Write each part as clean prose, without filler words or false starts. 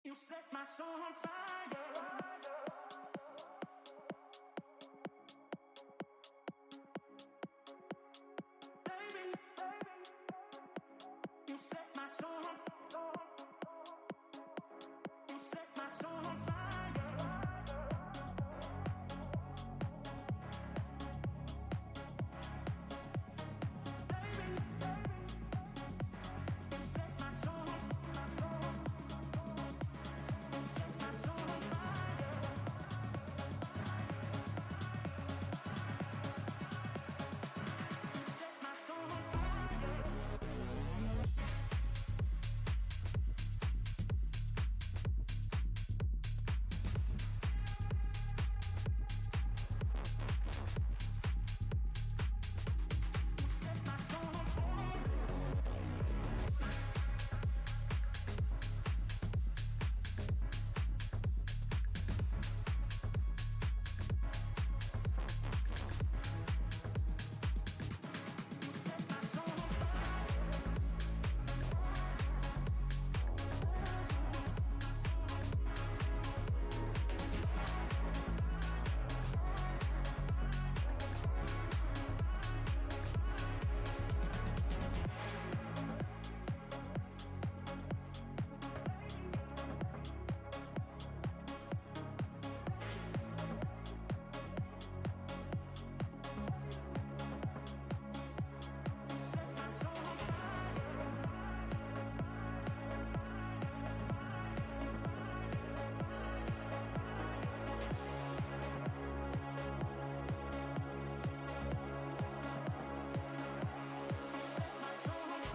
You set my soul on fire. Baby, you set my soul on fire. You set my soul on fire. Baby, you set my soul on fire. You set my soul on fire. You set my soul on fire. Set my soul on fire.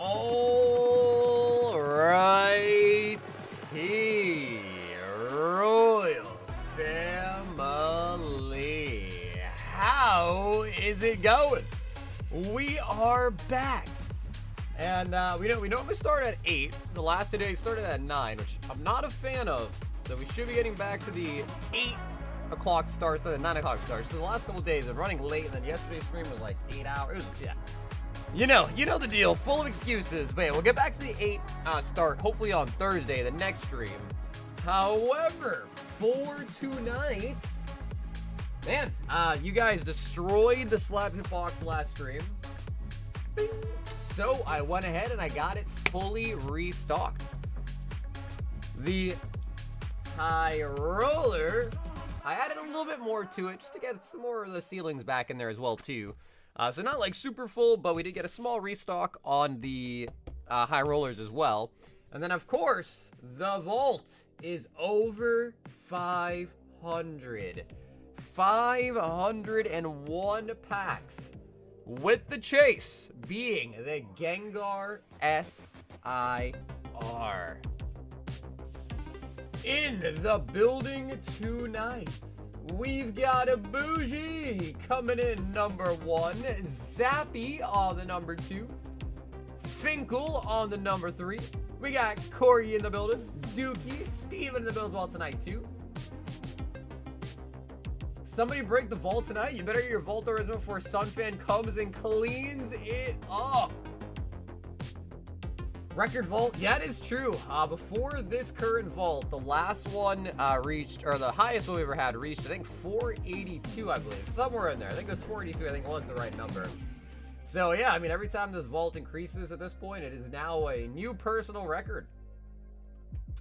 All right, Royal Family, how is it going? We are back, and we normally start at 8. The last today started at 9, which I'm not a fan of. So we should be getting back to the 8 o'clock starts, the 9 o'clock starts. So the last couple of days, I'm running late, and then yesterday's stream was like 8 hours. It was, yeah. You know the deal. Full of excuses. But yeah, we'll get back to the 8 start, hopefully on Thursday, the next stream. However, for tonight, man, you guys destroyed the Slab Hitbox last stream. Bing. So I went ahead and I got it fully restocked. The high roller, I added a little bit more to it just to get some more of the ceilings back in there as well too. So not like super full, but we did get a small restock on the high rollers as well. And then of course, the vault is over 500. 501 packs. With the chase being the Gengar SIR. In the building tonight, we've got a Bougie coming in number 1, Zappy on the number 2, Finkel on the number 3. We got Corey in the building, Dookie, Steven in the building as well tonight too. Somebody break the vault tonight. You better get your vault doors before Sunfan comes and cleans it up. Record vault, yeah, it is true. Before this current vault, the last one reached, or the highest one we ever had reached, I think 482, I believe. Somewhere in there. I think it was 482, I think was the right number. So yeah, I mean, every time this vault increases at this point, it is now a new personal record.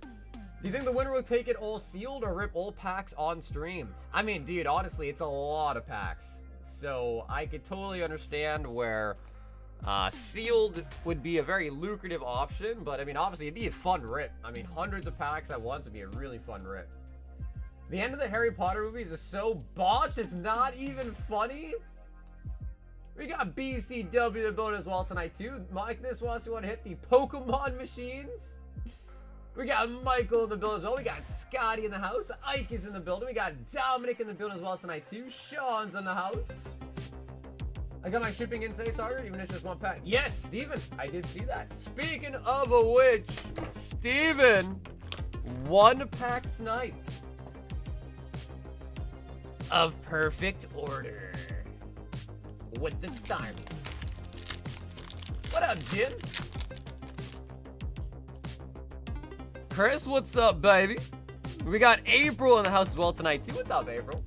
Do you think the winner will take it all sealed or rip all packs on stream? I mean, dude, honestly, it's a lot of packs. So I could totally understand where sealed would be a very lucrative option, but I mean, obviously, it'd be a fun rip. I mean, hundreds of packs at once would be a really fun rip. The end of the Harry Potter movies is so botched, it's not even funny. We got BCW in the building as well tonight, too. Mike, this wants to hit the Pokemon machines. We got Michael in the building as well. We got Scotty in the house. Ike is in the building. We got Dominic in the building as well tonight, too. Sean's in the house. I got my shipping in today, Sagar, even if it's just one pack. Yes, Steven, I did see that. Speaking of which, Steven, 1 pack snipe of perfect order with the Starmie. What up, Jim? Chris, what's up, baby? We got April in the house as well tonight, too. What's up, April?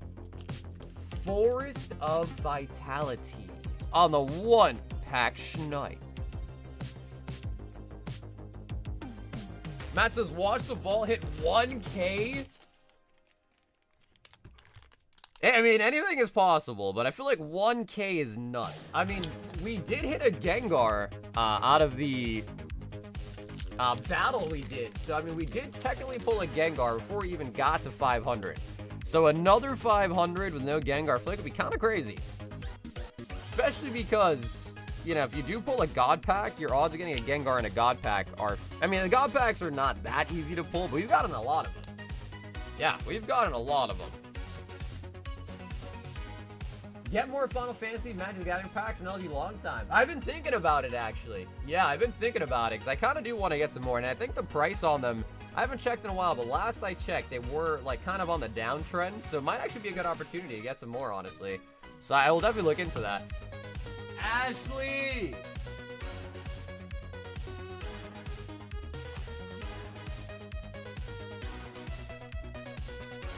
Forest of Vitality on the 1 pack schnipe. Matt says, watch the vault hit 1K. I mean, anything is possible, but I feel like 1K is nuts. I mean, we did hit a Gengar out of the battle we did. So, I mean, we did technically pull a Gengar before we even got to 500. So, another 500 with no Gengar flick would be kind of crazy. Especially because, you know, if you do pull a God Pack, your odds of getting a Gengar in a God Pack are... I mean, the God Packs are not that easy to pull, but we've gotten a lot of them. Yeah, we've gotten a lot of them. Get more Final Fantasy Magic the Gathering packs in LG long time. I've been thinking about it, actually. Yeah, I've been thinking about it, because I kind of do want to get some more, and I think the price on them, I haven't checked in a while, but last I checked, they were, like, kind of on the downtrend, so it might actually be a good opportunity to get some more, honestly. So I will definitely look into that. Ashley!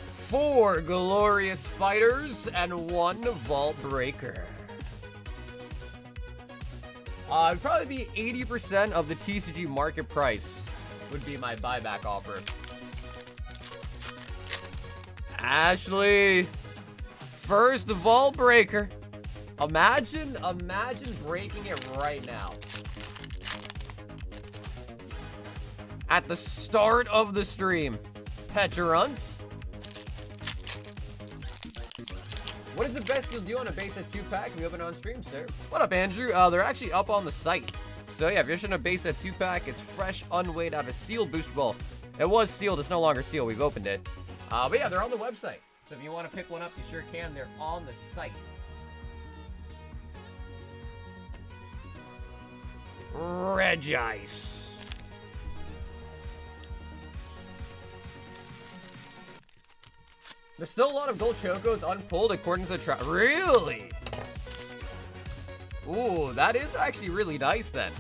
Four glorious fighters and 1 vault breaker. It'd probably be 80% of the TCG market price would be my buyback offer. Ashley, first vault breaker. Imagine breaking it right now. At the start of the stream. Petrunts. What is the best you'll do on a base set 2-pack? Can we open it on stream, sir? What up, Andrew? They're actually up on the site. So yeah, if you're interested in a base set 2-pack, it's fresh, unweighed out of a sealed booster ball. It was sealed, it's no longer sealed, we've opened it. But yeah, they're on the website. So if you want to pick one up, you sure can. They're on the site. Regice. There's still a lot of gold chocos unpulled according to the Really? Ooh, that is actually really nice then.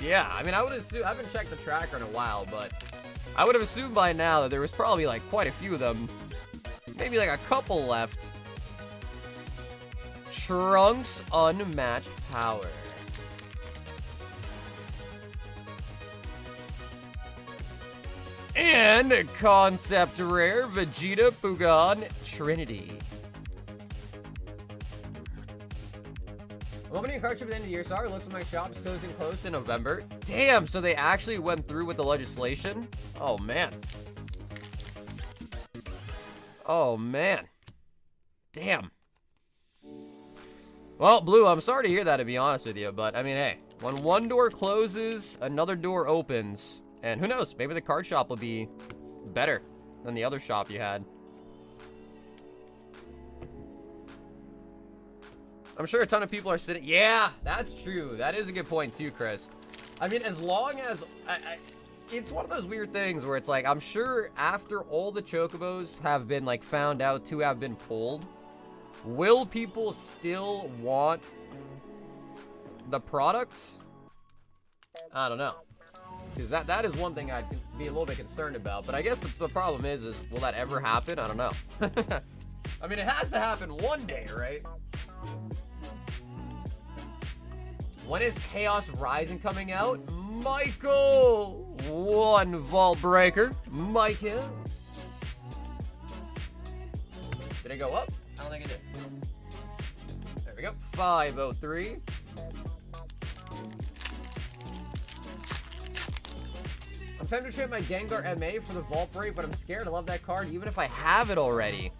Yeah, I mean, I would assume, I haven't checked the tracker in a while, but I would have assumed by now that there was probably like quite a few of them. Maybe like a couple left. Trunks Unmatched Power. And Concept Rare Vegeta Pugon Trinity. I'm opening a card ship at the end of the year. Sorry, looks like my shop is closing close in November. Damn, so they actually went through with the legislation? Oh, man. Oh, man. Damn. Well, Blue, I'm sorry to hear that, to be honest with you. But, I mean, hey, when one door closes, another door opens. And who knows, maybe the card shop will be better than the other shop you had. I'm sure a ton of people are sitting... Yeah, that's true. That is a good point too, Chris. I mean, as long as... it's one of those weird things where it's like, I'm sure after all the chocobos have been, like, found out to have been pulled, will people still want the product? I don't know. Because that is one thing I'd be a little bit concerned about. But I guess the problem is will that ever happen? I don't know. I mean, it has to happen one day, right? When is Chaos Rising coming out? Michael! One Vault Breaker. Michael. Did it go up? I don't think it did. There we go. 503. I'm tempted to trade my Gengar MA for the Vault Break, but I'm scared. I love that card, even if I have it already.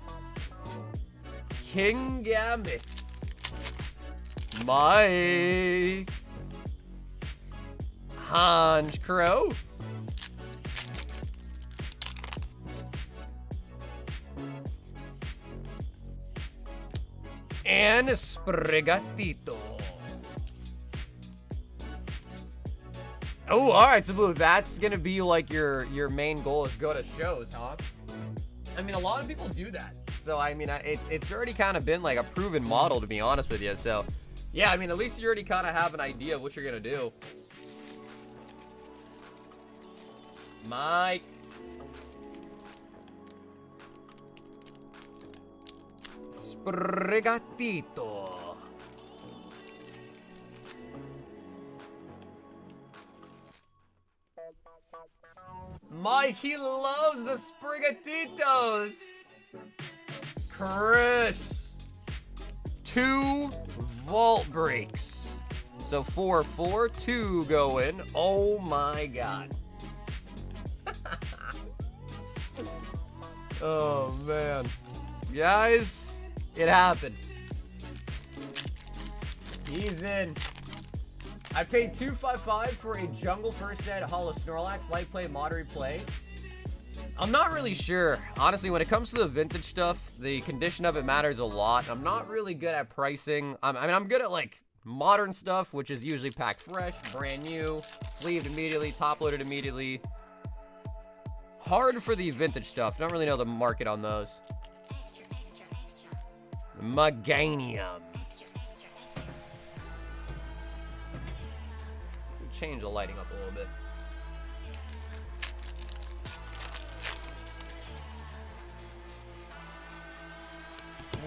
King Gambits. Mike. Hanj Crow. And Sprigatito. Oh, alright, so Blue, that's gonna be like your main goal is go to shows, huh? I mean, a lot of people do that. So, I mean, it's already kind of been like a proven model, to be honest with you. So, yeah, I mean, at least you already kind of have an idea of what you're gonna do. Mike. Sprigatito. Mike, he loves the Sprigatitos. Chris. 2 Vault Breaks. So 4, 2 go in. Oh my god. Oh man. Guys, it happened. He's in. I paid $255 for a Jungle First Ed Holo Snorlax, light play, moderate play. I'm not really sure. Honestly, when it comes to the vintage stuff, the condition of it matters a lot. I'm not really good at pricing. I mean, I'm good at, like, modern stuff, which is usually packed fresh, brand new, sleeved immediately, top loaded immediately. Hard for the vintage stuff. Don't really know the market on those. Meganium. Change the lighting up a little bit.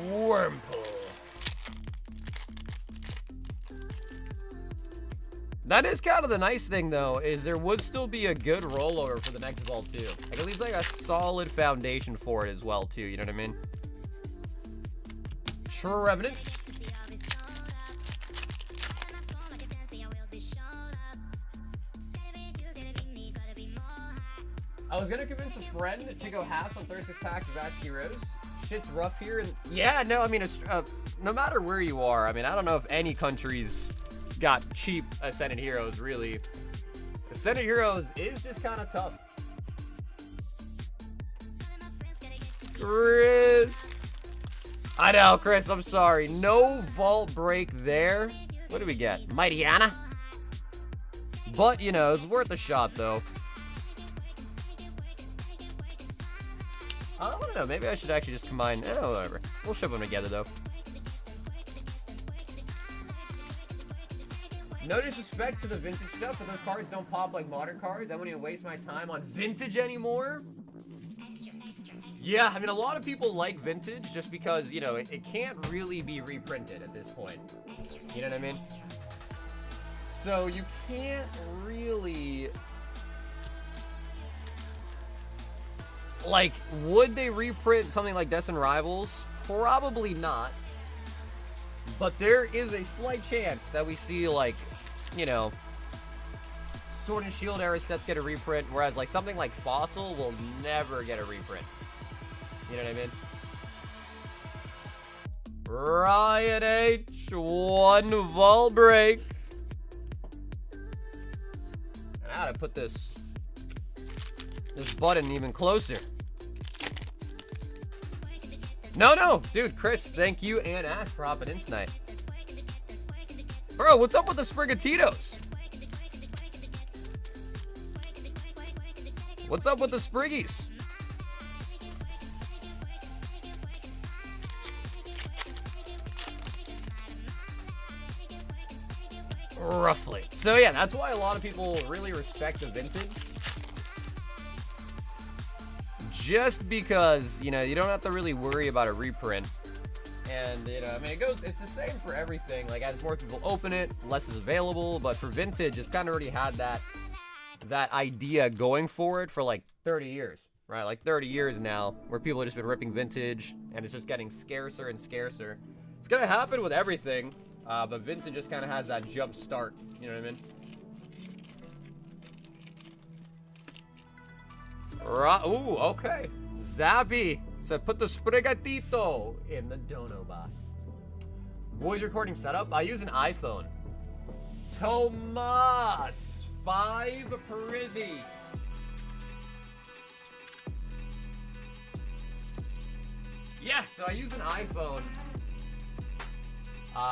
Wormhole. That is kind of the nice thing, though, is there would still be a good rollover for the next vault, too. Like, at least, like, a solid foundation for it as well, too. You know what I mean? Trevenant. I was gonna convince a friend to go halves on 36 packs of Ask Heroes. Shit's rough here, and yeah, no, I mean, no matter where you are, I mean, I don't know if any country's got cheap Ascended Heroes, really. Ascended Heroes is just kind of tough. Chris. I know, Chris, I'm sorry. No Vault Break there. What do we get? Mightyana? But, you know, it's worth a shot, though. I don't know. Maybe I should actually just combine. Oh, whatever. We'll ship them together, though. No disrespect to the vintage stuff, but those cards don't pop like modern cards. I wouldn't even waste my time on vintage anymore. Yeah, I mean, a lot of people like vintage just because, you know, it can't really be reprinted at this point. You know what I mean? So you can't really... Like, would they reprint something like Destined Rivals? Probably not. But there is a slight chance that we see, like, you know, Sword and Shield era sets get a reprint, whereas, like, something like Fossil will never get a reprint. You know what I mean? Riot H, 1 vault break. And I gotta put this button even closer. No, dude, Chris, thank you and Ash for hopping in tonight. Bro, what's up with the Sprigatitos? What's up with the Spriggies? Roughly. So yeah, that's why a lot of people really respect the vintage. Just because, you know, you don't have to really worry about a reprint. And, you know, I mean, it's the same for everything. Like, as more people open it, less is available. But for vintage, it's kind of already had that idea going for it for like 30 years, right? Like 30 years now, where people have just been ripping vintage, and it's just getting scarcer and scarcer. It's gonna happen with everything, but vintage just kind of has that jump start. You know what I mean? Ooh, okay. Zappy said, put the Sprigatito in the dono box. Boys recording setup. I use an iPhone. Tomas 5 Parisi. Yeah, so I use an iPhone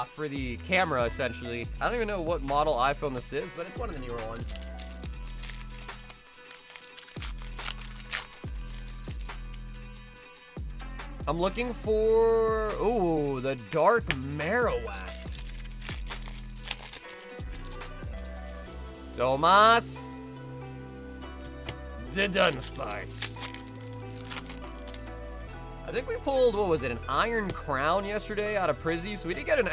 for the camera, essentially. I don't even know what model iPhone this is, but it's one of the newer ones. I'm looking for, ooh, the Dark Marowak. Tomas. The Dunspice. I think we pulled, what was it, an Iron Crown yesterday out of Prizzy. So we did get an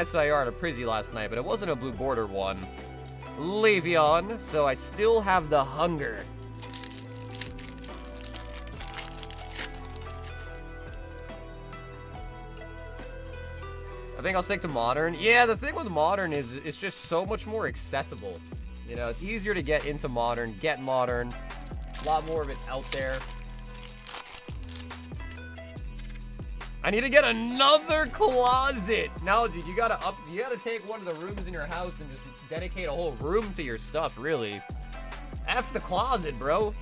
SIR out of Prizzy last night, but it wasn't a blue border one. Le'Veon, so I still have the hunger. I think I'll stick to modern. Yeah, the thing with modern is it's just so much more accessible. You know, it's easier to get into modern, get modern. A lot more of it out there. I need to get another closet. No, dude, you gotta take one of the rooms in your house and just dedicate a whole room to your stuff, really. F the closet, bro.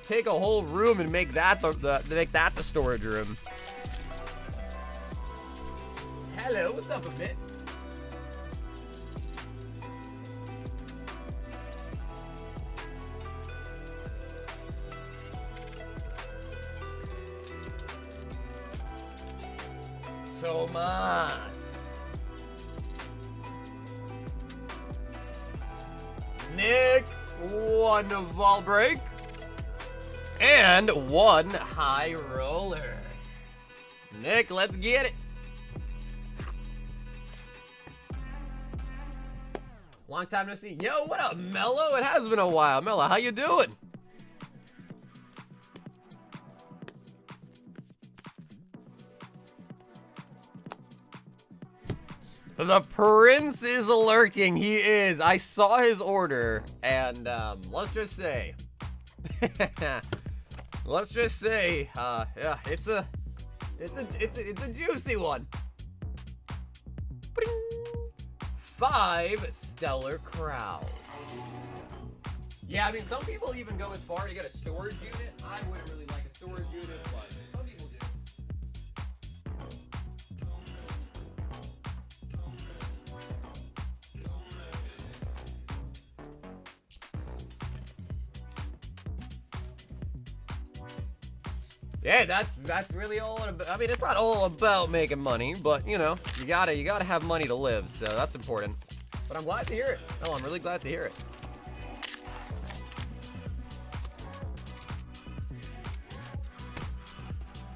Take a whole room and make that the storage room. Hello, what's up a bit? Tomas. Nick, 1 vault break. And 1 high roller. Nick, let's get it. Long time no see. Yo, what up, Mello? It has been a while. Mello, how you doing? The prince is lurking. He is. I saw his order, and let's just say, yeah, it's a juicy one. 5 Stellar Crown. Yeah, I mean, some people even go as far to get a storage unit. I wouldn't really like a storage unit, but some people do. Yeah, that's really all about. I mean, it's not all about making money, but you know, you gotta have money to live, so that's important. But I'm glad to hear it. No, I'm really glad to hear it.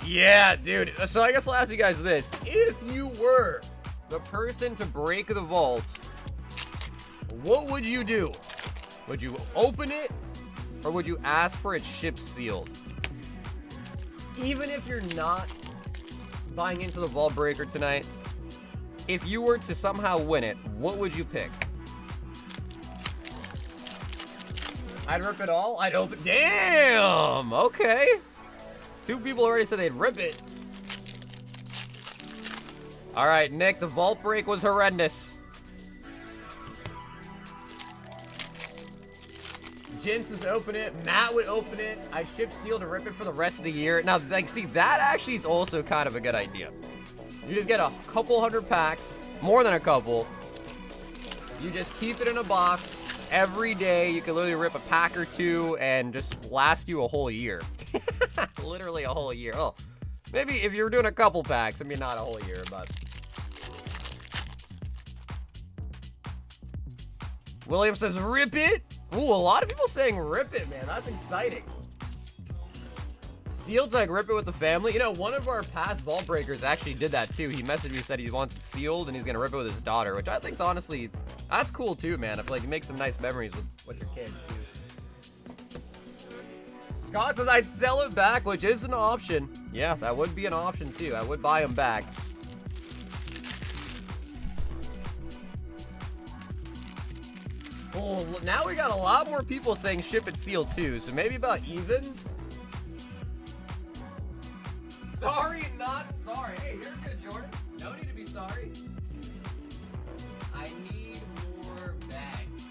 Yeah, dude. So I guess I'll ask you guys this. If you were the person to break the vault, what would you do? Would you open it, or would you ask for it shipped sealed? Even if you're not buying into the vault breaker tonight, if you were to somehow win it, what would you pick? I'd rip it all. I'd open. Damn. Okay. 2 people already said they'd rip it. All right, Nick. The vault break was horrendous. Jins would open it. Matt would open it. I ship seal to rip it for the rest of the year. Now, like, see, that actually is also kind of a good idea. You just get a couple hundred packs, more than a couple. You just keep it in a box. Every day, you can literally rip a pack or 2 and just last you a whole year. Literally a whole year. Oh, maybe if you're doing a couple packs, I mean, not a whole year, but. William says, rip it. Ooh, a lot of people saying rip it, man. That's exciting. Sealed like rip it with the family. You know, one of our past vault breakers actually did that too. He messaged me, said he wants it sealed and he's gonna rip it with his daughter, which I think's honestly, that's cool too, man. I feel like you make some nice memories with your kids too. Scott says I'd sell it back, which is an option. Yeah, that would be an option too. I would buy them back. Oh, now we got a lot more people saying ship it sealed too, so maybe about even. Sorry, not sorry. Hey, you're good, Jordan. No need to be sorry. I need more bags.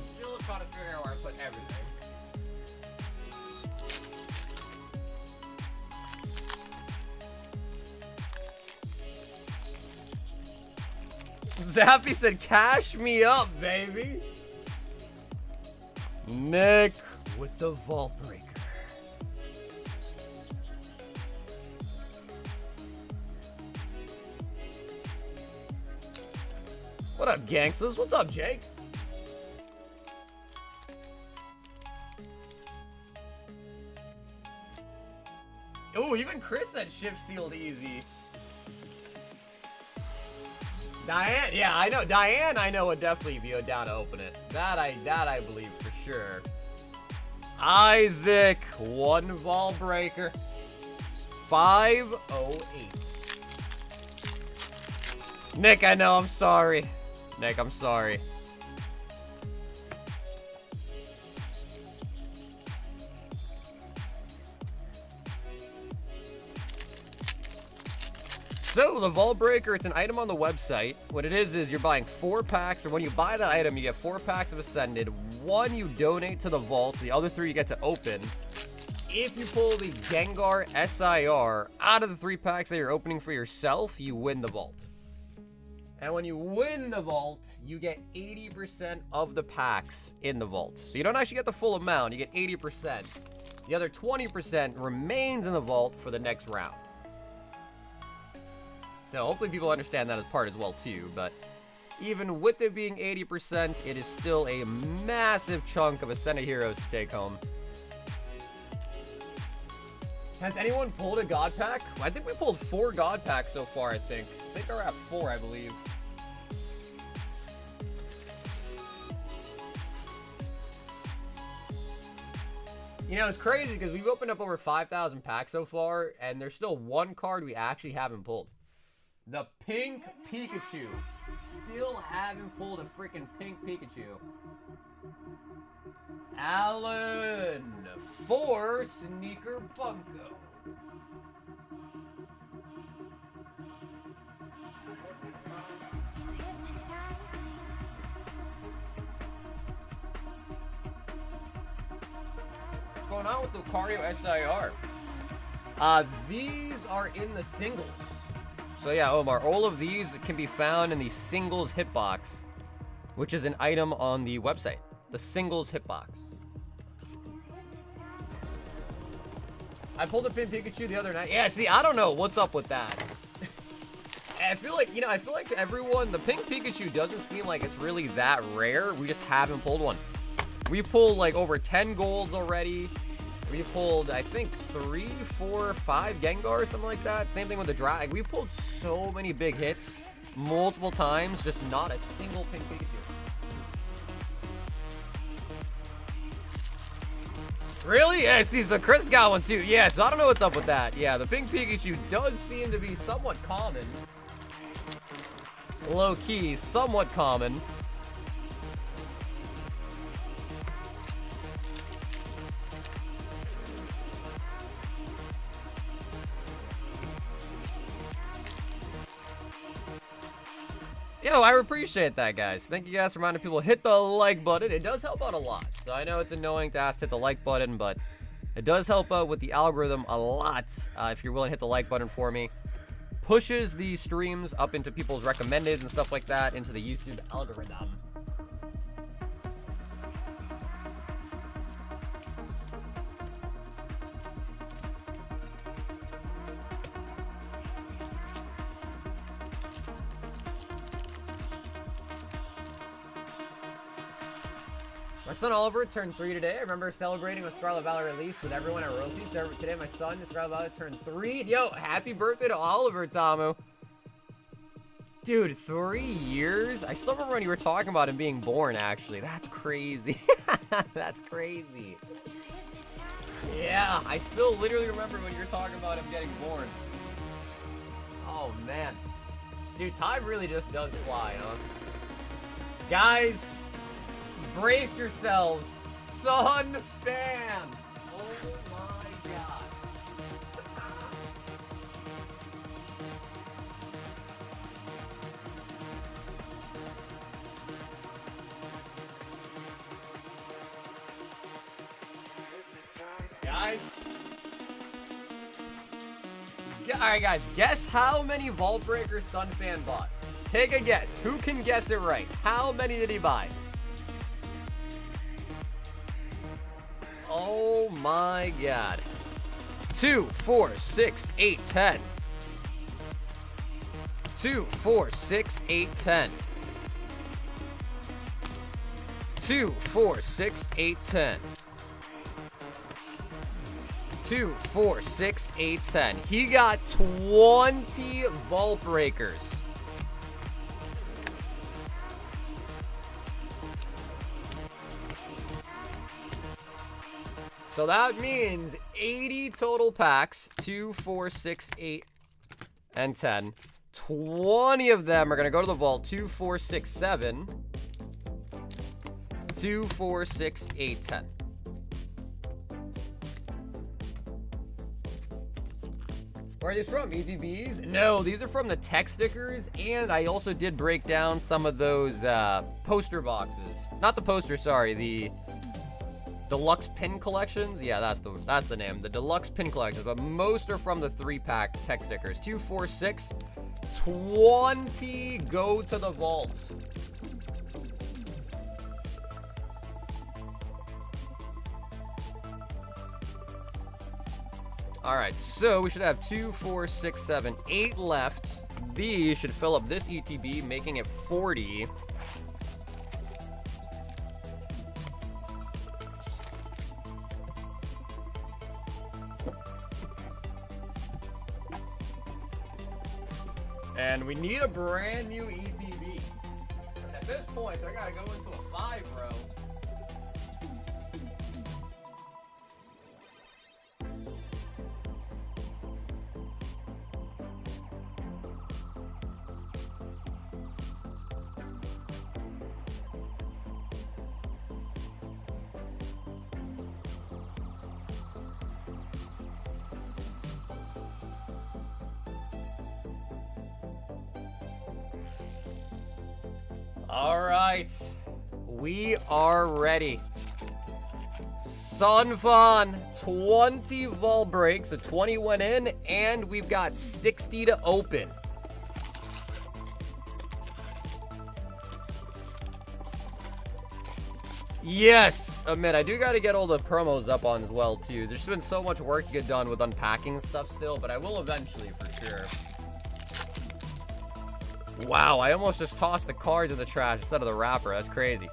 Still trying to figure out where I put everything. Zappy said, cash me up, baby. Nick with the vault breaker. What up, gangsters? What's up, Jake? Oh, even Chris said ship sealed easy. Diane, yeah, I know. Diane, I know would definitely be down to open it. That I believe for sure. Isaac, 1 vault breaker. 508. Nick, I know. I'm sorry. Nick, I'm sorry. So, the Vault Breaker, it's an item on the website. What it is you're buying 4 packs, or when you buy that item, you get 4 packs of Ascended. 1 you donate to the vault, the other 3 you get to open. If you pull the Gengar SIR out of the 3 packs that you're opening for yourself, you win the vault. And when you win the vault, you get 80% of the packs in the vault. So you don't actually get the full amount, you get 80%. The other 20% remains in the vault for the next round. So hopefully people understand that as part as well too, but even with it being 80%, it is still a massive chunk of Ascended Heroes to take home. Has anyone pulled a God Pack? I think we pulled 4 God Packs so far, I think. I think we're at 4, I believe. You know, it's crazy because we've opened up over 5,000 packs so far, and there's still 1 card we actually haven't pulled. The pink Pikachu. still haven't pulled a freaking pink Pikachu. Alan for Sneaker Bunko. What's going on with Lucario SIR? These are in the singles. So yeah, Omar, all of these can be found in the singles hitbox, which is an item on the website. The singles hitbox. I pulled a pin Pikachu the other night. Yeah, see, I don't know what's up with that. I feel like, I feel like everyone, the pink Pikachu doesn't seem like it's really that rare. We just haven't pulled one. We pulled like over 10 golds already. We pulled, I think, 3, 4, 5 Gengar, something like that. Same thing with the drag. We pulled so many big hits multiple times, just not a single pink Pikachu. Really? Yeah, see, so Chris got one too. Yeah, so I don't know what's up with that. Yeah, the pink Pikachu does seem to be somewhat common. Low-key, somewhat common. Yo, I appreciate that, guys. Thank you guys for reminding people to hit the like button. It does help out a lot. So I know it's annoying to ask to hit the like button, but it does help out with the algorithm a lot. If you're willing to hit the like button for me. Pushes the streams up into people's recommendeds and stuff like that, into the YouTube algorithm. My son Oliver turned 3 today. I remember celebrating a Scarlet Valley release with everyone at Royalty. So today my son, Scarlet Valley, turned 3. Yo, happy birthday to Oliver, Tamu. Dude, 3 years? I still remember when you were talking about him being born, actually. That's crazy. That's crazy. Yeah, I still literally remember when you were talking about him getting born. Oh, man. Dude, time really just does fly, huh? Guys... brace yourselves, Sunfan! Oh my god. Guys. Alright guys, guess how many Vault Breakers Sunfan bought? Take a guess. Who can guess it right? How many did he buy? Oh my god. 2, 4, 6, 8, 10. 2, 4, 6, 8, 10. 2, 4, 6, 8, 10. 2, 4, 6, 8, 10. He got 20 Vault Breakers. So that means 80 total packs, 2, 4, 6, 8, and 10. 20 of them are going to go to the vault, 2, 4, 6, 7. 2, 4, 6, 8, 10. Where are these from? ETBs? No, these are from the tech stickers, and I also did break down some of those poster boxes. Not the poster, sorry, the... deluxe pin collections? Yeah, that's the name. The deluxe pin collections. But most are from the 3-pack tech stickers. 2, 4, 6. 20 go to the vaults. Alright, so we should have 2, 4, 6, 7, 8 left. These should fill up this ETB, making it 40. And we need a brand new ETB. At this point, I gotta go into a 5, bro. All right. We are ready. Sunfan, 20 vol breaks, so 20 went in, and we've got 60 to open. Yes, admit, I do got to get all the promos up on as well, too. There's been so much work to get done with unpacking stuff still, but I will eventually, for sure. Wow, I almost just tossed the cards in the trash instead of the wrapper. That's crazy.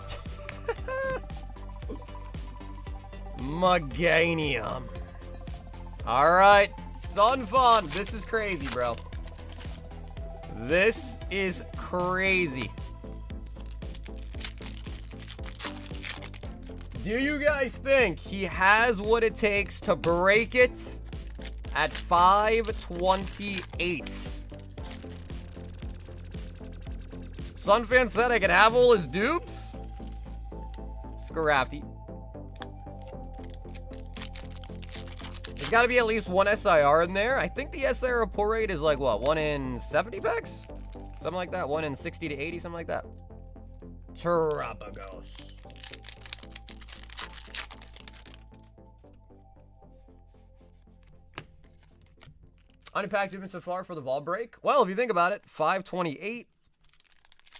Meganium. All right, Sunfan. This is crazy, bro. This is crazy. Do you guys think he has what it takes to break it at 528? Sunfan said I could have all his dupes? Scrafty. There's got to be at least one SIR in there. I think the SIR pull rate is like, what, 1 in 70 packs? Something like that. 1 in 60 to 80, something like that. Terrapagos. Unpacked even so far for the vol break? Well, if you think about it, 528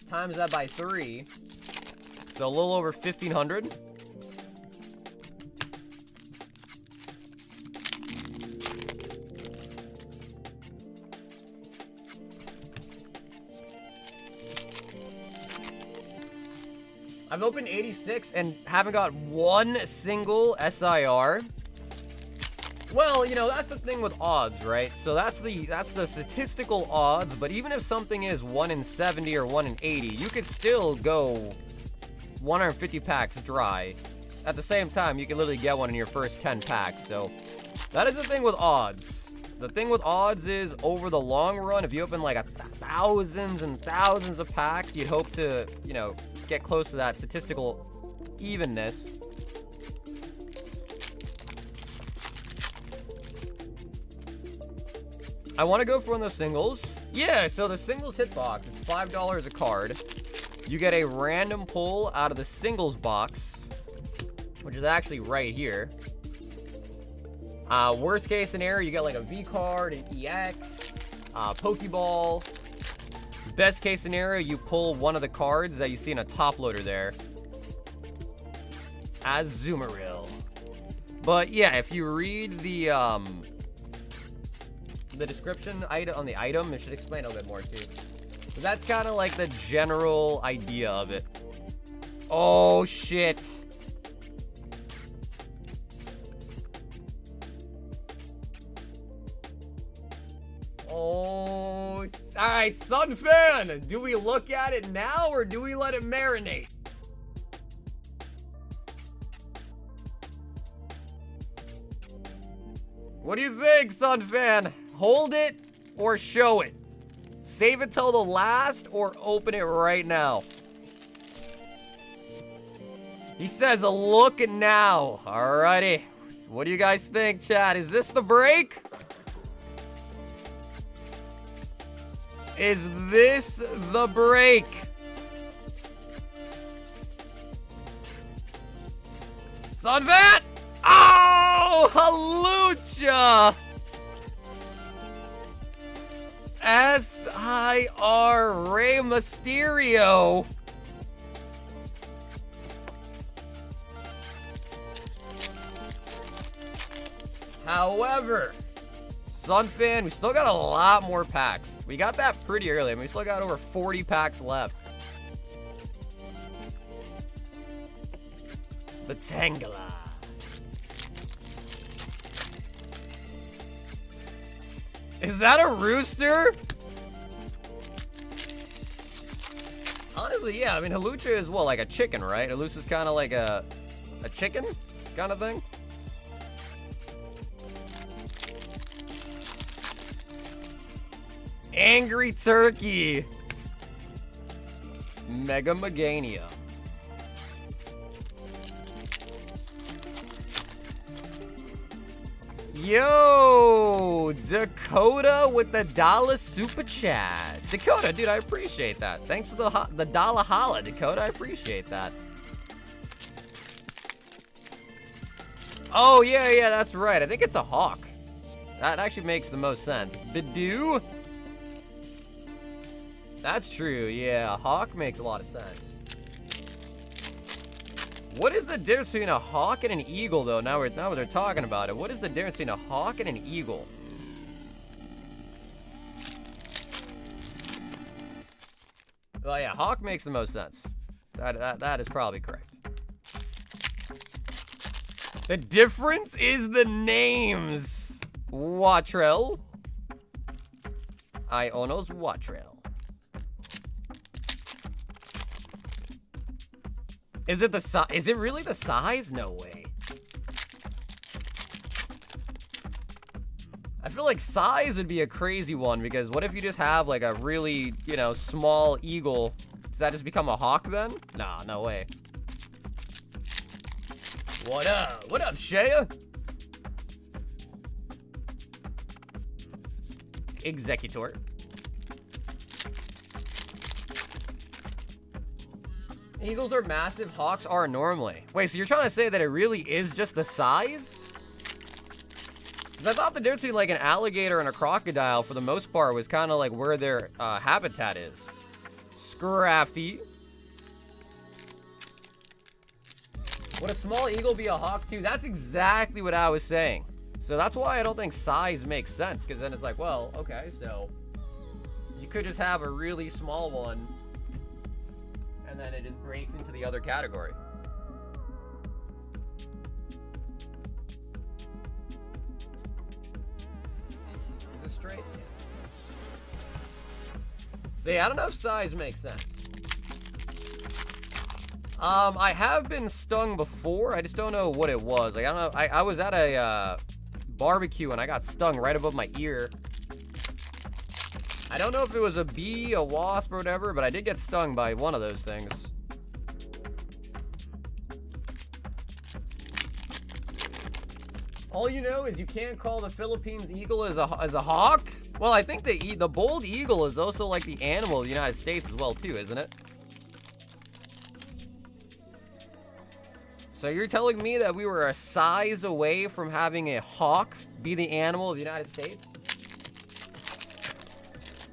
times that by 3. So a little over 1,500. I've opened 86 and haven't got one single SIR. Well, you know, that's the thing with odds, right? So that's the statistical odds, but even if something is 1 in 70 or 1 in 80, you could still go 150 packs dry. At the same time, you can literally get one in your first 10 packs. So that is the thing with odds. The thing with odds is over the long run, if you open like thousands and thousands of packs, you'd hope to, you know, get close to that statistical evenness. I want to go for one of those singles. Yeah, so the singles hitbox, it's $5 a card. You get a random pull out of the singles box, which is actually right here. Worst case scenario, you get like a V card, an EX, Pokeball. Best case scenario, you pull one of the cards that you see in a top loader there. Azumarill. But yeah, if you read the description item on the item, it should explain a little bit more too. But that's kind of like the general idea of it. Oh shit. Oh, all right, Sunfan. Do we look at it now or do we let it marinate? What do you think, Sunfan? Hold it or show it? Save it till the last or open it right now? He says, look now. Alrighty. What do you guys think, chat? Is this the break? Is this the break? Sunfan! Oh, Halucha! SIR Rey Mysterio. However, Sunfan, we still got a lot more packs. We got that pretty early. I mean, we still got over 40 packs left. The Tangela. Is that a rooster? Honestly, yeah. I mean, Halucha is, well, like a chicken, right? Halucha's kind of like a chicken kind of thing. Angry Turkey. Mega Meganium. Yo, Dakota with the dollar super chat. Dakota, dude, I appreciate that. Thanks for the dollar holla, Dakota. I appreciate that. Oh, yeah, that's right. I think it's a hawk. That actually makes the most sense. Bidoo? That's true, yeah. Hawk makes a lot of sense. What is the difference between a hawk and an eagle, though? Now they're talking about it. What is the difference between a hawk and an eagle? Well, yeah, hawk makes the most sense. That is probably correct. The difference is the names. Watrel. Ionos Watrel. Is it the size? Is it really the size? No way. I feel like size would be a crazy one because what if you just have like a really, you know, small eagle? Does that just become a hawk then? Nah, no way. What up? What up, Shea? Executor. Eagles are massive, hawks are normally. Wait, so you're trying to say that it really is just the size? 'Cause I thought the difference between like an alligator and a crocodile for the most part was kind of like where their habitat is. Scrafty. Would a small eagle be a hawk too? That's exactly what I was saying. So that's why I don't think size makes sense, because then it's like, well, okay, so you could just have a really small one and then it just breaks into the other category. Is it straight? See, I don't know if size makes sense. I have been stung before. I just don't know what it was. Like, I don't know. I was at a barbecue and I got stung right above my ear. I don't know if it was a bee, a wasp, or whatever, but I did get stung by one of those things. All you know is you can't call the Philippines eagle as a hawk? Well, I think the bald eagle is also like the animal of the United States as well too, isn't it? So you're telling me that we were a size away from having a hawk be the animal of the United States?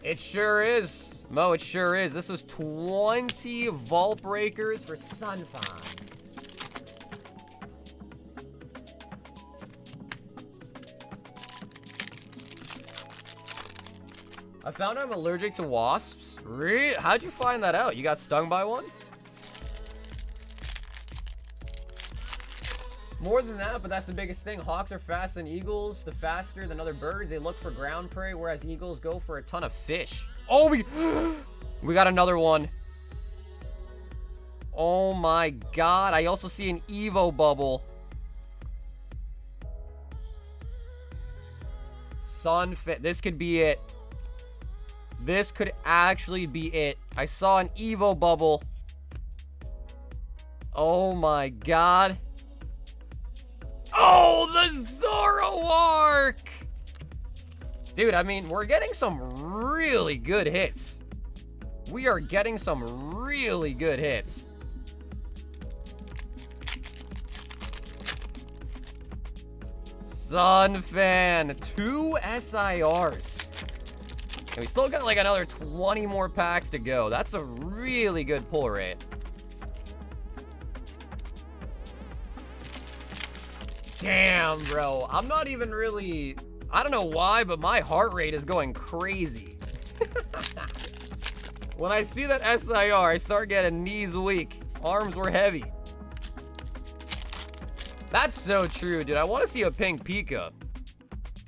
It sure is. Mo, it sure is. This was 20 vault breakers for Sunfan. I found I'm allergic to wasps. Really? How'd you find that out? You got stung by one? More than that, but that's the biggest thing. Hawks are faster than eagles. The faster than other birds. They look for ground prey, whereas eagles go for a ton of fish. Oh, we got another one. Oh my god. I also see an Evo bubble. Sunfan. This could be it. This could actually be it. I saw an Evo bubble. Oh my god. Oh, the Zoroark! Dude, I mean, we're getting some really good hits. We are getting some really good hits. Sunfan, 2 SIRs. And we still got like another 20 more packs to go. That's a really good pull rate. Damn, bro. I'm not even really... I don't know why, but my heart rate is going crazy. When I see that SIR, I start getting knees weak. Arms were heavy. That's so true, dude. I want to see a pink Pika.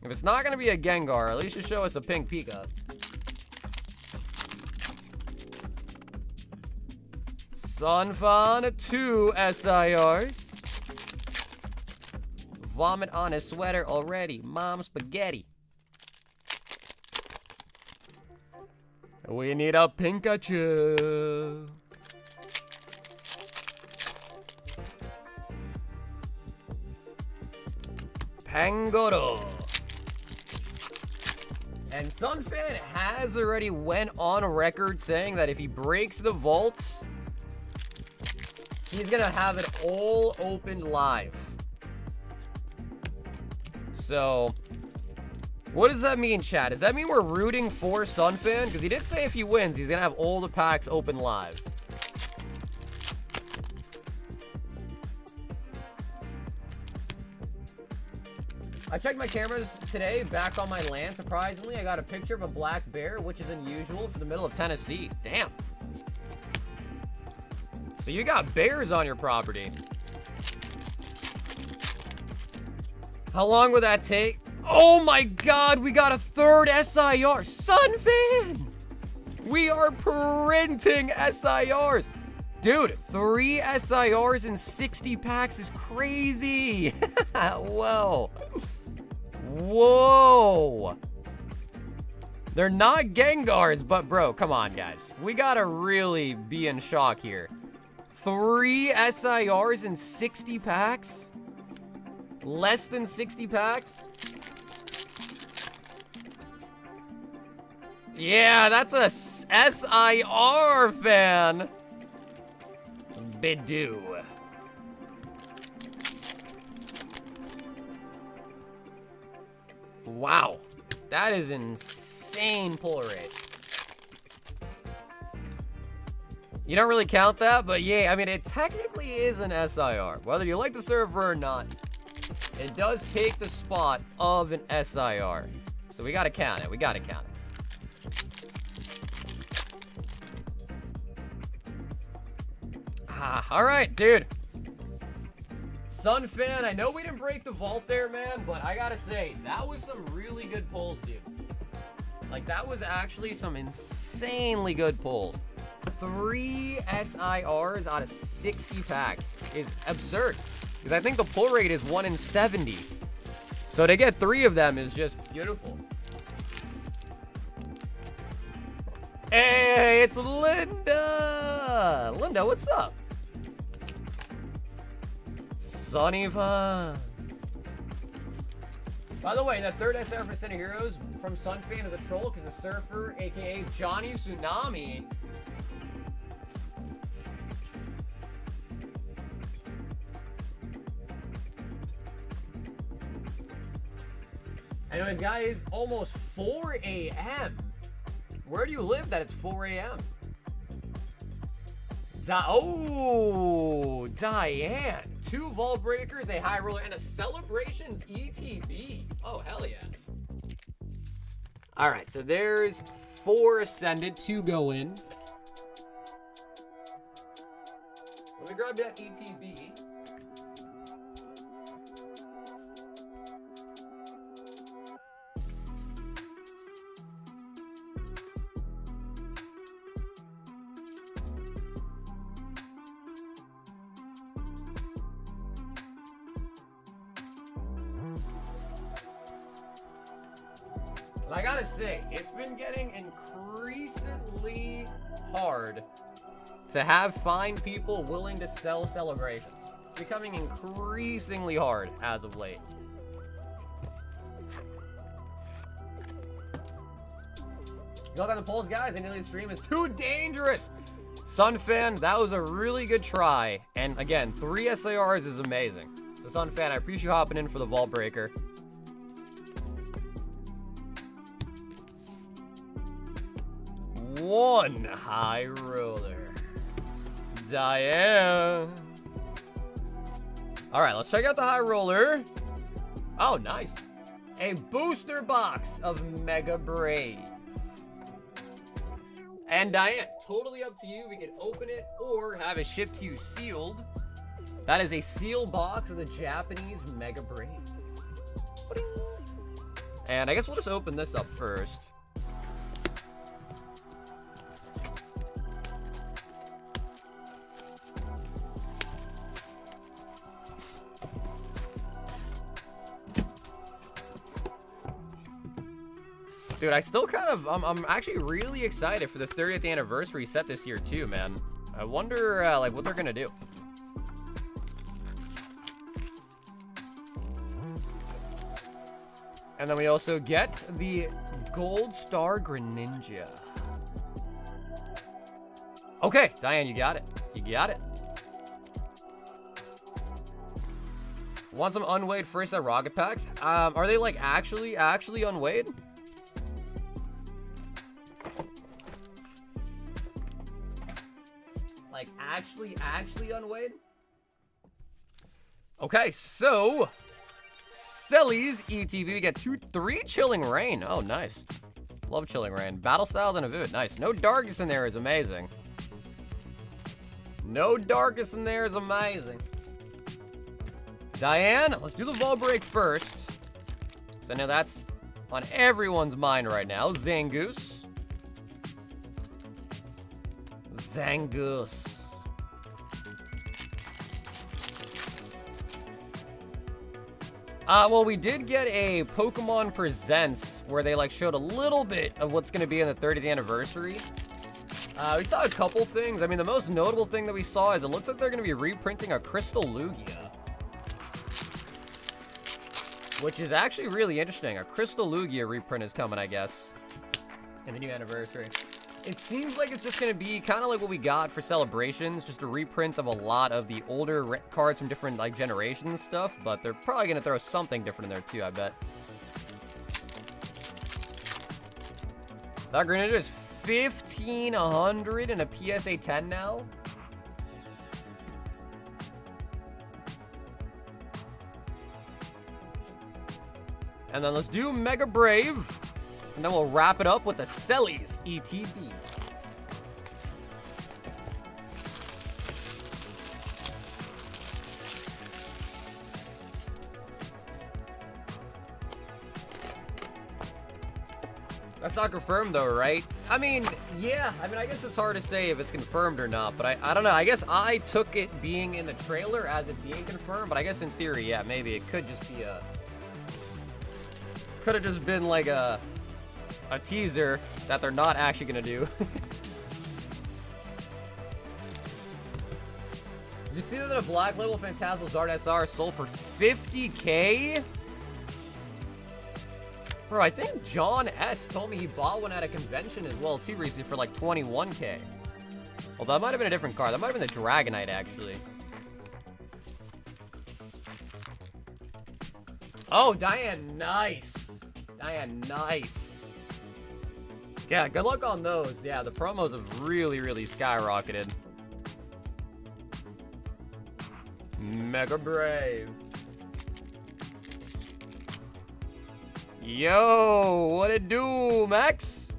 If it's not going to be a Gengar, at least just show us a pink Pika. Sunfan, 2 SIRs. Vomit on his sweater already. Mom spaghetti. We need a Pikachu. Angoro. And Sunfan has already went on record saying that if he breaks the vault, he's gonna have it all opened live. So, what does that mean, chat? Does that mean we're rooting for Sunfan? Because he did say if he wins, he's gonna have all the packs open live. I checked my cameras today, back on my land. Surprisingly, I got a picture of a black bear, which is unusual for the middle of Tennessee. Damn. So you got bears on your property. How long would that take? Oh my God, we got a third SIR. Sunfan! We are printing SIRs. Dude, 3 SIRs in 60 packs is crazy. Whoa. Whoa. They're not Gengars, but bro, come on, guys. We gotta really be in shock here. 3 SIRs in 60 packs? Less than 60 packs? Yeah, that's a SIR fan. Bidoo. Wow, that is insane pull rate. You don't really count that, but yeah, I mean, it technically is an SIR. Whether you like the server or not, it does take the spot of an SIR. So we gotta count it, we gotta count it. Ah, all right, dude. Sunfan, I know we didn't break the vault there, man, but I gotta say, that was some really good pulls, dude. Like, that was actually some insanely good pulls. 3 SIRs out of 60 packs is absurd. Because I think the pull rate is 1 in 70. So to get 3 of them is just beautiful. Hey, it's Linda! Linda, what's up? Sunfan. By the way, that third SR for Center Heroes from Sunfan is a troll because the surfer, aka Johnny Tsunami. Anyways, guys, almost 4 a.m. Where do you live that it's 4 a.m.? Oh, Diane. 2 vault breakers, a high roller, and a celebrations ETB. Oh, hell yeah. All right, so there's 4 ascended, 2 go in. Let me grab that ETB. And I gotta say, it's been getting increasingly hard to find people willing to sell celebrations. It's becoming increasingly hard as of late. Good luck on the polls, guys. I nearly stream is too dangerous. Sunfan, that was a really good try. And again, 3 SARs is amazing. So Sunfan, I appreciate you hopping in for the vault breaker. One high roller. Diane. All right, let's check out the high roller. Oh, nice. A booster box of Mega Brave. And Diane, totally up to you. We can open it or have it shipped to you sealed. That is a sealed box of the Japanese Mega Brave. And I guess we'll just open this up first. Dude, I still kind of, I'm actually really excited for the 30th anniversary set this year too, man. I wonder, like, what they're gonna do. And then we also get the Gold Star Greninja. Okay, Diane, you got it. You got it. Want some unweighed first at rocket packs? Are they like actually unweighed? Like actually unweighed? Okay, so Selly's ETB, we get 3 Chilling Rain. Oh, nice. Love Chilling Rain. Battle Styles and a Voot. Nice. No darkness in there is amazing. No darkness in there is amazing. Diane, let's do the Vol Break first. So I know that's on everyone's mind right now. Zangoose. Zangoose. Well, we did get a Pokemon Presents where they like showed a little bit of what's going to be in the 30th anniversary. We saw a couple things. I mean, the most notable thing that we saw is it looks like they're going to be reprinting a Crystal Lugia, which is actually really interesting. A Crystal Lugia reprint is coming, I guess, in the new anniversary. It seems like it's just going to be kind of like what we got for Celebrations, just a reprint of a lot of the older cards from different like generations and stuff, but they're probably going to throw something different in there too, I bet. That Greninja is 1,500 and a PSA 10 now. And then let's do Mega Brave. And then we'll wrap it up with the Selly's ETB. That's not confirmed though, right? I mean, yeah. I mean, I guess it's hard to say if it's confirmed or not, but I don't know. I guess I took it being in the trailer as it being confirmed, but I guess in theory, yeah, maybe it could just be a... Could have just been like a teaser that they're not actually gonna do. Did you see that a Black Label Phantasmal Zard SR sold for 50K? Bro, I think John S. told me he bought one at a convention as well too recently for like 21K. Well, that might have been a different card. That might have been the Dragonite actually. Oh, Diane, nice. Diane, nice. Yeah, good luck on those. Yeah, the promos have really, really skyrocketed. Mega Brave. Yo, what it do, Max?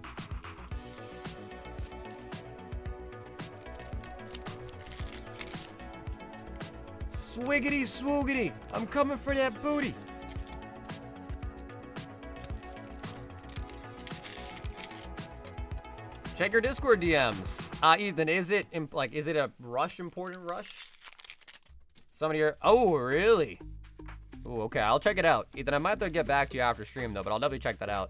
Swiggity swoogity. I'm coming for that booty. Check your Discord DMs. Ethan, is it a rush, important rush? Somebody here. Oh, really? Oh, okay. I'll check it out. Ethan, I might have to get back to you after stream, though, but I'll definitely check that out.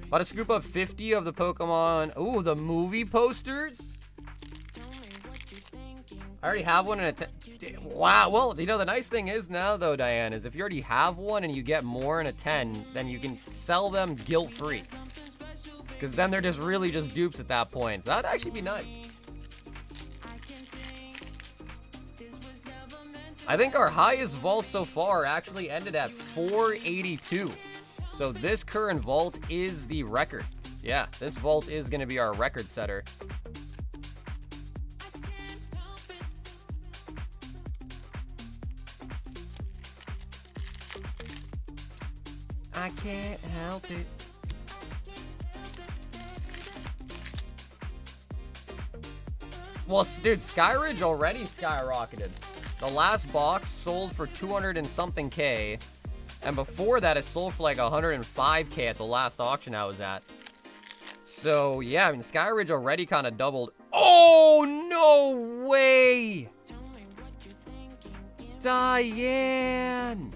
About to scoop up 50 of the Pokemon. Ooh, the movie posters? I already have one in a... Wow. Well, you know, the nice thing is now, though, Diane, is if you already have one and you get more in a 10, then you can sell them guilt-free. Because then they're just really just dupes at that point. So that'd actually be nice. I think our highest vault so far actually ended at 482. So this current vault is the record. Yeah, this vault is going to be our record setter. I can't help it. Well, dude, Skyridge already skyrocketed. The last box sold for 200 and something K. And before that, it sold for like 105K at the last auction I was at. So, yeah, I mean, Skyridge already kind of doubled. Oh, no way! Diane!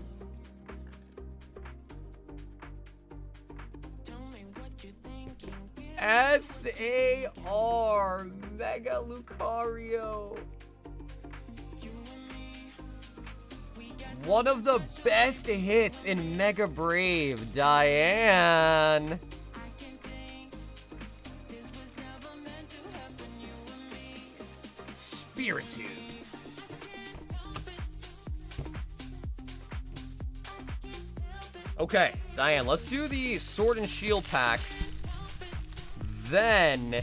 SAR Mega Lucario. One of the best hits in Mega Brave, Diane. Spirited. Okay, Diane, let's do the Sword and Shield packs. Then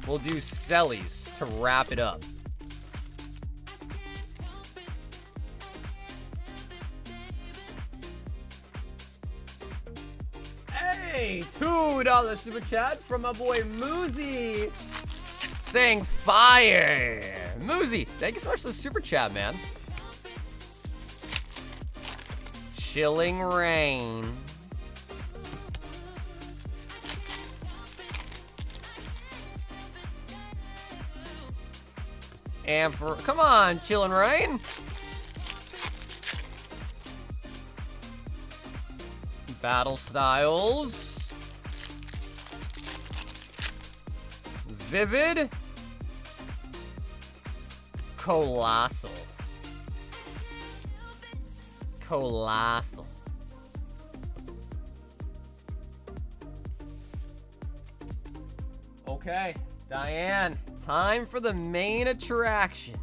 we'll do Sellies to wrap it up. Hey, $2 super chat from my boy Moozy saying fire. Moozy, thank you so much for the super chat, man. Chilling Rain. And for, come on, Chilling Rain. Battle Styles. Vivid. Colossal. Colossal. Okay, Diane, time for the main attraction.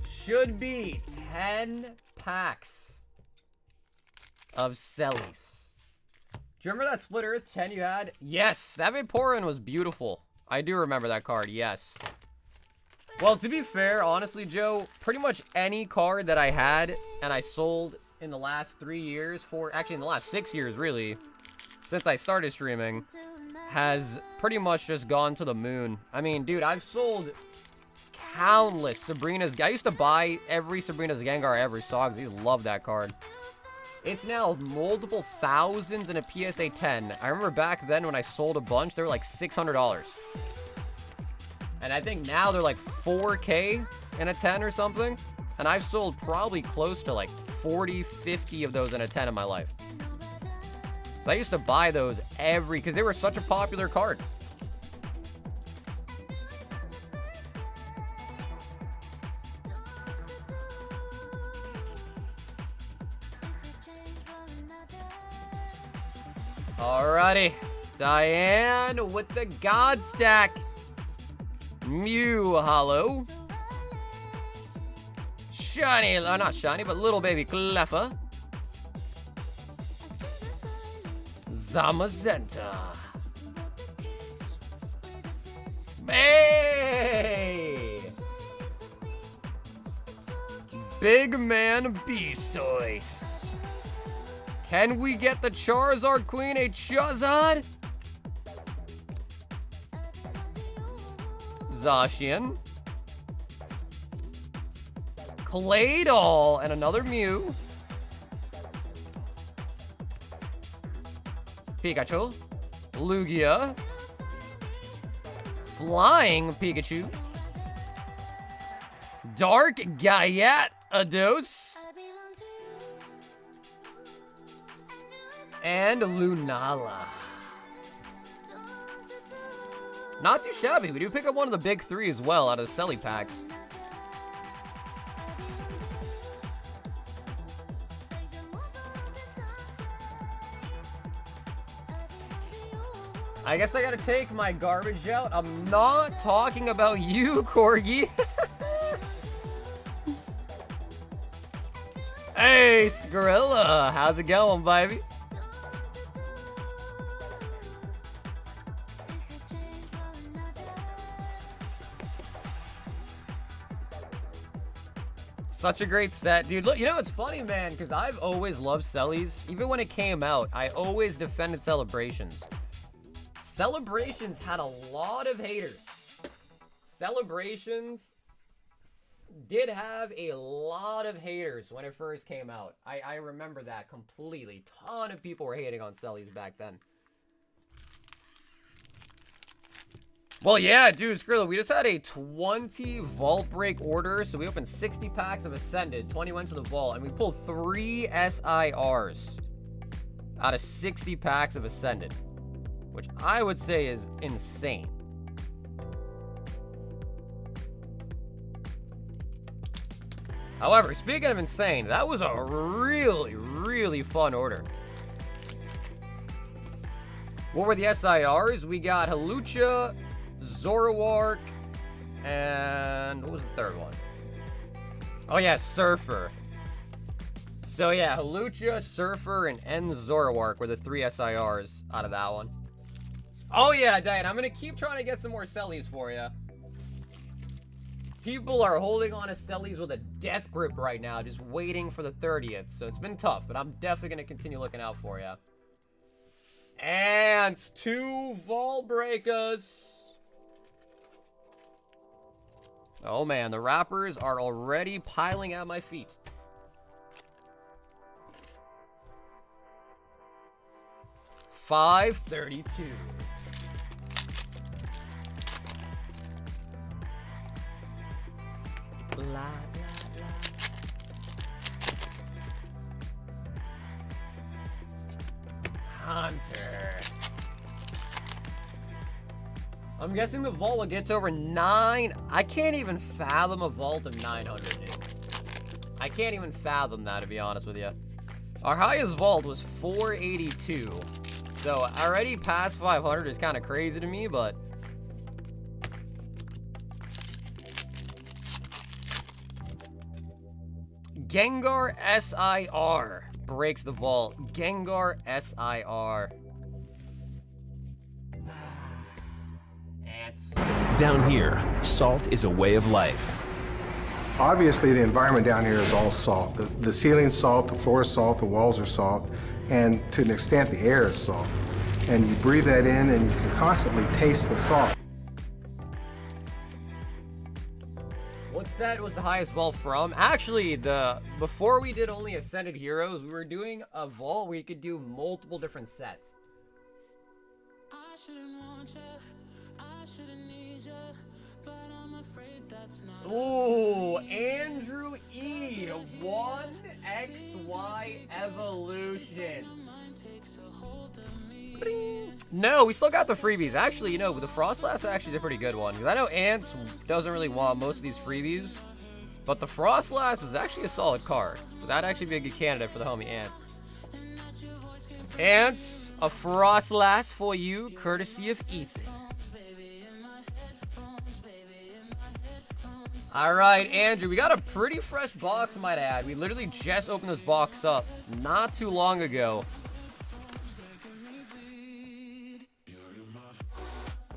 Should be 10 packs of Sellies. Do you remember that Split Earth 10 you had? Yes, that Vaporeon was beautiful. I do remember that card, yes. Well, to be fair, honestly, Joe, pretty much any card that I had and I sold in the last 3 years, actually in the last 6 years, really, since I started streaming, has pretty much just gone to the moon. I mean, dude, I've sold countless Sabrina's. I used to buy every Sabrina's Gengar I ever saw because I love that card. It's now multiple thousands in a PSA 10. I remember back then when I sold a bunch, they were like $600. And I think now they're like 4K in a 10 or something. And I've sold probably close to like 40, 50 of those in a 10 in my life. So I used to buy those because they were such a popular card. Alrighty, Diane with the God Stack. Mew Hollow. Shiny, not shiny, but little baby Cleffa. Zamazenta. Hey! Big Man Beastoise. Can we get the Charizard Queen a Charizard? Zacian. Claydol and another Mew. Pikachu. Lugia. Flying Pikachu. Dark Gyarados. And Lunala. Not too shabby. We do pick up one of the big three as well out of the Selly packs. I guess I gotta take my garbage out. I'm not talking about you, Corgi. Hey, Skrilla. How's it going, baby? Such a great set, dude. Look, you know, it's funny, man, because I've always loved Sellies. Even when it came out, I always defended Celebrations. Celebrations had a lot of haters. Celebrations did have a lot of haters when it first came out. I remember that completely. Ton of people were hating on Sellies back then. Well, yeah, dude, Skrilla, we just had a 20 vault break order. So we opened 60 packs of Ascended, 20 went to the vault, and we pulled 3 SIRs out of 60 packs of Ascended, which I would say is insane. However, speaking of insane, that was a really, really fun order. What were the SIRs? We got Halucha, Zoroark, and what was the third one? Oh yeah, Surfer. So yeah, Halucha, Surfer, and Zoroark were the 3 SIRs out of that one. Oh yeah, Diane, I'm gonna keep trying to get some more Sellies for you. People are holding on to Sellies with a death grip right now, just waiting for the 30th. So it's been tough, but I'm definitely gonna continue looking out for you. And 2 Vault Breakers. Oh man, the wrappers are already piling at my feet. $532. Blah, blah, blah. Hunter. I'm guessing the vault will get to over 9. I can't even fathom a vault of 900, dude. I can't even fathom that, to be honest with you. Our highest vault was 482. So already past 500 is kind of crazy to me, but Gengar SIR breaks the vault. Gengar SIR. Ants. Down here, salt is a way of life. Obviously, the environment down here is all salt. The ceiling's salt, the floor is salt, the walls are salt, and to an extent, the air is salt. And you breathe that in, and you can constantly taste the salt. What set was the highest vault from? Actually, before we did only Ascended Heroes, we were doing a vault where you could do multiple different sets. I shouldn't want you, I shouldn't need you, but I'm afraid that's not. Ooh, Andrew E. 1XY Evolutions. No, we still got the freebies. Actually, you know, the Frostlass actually did a pretty good one. Because I know Ants doesn't really want most of these freebies. But the Frostlass is actually a solid card. So that'd actually be a good candidate for the homie Ants. Ants, a Frostlass for you, courtesy of Ethan. Alright, Andrew, we got a pretty fresh box, I might add. We literally just opened this box up not too long ago.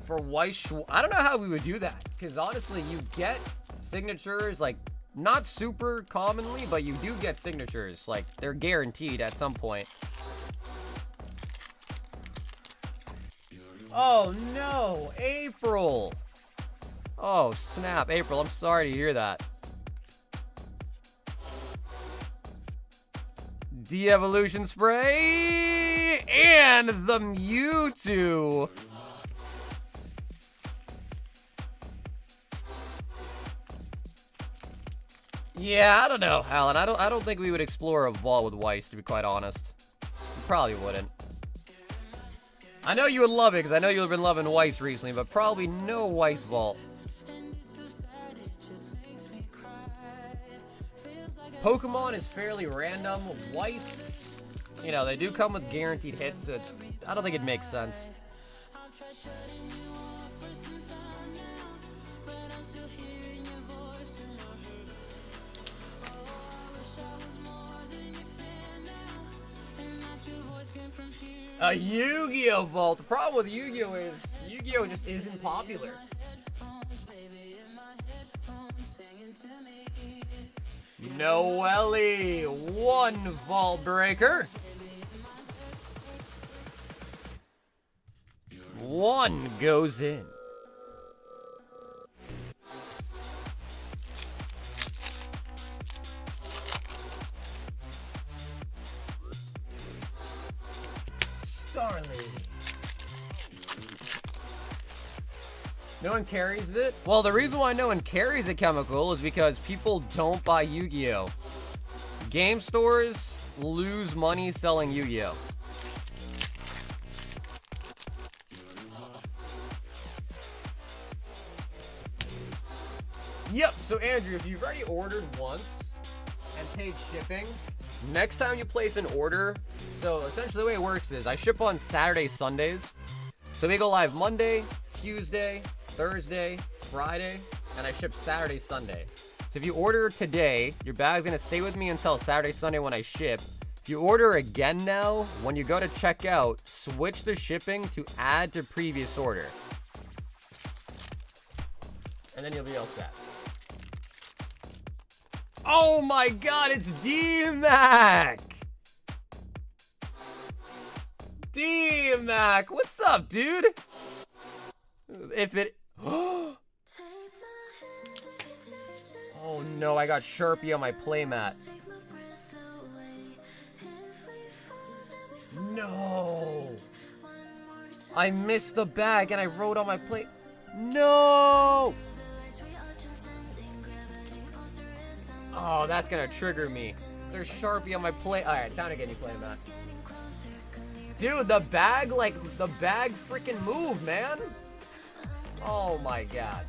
For Weiss, I don't know how we would do that, because honestly, you get signatures, like, not super commonly, but you do get signatures. Like, they're guaranteed at some point. Oh no, April! Oh snap, April, I'm sorry to hear that. De-evolution spray! And the Mewtwo! Yeah, I don't know, Alan. I don't think we would explore a vault with Weiss, to be quite honest. We probably wouldn't. I know you would love it, because I know you've been loving Weiss recently, but probably no Weiss vault. Pokemon is fairly random. Weiss, you know, they do come with guaranteed hits, so I don't think it makes sense. A Yu-Gi-Oh vault. The problem with Yu-Gi-Oh is Yu-Gi-Oh just isn't popular. Noelle, 1 vault breaker. 1 goes in. Starly. No one carries it? Well, the reason why no one carries a chemical is because people don't buy Yu-Gi-Oh! Game stores lose money selling Yu-Gi-Oh! Yep, so Andrew, if you've already ordered once, paid shipping. Next time you place an order, so essentially the way it works is I ship on Saturday, Sundays. So we go live Monday, Tuesday, Thursday, Friday, and I ship Saturday, Sunday. So if you order today, your bag's gonna stay with me until Saturday, Sunday when I ship. If you order again now, when you go to checkout, switch the shipping to add to previous order. And then you'll be all set. Oh my god, it's D-Mac! D-Mac, what's up, dude? If it... Oh no, I got Sharpie on my Playmat. No! I missed the bag and I wrote on my plate. No! Oh, that's gonna trigger me. There's Sharpie on my plate. Alright, time to get you Playmat. Dude, the bag freaking moved, man. Oh my god.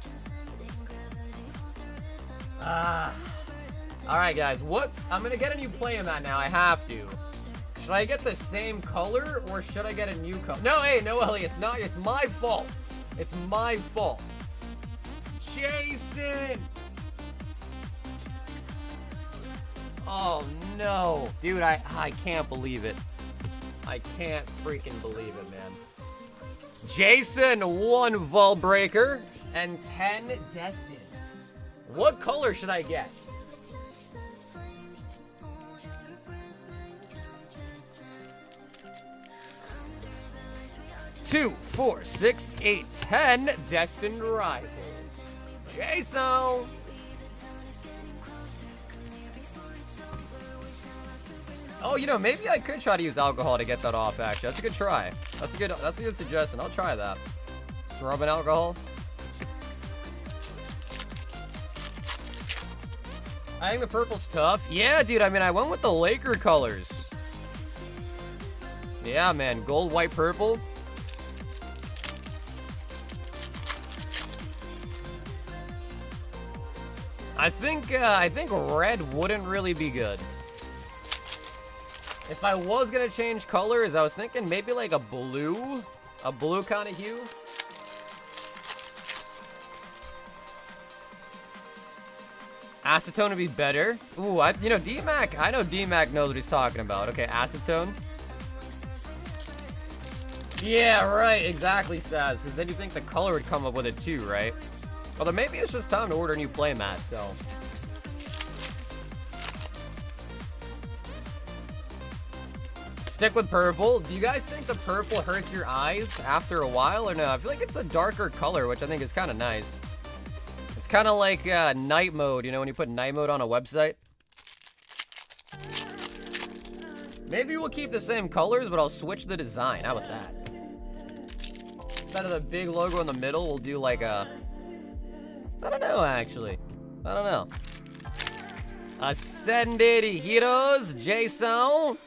Alright, guys, what? I'm gonna get a new Playmat now. I have to. Should I get the same color or should I get a new color? No, hey, no, Ellie, it's not. It's my fault. It's my fault. Jason! Oh no, dude, I can't believe it. I can't freaking believe it, man. Jason, 1 Vault Breaker and 10 Destin. What color should I get? Two, 4, 6, 8, 10 Destined Rival. Jason. Oh, you know, maybe I could try to use alcohol to get that off, actually. That's a good try. That's a good suggestion. I'll try that. Just rubbing alcohol. I think the purple's tough. Yeah, dude, I mean, I went with the Laker colors. Yeah, man, gold, white, purple. I think red wouldn't really be good. If I was gonna change colors, I was thinking maybe like a blue kind of hue. Acetone would be better. Ooh, D-Mac, I know D-Mac knows what he's talking about. Okay, acetone. Yeah, right, exactly, Saz, because then you think the color would come up with it too, right? Although maybe it's just time to order a new Playmat, so. Stick with purple. Do you guys think the purple hurts your eyes after a while or no? I feel like it's a darker color, which I think is kind of nice. It's kind of like night mode, you know, when you put night mode on a website. Maybe we'll keep the same colors, but I'll switch the design. How about that? Instead of the big logo in the middle, we'll do like a... I don't know, actually. I don't know. Ascended Heroes, Jason.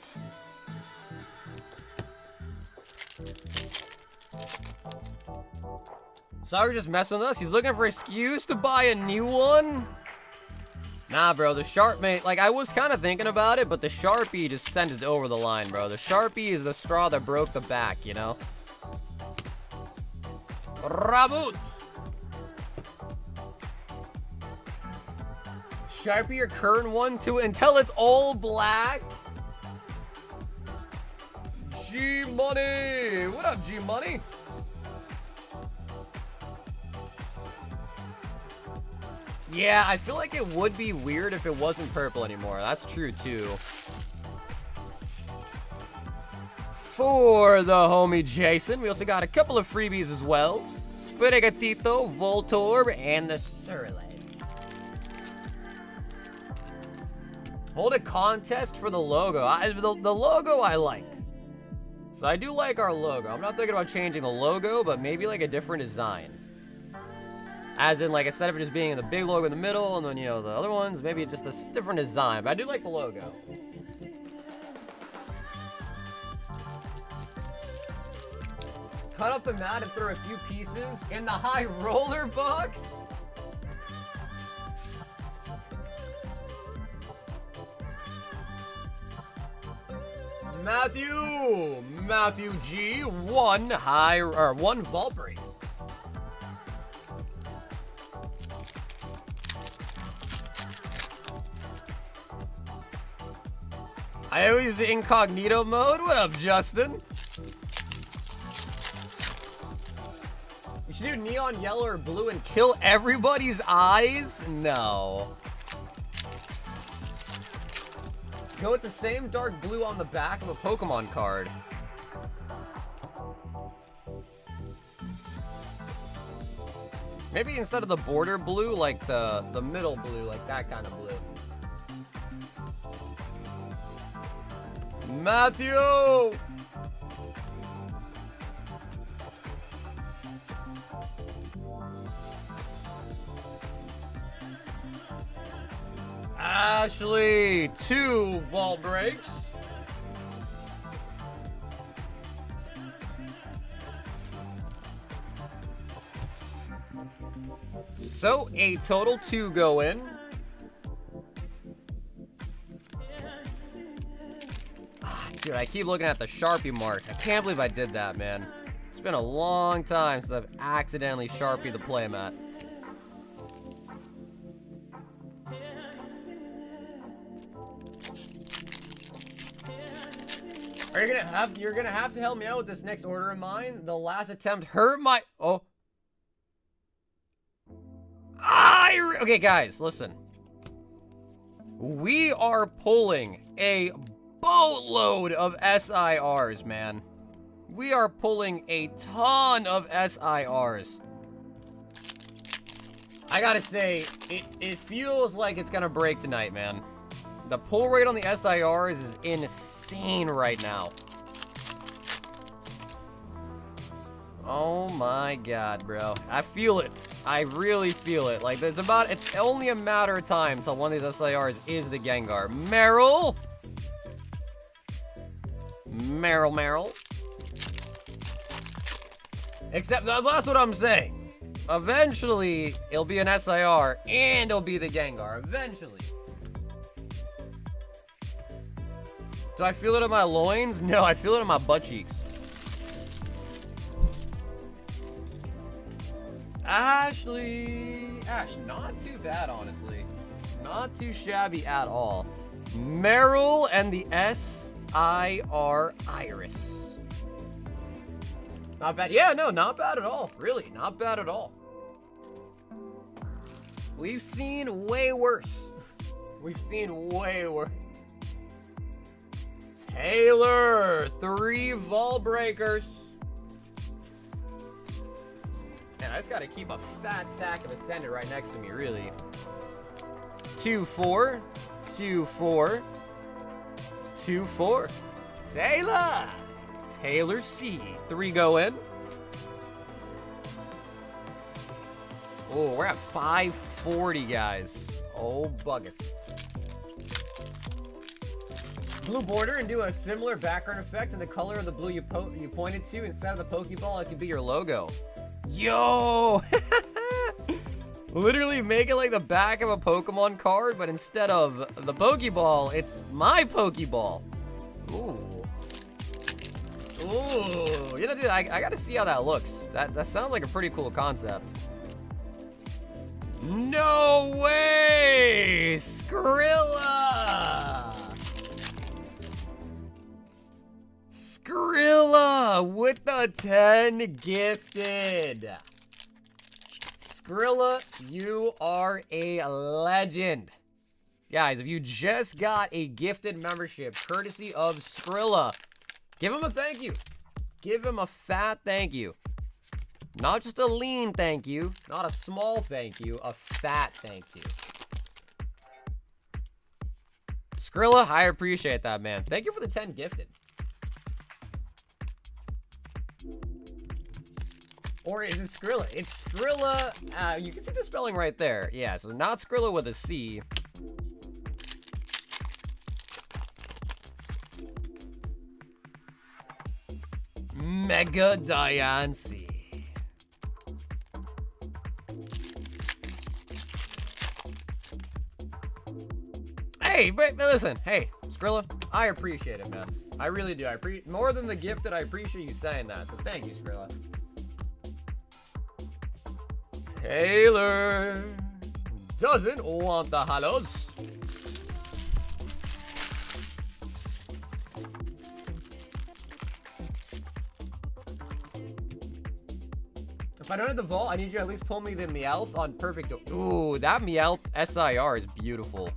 Sorry, just messing with us. He's looking for an excuse to buy a new one. Nah, bro, the Sharpie, like, I was kind of thinking about it, but the Sharpie just sent it over the line, bro. The Sharpie is the straw that broke the back, you know? Raboot! Sharpie your current one too until it's all black? G-Money! What up, G-Money? Yeah, I feel like it would be weird if it wasn't purple anymore. That's true, too. For the homie Jason, we also got a couple of freebies as well. Sprigatito, Voltorb, and the Surly. Hold a contest for the logo. The logo I like. So I do like our logo. I'm not thinking about changing the logo, but maybe like a different design. As in, like, instead of it just being the big logo in the middle, and then, you know, the other ones, maybe just a different design. But I do like the logo. Cut up the mat and throw a few pieces in the high roller box. Matthew G, one vault break. I always use the incognito mode. What up, Justin? You should do neon yellow or blue and kill everybody's eyes? No. Go with the same dark blue on the back of a Pokemon card. Maybe instead of the border blue, like the middle blue, like that kind of blue. Matthew! Ashley, 2 vault breaks. So, a total 2 go in. Dude, I keep looking at the Sharpie mark. I can't believe I did that, man. It's been a long time since I've accidentally Sharpied the playmat. You're gonna have to help me out with this next order of mine. The last attempt hurt my okay, guys, listen. We are pulling a boatload of SIRs, man. We are pulling a ton of SIRs. I gotta say, it feels like it's gonna break tonight, man. The pull rate on the SIRs is insane right now. Oh my god, bro. I feel it. I really feel it. Like, it's only a matter of time till one of these SIRs is the Gengar. Meryl! Meryl. Except, that's what I'm saying. Eventually, it'll be an SIR, and it'll be the Gengar. Eventually. Do I feel it in my loins? No, I feel it in my butt cheeks. Ashley. Ash, not too bad, honestly. Not too shabby at all. Meryl and the SIR Iris. Not bad. Yeah, no, not bad at all. Really, not bad at all. We've seen way worse. We've seen way worse. Taylor, 3 vault breakers. Man, I just gotta keep a fat stack of Ascendant right next to me, really. 2-4, 2-4, 2-4. Taylor C, 3 go in. Oh, we're at 540, guys. Oh, buckets. Blue border and do a similar background effect in the color of the blue you pointed to. Instead of the Pokeball, it could be your logo. Yo! Literally make it like the back of a Pokemon card, but instead of the Pokeball, it's my Pokeball. Ooh. Ooh. You know, dude, I gotta see how that looks. That sounds like a pretty cool concept. No way! Skrilla! Skrilla with the 10 gifted. Skrilla, you are a legend. Guys, if you just got a gifted membership courtesy of Skrilla, give him a thank you. Give him a fat thank you. Not just a lean thank you, not a small thank you, a fat thank you. Skrilla, I appreciate that, man. Thank you for the 10 gifted. Or is it Skrilla? It's Skrilla. You can see the spelling right there. Yeah, so not Skrilla with a C. Mega Diancie. Hey, but listen. Hey, Skrilla, I appreciate it, man. I really do. More than the gift that I appreciate you saying that. So thank you, Skrilla. Taylor doesn't want the holos. If I don't have the vault, I need you to at least pull me the Meowth on perfect. Ooh, that Meowth SIR is beautiful.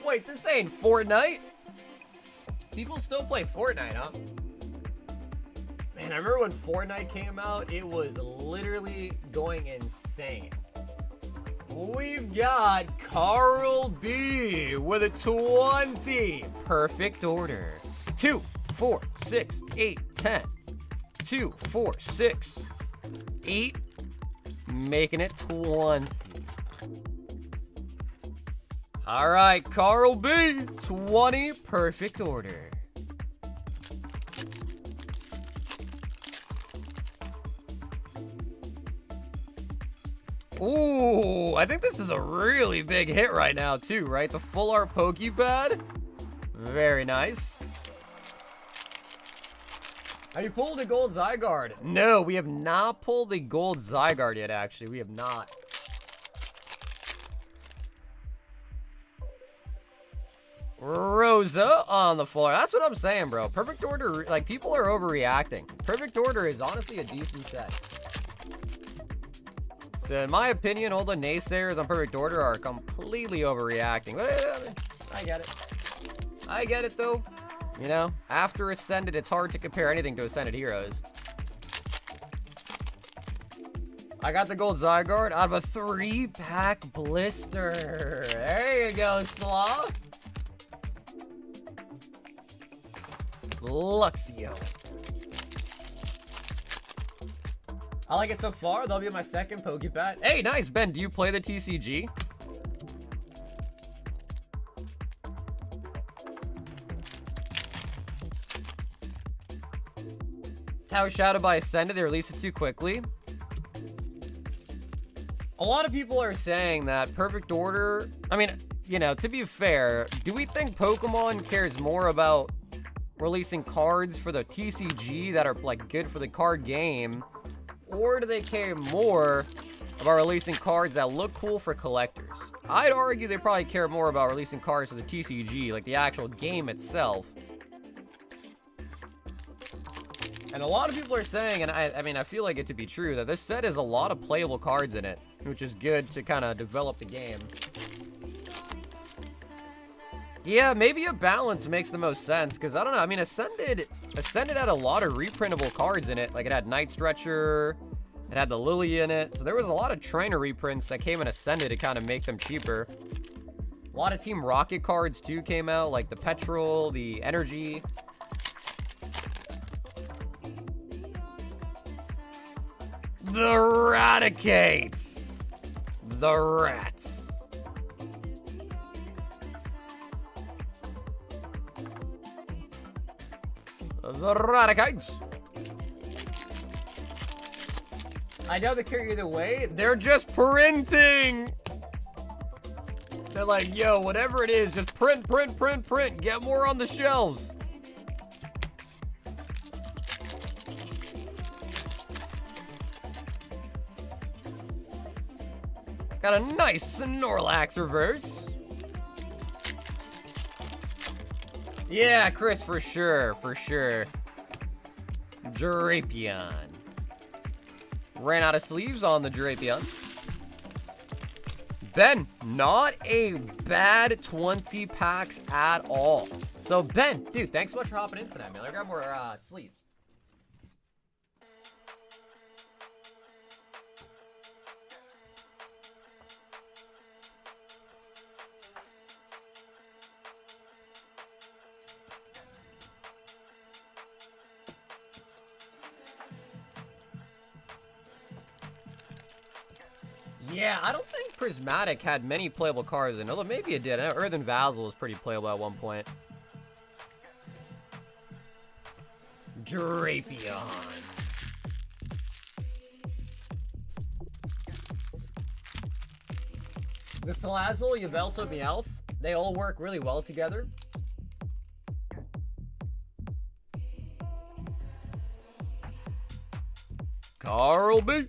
Wait, this ain't Fortnite? People still play Fortnite, huh? Man, I remember when Fortnite came out, it was literally going insane. We've got Carl B with a 20. Perfect order. 2, 4, 6, 8, 10. 2, 4, 6, 8. Making it 20. All right, Carl B, 20, perfect order. Ooh, I think this is a really big hit right now too, right? The full art Pokepad. Very nice. Have you pulled a gold Zygarde? No, we have not pulled the gold Zygarde yet, actually. We have not. Rosa on the floor. That's what I'm saying, bro. Perfect order, like, people are overreacting. Perfect order is honestly a decent set. So in my opinion, all the naysayers on perfect order are completely overreacting. I get it. I get it though. You know, after Ascended, it's hard to compare anything to Ascended Heroes. I got the gold Zygarde out of a 3-pack blister. There you go, Slab. Luxio. I like it so far. That'll be my second Pokepad. Hey, nice, Ben. Do you play the TCG? Tower Shadow by Ascended. They released it too quickly. A lot of people are saying that Perfect Order... I mean, you know, to be fair, do we think Pokemon cares more about releasing cards for the TCG that are, like, good for the card game? Or do they care more about releasing cards that look cool for collectors? I'd argue they probably care more about releasing cards for the TCG, like the actual game itself. And a lot of people are saying, and I mean, I feel like it to be true, that this set has a lot of playable cards in it, which is good to kind of develop the game. Yeah, maybe a balance makes the most sense, because I don't know, I mean, Ascended had a lot of reprintable cards in it. Like, it had Night Stretcher, it had the Lily in it, so there was a lot of trainer reprints that came in Ascended to kind of make them cheaper. A lot of Team Rocket cards, too, came out, like the Petrol, the Energy. The Raticates! The Rats. The Raticates. I know they carry either way. They're just printing. They're like, yo, whatever it is, just print, print, print, print. Get more on the shelves. Got a nice Snorlax reverse. Yeah, Chris, for sure, for sure. Drapion. Ran out of sleeves on the Drapion. Ben, not a bad 20 packs at all. So, Ben, dude, thanks so much for hopping in tonight, man. I got more sleeves. Yeah, I don't think Prismatic had many playable cards in it. Although maybe it did. I know Earthen Vassal was pretty playable at one point. Drapion. The Salazzle, Yveltal, Meowth, they all work really well together. Carl B.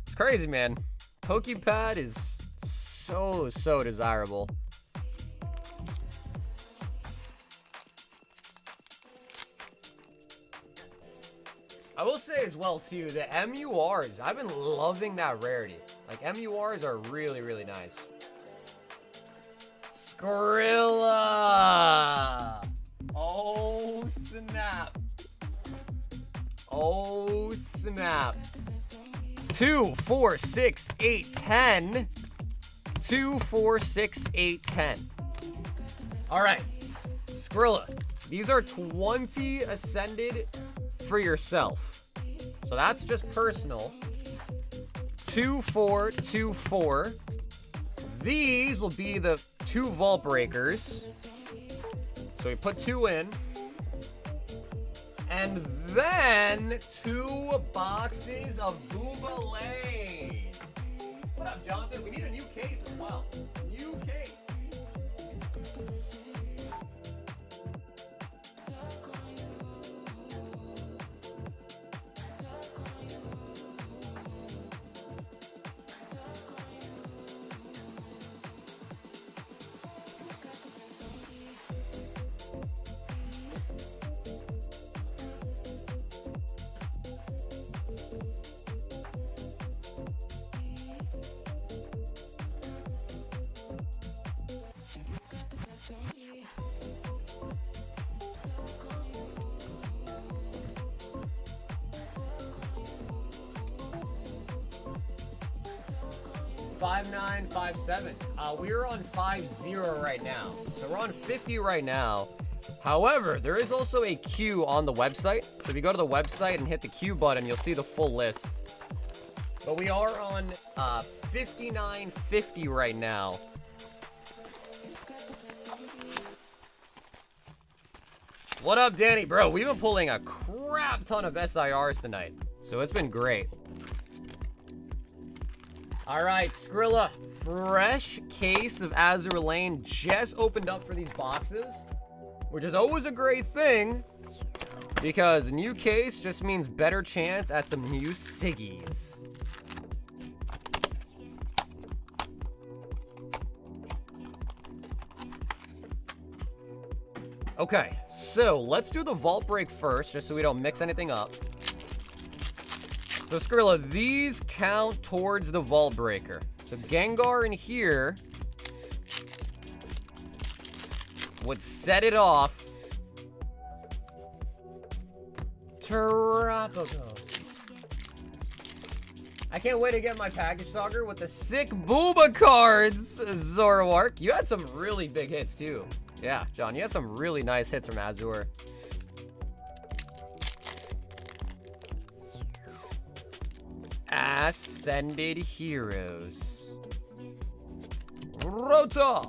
It's crazy, man. Pokepad is so desirable. I will say as well, too, the MURs, I've been loving that rarity. Like, MURs are really nice. Skrilla! Oh, snap. Oh, snap. 2, 4, 6, 8, 10. 2, 4, 6, 8, 10. All right, Skrilla. These are 20 ascended for yourself. So that's just personal. 2, 4, 2, 4. These will be the 2 vault breakers. So we put 2 in. And then 2 boxes of Boobalane. What up, Jonathan? We need a new case as well. New case. $5957. We're on 50 right now. So we're on 50 right now. However, there is also a queue on the website. So if you go to the website and hit the queue button, you'll see the full list. But we are on 5950 right now. What up, Danny? Bro, we've been pulling a crap ton of SIRs tonight. So it's been great. All right, Skrilla, fresh case of Azure Lane just opened up for these boxes, which is always a great thing because new case just means better chance at some new Siggies. Okay, so let's do the vault break first, just so we don't mix anything up. So Skrilla, these count towards the vault breaker. So Gengar in here would set it off. Tropical. I can't wait to get my package stalker with the sick Booba cards, Zoroark. You had some really big hits too. Yeah, John, you had some really nice hits from Azure. Ascended Heroes. Rota.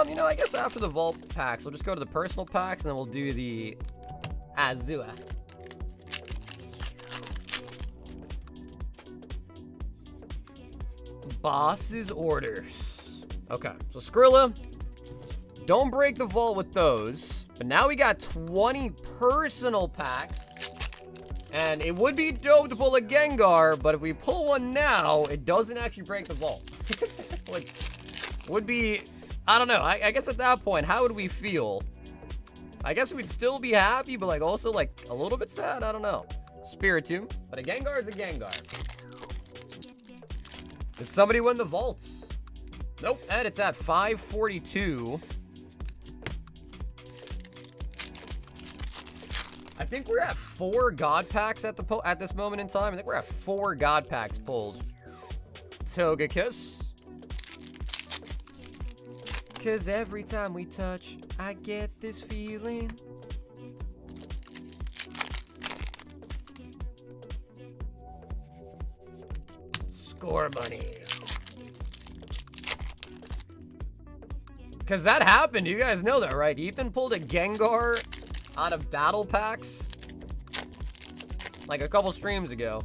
You know, I guess after the vault packs, we'll just go to the personal packs and then we'll do the Azure. Boss's orders. Okay, so Skrilla, don't break the vault with those. But now we got 20 personal packs. And it would be dope to pull a Gengar, but if we pull one now, it doesn't actually break the vault. Which would be, I don't know. I guess at that point, how would we feel? I guess we'd still be happy, but like also like a little bit sad. I don't know. Spiritomb, but a Gengar is a Gengar. Did somebody win the vaults? Nope, and it's at 542. I think we're at 4 God Packs at this moment in time. I think we're at 4 God Packs pulled. Togekiss. Cause every time we touch, I get this feeling. Score money. Cause that happened. You guys know that, right? Ethan pulled a Gengar out of battle packs. like a couple streams ago.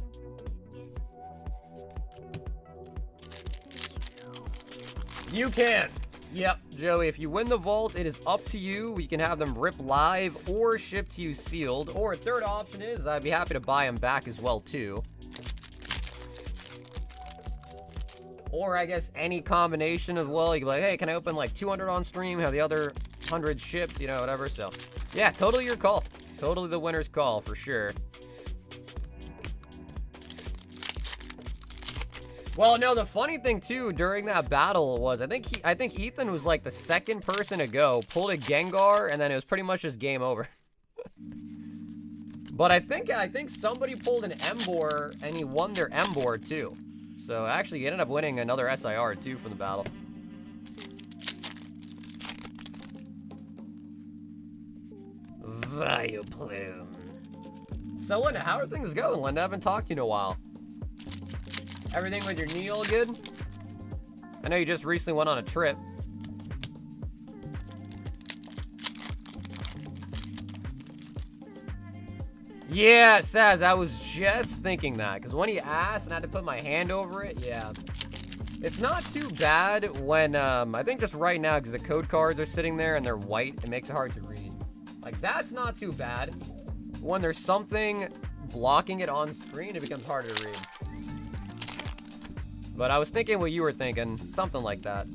You can. Yep, Joey, if you win the vault, it is up to you. We can have them rip live or ship to you sealed. Or a third option is I'd be happy to buy them back as well, too. Or I guess any combination of, well, you can be like, hey, can I open like 200 on stream, have the other 100 shipped, you know, whatever. So, yeah, totally your call. Totally the winner's call, for sure. Well, no, the funny thing, too, during that battle was, I think Ethan was, like, the second person to go, pulled a Gengar, and then it was pretty much just game over. But I think somebody pulled an Emboar, and he won their Emboar, too. So, actually, he ended up winning another SIR, too, from the battle. Vileplume. So, Linda, how are things going, Linda? I haven't talked to you in a while. Everything with your knee all good? I know you just recently went on a trip. Yeah, Saz, I was just thinking that. Because when he asked and I had to put my hand over it, yeah. It's not too bad when, I think just right now, because the code cards are sitting there and they're white, it makes it hard to read. Like, that's not too bad. When there's something blocking it on screen, it becomes harder to read. But I was thinking what you were thinking. Something like that.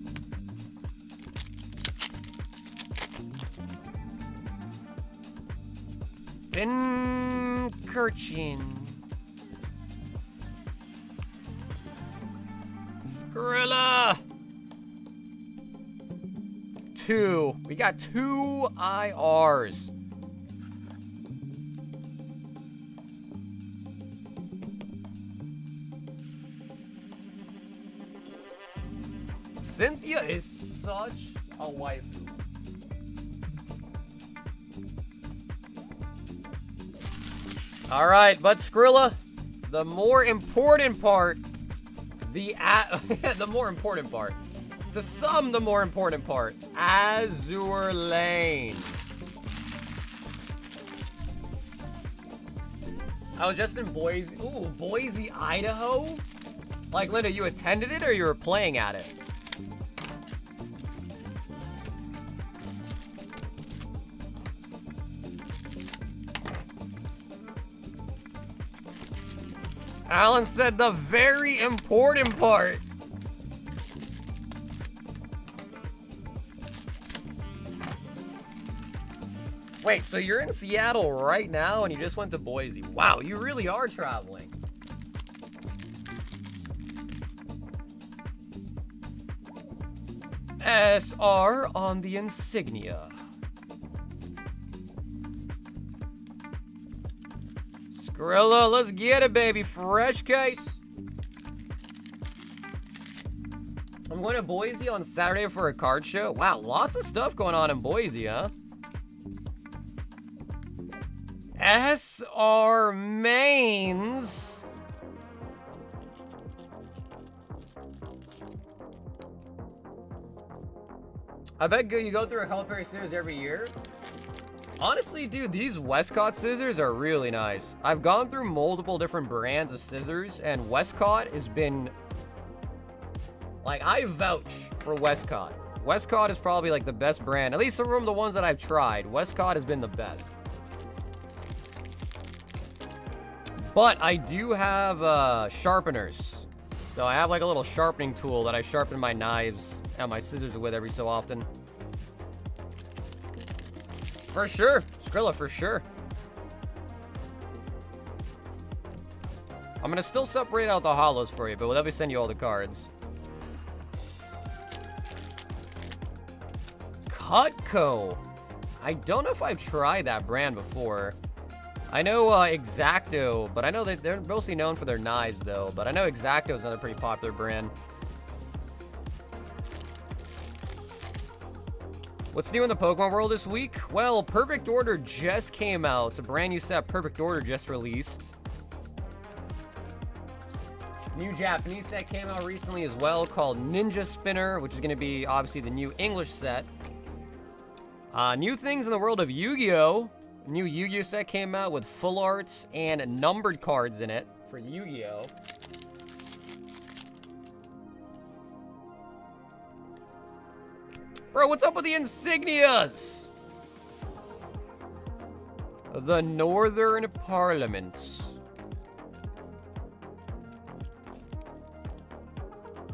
Pincurchin. Skrilla. 2. We got 2 IRs. Cynthia is such a waifu. All right, but Skrilla, the more important part, the more important part, to some, the more important part, Azure Lane. I was just in Boise. Ooh, Boise, Idaho? Like, Linda, you attended it or you were playing at it? Alan said the very important part. Wait, so you're in Seattle right now and you just went to Boise. Wow, you really are traveling. SR on the insignia. Skrilla, let's get it, baby. Fresh case. I'm going to Boise on Saturday for a card show. Wow, lots of stuff going on in Boise, huh? SR mains. I bet you go through a couple pair of scissors every year. Honestly, dude, these Westcott scissors are really nice. I've gone through multiple different brands of scissors, and Westcott has been... Like, I vouch for Westcott. Westcott is probably, like, the best brand. At least from the ones that I've tried, Westcott has been the best. But I do have sharpeners. So I have, like, a little sharpening tool that I sharpen my knives and my scissors with every so often. For sure. Skrilla, for sure. I'm going to still separate out the holos for you, but we'll definitely send you all the cards. Cutco. I don't know if I've tried that brand before. I know X-Acto, but I know that they're mostly known for their knives, though. But I know X-Acto is another pretty popular brand. What's new in the Pokemon world this week? Well, Perfect Order just came out. It's a brand new set Perfect Order just released. New Japanese set came out recently as well called Ninja Spinner, which is going to be obviously the new English set. New things in the world of Yu-Gi-Oh! New Yu-Gi-Oh set came out with full arts and numbered cards in it for Yu-Gi-Oh. Bro, what's up with the insignias? The Northern Parliaments.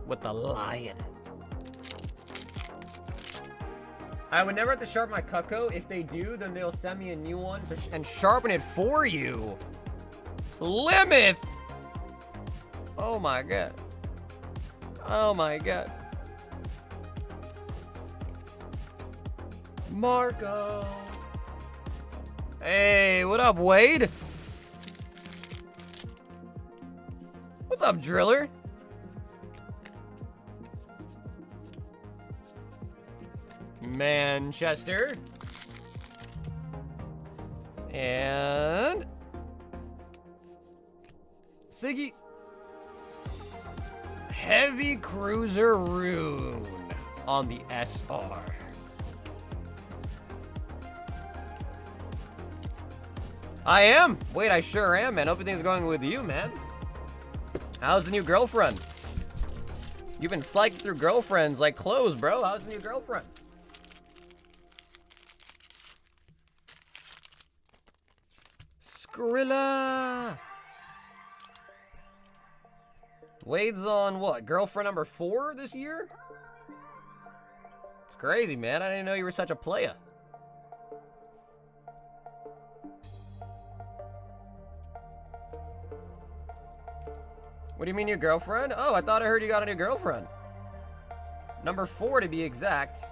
With the lion. I would never have to sharpen my Cutco. If they do, then they'll send me a new one and sharpen it for you. Plymouth! Oh my god. Oh my god. Marco. Hey, what up, Wade? What's up, Driller? Manchester. And Siggy. Heavy Cruiser Rune on the SR. I am. Wait, I sure am, man. Hope everything's going with you, man. How's the new girlfriend? You've been slicing through girlfriends like clothes, bro. How's the new girlfriend? Skrilla. Wade's on what? Girlfriend number 4 this year? It's crazy, man. I didn't know you were such a player. What do you mean, your girlfriend? Oh, I thought I heard you got a new girlfriend. Number 4 to be exact.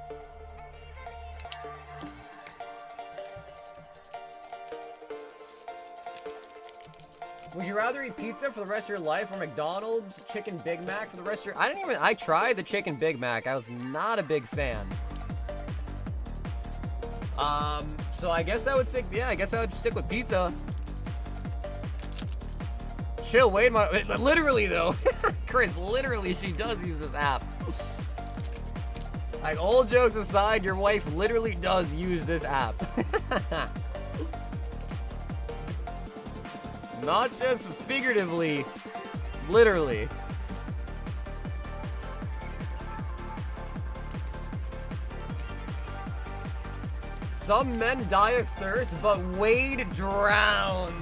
Would you rather eat pizza for the rest of your life or McDonald's chicken Big Mac for the rest of your... I tried the chicken Big Mac. I was not a big fan. So I guess I would stick... Yeah, I guess I would stick with pizza. Chill, Wade. Literally, though. Chris, literally, she does use this app. Like, all jokes aside, your wife literally does use this app. Not just figuratively, literally. Some men die of thirst, but Wade drowns.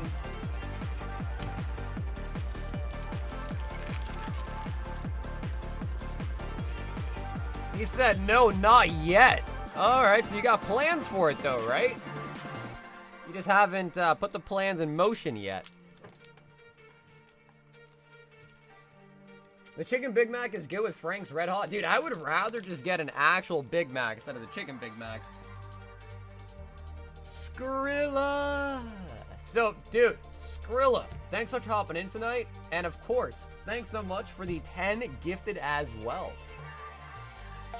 He said, no, not yet. All right, so you got plans for it, though, right? You just haven't put the plans in motion yet. The chicken Big Mac is good with Frank's Red Hot. Dude, I would rather just get an actual Big Mac instead of the chicken Big Mac. Skrilla. So, dude, Skrilla, thanks so much for hopping in tonight. And of course, thanks so much for the 10 gifted as well.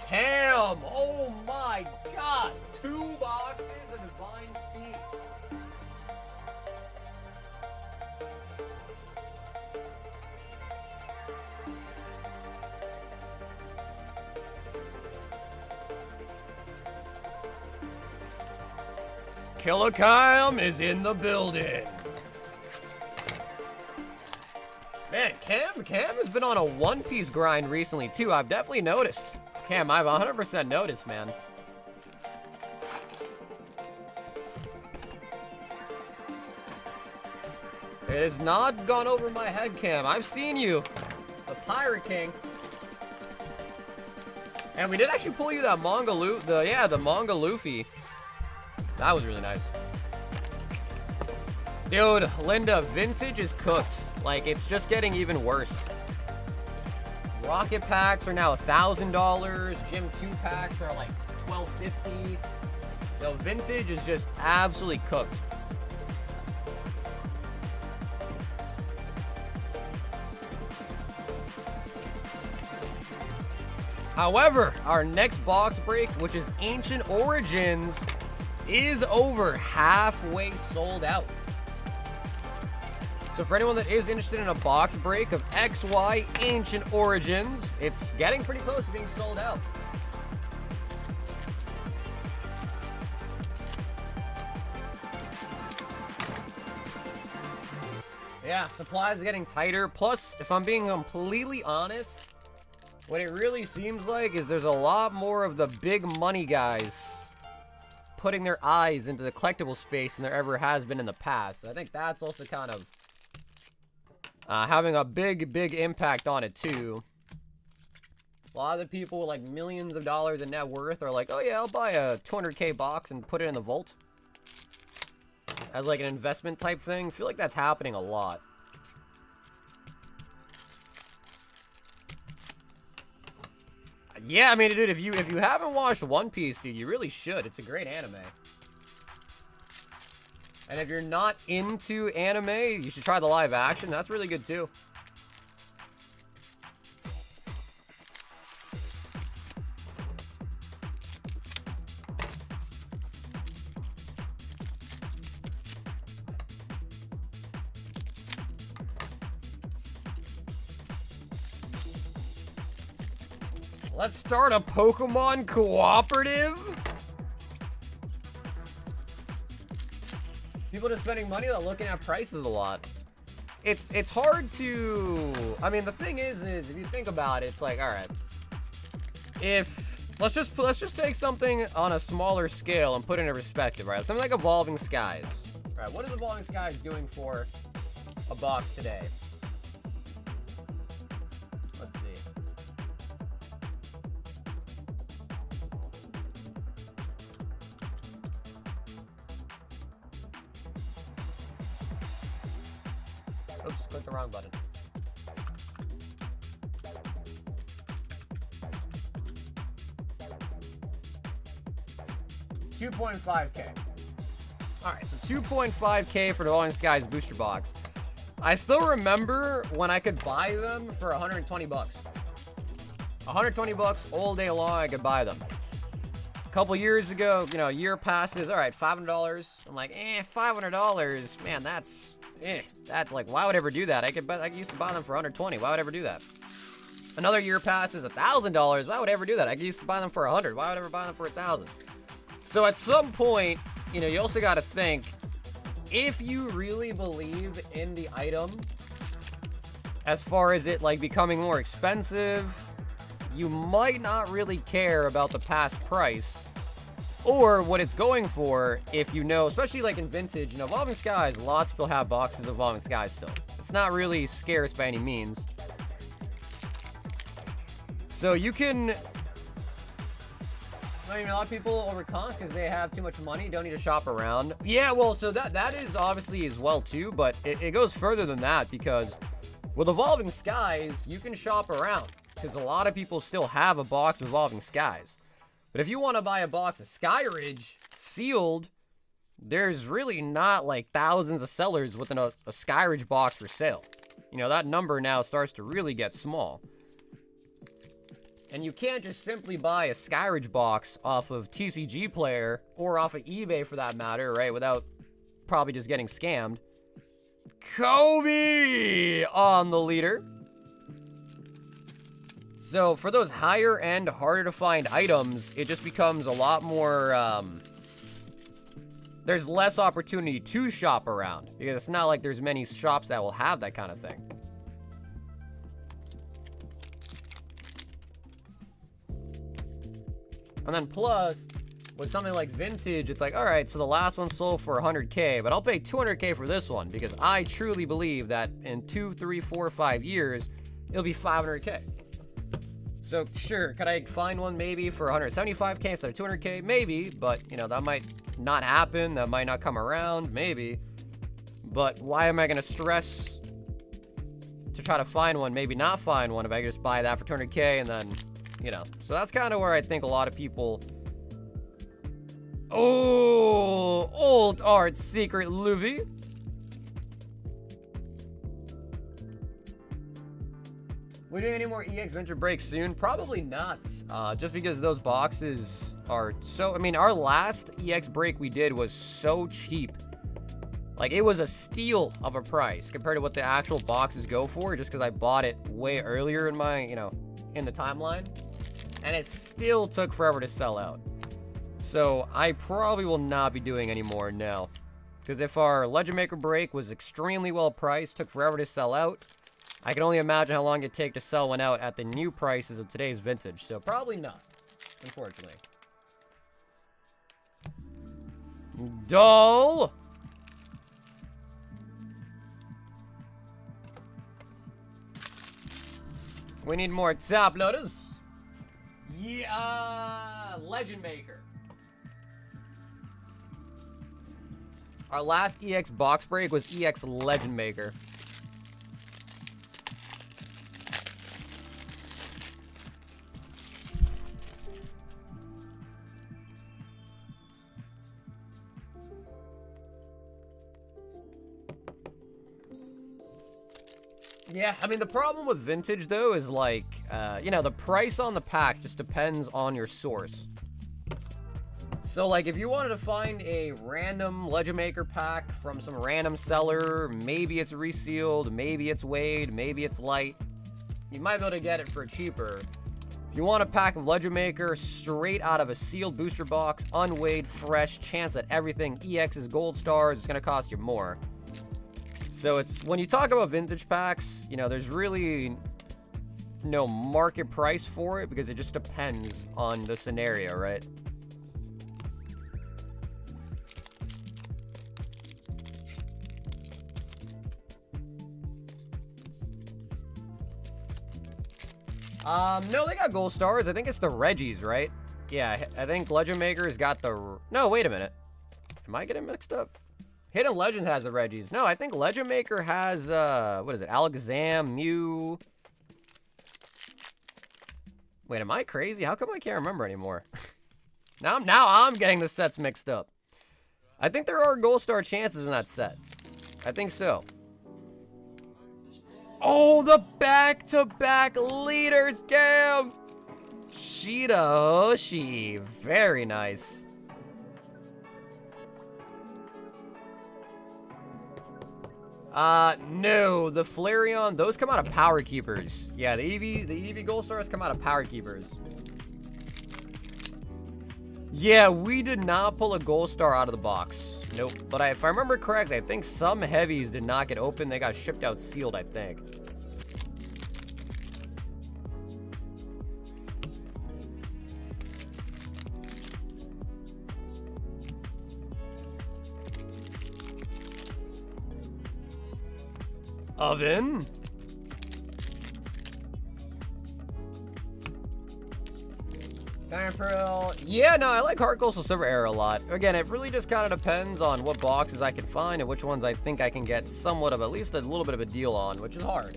Cam, oh my god, 2 boxes of Divine Speed. Killer Cam is in the building. Man, Cam has been on a One Piece grind recently too. I've definitely noticed. Cam, I've 100% noticed, man. It has not gone over my head, Cam. I've seen you. The Pirate King. And we did actually pull you that manga the manga Luffy. That was really nice. Dude, Linda, vintage is cooked. Like, it's just getting even worse. Rocket packs are now $1,000. Gym 2 packs are like $12.50. So vintage is just absolutely cooked. However, our next box break, which is Ancient Origins, is over halfway sold out. So for anyone that is interested in a box break of XY Ancient Origins, it's getting pretty close to being sold out. Yeah, supplies are getting tighter. Plus, if I'm being completely honest, what it really seems like is there's a lot more of the big money guys putting their eyes into the collectible space than there ever has been in the past. So I think that's also kind of having a big impact on it too. A lot of the people with like millions of dollars in net worth are like, oh yeah, I'll buy a 200K box and put it in the vault as like an investment type thing. I feel like that's happening a lot. Yeah, I mean, dude, if you haven't watched One Piece, dude, you really should. It's a great anime. And if you're not into anime, you should try the live action. That's really good too. Let's start a Pokemon cooperative. People just spending money without looking at prices a lot. It's hard to. I mean, the thing is if you think about it, it's like, all right, if let's just take something on a smaller scale and put it in perspective, right? Something like Evolving Skies, right? What is Evolving Skies doing for a box today? Let's see. Oops, clicked the wrong button. $2.5K. Alright, so $2.5K for the Evolving Skies booster box. I still remember when I could buy them for 120 bucks. 120 bucks all day long, I could buy them. A couple years ago, you know, a year passes, alright, $500. I'm like, $500, man, that's like, why would I ever do that? I used to buy them for 120. Why would I ever do that? Another year passes, $1,000. Why would I ever do that? I used to buy them for 100. Why would I ever buy them for 1,000? So at some point, you know, you also got to think, if you really believe in the item, as far as it like becoming more expensive, you might not really care about the past price or what it's going for. If you know, especially like in vintage, you know, Evolving Skies, lots of people have boxes of Evolving Skies still. It's not really scarce by any means. So you can, I mean, a lot of people overconk because they have too much money, don't need to shop around. Yeah, well, so that is obviously as well too, but it goes further than that, because with Evolving Skies, you can shop around because a lot of people still have a box of Evolving Skies. But if you want to buy a box of Skyridge sealed, there's really not like thousands of sellers within a Skyridge box for sale. You know, that number now starts to really get small. And you can't just simply buy a Skyridge box off of TCG Player or off of eBay for that matter, right? Without probably just getting scammed. Kobe on the leader. So for those higher end, harder to find items, it just becomes a lot more, there's less opportunity to shop around, because it's not like there's many shops that will have that kind of thing. And then plus, with something like vintage, it's like, all right, so the last one sold for 100K, but I'll pay 200K for this one because I truly believe that in 2, 3, 4, 5 years, it'll be 500K. So sure, could I find one maybe for 175K instead of 200K? Maybe, but you know, that might not happen. That might not come around, maybe. But why am I gonna stress to try to find one, maybe not find one, if I could just buy that for 200K and then, you know. So that's kind of where I think a lot of people. Oh, old art secret Luffy. We doing any more EX Venture breaks soon? Probably not. Just because those boxes are so. I mean, our last EX break we did was so cheap. Like, it was a steal of a price compared to what the actual boxes go for, just because I bought it way earlier in my, you know, in the timeline. And it still took forever to sell out. So I probably will not be doing any more now. Because if our Legend Maker break was extremely well priced, took forever to sell out, I can only imagine how long it'd take to sell one out at the new prices of today's vintage. So probably not, unfortunately. Dull. We need more top loaders. Yeah, Legend Maker. Our last EX box break was EX Legend Maker. Yeah, I mean, the problem with vintage, though, is, like, you know, the price on the pack just depends on your source. So, like, if you wanted to find a random Legend Maker pack from some random seller, maybe it's resealed, maybe it's weighed, maybe it's light, you might be able to get it for cheaper. If you want a pack of Legend Maker straight out of a sealed booster box, unweighed, fresh, chance at everything, EXs, gold stars, it's going to cost you more. So it's, when you talk about vintage packs, you know, there's really no market price for it because it just depends on the scenario, right? No, they got gold stars. I think it's the Reggies, right? Yeah, I think Legend Maker's got the... No, wait a minute. Am I getting mixed up? Hidden Legend has the Reggies. No, I think Legend Maker has, what is it? Alakazam, Mew. Wait, am I crazy? How come I can't remember anymore? now I'm getting the sets mixed up. I think there are gold star chances in that set. I think so. Oh, the back-to-back leaders, damn! Shida Hoshi, very nice. No, the Flareon, those come out of Power Keepers. Yeah, the Eevee Gold Stars come out of Power Keepers. Yeah, we did not pull a Gold Star out of the box. Nope. But if I remember correctly, I think some heavies did not get open. They got shipped out sealed, I think. Oven. Diamond Pearl. Yeah, no, I like Heart Coastal Silver Air a lot. Again, it really just kind of depends on what boxes I can find and which ones I think I can get somewhat of at least a little bit of a deal on, which is hard.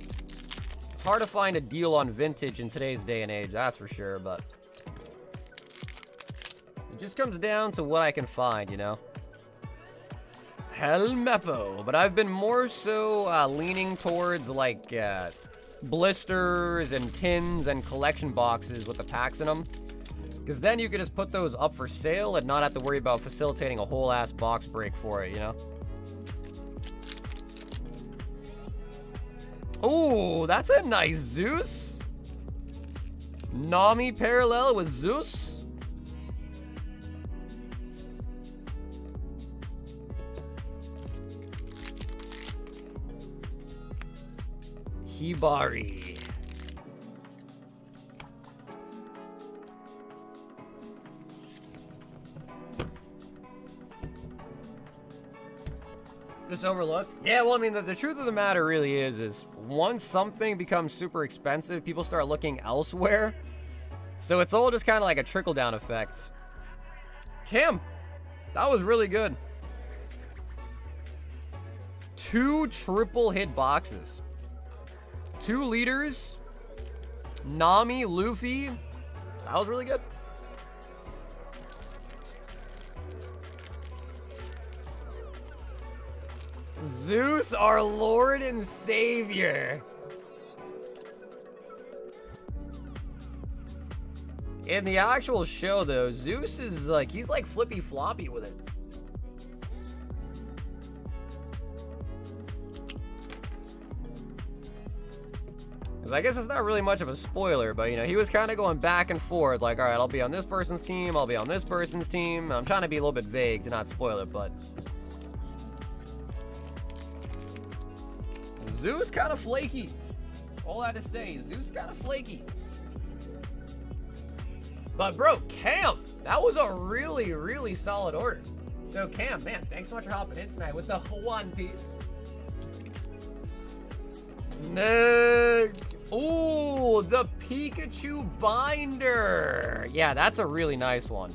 It's hard to find a deal on vintage in today's day and age, that's for sure, but it just comes down to what I can find, you know? Helmeppo, but I've been more so leaning towards like blisters and tins and collection boxes with the packs in them. Because then you can just put those up for sale and not have to worry about facilitating a whole ass box break for it, you know? Ooh, that's a nice Zeus. Nami parallel with Zeus. Hibari. Just overlooked? Yeah, well, I mean, the truth of the matter really is once something becomes super expensive, people start looking elsewhere. So it's all just kind of like a trickle-down effect. Kim, that was really good. 2 triple hit boxes. 2 leaders. Nami, Luffy. That was really good. Zeus, our Lord and Savior. In the actual show, though, Zeus is like, he's like flippy floppy with it. Because I guess it's not really much of a spoiler, but, you know, he was kind of going back and forth, like, all right, I'll be on this person's team, I'll be on this person's team. I'm trying to be a little bit vague to not spoil it, but Zeus kind of flaky. All I had to say, Zeus kind of flaky. But bro, Cam, that was a really, really solid order. So Cam, man, thanks so much for hopping in tonight with the One Piece. Nick. Ooh, the Pikachu binder. Yeah, that's a really nice one.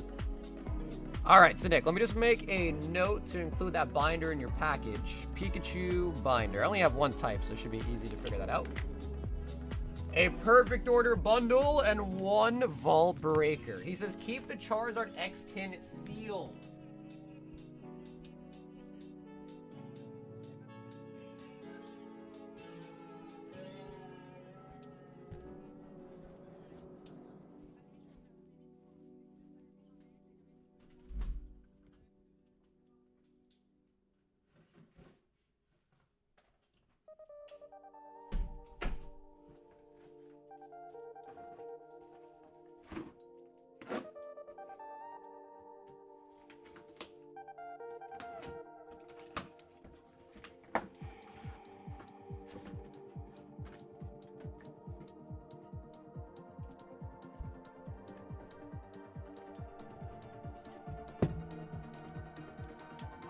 All right, so Nick, let me just make a note to include that binder in your package. Pikachu binder. I only have one type, so it should be easy to figure that out. A perfect order bundle and 1 vault breaker. He says, keep the Charizard X-Tin sealed.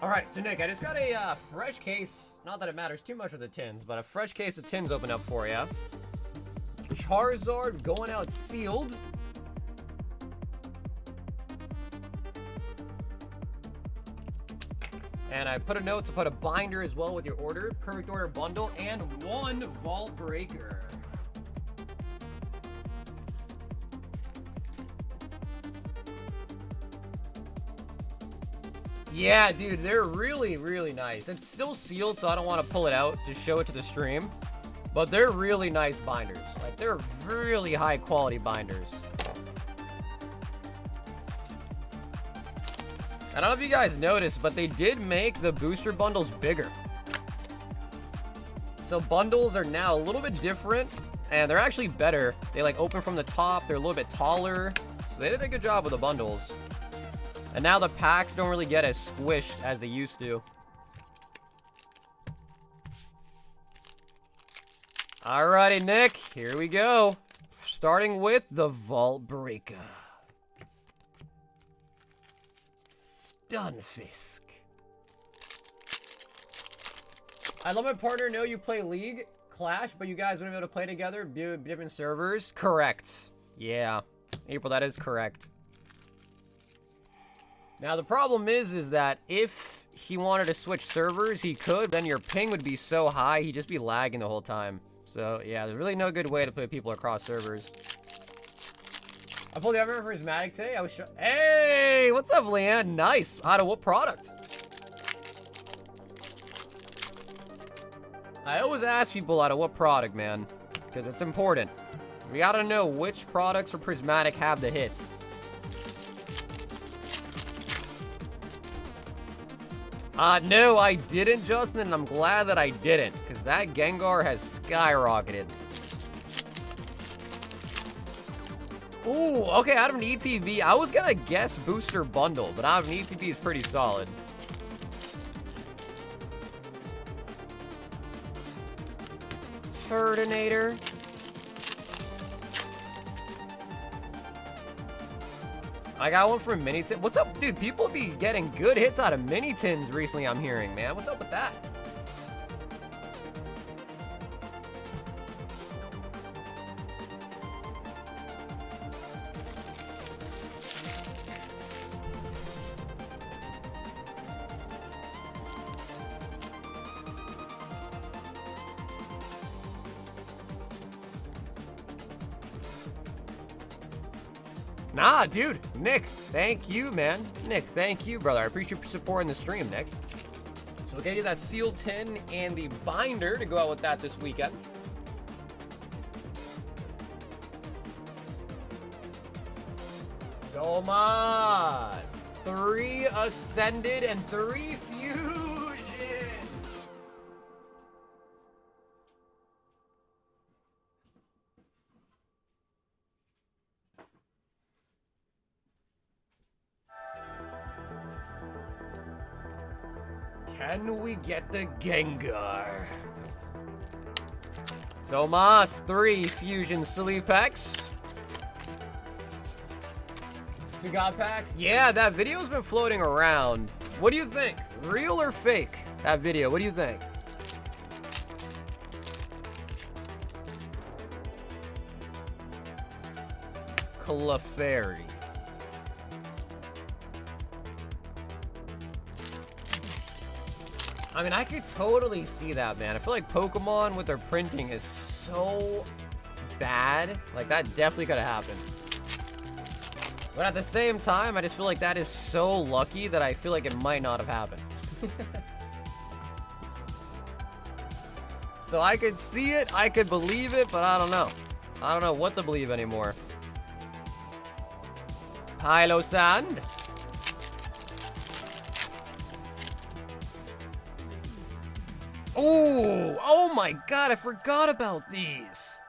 All right, so Nick, I just got a fresh case. Not that it matters too much with the tins, but a fresh case of tins opened up for you. Charizard going out sealed. And I put a note to put a binder as well with your order. Perfect order bundle and 1 vault breaker. Yeah, dude, they're really, really nice. It's still sealed, so I don't want to pull it out to show it to the stream. But they're really nice binders. Like, they're really high quality binders. I don't know if you guys noticed, but they did make the booster bundles bigger. So bundles are now a little bit different, and they're actually better. They like open from the top, they're a little bit taller. So they did a good job with the bundles. And now the packs don't really get as squished as they used to. Alrighty, Nick, here we go. Starting with the Vault Breaker. Stunfisk. I let my partner know you play League, Clash, but you guys wouldn't be able to play together, be different servers. Correct. Yeah. April, that is correct. Now, the problem is that if he wanted to switch servers, he could. Then your ping would be so high, he'd just be lagging the whole time. So, yeah, there's really no good way to put people across servers. I pulled the Ever Prismatic today. I was Hey, what's up, Leanne? Nice. Out of what product? I always ask people out of what product, man. Because it's important. We gotta know which products for Prismatic have the hits. No, I didn't, Justin, and I'm glad that I didn't, because that Gengar has skyrocketed. Ooh, okay, out of an ETB, I was gonna guess Booster Bundle, but out of an ETB is pretty solid. Turtonator. I got one from Mini Tin. What's up, dude? People be getting good hits out of Mini Tins recently, I'm hearing, man. What's up with that? Nah, dude. Nick, thank you, man. Nick, thank you, brother. I appreciate you supporting the stream, Nick. So we'll get you that sealed tin and the binder to go out with that this weekend. Domas. 3 Ascended and 3 Fusion. Can we get the Gengar? Tomas, 3 fusion sleeve packs. 2 god packs. Yeah, that video's been floating around. What do you think? Real or fake? That video, what do you think? Clefairy. I mean, I could totally see that, man. I feel like Pokemon with their printing is so bad. Like, that definitely could have happened. But at the same time, I just feel like that is so lucky that I feel like it might not have happened. So I could see it, I could believe it, but I don't know. I don't know what to believe anymore. Hilo Sand. Ooh, oh my god, I forgot about these.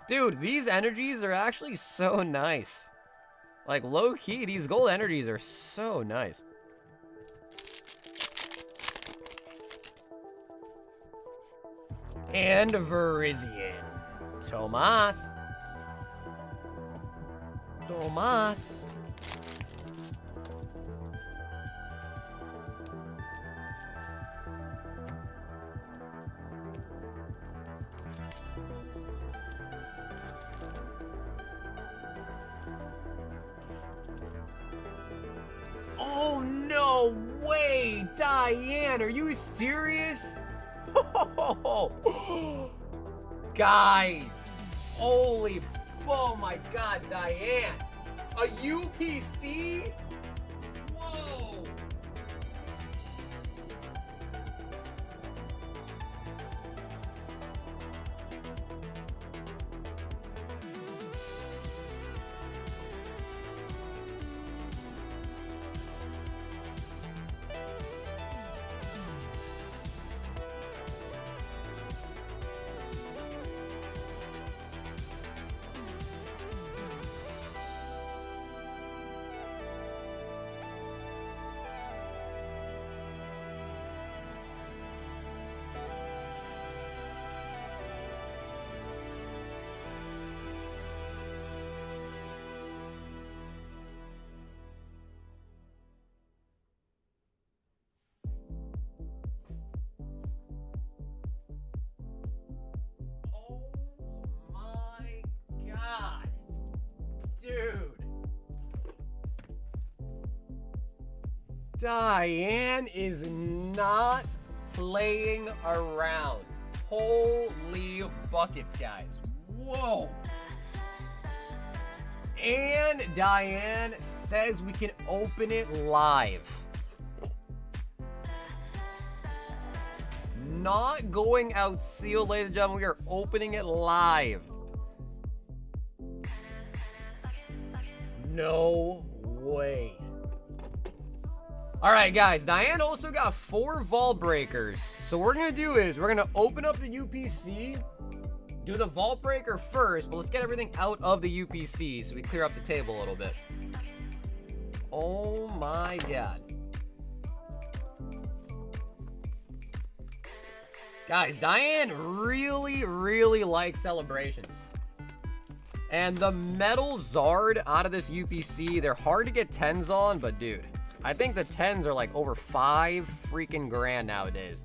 Dude, these energies are actually so nice. Like, low-key, these gold energies are so nice. And Verizian. Tomas. Tomas. Oh, no way, Diane, are you serious? Guys, holy, oh my god, Diane, a UPC? Whoa. God, dude. Diane is not playing around. Holy buckets, guys. Whoa. And Diane says we can open it live. Not going out sealed, ladies and gentlemen. We are opening it live. No way. All right, guys. Diane also got 4 vault breakers. So what we're going to do is we're going to open up the UPC, do the vault breaker first, but let's get everything out of the UPC so we clear up the table a little bit. Oh my God. Guys, Diane really, really likes celebrations. And the metal Zard out of this UPC, they're hard to get 10s on, but dude, I think the 10s are like over 5 freaking grand nowadays.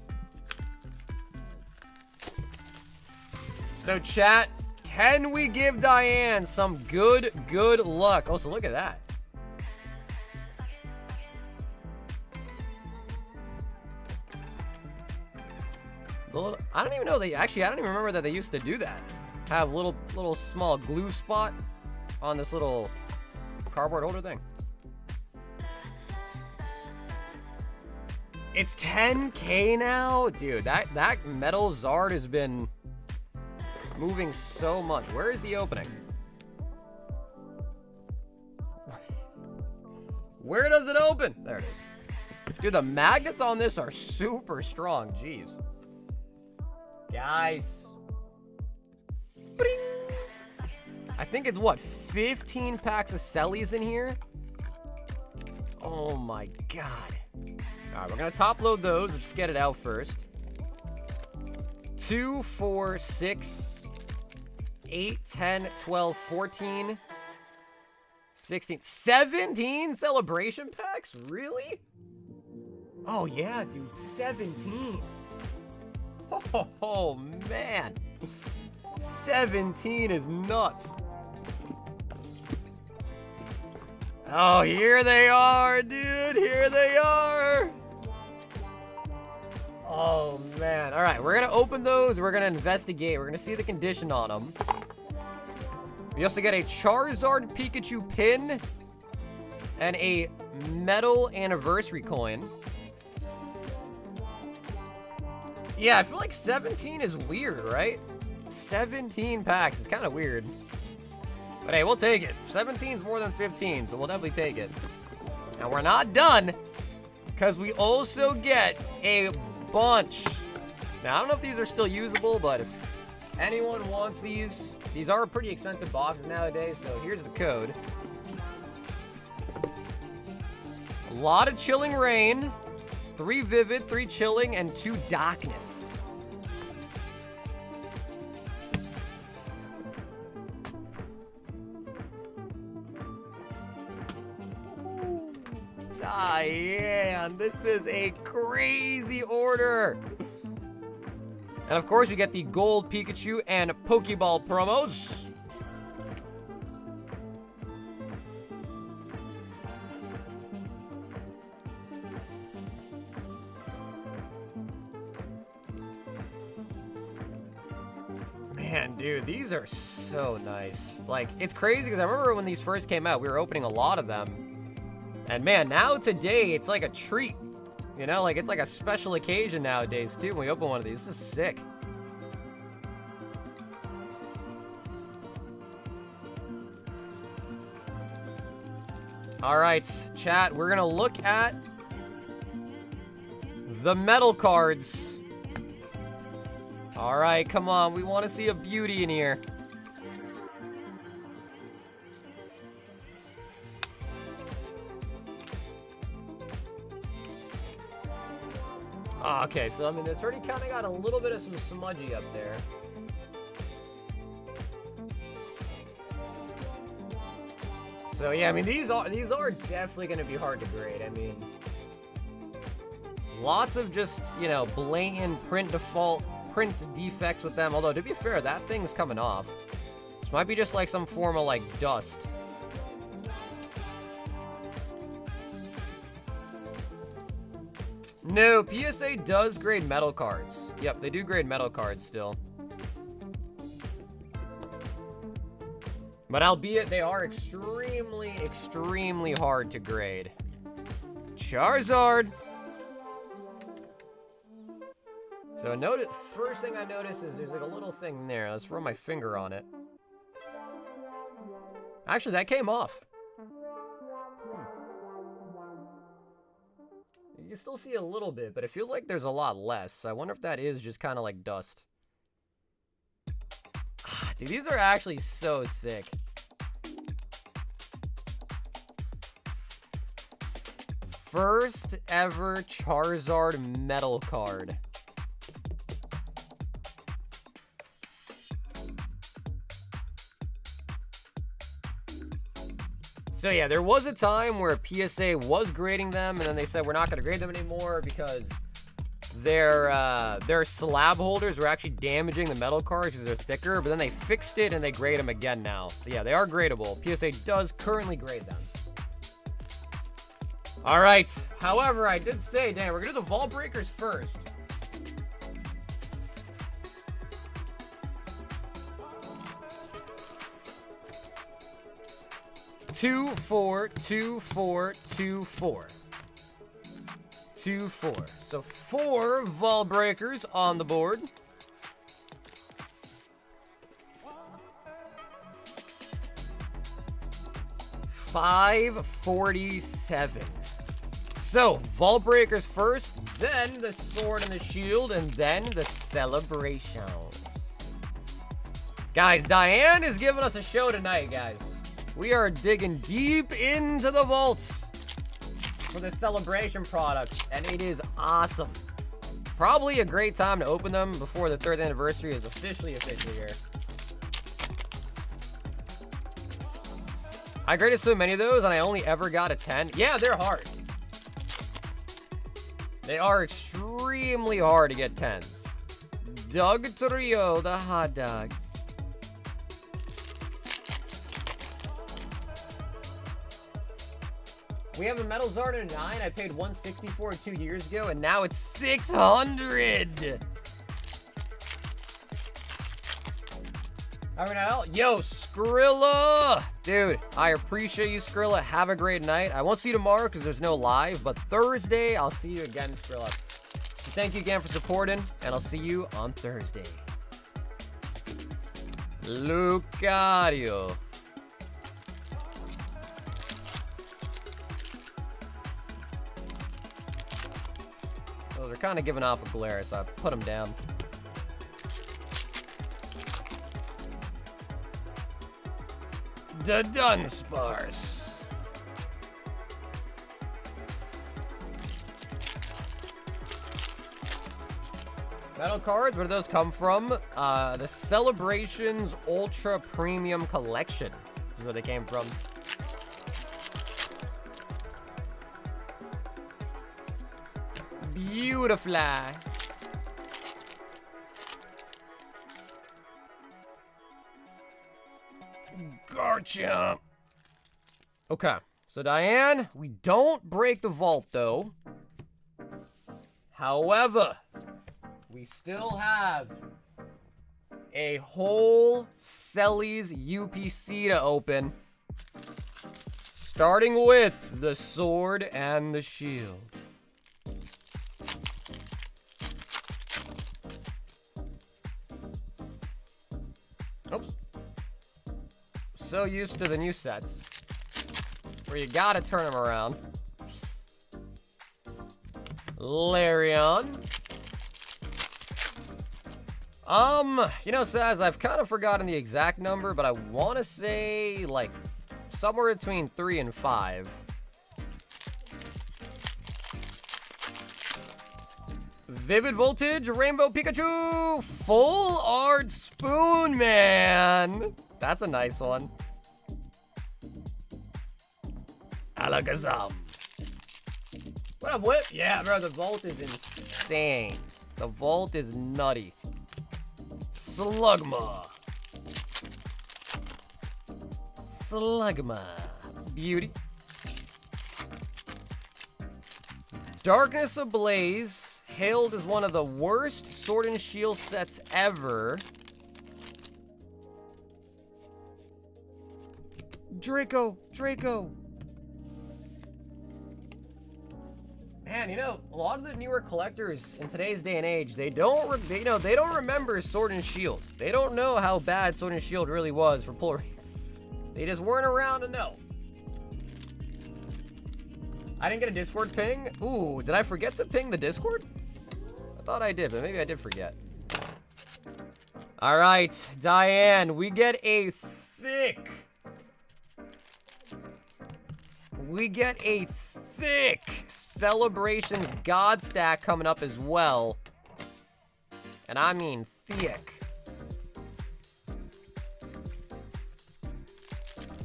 So chat, can we give Diane some good luck? Oh, so look at that. I don't even know I don't even remember that they used to do that. Have little small glue spot on this little cardboard holder thing. It's 10K now? Dude, that metal Zard has been moving so much. Where is the opening? Where does it open? There it is. Dude, the magnets on this are super strong. Jeez. Guys. Bring. I think it's what, 15 packs of Sellies in here? Oh my God. All right, we're gonna top load those. Let's just get it out first. 2, 4, 6, 8, 10, 12, 14, 16, 17 celebration packs? Really? Oh, yeah, dude, 17. Oh, man. 17 is nuts. Oh, here they are, dude. Here they are. Oh, man. All right, we're going to open those. We're going to investigate. We're going to see the condition on them. We also get a Charizard Pikachu pin and a metal anniversary coin. Yeah, I feel like 17 is weird, right? 17 packs is kind of weird. But hey, we'll take it. 17 is more than 15, so we'll definitely take it. And we're not done, because we also get a bunch. Now, I don't know if these are still usable, but if anyone wants these are pretty expensive boxes nowadays, so here's the code. A lot of Chilling Rain, 3 Vivid, 3 Chilling, and 2 Darkness. Diane, this is a crazy order. And of course, we get the gold Pikachu and Pokeball promos. Man, dude, these are so nice. Like, it's crazy because I remember when these first came out, we were opening a lot of them. And man, now today, it's like a treat. You know, like it's like a special occasion nowadays too when we open one of these. This is sick. All right, chat, we're gonna look at the metal cards. All right, come on, we want to see a beauty in here. Okay, so I mean, it's already kind of got a little bit of some smudgy up there. So yeah, I mean, these are definitely going to be hard to grade. I mean, lots of just, you know, blatant print defects with them. Although, to be fair, that thing's coming off. This might be just like some form of like dust. No, PSA does grade metal cards. Yep, they do grade metal cards still. But albeit they are extremely, extremely hard to grade. Charizard. So notice, first thing I notice is there's like a little thing there. Let's run my finger on it. Actually, that came off. You can still see a little bit, but it feels like there's a lot less. So I wonder if that is just kind of like dust. Dude, these are actually so sick. First ever Charizard metal card. So yeah, there was a time where PSA was grading them, and then they said we're not going to grade them anymore because their slab holders were actually damaging the metal cards because they're thicker, but then they fixed it and they grade them again now. So yeah, they are gradable. PSA does currently grade them. All right. However, I did say, Dan, we're going to do the Vault Breakers first. Two, 4, 2, 4, 2, 4. 2, 4. So 4 Vault Breakers on the board. $547. So Vault Breakers first, then the Sword and the Shield, and then the Celebration. Guys, Diane is giving us a show tonight, guys. We are digging deep into the vaults for the Celebration product, and it is awesome. Probably a great time to open them before the 3rd anniversary is officially here. I graded so many of those, and I only ever got a 10. Yeah, they're hard. They are extremely hard to get 10s. Doug Trio, the hot dogs. We have a Metal Zard in a 9. I paid $160 for it 2 years ago, and now it's $600. Yo, Skrilla! Dude, I appreciate you, Skrilla. Have a great night. I won't see you tomorrow because there's no live, but Thursday, I'll see you again, Skrilla. So thank you again for supporting, and I'll see you on Thursday. Lucario. Oh, they're kind of giving off a glare, so I put them down. The Dunsparce. Metal cards, where do those come from? The Celebrations Ultra Premium Collection is where they came from. Beautiful. Gotcha. Okay, so Diane, we don't break the vault though. However, we still have a whole Selly's UPC to open. Starting with the sword and the shield. Oops. So used to the new sets where you gotta turn them around. Larion. You know, Saz, I've kind of forgotten the exact number, but I want to say like somewhere between 3 and 5. Vivid Voltage, Rainbow Pikachu, Full Art Spoon Man. That's a nice one. Alakazam. What up, Whip? Yeah, bro, the vault is insane. The vault is nutty. Slugma. Slugma. Beauty. Darkness Ablaze, hailed as one of the worst Sword and Shield sets ever. Draco. Man, you know, a lot of the newer collectors in today's day and age, they don't remember Sword and Shield. They don't know how bad Sword and Shield really was for pull rates. They just weren't around to know. I didn't get a Discord ping. Ooh, did I forget to ping the Discord? I thought I did, but maybe I did forget. All right, Diane, we get a thick Celebrations God Stack coming up as well. And I mean thick.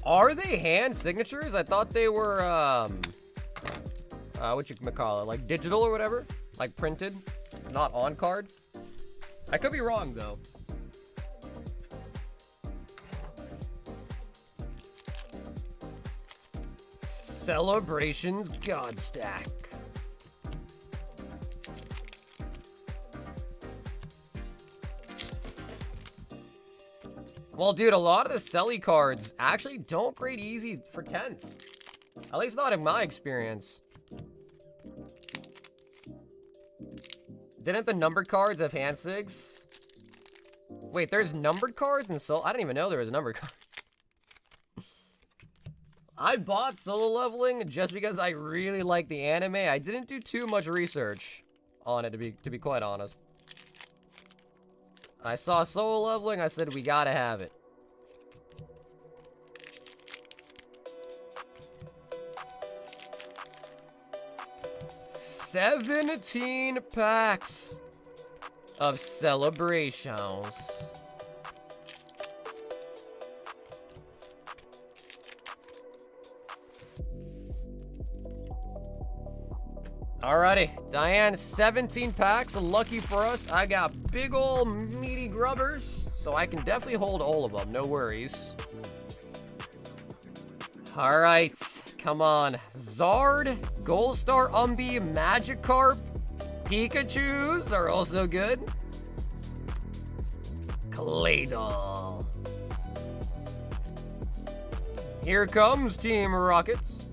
Are they hand signatures? I thought they were, what you call it, like digital or whatever? Like printed, not on card? I could be wrong, though. Celebrations God Stack. Well, dude, a lot of the Selly cards actually don't grade easy for 10s. At least not in my experience. Didn't the numbered cards have hand sigs? Wait, there's numbered cards in Soul? I didn't even know there was a numbered card. I bought Solo Leveling just because I really like the anime. I didn't do too much research on it, to be quite honest. I saw Solo Leveling, I said, we gotta have it. 17 packs of celebrations. Alrighty, Diane, 17 packs. Lucky for us, I got big ol' meaty grubbers, so I can definitely hold all of them, no worries. Alright, come on. Zard, Gold Star Umbi, Magikarp, Pikachus are also good. Claydol. Here comes Team Rockets.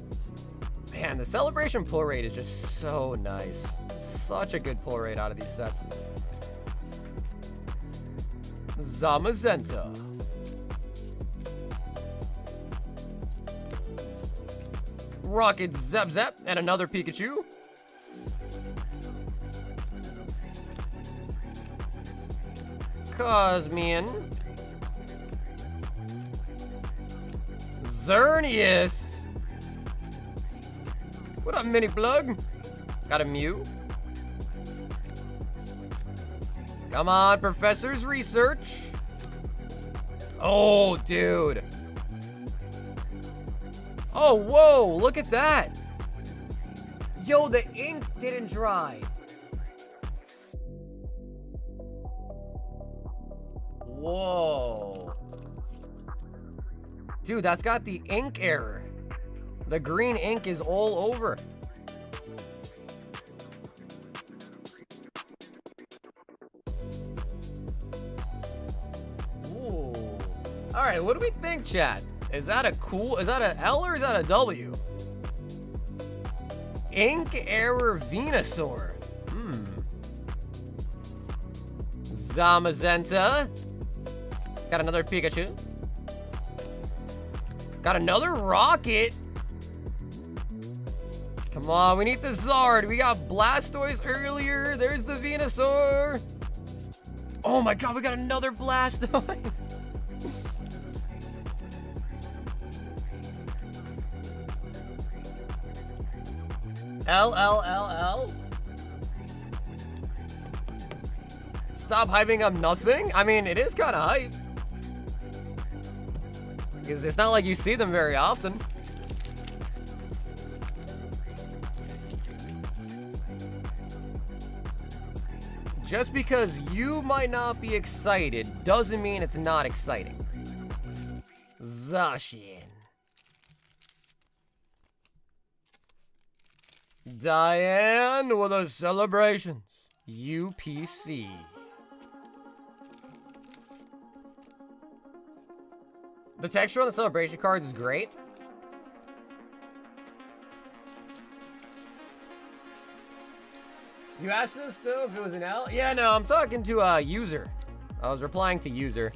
Man, the celebration pull rate is just so nice. Such a good pull rate out of these sets. Zamazenta. Rocket Zep Zep and another Pikachu. Cosmian. Xerneas. What up, Mini Plug? Got a Mew. Come on, Professor's Research. Oh, dude. Oh, whoa, look at that. Yo, the ink didn't dry. Whoa. Dude, that's got the ink error. The green ink is all over. Ooh. All right, what do we think, chat? Is that a L or is that a W? Ink error Venusaur. Zamazenta. Got another Pikachu. Got another Rocket. Come on, we need the Zard. We got Blastoise earlier. There's the Venusaur. Oh my god, we got another Blastoise. L. Stop hyping up nothing? I mean, it is kind of hype. Because it's not like you see them very often. Just because you might not be excited doesn't mean it's not exciting. Zacian. Diane with the celebrations. UPC. The texture on the celebration cards is great. You asked us though if it was an L? Yeah, no, I'm talking to a user. I was replying to user.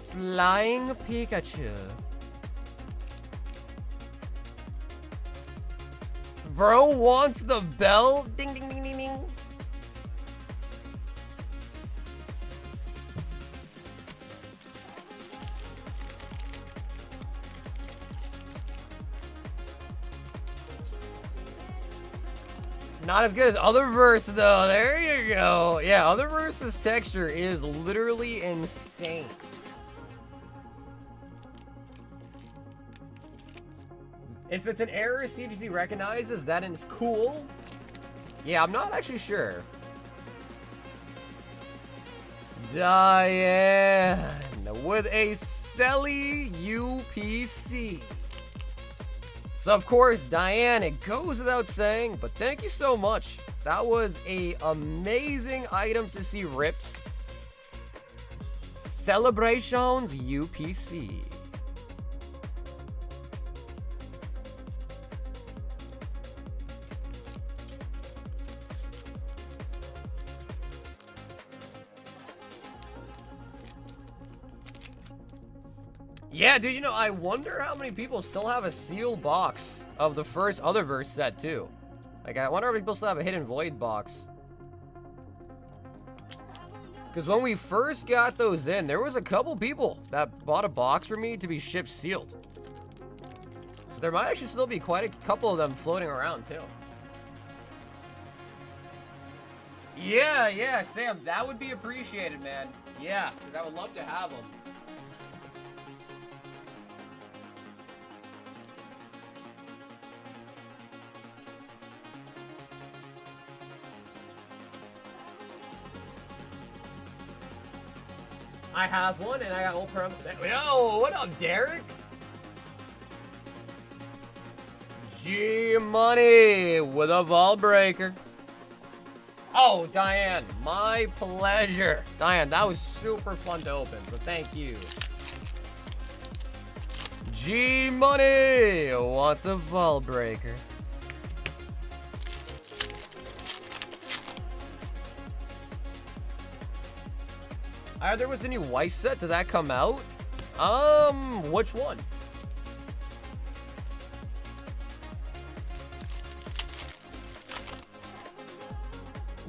Flying Pikachu. Bro wants the bell. Ding, ding, ding, ding, ding. Not as good as Otherverse though. There you go. Yeah, Otherverse's texture is literally insane. If it's an error CGC recognizes, that it's cool. Yeah, I'm not actually sure. Diane with a Selly UPC. So of course, Diane, it goes without saying, but thank you so much. That was a amazing item to see ripped. Celebrations UPC. Yeah, dude, you know, I wonder how many people still have a sealed box of the first Otherverse set, too. Like, I wonder if people still have a Hidden Void box. Because when we first got those in, there was a couple people that bought a box for me to be shipped sealed. So there might actually still be quite a couple of them floating around too. Yeah, Sam, that would be appreciated, man. Yeah, because I would love to have them. I have one, and I got old perm. Yo, what up, Derek? G Money with a vault breaker. Oh, Diane, my pleasure. Diane, that was super fun to open, so thank you. G Money wants a vault breaker. There was a new Weiss set. Did that come out? Which one?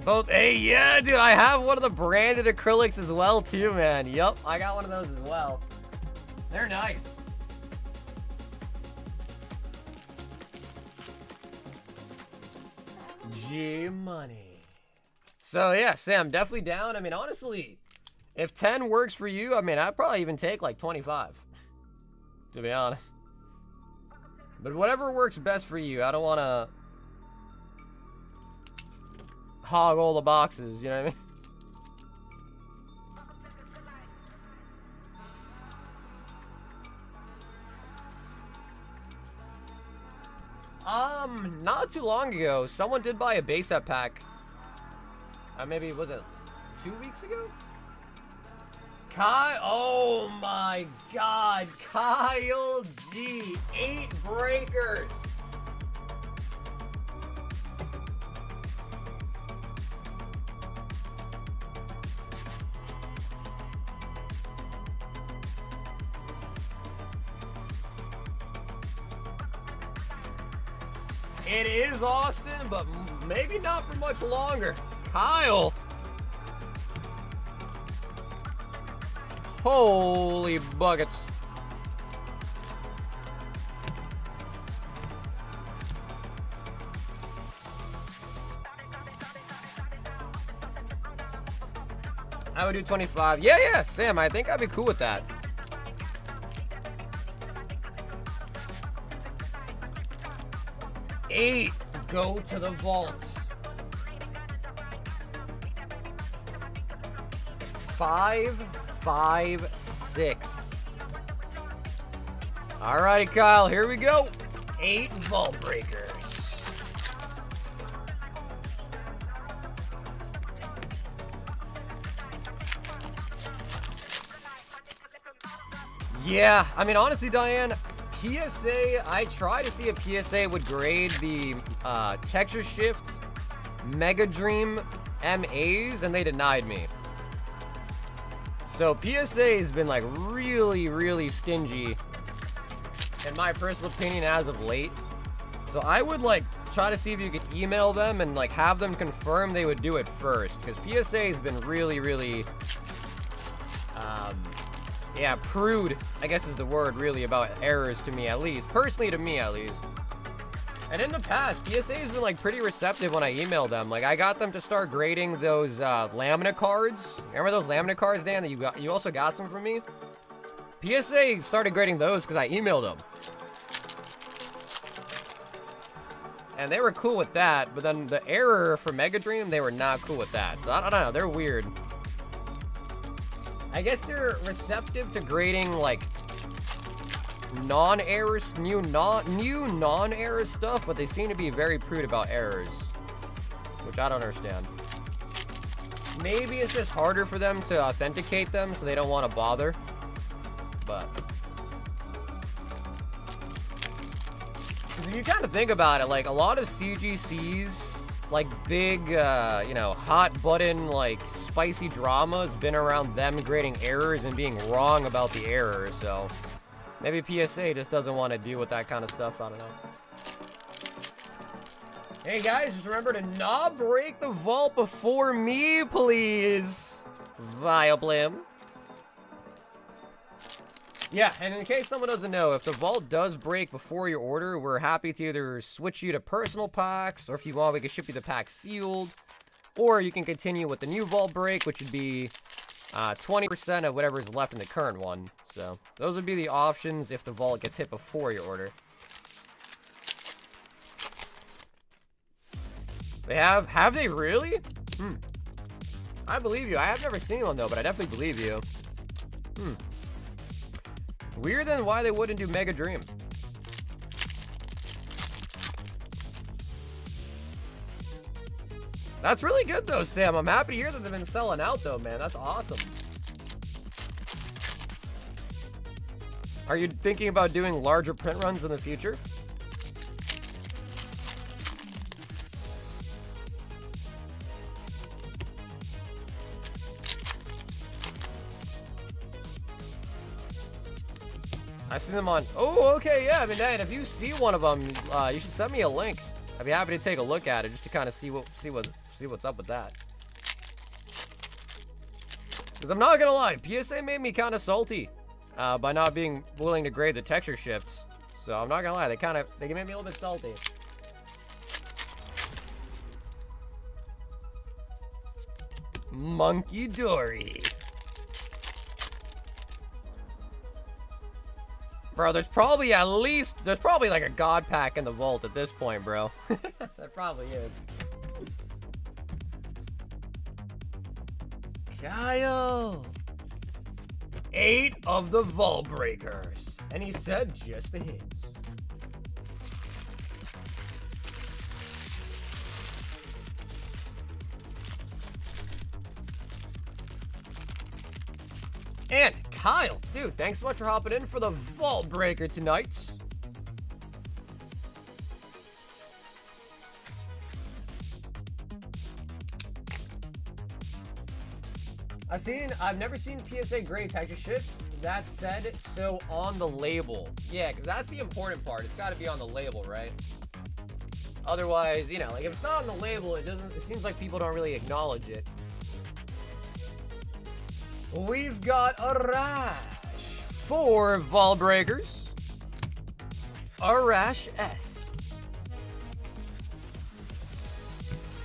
Both. Hey, yeah, dude, I have one of the branded acrylics as well, too, man. Yup, I got one of those as well. They're nice. G Money. So, yeah, Sam, definitely down. I mean, honestly, if 10 works for you, I mean, I'd probably even take like 25, to be honest. But whatever works best for you, I don't want to hog all the boxes, you know what I mean? Not too long ago, someone did buy a base set pack. Maybe, was it 2 weeks ago? Oh my god, Kyle G, 8 breakers. It is Austin, but maybe not for much longer. Kyle. Holy buckets. I would do 25. Yeah, Sam, I think I'd be cool with that. Eight go to the vaults. 5, 5, 6. Alrighty, Kyle, here we go. 8 vault breakers. Yeah, I mean, honestly, Diane, PSA, I tried to see if PSA would grade the Texture Shift Mega Dream MAs, and they denied me. So PSA has been like really stingy, in my personal opinion, as of late. So I would like try to see if you could email them and like have them confirm they would do it first, because PSA has been really yeah, prude, I guess is the word, really, about errors to me, at least. Personally, to me, at least. And in the past, PSA has been, like, pretty receptive when I email them. Like, I got them to start grading those laminate cards. Remember those laminate cards, Dan, that you also got some from me? PSA started grading those because I emailed them. And they were cool with that, but then the error for Mega Dream, they were not cool with that. So, I don't know, they're weird. I guess they're receptive to grading, like, non-errors, new non-error stuff, but they seem to be very prude about errors, which I don't understand. Maybe it's just harder for them to authenticate them, so they don't want to bother, but if you kind of think about it, like, a lot of CGCs, like, big, you know, hot button, like, spicy drama has been around them grading errors and being wrong about the errors, so maybe PSA just doesn't want to deal with that kind of stuff. I don't know. Hey guys, just remember to not break the vault before me, please. Vioblim. Yeah, and in case someone doesn't know, if the vault does break before your order, we're happy to either switch you to personal packs, or if you want, we can ship you the pack sealed, or you can continue with the new vault break, which would be 20% of whatever's left in the current one. So those would be the options if the vault gets hit before your order. They have they really? I believe you. I have never seen one though, but I definitely believe you. Weird then why they wouldn't do Mega Dream. That's really good though, Sam. I'm happy to hear that they've been selling out though, man. That's awesome. Are you thinking about doing larger print runs in the future? I see them on. Oh, okay, yeah. I mean, man, if you see one of them, you should send me a link. I'd be happy to take a look at it just to kind of see what's up with that. Because I'm not gonna lie, PSA made me kind of salty by not being willing to grade the texture shifts. So I'm not gonna lie, they made me a little bit salty. Monkey Dory. Bro, there's probably like a god pack in the vault at this point, bro. There probably is. Kyle. 8 of the vault breakers. And he said just the hits. And Kyle, dude, thanks so much for hopping in for the vault breaker tonight. I've never seen PSA grade texture shifts. That said, so on the label. Yeah, because that's the important part. It's got to be on the label, right? Otherwise, you know, like if it's not on the label, it seems like people don't really acknowledge it. We've got Arash, 4 vault breakers. Arash S.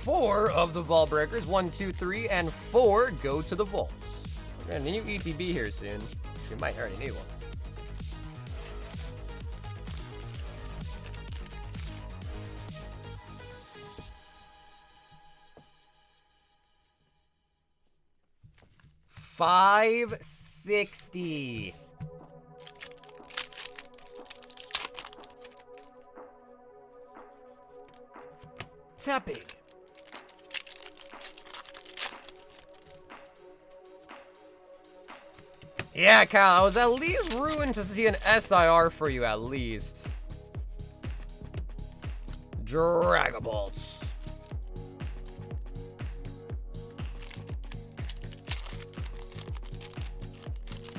4 of the vault breakers, 1, 2, 3, and 4 go to the vaults. We're gonna need a new ETB here soon. We might already need one. $560. Tapping. Yeah, Kyle, I was at least ruined to see an SIR for you at least. Dragabolts.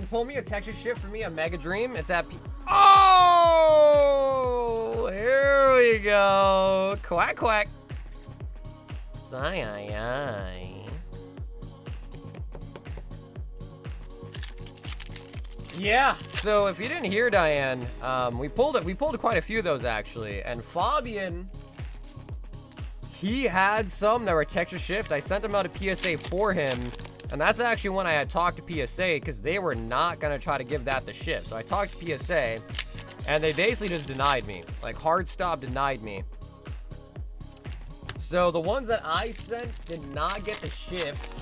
Pull me a texture shift for me, a Mega Dream. It's at P. Oh, here we go. Quack quack. Sigh. Yeah. So if you didn't hear Diane, we pulled quite a few of those actually, and Fabian. He had some that were texture shift. I sent them out to PSA for him. And that's actually when I had talked to PSA because they were not going to try to give that the shift. So I talked to PSA and they basically just denied me. Like hard stop denied me. So the ones that I sent did not get the shift.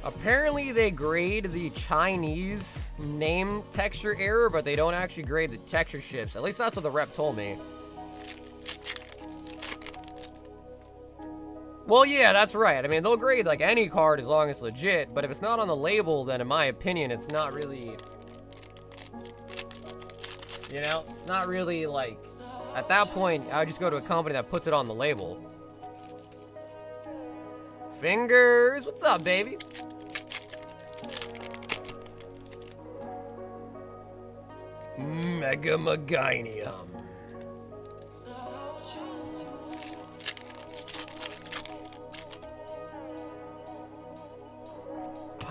Apparently they grade the Chinese name texture error, but they don't actually grade the texture shifts. At least that's what the rep told me. Well, yeah, that's right. I mean, they'll grade like any card as long as it's legit, but if it's not on the label, then in my opinion, it's not really, you know, it's not really like, at that point, I would just go to a company that puts it on the label. Fingers, what's up, baby? Mega Meganium.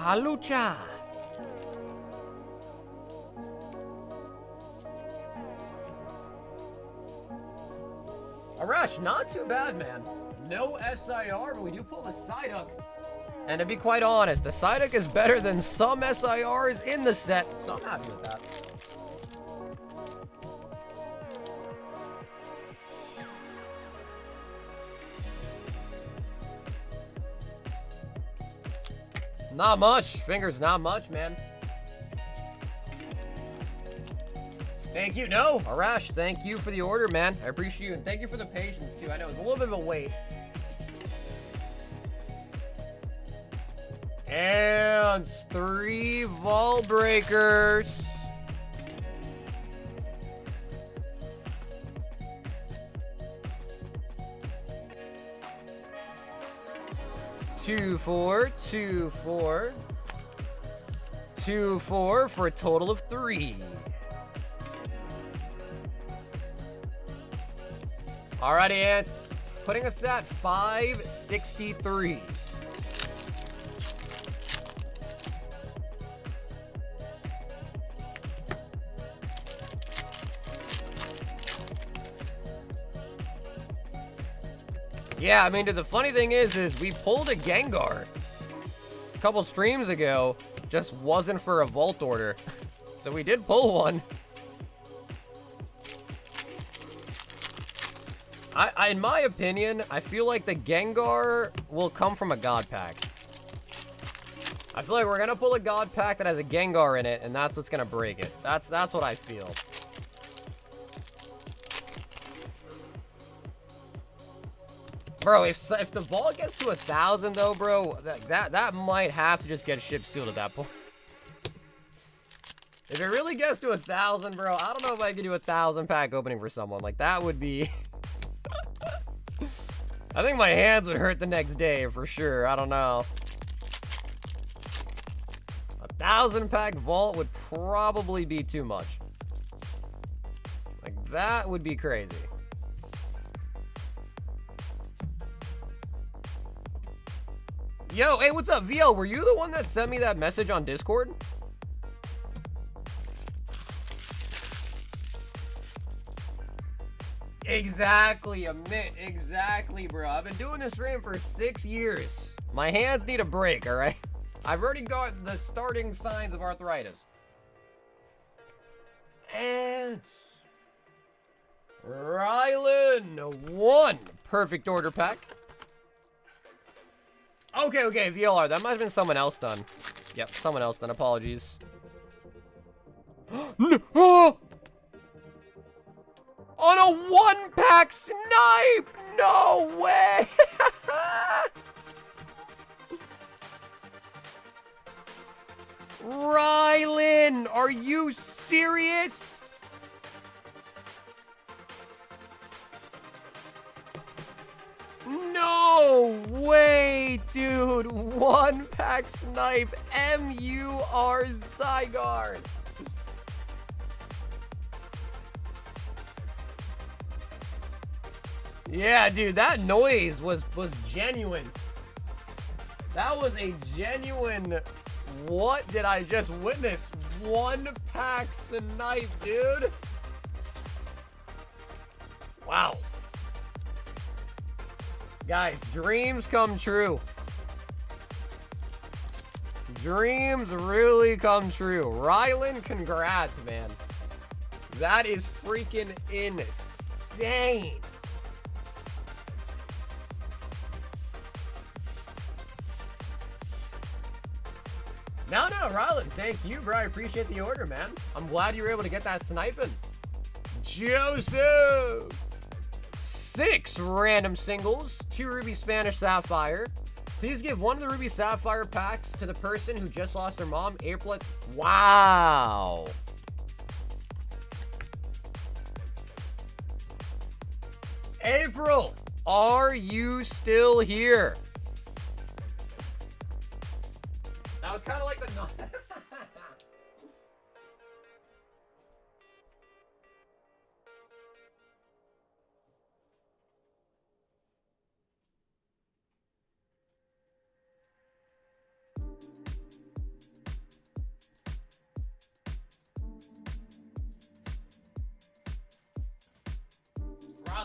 Halucha. Arash, not too bad, man. No SIR, but we do pull the Psyduck. And to be quite honest, the Psyduck is better than some SIRs in the set, so I'm happy with that. Not much. Fingers, not much, man. Thank you. No, Arash, thank you for the order, man. I appreciate you, and thank you for the patience, too. I know it was a little bit of a wait. And 3 vault breakers. Two, four, 2, 4. 2, 4 for a total of 3. Alrighty, Ants. Putting us at 563. Yeah, I mean, the funny thing is we pulled a Gengar a couple streams ago, just wasn't for a vault order. So we did pull one. In my opinion, I feel like the Gengar will come from a God Pack. I feel like we're gonna pull a God Pack that has a Gengar in it, and that's what's gonna break it. That's what I feel. Bro, if the vault gets to 1,000 though, bro, that might have to just get ship sealed at that point. If it really gets to 1,000, bro, I don't know if I can do a 1,000 pack opening for someone. Like, that would be... I think my hands would hurt the next day for sure. I don't know. 1,000 pack vault would probably be too much. Like, that would be crazy. Yo, hey, what's up, VL? Were you the one that sent me that message on Discord? Exactly, Amit. Exactly, bro. I've been doing this stream for 6 years. My hands need a break, all right? I've already got the starting signs of arthritis. And... Rylan, 1 perfect order pack. Okay, VLR. That might have been someone else done. Yep, someone else done. Apologies. No! On a 1-pack snipe! No way! Rylan, are you serious? No way, dude. 1-pack snipe. MUR Zygarde. Yeah, dude, that noise was genuine. That was a genuine... What did I just witness? 1-pack snipe, dude. Wow. Guys, dreams come true. Dreams really come true. Rylan, congrats, man. That is freaking insane. No, Rylan, thank you, bro. I appreciate the order, man. I'm glad you were able to get that sniping. Joseph! 6 random singles, 2 Ruby Spanish Sapphire. Please give 1 of the Ruby Sapphire packs to the person who just lost their mom, April. Wow. April, are you still here? That was kind of like the...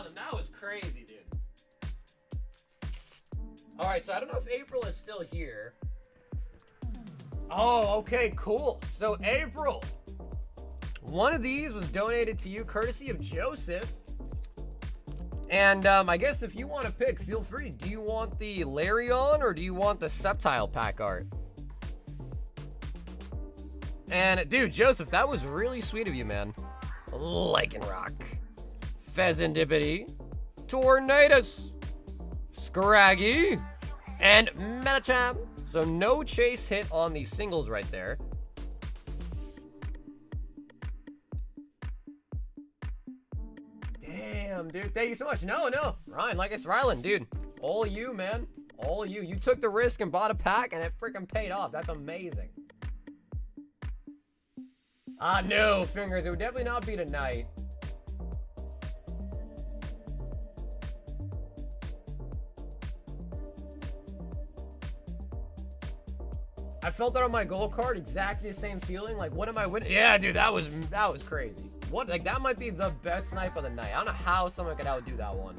them. That was crazy, dude. All right, so I don't know if April is still here. Oh, okay, cool. So April, one of these was donated to you courtesy of Joseph. And I guess if you want to pick, feel free. Do you want the Larion or do you want the Septile pack art? And dude, Joseph, that was really sweet of you, man. Lycanroc, Pheasantipity, Tornadus, Scraggy, and Metacham. So no chase hit on the singles right there. Damn, dude. Thank you so much. No. Ryan, like it's Rylan, dude. All you, man. All you. You took the risk and bought a pack and it freaking paid off. That's amazing. No, Fingers. It would definitely not be tonight. I felt that on my gold card, exactly the same feeling. Like, what am I winning? Yeah, dude, that was crazy. What? Like, that might be the best snipe of the night. I don't know how someone could outdo that one.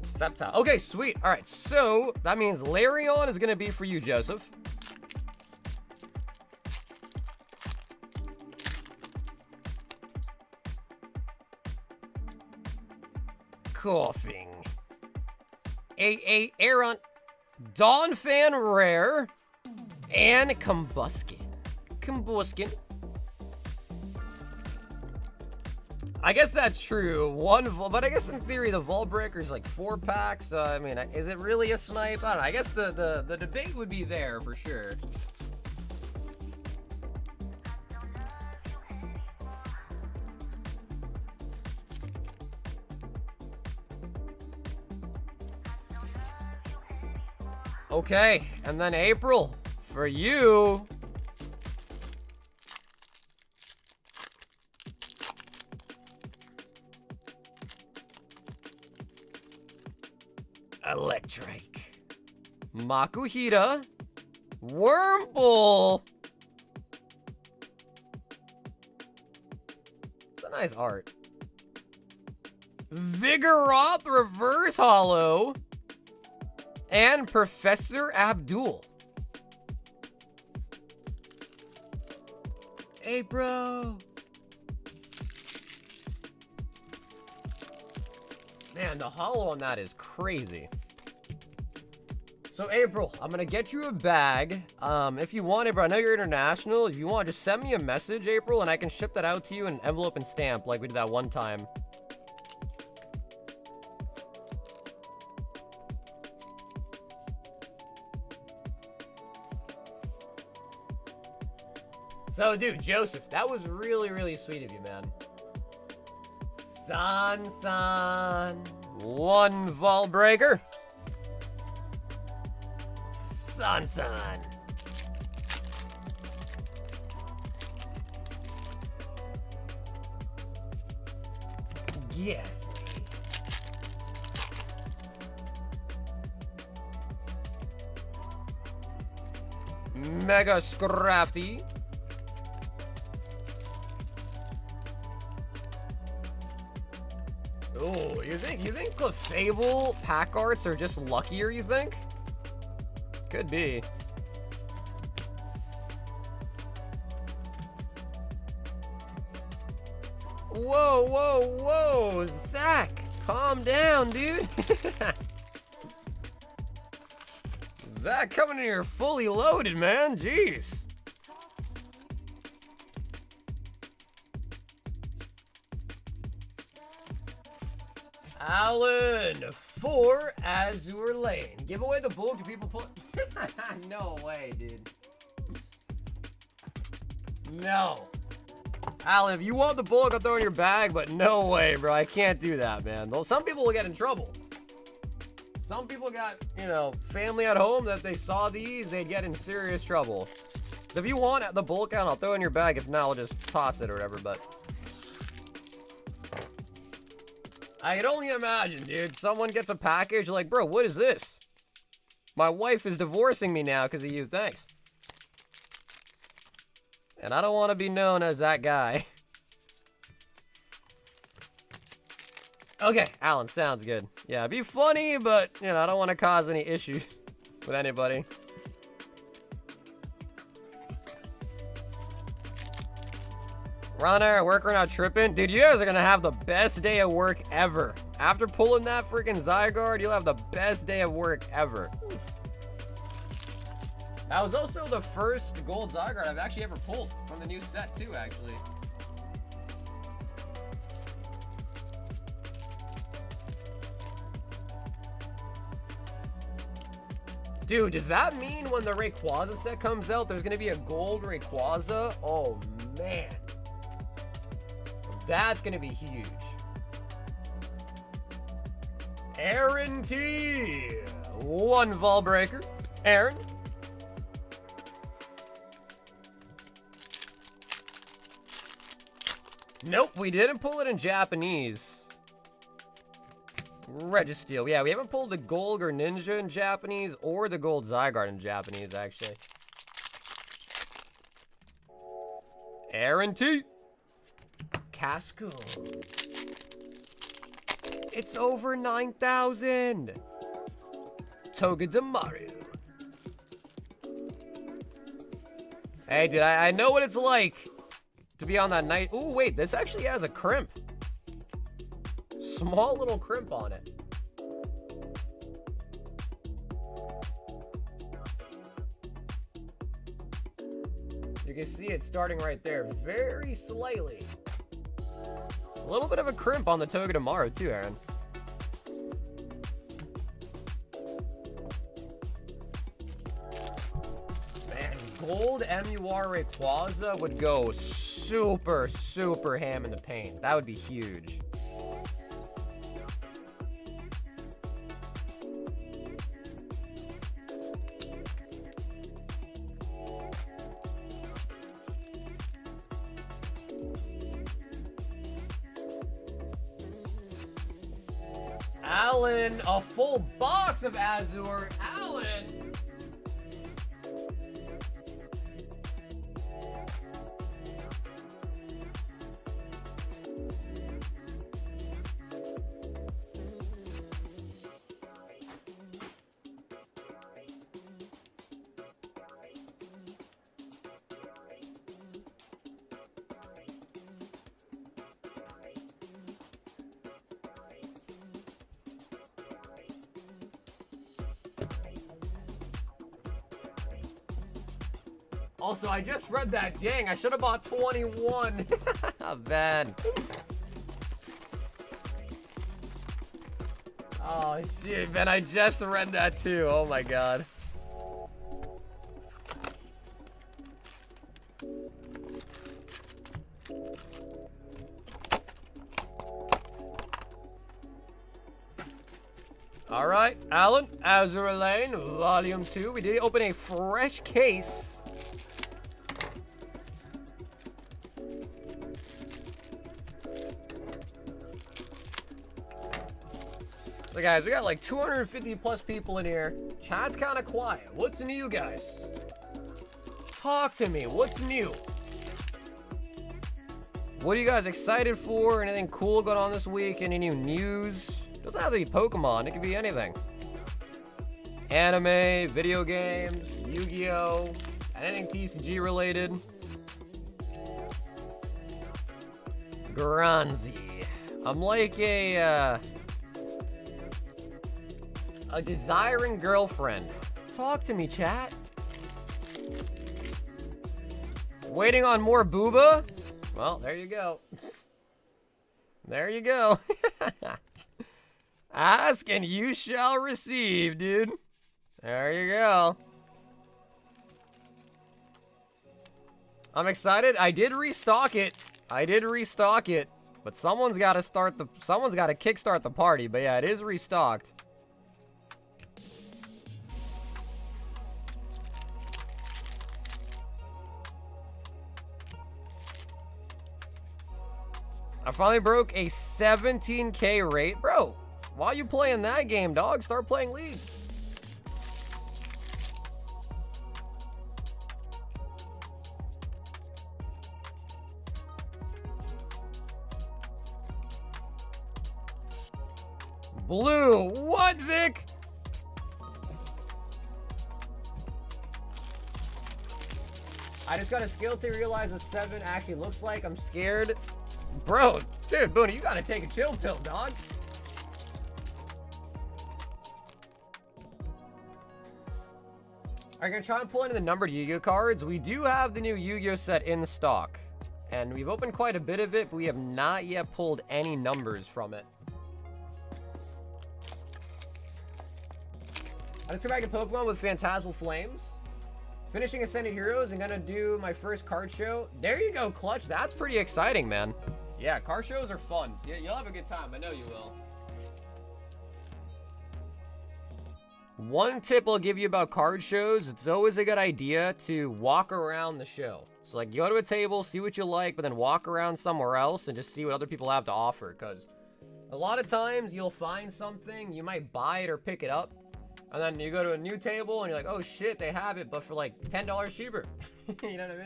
Septile. Okay, sweet. All right, so that means Larion is gonna be for you, Joseph. Coughing. Aaron, Donphan Rare, and Combuskin. I guess that's true. But I guess in theory the Vault Breaker is like 4 packs. So I mean, is it really a snipe? I don't know. I guess the debate would be there for sure. Okay, and then April, for you. Electrike, Makuhita, Wurmple. It's a nice art. Vigoroth Reverse Holo. And Professor Abdul. Hey, bro. Man, the holo on that is crazy. So, April, I'm gonna get you a bag. If you want, April, I know you're international. If you want, just send me a message, April, and I can ship that out to you in an envelope and stamp like we did that one time. So, dude, Joseph, that was really, really sweet of you, man. Sunfan. 1 Vault Breaker. Sunfan. Yes. Mega Scrafty. Oh, you think the Fable pack arts are just luckier, you think? Could be. Whoa, Zach, calm down, dude. Zach coming in here fully loaded, man, jeez. Alan for Azure Lane. Give away the bulk to people put. No way, dude. No. Alan, if you want the bulk, I'll throw it in your bag, but no way, bro. I can't do that, man. Though some people will get in trouble. Some people got, you know, family at home that they saw these, they'd get in serious trouble. So if you want the bulk out, I'll throw it in your bag. If not, I'll just toss it or whatever, but. I can only imagine, dude. Someone gets a package like, bro, what is this? My wife is divorcing me now because of you. Thanks. And I don't want to be known as that guy. Okay, Alan, sounds good. Yeah, be funny, but, you know, I don't want to cause any issues with anybody. Runner, worker not tripping. Dude, you guys are going to have the best day of work ever. After pulling that freaking Zygarde, you'll have the best day of work ever. That was also the first gold Zygarde I've actually ever pulled from the new set, too, actually. Dude, does that mean when the Rayquaza set comes out, there's going to be a gold Rayquaza? Oh, man. That's going to be huge. Aaron T. One Vol Breaker. Aaron. Nope, we didn't pull it in Japanese. Registeel. Yeah, we haven't pulled the gold Greninja in Japanese or the gold Zygarde in Japanese, actually. Aaron T. Casco. It's over 9,000. Togedemaru. Hey, dude, I know what it's like to be on that night. Ooh, wait, this actually has a crimp. Small little crimp on it. You can see it starting right there, very slightly. A little bit of a crimp on the Togedemaru too, Aaron. Man, gold MUR Rayquaza would go super, super ham in the paint. That would be huge. Alan, a full box of Azure. Alan! Also, I just read that. Dang, I should have bought 21. Bad. Oh, shit, man. I just read that, too. Oh, my God. All right, Alan, Azure Lane, Volume 2. We did open a fresh case. So guys, we got like 250 plus people in here. Chat's kind of quiet. What's new, guys? Talk to me. What's new? What are you guys excited for? Anything cool going on this week? Any new news? Doesn't have to be Pokemon. It could be anything. Anime, video games, Yu-Gi-Oh, anything TCG related. Granzi. I'm like a desiring girlfriend. Talk to me, chat. Waiting on more booba? Well, there you go. There you go. Ask and you shall receive, dude. There you go. I'm excited. I did restock it. But someone's got to kickstart the party. But yeah, it is restocked. I finally broke a 17K rate. Bro, why are you playing that game, dog? Start playing League. Blue. What, Vic? I just got a skill to realize what 7 actually looks like. I'm scared. Bro, dude, Booney, you gotta take a chill pill, dog. Are you gonna try and pull into the numbered Yu-Gi-Oh cards? We do have the new Yu-Gi-Oh set in stock. And we've opened quite a bit of it, but we have not yet pulled any numbers from it. I just come back to Pokemon with Phantasmal Flames. Finishing Ascended Heroes and gonna do my first card show. There you go, Clutch. That's pretty exciting, man. Yeah, card shows are fun. So you'll have a good time. I know you will. One tip I'll give you about card shows, it's always a good idea to walk around the show. So like, you go to a table, see what you like, but then walk around somewhere else and just see what other people have to offer. Because a lot of times you'll find something, you might buy it or pick it up. And then you go to a new table and you're like, oh shit, they have it, but for like $10 cheaper. You know what I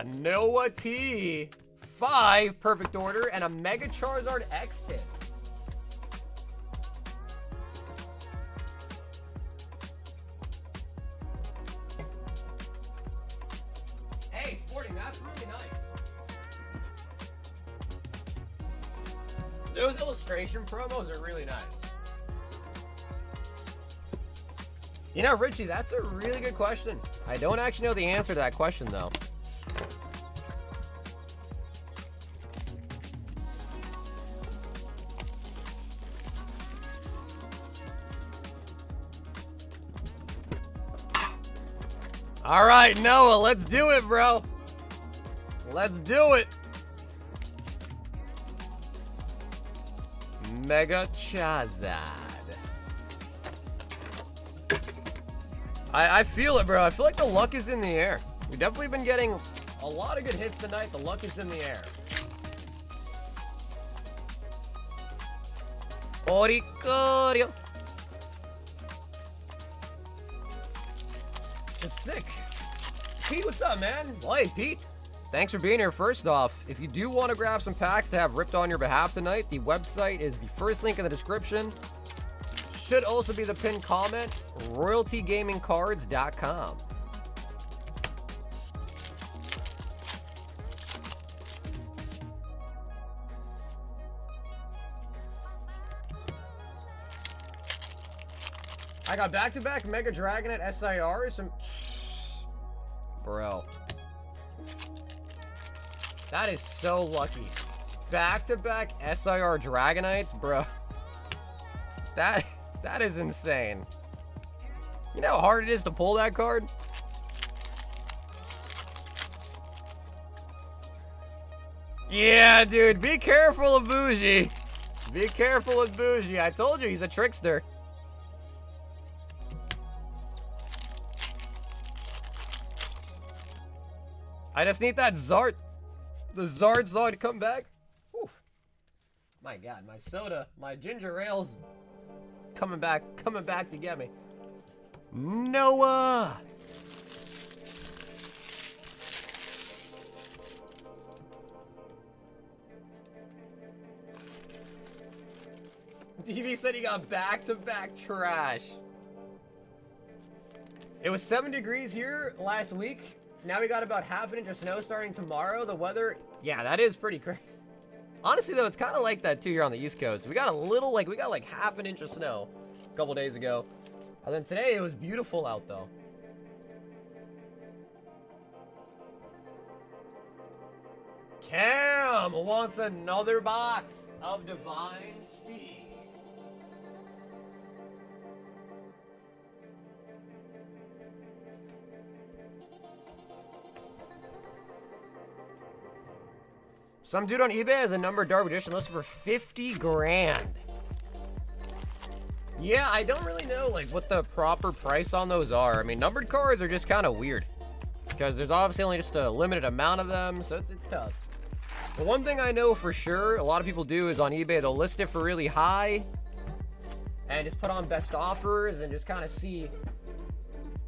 mean? Noah T. 5 perfect order and a Mega Charizard X tip. Hey, Sporting, that's really nice. Those illustration promos are really nice. You know, Richie, that's a really good question. I don't actually know the answer to that question, though. All right, Noah, let's do it, bro. Let's do it. Mega Charizard. I feel it, bro. I feel like the luck is in the air. We've definitely been getting a lot of good hits tonight. The luck is in the air. Oricorio. It's sick. Pete, what's up, man? Well, hey, Pete. Thanks for being here. First off, if you do want to grab some packs to have ripped on your behalf tonight, the website is the first link in the description. Should also be the pinned comment, royaltygamingcards.com. I got back-to-back Mega Dragonite SIRs. Bro. That is so lucky. Back-to-back SIR Dragonites, bro. That is insane. You know how hard it is to pull that card? Yeah, dude. Be careful of Bougie. Be careful of Bougie. I told you, he's a trickster. I just need that Zard. The Zard to come back. Whew. My God, my soda, my ginger ale's coming back to get me. Noah. DV said he got back-to-back trash. It was 7 degrees here last week. Now we got about half an inch of snow starting tomorrow. The weather, yeah, that is pretty crazy. Honestly, though, it's kind of like that, too, here on the East Coast. We got like half an inch of snow a couple days ago. And then today, it was beautiful out, though. Cam wants another box of Divine Speed. Some dude on eBay has a numbered Dark Edition listed for 50 grand. Yeah, I don't really know like what the proper price on those are. I mean, numbered cards are just kind of weird because there's obviously only just a limited amount of them, so it's tough. But one thing I know for sure, a lot of people do is on eBay, they'll list it for really high and just put on best offers and just kind of see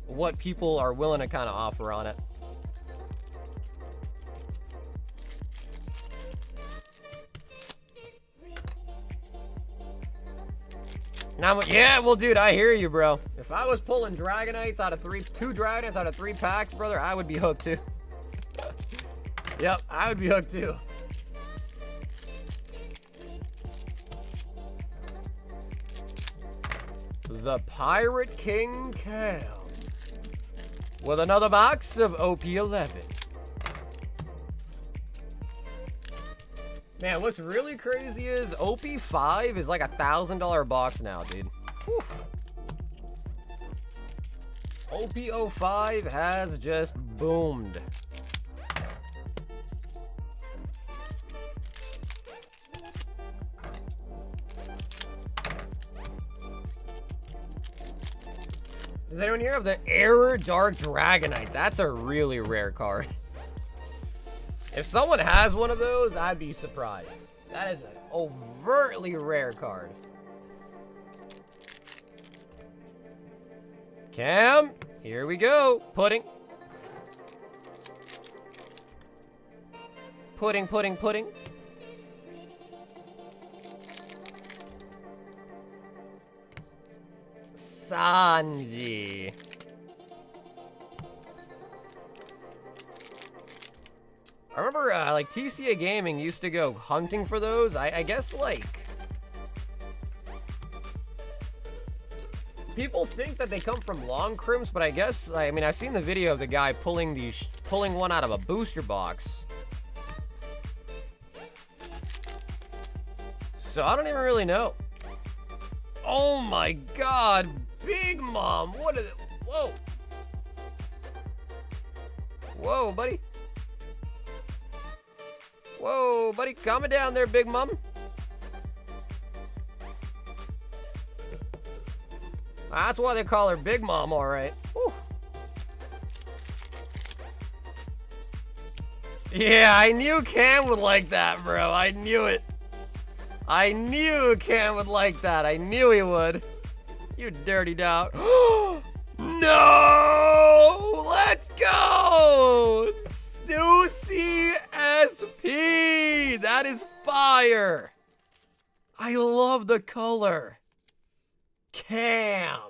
what people are willing to kind of offer on it. Now, yeah, well, dude, I hear you, bro. If I was pulling Dragonites out of two Dragonites out of 3 packs, brother, I would be hooked too. Yep, I would be hooked too. The Pirate King Cam with another box of OP11. Man, what's really crazy is OP5 is like $1,000 box now, dude. Whew. OP05 has just boomed. Does anyone here have the Error Dark Dragonite? That's a really rare card. If someone has one of those, I'd be surprised. That is an overtly rare card. Cam, here we go. Pudding. Pudding, pudding, pudding. Sanji. I remember, like, TCA Gaming used to go hunting for those. I guess, like, people think that they come from long crimps, but I guess, I mean, I've seen the video of the guy pulling one out of a booster box. So I don't even really know. Oh my God, Big Mom, what is it? Whoa. Whoa, buddy. Whoa, buddy, calm it down there, Big Mom. That's why they call her Big Mom, all right. Whew. Yeah, I knew Cam would like that, bro. I knew it. I knew Cam would like that. I knew he would. You dirty dog. No! Let's go! Stussy SP! That is fire! I love the color. Cam.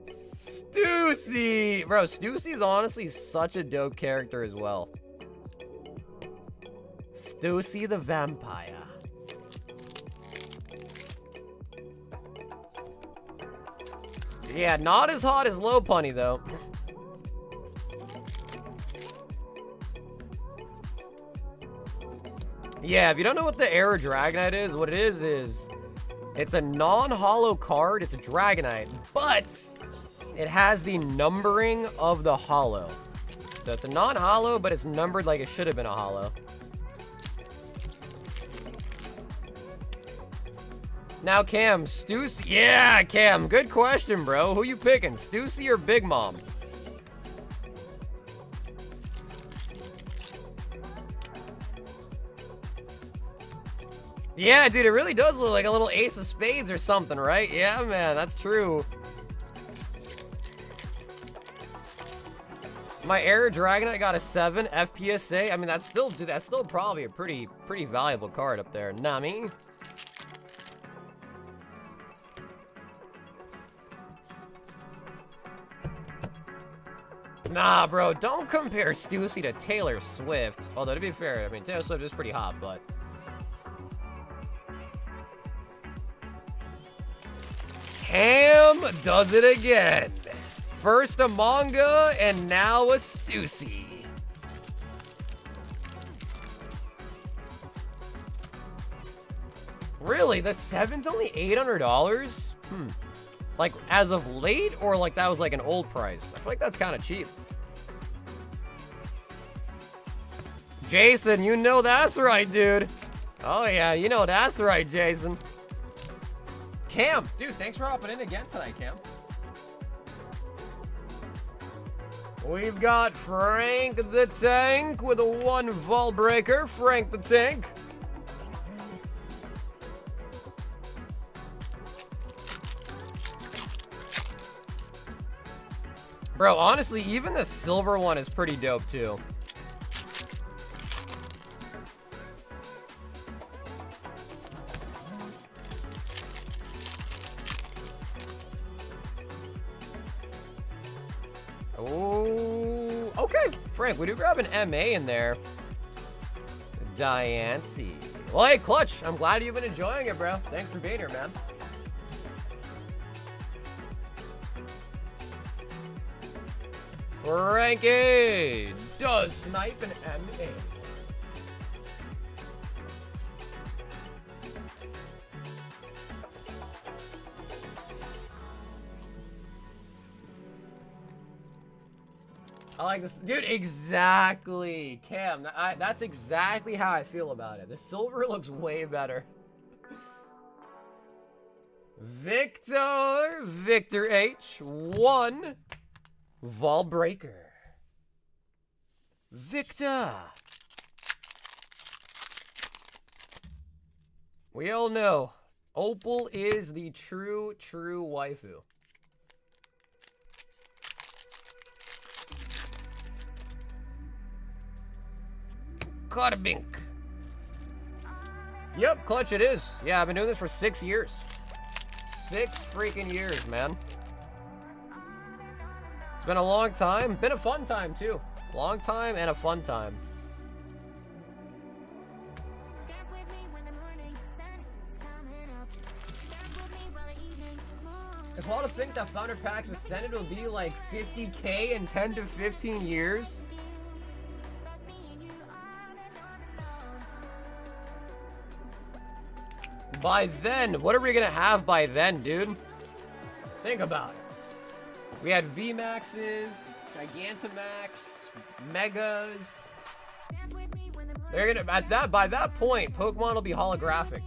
Stussy! Bro, Stussy's honestly such a dope character as well. Stussy the Vampire. Yeah, not as hot as Low Punny, though. Yeah, if you don't know what the Error Dragonite is, what it is it's a non-holo card. It's a Dragonite, but it has the numbering of the holo. So it's a non-holo, but it's numbered like it should have been a holo. Now, Cam, Stussy. Yeah, Cam, good question, bro. Who you picking, Stussy or Big Mom? Yeah, dude, it really does look like a little Ace of Spades or something, right? Yeah, man, that's true. My Error Dragonite got a 7 FPSA. I mean, that's still, dude, that's still probably a pretty valuable card up there. Nami. Nah, bro, don't compare Stussy to Taylor Swift. Although, to be fair, I mean, Taylor Swift is pretty hot, but... Cam does it again. First a manga, and now a Stussy. Really? The 7's only $800? Like, as of late, or like that was like an old price? I feel like that's kind of cheap. Jason, you know that's right, dude. Oh yeah, you know that's right, Jason. Cam, dude, thanks for hopping in again tonight, Cam. We've got Frank the Tank with a 1 vault breaker. Frank the Tank. Bro, honestly, even the silver one is pretty dope, too. Okay, Frank, we do grab an MA in there. Diane C. Well, hey, Clutch, I'm glad you've been enjoying it, bro. Thanks for being here, man. Frankie does snipe an MA. I like this. Dude, exactly. Cam, that's exactly how I feel about it. The silver looks way better. Victor H. 1. Vol Breaker. Victor. We all know Opal is the true waifu. Carbink. Yep, Clutch it is. Yeah, I've been doing this for 6 years. 6 freaking years, man. It's been a long time. Been a fun time, too. Long time and a fun time. It's wild to think that Founder Packs with Senate will be like 50K in 10 to 15 years. By then, what are we gonna have by then, dude? Think about it. We had VMAXs, Gigantamax, Megas. They're gonna by that point, Pokemon will be holographic.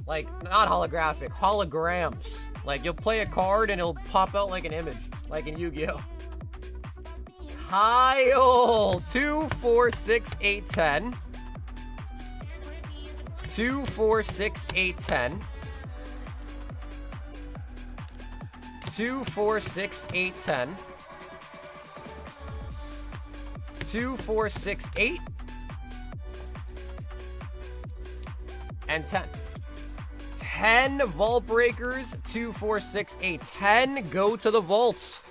Like, not holographic, holograms. Like, you'll play a card and it'll pop out like an image, like in Yu-Gi-Oh! Kyle, 2, 4, 6, 8, 10. 2, 4, 6, 8, 10. 2, 4, 6, 8, 10. 2, 4, 6, 8. And 10. 10 vault breakers. 2, 4, 6, 8, 10. Go to the vaults.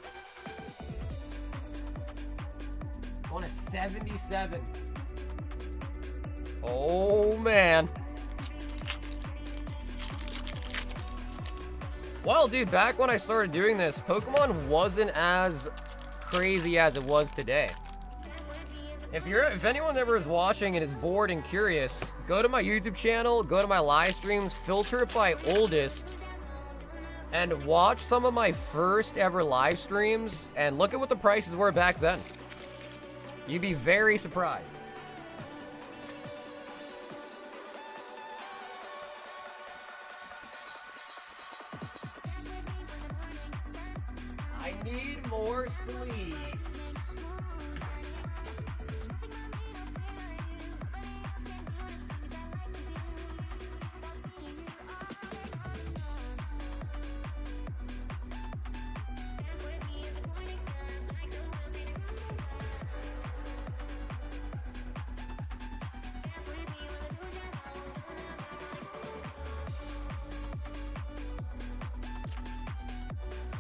On a 77. Oh, man. Well, dude, back when I started doing this, Pokemon wasn't as crazy as it was today. If anyone ever is watching and is bored and curious, go to my YouTube channel, go to my live streams, filter it by oldest, and watch some of my first ever live streams, and look at what the prices were back then. You'd be very surprised. I need more sleeves.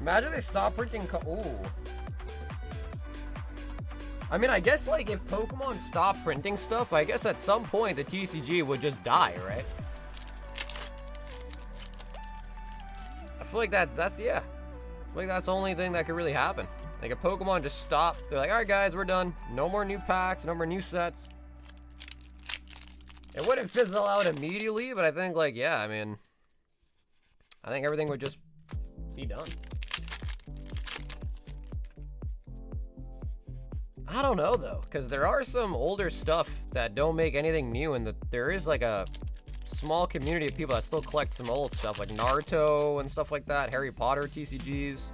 Imagine they stop printing ooh. I mean, I guess, like, if Pokemon stopped printing stuff, I guess at some point the TCG would just die, right? I feel like that's yeah. I feel like that's the only thing that could really happen. Like, if Pokemon just stopped, they're like, alright guys, we're done. No more new packs, no more new sets. It wouldn't fizzle out immediately, but I think, like, yeah, I mean, I think everything would just be done. I don't know, though, because there are some older stuff that don't make anything new, and there is, like, a small community of people that still collect some old stuff, like Naruto and stuff like that, Harry Potter TCGs.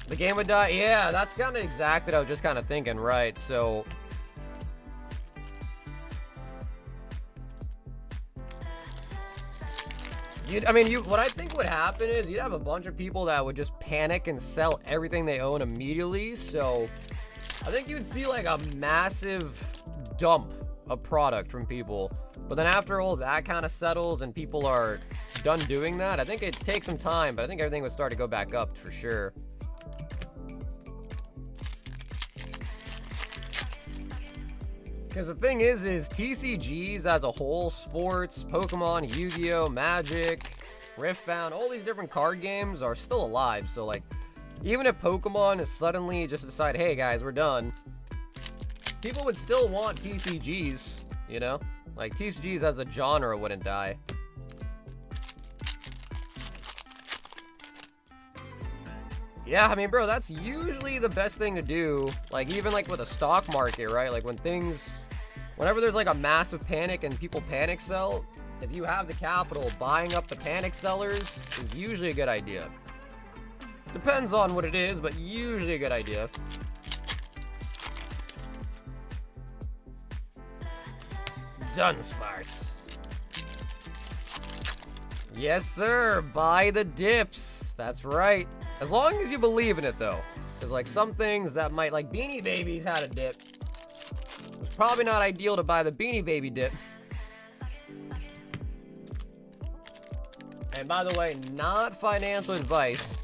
The game would die? Yeah, that's kind of exactly what I was just kind of thinking, right? So... what I think would happen is you'd have a bunch of people that would just panic and sell everything they own immediately. So I think you'd see like a massive dump a product from people. But then after all that kind of settles and people are done doing that, I think it takes some time, but I think everything would start to go back up for sure. Because the thing is TCGs as a whole, sports, Pokemon, Yu-Gi-Oh, Magic, Riftbound, all these different card games are still alive. So like, even if Pokemon is suddenly just decide, hey guys, we're done, people would still want TCGs, you know? Like, TCGs as a genre wouldn't die. Yeah, I mean, bro, that's usually the best thing to do. Like, even like with a stock market, right? Like whenever there's like a massive panic and people panic sell, if you have the capital, buying up the panic sellers is usually a good idea. Depends on what it is, but usually a good idea. Done, Sparse. Yes, sir. Buy the dips. That's right. As long as you believe in it, though. Because, like, some things that might, like, Beanie Babies had a dip. It's probably not ideal to buy the Beanie Baby dip. And by the way, not financial advice.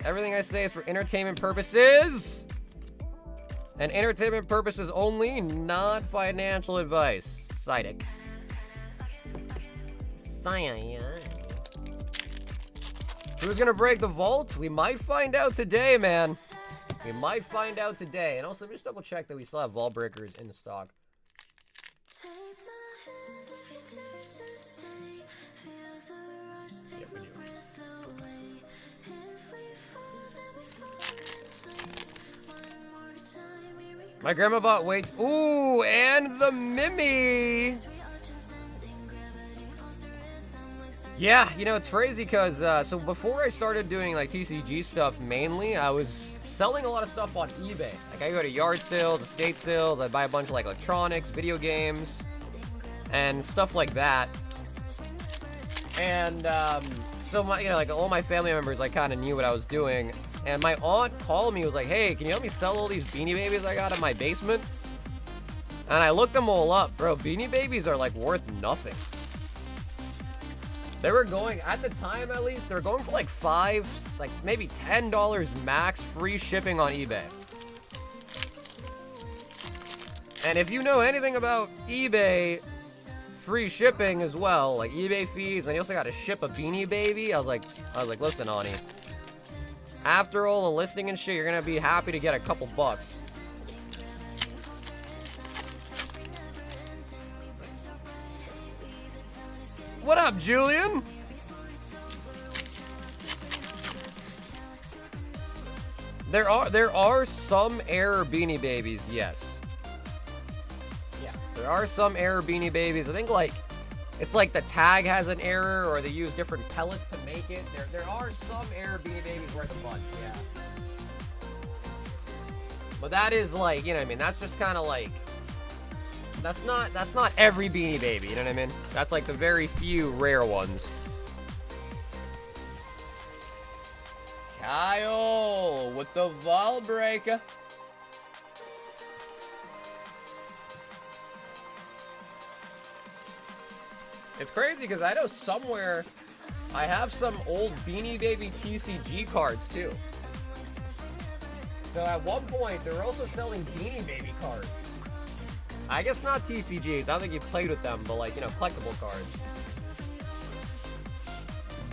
Everything I say is for entertainment purposes. And entertainment purposes only, not financial advice. Citing. Who's gonna break the vault? We might find out today, man. We might find out today. And also, just double check that we still have vault breakers in stock. Yep, we do. My grandma bought weights. Ooh, and the Mimi. Yeah, you know, it's crazy because, so before I started doing, like, TCG stuff mainly, I was selling a lot of stuff on eBay. Like, I go to yard sales, estate sales, I buy a bunch of, like, electronics, video games, and stuff like that. And, so, you know, like, all my family members, like, kind of knew what I was doing. And my aunt called me, was like, hey, can you help me sell all these Beanie Babies I got in my basement? And I looked them all up. Bro, Beanie Babies are, like, worth nothing. They were going, at the time at least, they were going for like $5, like maybe $10 max free shipping on eBay. And if you know anything about eBay, free shipping as well, like eBay fees, and you also got to ship a Beanie Baby. I was like, listen, Ani, after all the listing and shit, you're gonna be happy to get a couple bucks. What up, Julian? There are some error Beanie Babies, yes. Yeah, there are some error Beanie Babies. I think like it's like the tag has an error or they use different pellets to make it. There are some error Beanie Babies worth a bunch, yeah. But that is like, you know what I mean? That's just kind of like That's not every Beanie Baby, you know what I mean? That's like the very few rare ones. Kyle with the Vault Breaker. It's crazy because I know somewhere I have some old Beanie Baby TCG cards too. So at one point they were also selling Beanie Baby cards. I guess not TCGs. I don't think you played with them, but like, you know, collectible cards.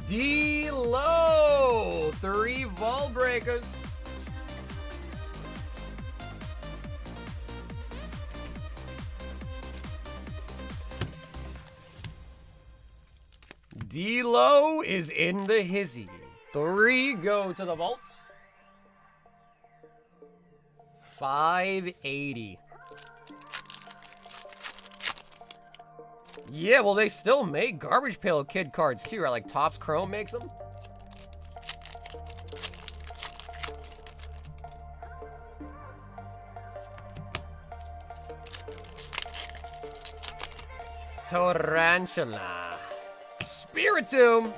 D-Low! 3 Vault Breakers. D-Low is in the hizzy. 3 go to the vault. 580. Yeah, well, they still make Garbage Pail Kid cards, too, right? Like, Topps Chrome makes them. Tarantula. Spiritomb.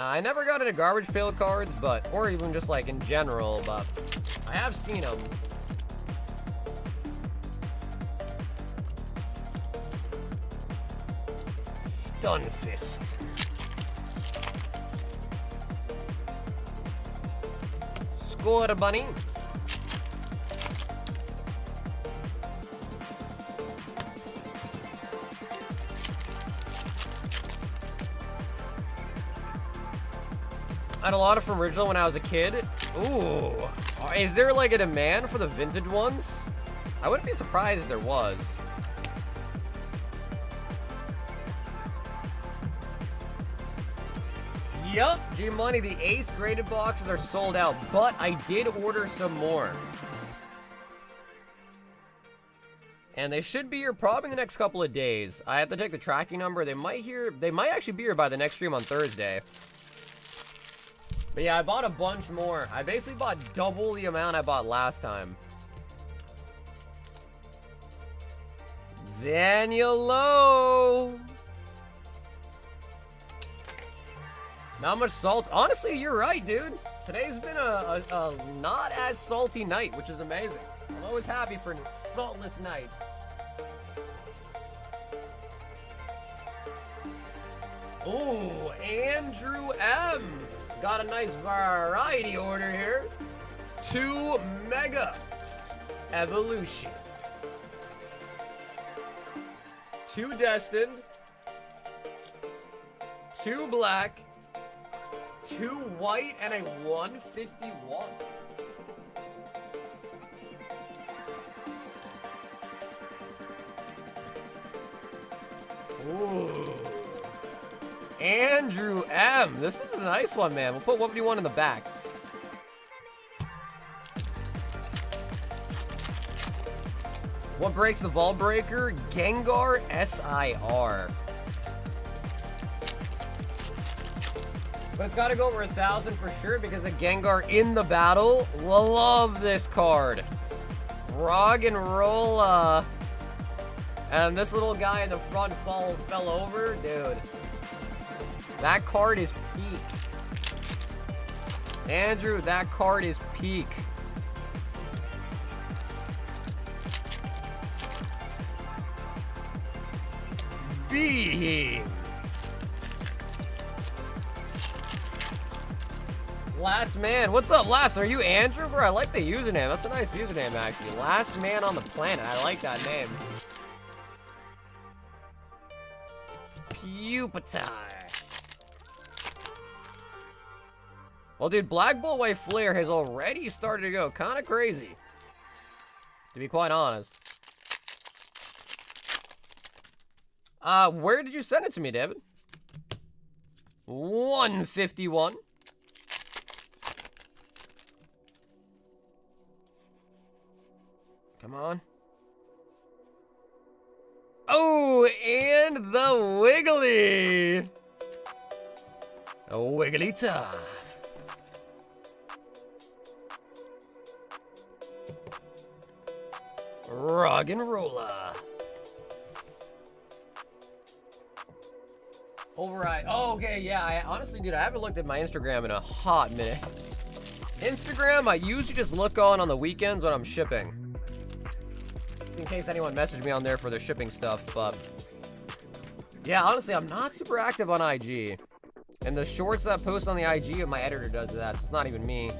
I never got into garbage pail cards, but, or even just like in general, but I have seen them. Stunfisk. Score bunny. I had a lot of from original when I was a kid. Ooh. Is there like a demand for the vintage ones? I wouldn't be surprised if there was. Yup, G-Money, the Ace graded boxes are sold out, but I did order some more. And they should be here probably in the next couple of days. I have to take the tracking number. They might actually be here by the next stream on Thursday. But yeah, I bought a bunch more. I basically bought double the amount I bought last time. Danielo. Not much salt. Honestly, you're right, dude. Today's been a not as salty night, which is amazing. I'm always happy for saltless nights. Ooh, Andrew M. Got a nice variety order here. 2 Mega Evolution. 2 Destined. 2 Black. 2 White and a 151. Ooh. Andrew M. This is a nice one, man. We'll put 151 in the back. What breaks the Vault Breaker? Gengar SIR. But it's got to go over 1,000 for sure because of Gengar in the battle. Love this card. Roggenrola. And this little guy in the front fell over. Dude. That card is peak. Andrew, that card is peak. Beam. Last man. What's up, Last? Are you Andrew, bro? I like the username. That's a nice username, actually. Last man on the planet. I like that name. Pupitar. Well, dude, Black Bolt White Flare has already started to go kind of crazy. To be quite honest. Where did you send it to me, David? 151. Come on. Oh, and the Wiggly. A Wigglytuff. Roggenrola. Override. Oh, okay, yeah. Honestly, dude, I haven't looked at my Instagram in a hot minute. Instagram, I usually just look on the weekends when I'm shipping. Just in case anyone messaged me on there for their shipping stuff, but... yeah, honestly, I'm not super active on IG. And the shorts that I post on the IG, my editor does that, so it's not even me.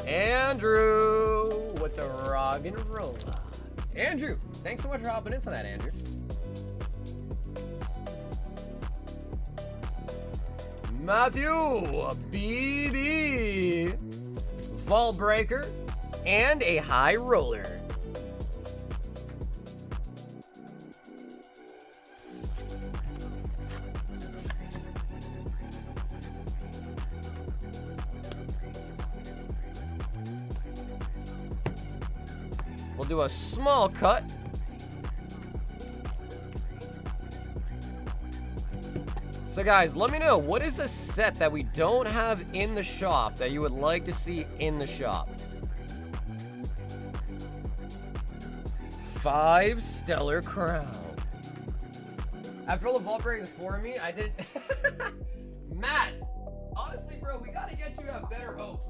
Andrew with the Roggenrola. Andrew, thanks so much for hopping into that, Andrew. Matthew, BB, Vault Breaker, and a High Roller. We'll do a small cut. So guys, let me know, what is a set that we don't have in the shop that you would like to see in the shop? 5 Stellar Crown. After all the vault breakers for me, I didn't. Matt, honestly, bro, we gotta get you to have better hopes.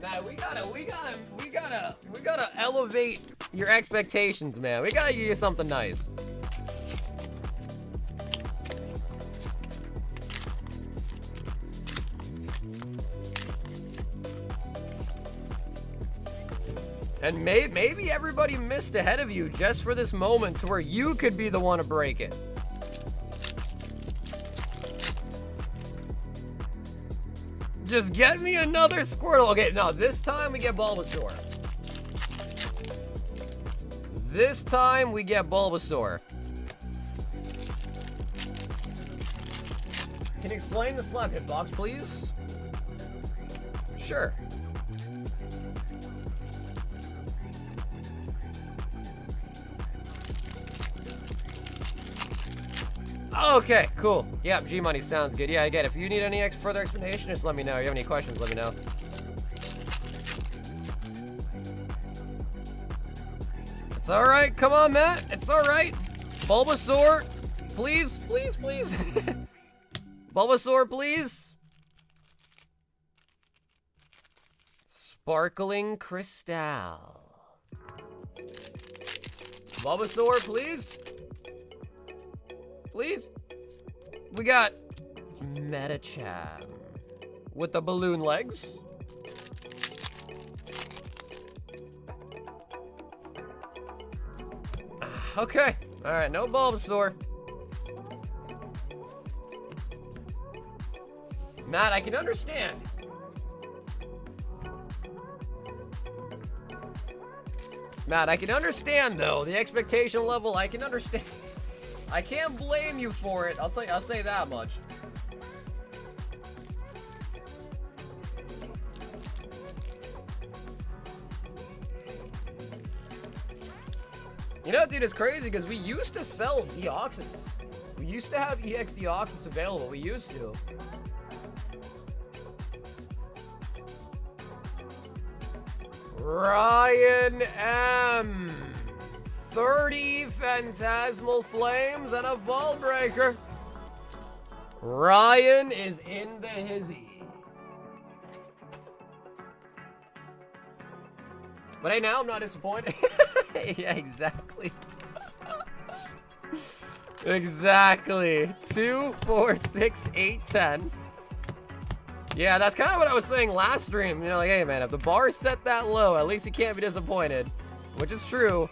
Matt, we gotta elevate your expectations, man. We gotta give you something nice. And maybe everybody missed ahead of you just for this moment to where you could be the one to break it. Just get me another Squirtle. Okay, no, this time we get Bulbasaur. This time we get Bulbasaur. Can you explain the Slab hitbox, please? Sure. Okay, cool. Yep, G-Money sounds good. Yeah, again, if you need any further explanation, just let me know. If you have any questions, let me know. It's alright, come on, Matt. It's alright. Bulbasaur, please, please, please. Bulbasaur, please. Sparkling Crystal. Bulbasaur, please. Please. We got Metacham with the balloon legs. Okay. All right, no Bulbasaur. Matt, I can understand. Matt, I can understand though. The expectation level, I can understand. I can't blame you for it. I'll say that much. You know, dude, it's crazy because we used to sell Deoxys. We used to have EX Deoxys available. We used to. Ryan M. 30 Phantasmal Flames and a Vault Breaker. Ryan is in the hizzy. But hey, now I'm not disappointed. Yeah, exactly. Exactly. 2, 4, 6, 8, 10. Yeah, that's kind of what I was saying last stream. You know, like, hey, man, if the bar is set that low, at least you can't be disappointed. Which is true.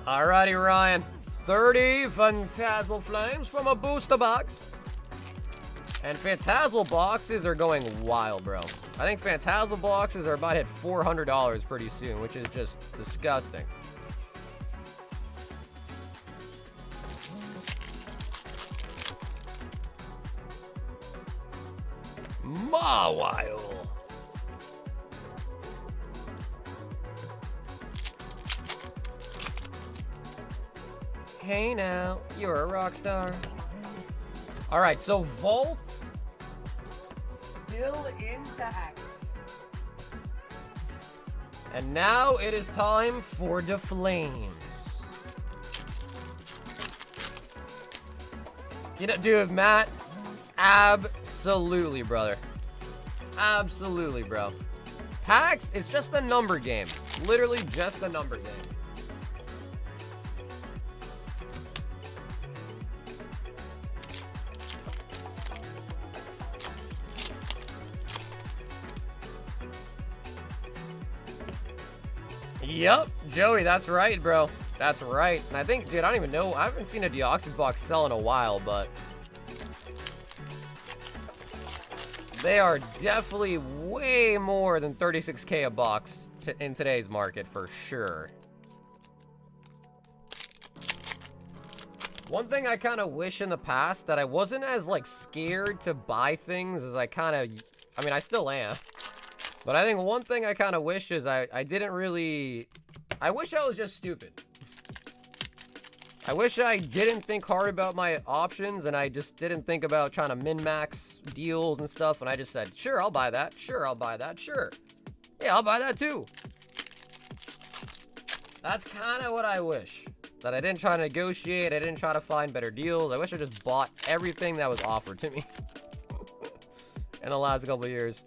Alrighty, Ryan. 30 Phantasmal Flames from a booster box. And Phantasmal boxes are going wild, bro. I think Phantasmal boxes are about to hit $400 pretty soon, which is just disgusting. Mawile. Hey now, you're a rock star. All right, so Vault still intact. And now it is time for the Flames. You know, dude, Matt, absolutely, brother. Absolutely, bro. Packs is just a number game. Literally just a number game. Yup, Joey, that's right, bro. That's right. And I think, dude, I don't even know. I haven't seen a Deoxys box sell in a while, but they are definitely way more than 36K a box in today's market, for sure. One thing I kind of wish in the past that I wasn't as, like, scared to buy things as I kind of, I mean, I still am. But I think one thing I kind of wish is I didn't really, I wish I was just stupid. I wish I didn't think hard about my options and I just didn't think about trying to min-max deals and stuff. And I just said, sure, I'll buy that. Sure, I'll buy that. Sure. Yeah, I'll buy that too. That's kind of what I wish. That I didn't try to negotiate. I didn't try to find better deals. I wish I just bought everything that was offered to me in the last couple of years.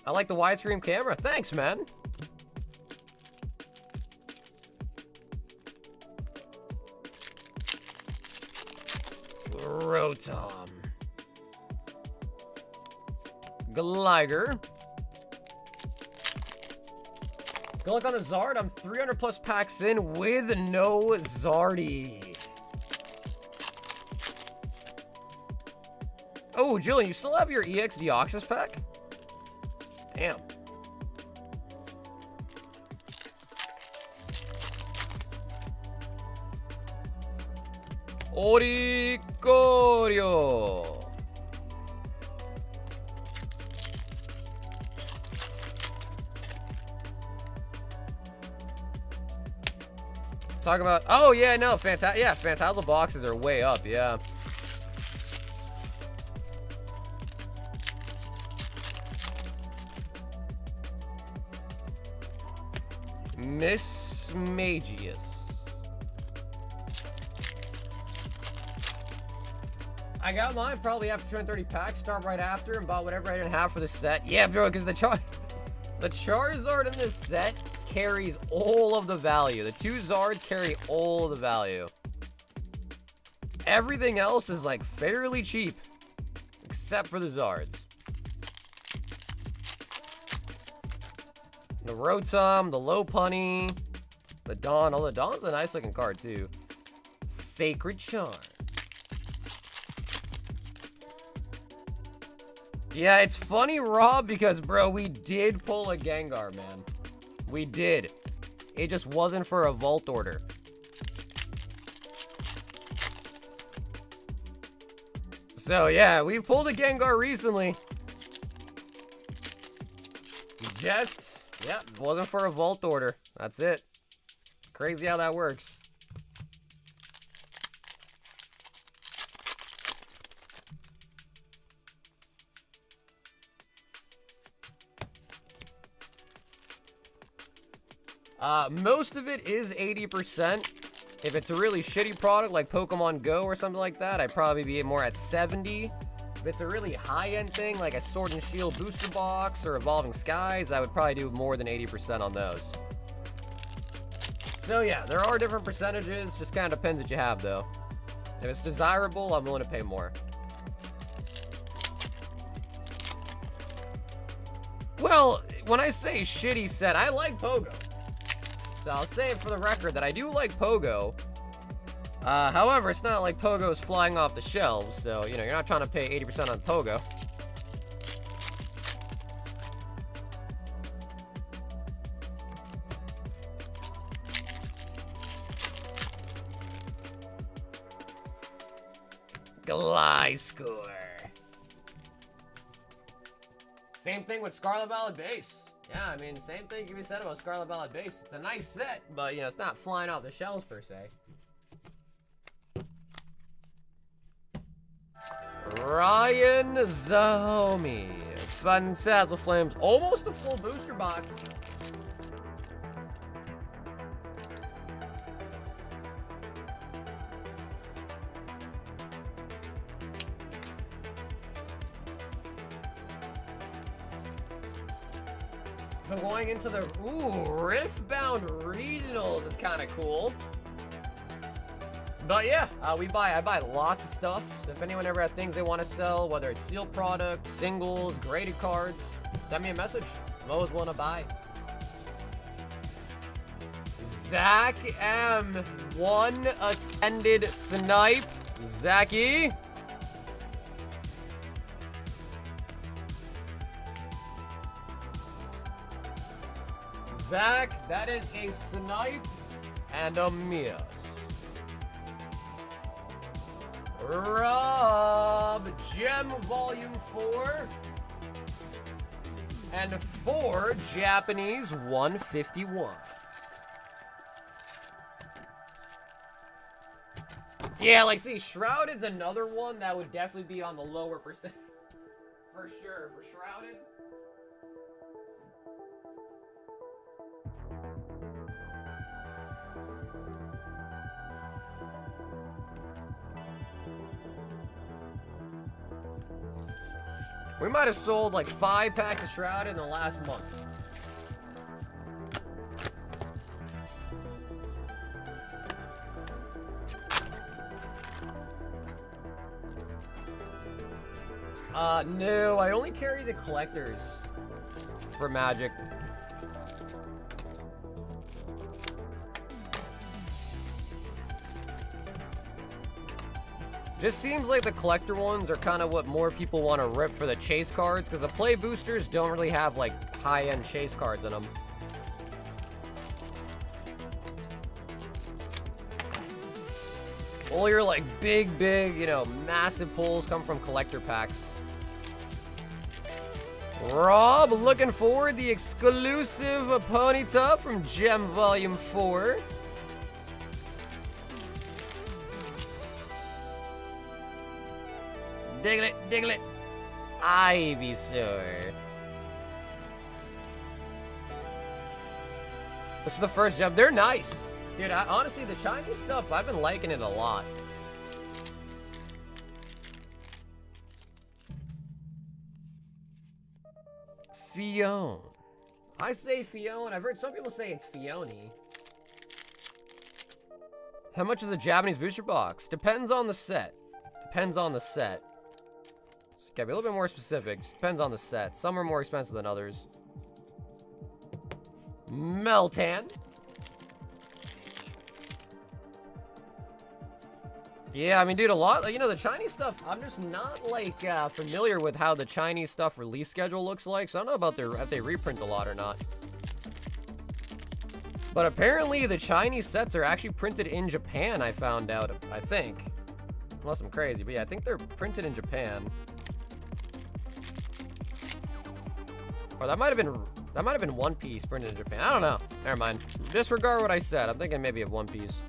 I like the widescreen camera. Thanks, man. Rotom. Glider. Good luck on the Zard. I'm 300 plus packs in with no Zardy. Oh, Julian, you still have your EX Deoxys pack? Damn. Oricorio. Talk about, oh yeah, no, Phantasmal boxes are way up, yeah. Miss Magius. I got mine probably after 230 packs, start right after, and bought whatever I didn't have for the set. Yeah, bro, because the Charizard in this set carries all of the value. The two Zards carry all of the value. Everything else is like fairly cheap, except for the Zards. The Rotom, the Lopunny, the Dawn. Oh, the Dawn's a nice looking card too. Sacred Charm. Yeah, it's funny, Rob, because, bro, we did pull a Gengar, man. We did. It just wasn't for a vault order. So, yeah, we pulled a Gengar recently. Just, yeah, wasn't for a vault order. That's it. Crazy how that works. Most of it is 80%. If it's a really shitty product like Pokemon Go or something like that, I'd probably be more at 70. If it's a really high-end thing like a Sword and Shield booster box or Evolving Skies, I would probably do more than 80% on those. So yeah, there are different percentages. Just kind of depends what you have, though. If it's desirable, I'm willing to pay more. Well, when I say shitty set, I like Pogo. So I'll say it for the record that I do like Pogo. However, it's not like Pogo's flying off the shelves, so, you know, you're not trying to pay 80% on Pogo. Gliscor. Same thing with Scarlet Violet Base. Yeah, I mean, same thing can be said about Scarlet Violet Base. It's a nice set, but, you know, it's not flying off the shelves, per se. Ryan Zahomi. Phantasmal Flames. Almost a full booster box. So going into the, Riftbound Regionals is kind of cool. But yeah, I buy lots of stuff. So if anyone ever has things they want to sell, whether it's sealed products, singles, graded cards, send me a message. I'm always willing to buy. Zach M. One Ascended Snipe. Zachy. Zach, that is a Snipe and a Mias. Rob, Gem Volume 4. And for Japanese 151. Yeah, like, see, Shrouded's another one that would definitely be on the lower percent. For sure, for Shrouded. We might have sold like 5 packs of Shrouded in the last month. No, I only carry the collectors for Magic. Just seems like the collector ones are kind of what more people want to rip for the chase cards, because the play boosters don't really have like high-end chase cards in them. All your like big, you know, massive pulls come from collector packs. Rob, looking forward the exclusive Ponyta from Gem Volume 4. Diglett. Ivysaur. This is the first gem. They're nice. Dude, honestly, the Chinese stuff, I've been liking it a lot. Fion. I say Fion. I've heard some people say it's Fioni. How much is a Japanese booster box? Depends on the set. Depends on the set. Just gotta be a little bit more specific. Just depends on the set. Some are more expensive than others. Meltan. Yeah, I mean, dude, a lot, you know, the Chinese stuff, I'm just not, like, familiar with how the Chinese stuff release schedule looks like, so I don't know about if they reprint a lot or not. But apparently, the Chinese sets are actually printed in Japan, I found out, I think. Unless I'm crazy, but yeah, I think they're printed in Japan. Or that might have been One Piece printed in Japan. I don't know. Never mind. Disregard what I said. I'm thinking maybe of One Piece.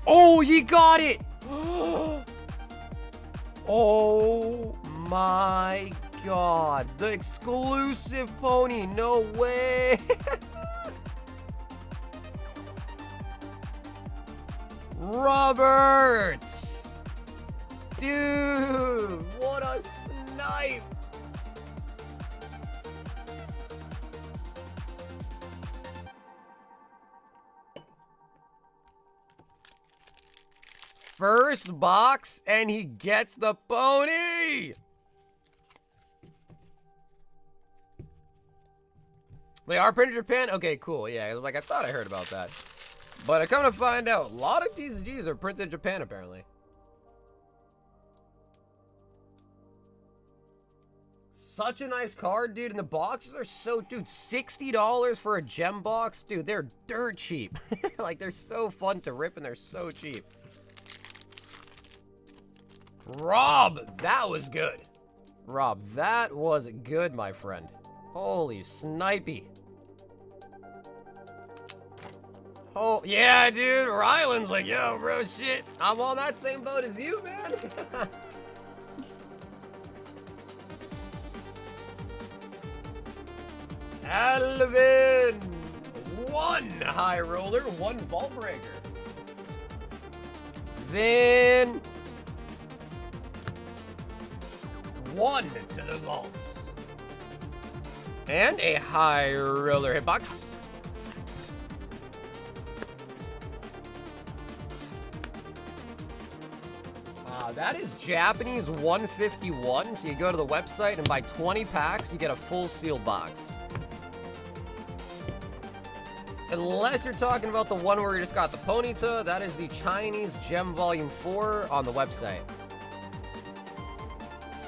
Oh, he got it! Oh my god. The exclusive pony. No way. Roberts! Dude, what a snipe! First box, and he gets the pony! They are printed in Japan? Okay, cool. Yeah, like I thought I heard about that. But I come to find out, a lot of TCGs are printed in Japan, apparently. Such a nice card, dude. And the boxes are so, dude, $60 for a gem box? Dude, they're dirt cheap. Like, they're so fun to rip, and they're so cheap. Rob, that was good. Rob, that was good, my friend. Holy snipey. Oh, yeah, dude. Ryland's like, yo, bro, shit. I'm on that same boat as you, man. Alvin. 1 high roller, 1 vault breaker. Then 1 to the vaults. And a high roller hitbox. That is Japanese 151. So you go to the website and buy 20 packs, you get a full sealed box. Unless you're talking about the one where you just got the Ponyta, that is the Chinese Gem Volume 4 on the website.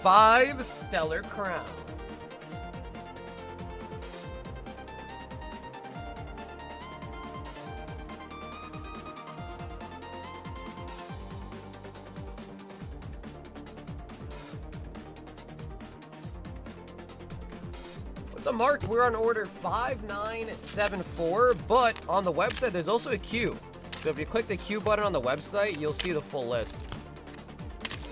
5 Stellar Crown. So Mark, we're on order 5974, but on the website there's also a queue. So if you click the queue button on the website, you'll see the full list.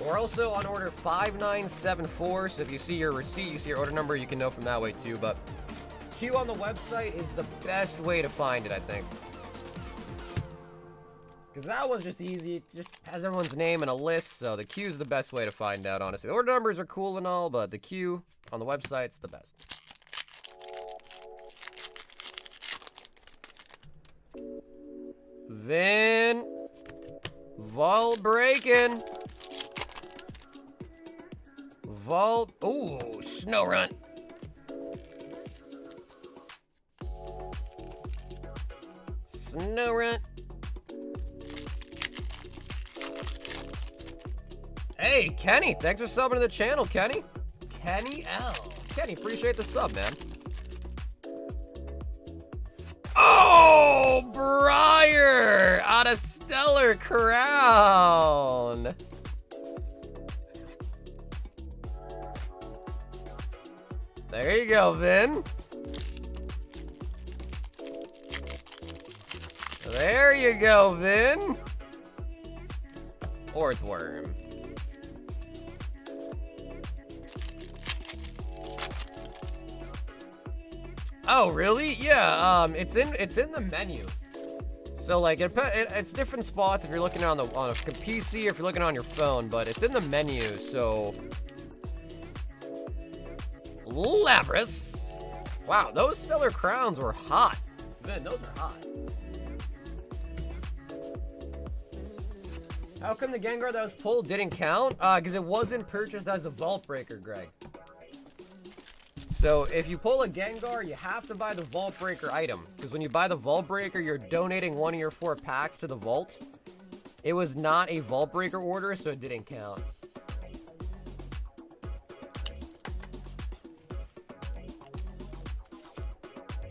We're also on order 5974, so if you see your receipt, you see your order number, you can know from that way too, but queue on the website is the best way to find it, I think. Because that one's just easy. It just has everyone's name in a list, so the queue's the best way to find out, honestly. The order numbers are cool and all, but the queue on the website's the best. Then, vault breaking. Vault, ooh, snow run. Snow run. Hey, Kenny, thanks for subbing to the channel, Kenny. Kenny L. Kenny, appreciate the sub, man. Oh, Briar out of Stellar Crown. There you go, Vin. There you go, Vin. Orthworm. Oh, really? Yeah, it's in the menu. So like it's different spots if you're looking on a PC or if you're looking on your phone, but it's in the menu. So Labras. Wow, those Stellar Crowns were hot. Man, those are hot. How come the Gengar that was pulled didn't count? Because it wasn't purchased as a Vault Breaker, Greg. So if you pull a Gengar, you have to buy the Vault Breaker item. Because when you buy the Vault Breaker, you're donating one of your 4 packs to the Vault. It was not a Vault Breaker order, so it didn't count.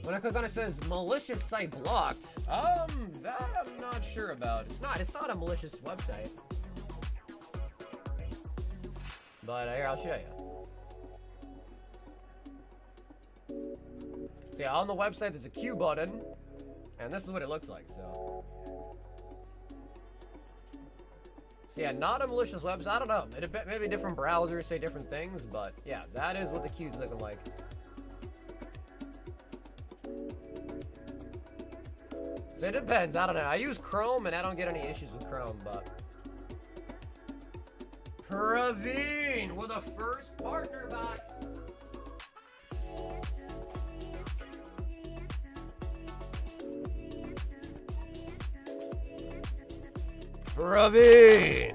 When I click on it, it says malicious site blocked. That I'm not sure about. It's not a malicious website. But here, I'll show you. See, on the website, there's a Q button, and this is what it looks like, so. So yeah, not a malicious website. I don't know. Maybe different browsers say different things, but yeah, that is what the Q's looking like. So it depends. I don't know. I use Chrome, and I don't get any issues with Chrome, but. Praveen with a first partner box. Praveen.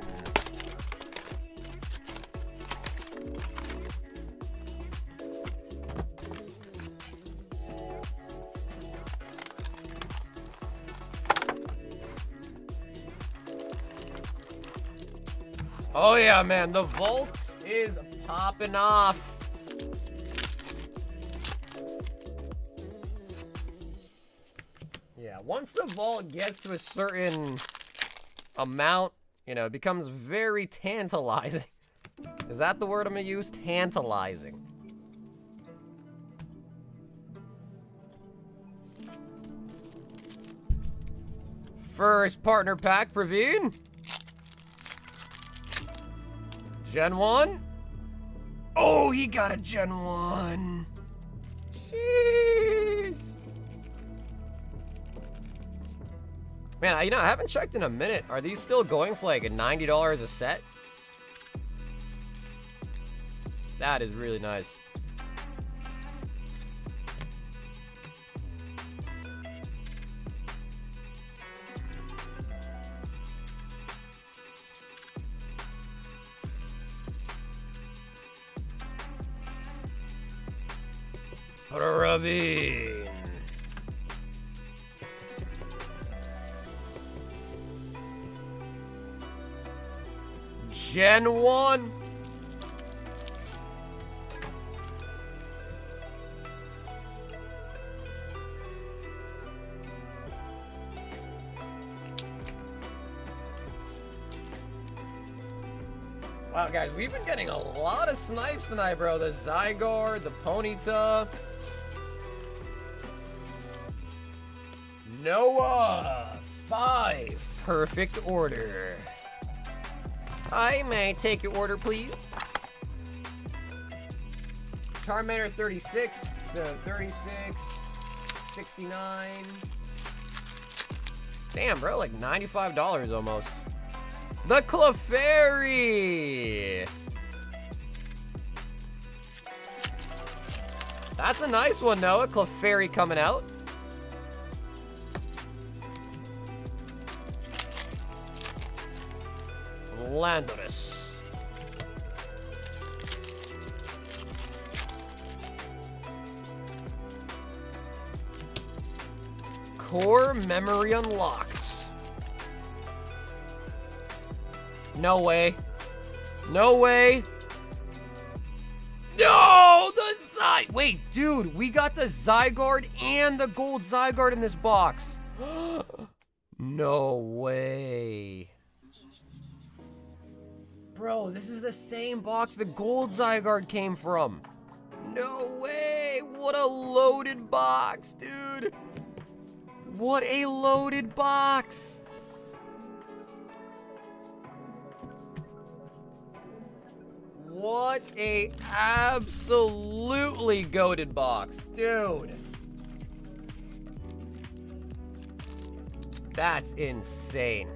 Oh yeah, man, the vault is popping off. Yeah, once the vault gets to a certain amount, you know, it becomes very tantalizing. Is that the word I'm gonna use? Tantalizing. First partner pack, Praveen. Gen 1? Oh, he got a Gen 1. Jeez. Man, you know, I haven't checked in a minute. Are these still going for like $90 a set? That is really nice. Praveen. Gen 1. Wow, guys, we've been getting a lot of snipes tonight, bro. The Zygarde, the Ponyta. Noah, 5. Perfect order. I may take your order, please. Charmander 36, so 36, 69. Damn, bro, like $95 almost. The Clefairy! That's a nice one, Noah. Clefairy coming out. Landorus. Core memory unlocked. No way. No way. No, the Wait, dude, we got the Zygarde and the gold Zygarde in this box. No way. Bro, this is the same box the gold Zygarde came from. No way. What a loaded box, dude. What a loaded box. What a absolutely goated box, dude. That's insane.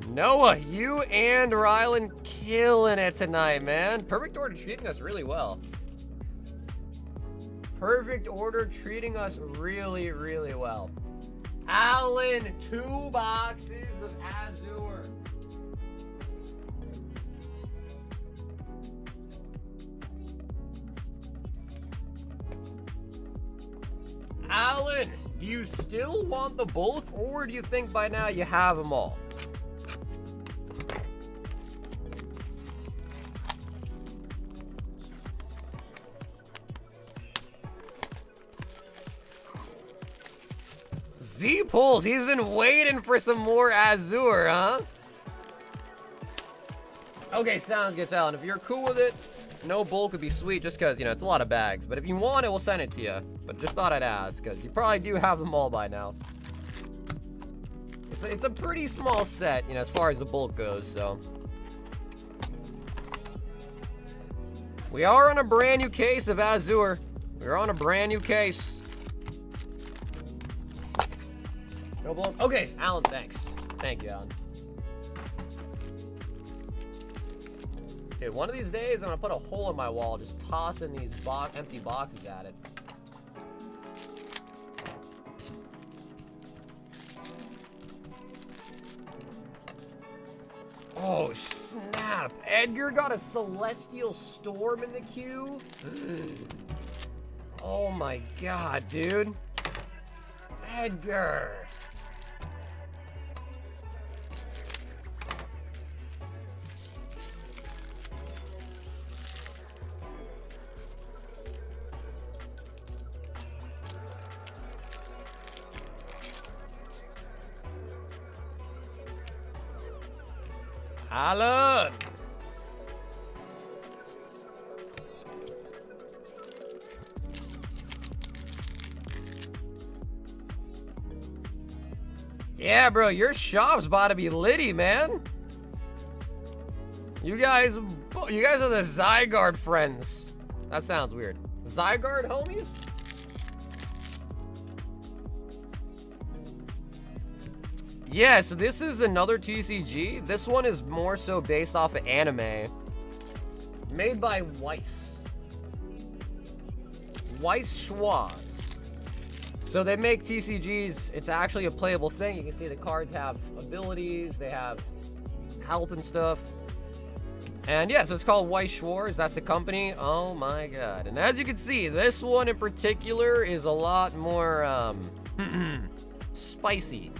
Noah, you and Rylan killing it tonight, man. Perfect order treating us really well. Perfect order treating us really, really well. Alan, 2 boxes of Azure. Alan, do you still want the bulk, or do you think by now you have them all? Z-Pulls, he's been waiting for some more Azure, huh? Okay, sounds good, Alan. If you're cool with it, no bulk would be sweet just because, you know, it's a lot of bags. But if you want it, we'll send it to you. But just thought I'd ask, because you probably do have them all by now. It's a pretty small set, you know, as far as the bulk goes, so. We are on a brand new case of Azure. We're on a brand new case. No bulk. Okay, Alan, thanks. Thank you, Alan. Dude, one of these days, I'm gonna put a hole in my wall, just tossing these empty boxes at it. Oh, snap. Edgar got a Celestial Storm in the queue? Oh my god, dude. Edgar. Alan! Yeah, bro, your shop's about to be litty, man. You guys are the Zygarde friends. That sounds weird. Zygarde homies? Yeah, so this is another TCG. This one is more so based off of anime. Made by Weiss. Weiss Schwarz. So they make TCGs. It's actually a playable thing. You can see the cards have abilities. They have health and stuff. And yeah, so it's called Weiss Schwarz. That's the company. Oh my god. And as you can see, this one in particular is a lot more spicy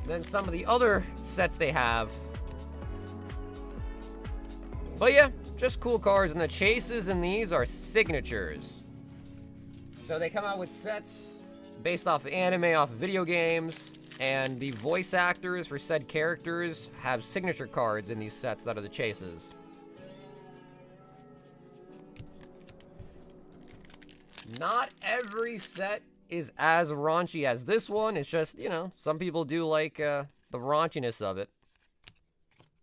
than some of the other sets they have. But yeah, just cool cards. And the chases in these are signatures. So they come out with sets based off of anime, off of video games, and the voice actors for said characters have signature cards in these sets that are the chases. Not every set is as raunchy as this one. It's just, you know, some people do like the raunchiness of it.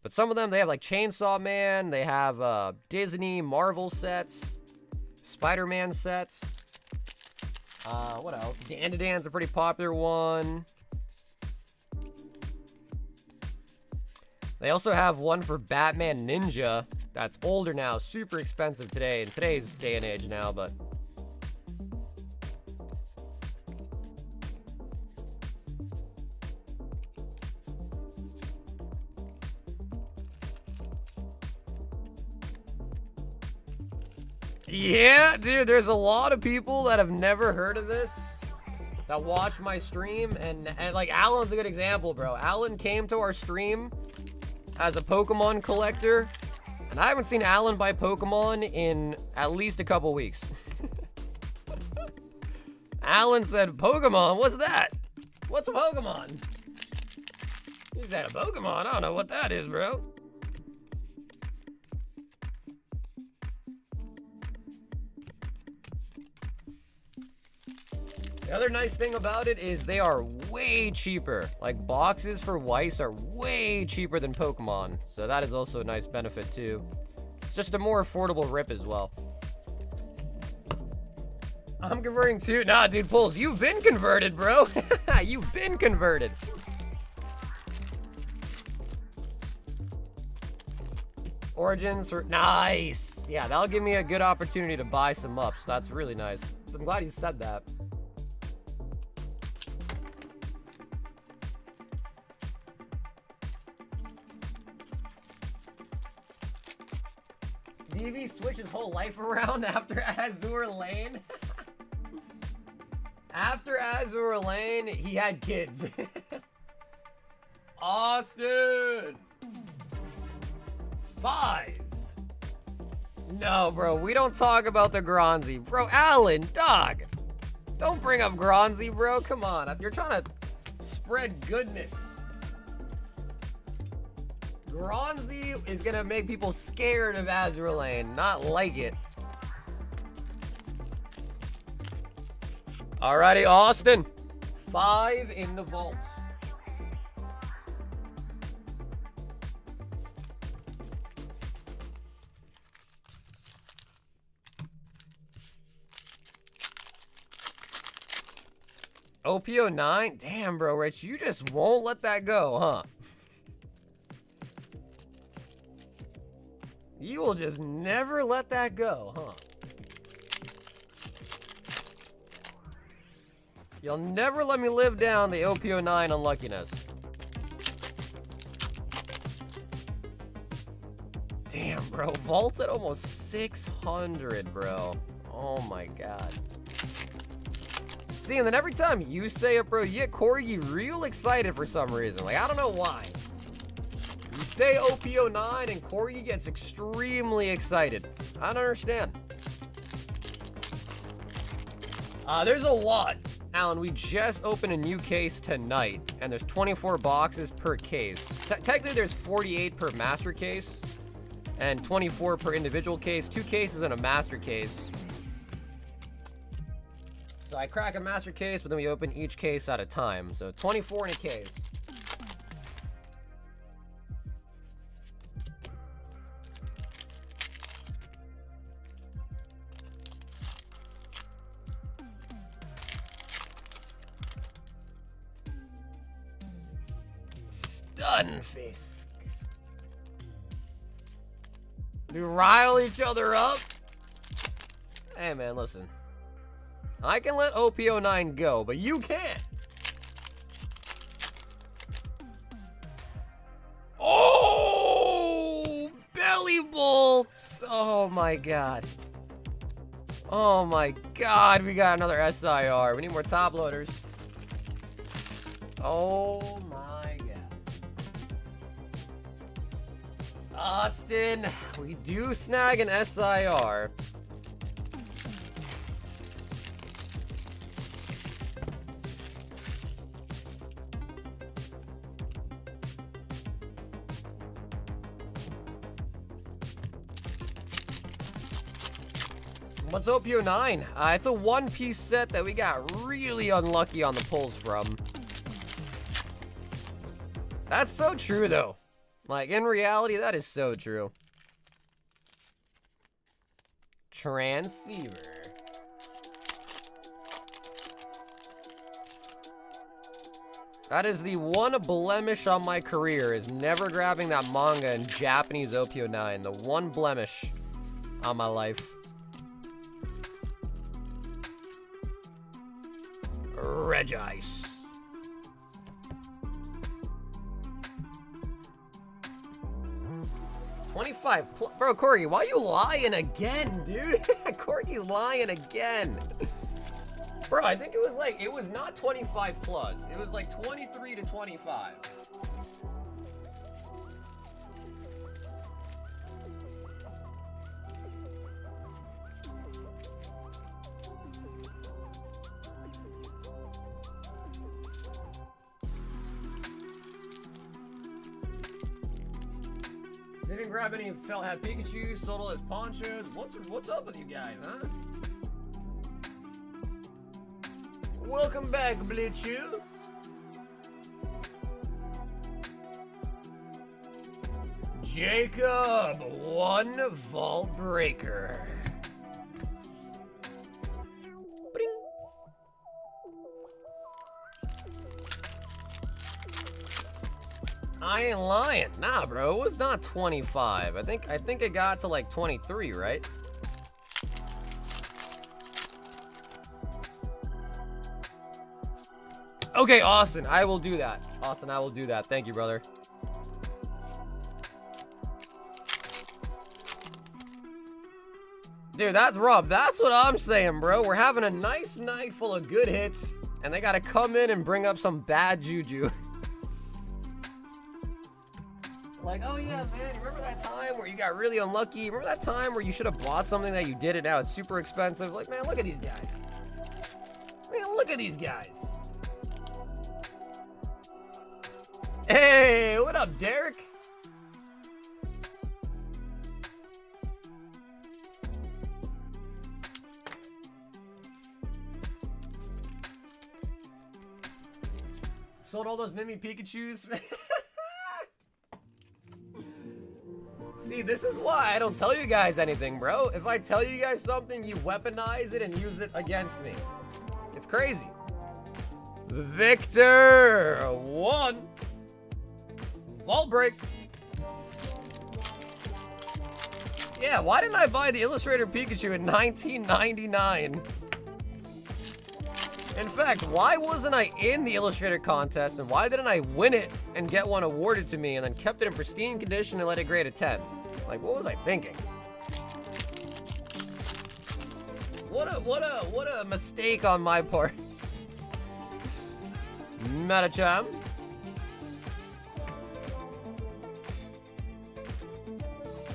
But some of them, they have like Chainsaw Man, they have Disney, Marvel sets, Spider-Man sets. What else? Dan-to-Dan's a pretty popular one. They also have one for Batman Ninja that's older now, super expensive today, in today's day and age now, but... Yeah, dude, there's a lot of people that have never heard of this that watch my stream, and like Alan's a good example, bro. Alan came to our stream as a Pokemon collector, and I haven't seen Alan buy Pokemon in at least a couple weeks. Alan said, Pokemon, what's that? What's a Pokemon? He said, a Pokemon? I don't know what that is, bro. The other nice thing about it is they are way cheaper. Like, boxes for Weiss are way cheaper than Pokemon. So that is also a nice benefit, too. It's just a more affordable rip as well. I'm converting too. Nah, dude, Pulls, you've been converted, bro. You've been converted. Origins for... Nice. Yeah, that'll give me a good opportunity to buy some ups. That's really nice. I'm glad you said that. DV switched his whole life around after Azure Lane. After Azure Lane, he had kids. Austin! 5. No, bro, we don't talk about the Gronzi. Bro, Alan, dog. Don't bring up Gronzi, bro. Come on. You're trying to spread goodness. Gronzi is gonna make people scared of Azure Lane, not like it. Alrighty, Austin. 5 in the vault. OPO9? Damn, bro, Rich, you just won't let that go, huh? You will just never let that go, huh? You'll never let me live down the OPO9 unluckiness. Damn, bro. Vault's at almost 600, bro. Oh, my God. See, and then every time you say it, bro, you get Corgi real excited for some reason. Like, I don't know why. You say OPO9 and Corgi gets extremely excited. I don't understand. There's a lot. Alan, we just opened a new case tonight, and there's 24 boxes per case. Technically, there's 48 per master case, and 24 per individual case. 2 cases in a master case. So I crack a master case, but then we open each case at a time. So 24 in a case. Stunfisk. We rile each other up. Hey man, listen. I can let OPO9 go, but you can't. Oh, belly bolts. Oh my God. Oh my God, we got another SIR. We need more top loaders. Oh my God. Austin, we do snag an SIR. What's OPO9? It's a one-piece set that we got really unlucky on the pulls from. That's so true, though. Like, in reality, that is so true. Transceiver. That is the one blemish on my career, is never grabbing that manga in Japanese OPO9. The one blemish on my life. Regice. Bro, Corey, why you lying again, dude? Corey's lying again. Bro, I think it was not 25 plus. It was like 23 to 25. Didn't grab any felt hat Pikachu, sold all his ponchos. What's up with you guys, huh? Welcome back, Blitchu. Jacob, one vault breaker. Bring. I ain't lying. Nah, bro, it was not 25. I think it got to like 23, right? Okay, Austin, I will do that. Austin, I will do that. Thank you, brother. Dude, that's Rob. That's what I'm saying, bro. We're having a nice night full of good hits, and they gotta come in and bring up some bad juju. Like, oh yeah, man, you remember that time where you got really unlucky? Remember that time where you should have bought something that you did and now it's super expensive? Like, man, look at these guys. Man, look at these guys. Hey, what up, Derek? Sold all those Mimi Pikachus. See, this is why I don't tell you guys anything, bro. If I tell you guys something, you weaponize it and use it against me. It's crazy. Victor, one. Vault break. Yeah, why didn't I buy the Illustrator Pikachu in 1999? In fact, why wasn't I in the Illustrator contest, and why didn't I win it and get one awarded to me and then kept it in pristine condition and let it grade a 10? Like, what was I thinking? What a mistake on my part. Metacham.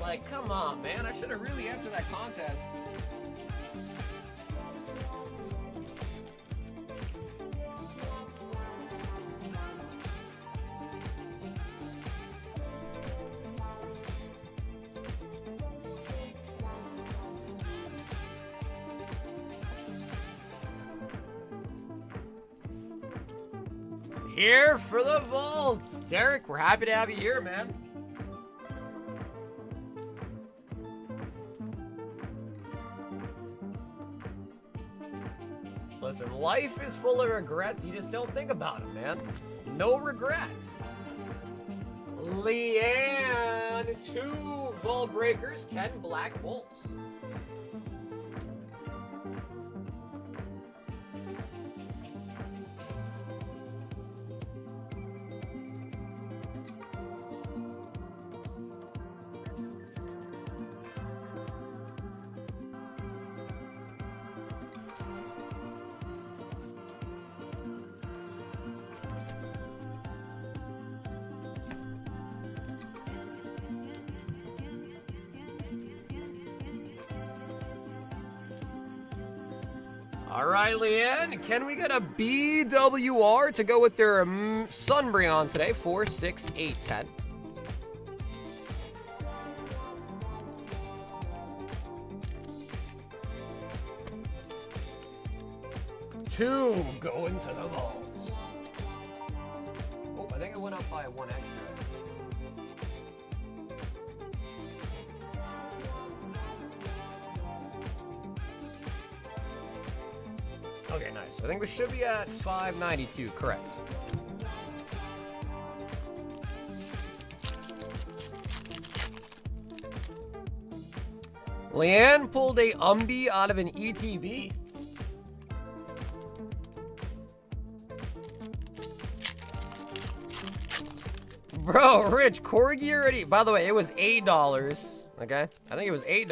Like, come on, man. I should have really entered that contest. Here for the vaults. Derek, we're happy to have you here, man. Listen, life is full of regrets. You just don't think about them, man. No regrets. Leanne, 2 vault breakers, 10 black bolts. All right, Leanne, can we get a BWR to go with their Sunbreon today? 4, 6, 8, 10. 2 going to the vaults. Oh, I think it went up by 1 extra. Okay, nice. I think we should be at 592, correct. Leanne pulled a Umbi out of an ETB. Bro, Rich, Corgi already... By the way, it was $8, okay? I think it was $8.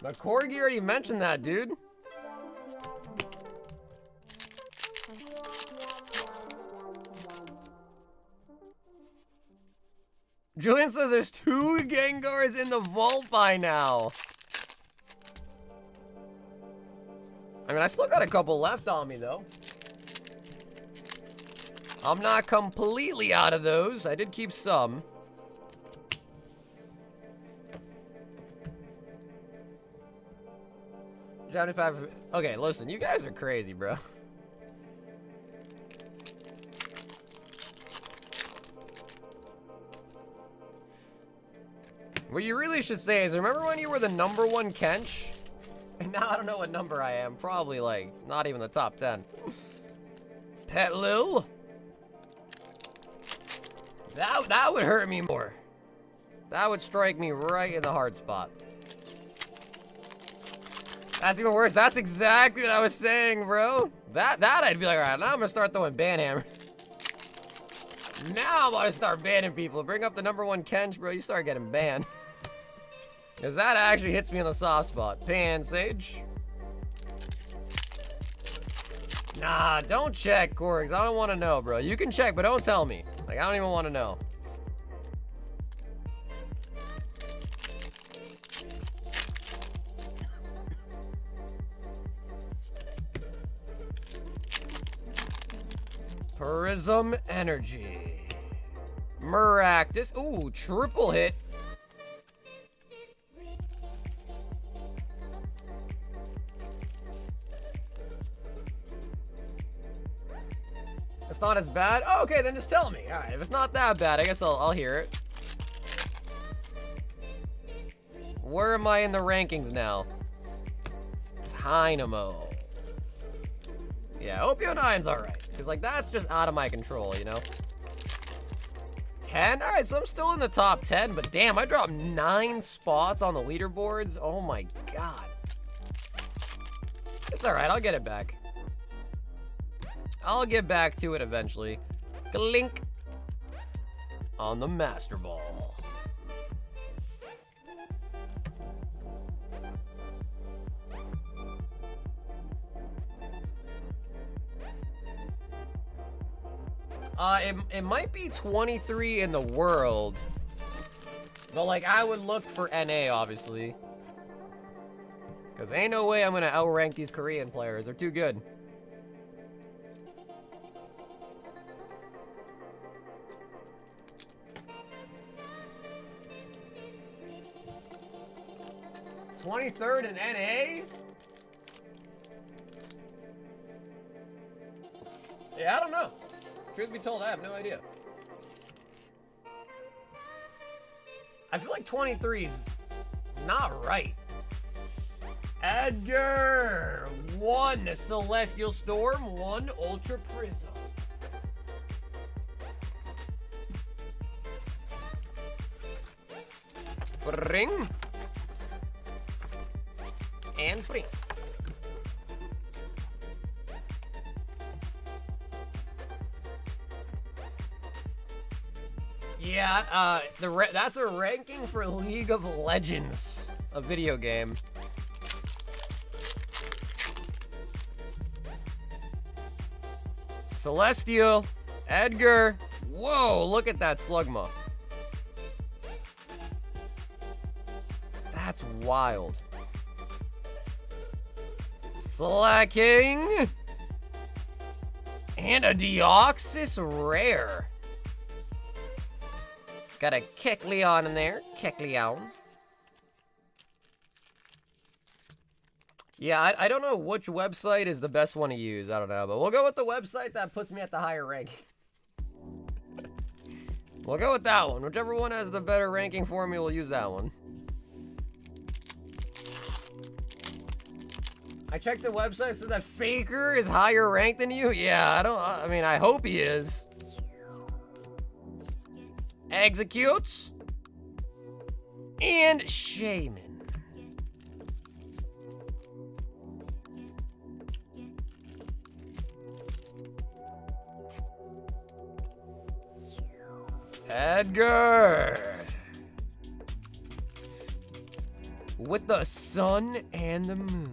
But Corgi already mentioned that, dude. Julian says there's 2 Gengars in the vault by now. I mean, I still got a couple left on me, though. I'm not completely out of those. I did keep some. Okay, listen, you guys are crazy, bro. What you really should say is, remember when you were the #1 Kench? And now I don't know what number I am. Probably, like, not even the top 10. Pet Lil? That would hurt me more. That would strike me right in the hard spot. That's even worse. That's exactly what I was saying, bro. That I'd be like, all right, now I'm gonna start throwing ban hammers. Now I'm gonna start banning people. Bring up the #1 Kench, bro. You start getting banned. Because that actually hits me in the soft spot. Pan Sage. Nah, don't check, Corgs. I don't want to know, bro. You can check, but don't tell me. Like, I don't even want to know. Prism Energy. Maractus. Ooh, triple hit. It's not as bad? Oh, okay, then just tell me. All right, if it's not that bad, I guess I'll hear it. Where am I in the rankings now? Dynamo. Yeah, Opio 9's all right. Because, like, that's just out of my control, you know? 10? All right, so I'm still in the top 10, but damn, I dropped 9 spots on the leaderboards. Oh, my God. It's all right. I'll get it back. I'll get back to it eventually. Clink. On the Master Ball. It might be 23 in the world. But, like, I would look for NA, obviously. Because ain't no way I'm going to outrank these Korean players. They're too good. '23rd in NA? Yeah, I don't know. Truth be told, I have no idea. I feel like 23's not right. Edgar! 1 Celestial Storm, 1 Ultra Prism. Ring. And free. Yeah, that's a ranking for League of Legends, a video game. Celestial, Edgar. Whoa, look at that Slugma. That's wild. Slacking. And a Deoxys rare. Got a Kecleon in there. Kecleon. Yeah, I don't know which website is the best one to use. I don't know, but we'll go with the website that puts me at the higher rank. We'll go with that one. Whichever one has the better ranking for me, we'll use that one. I checked the website, so that Faker is higher ranked than you? Yeah, I mean, I hope he is. Executes. And Shaman. Edgar. With the sun and the moon.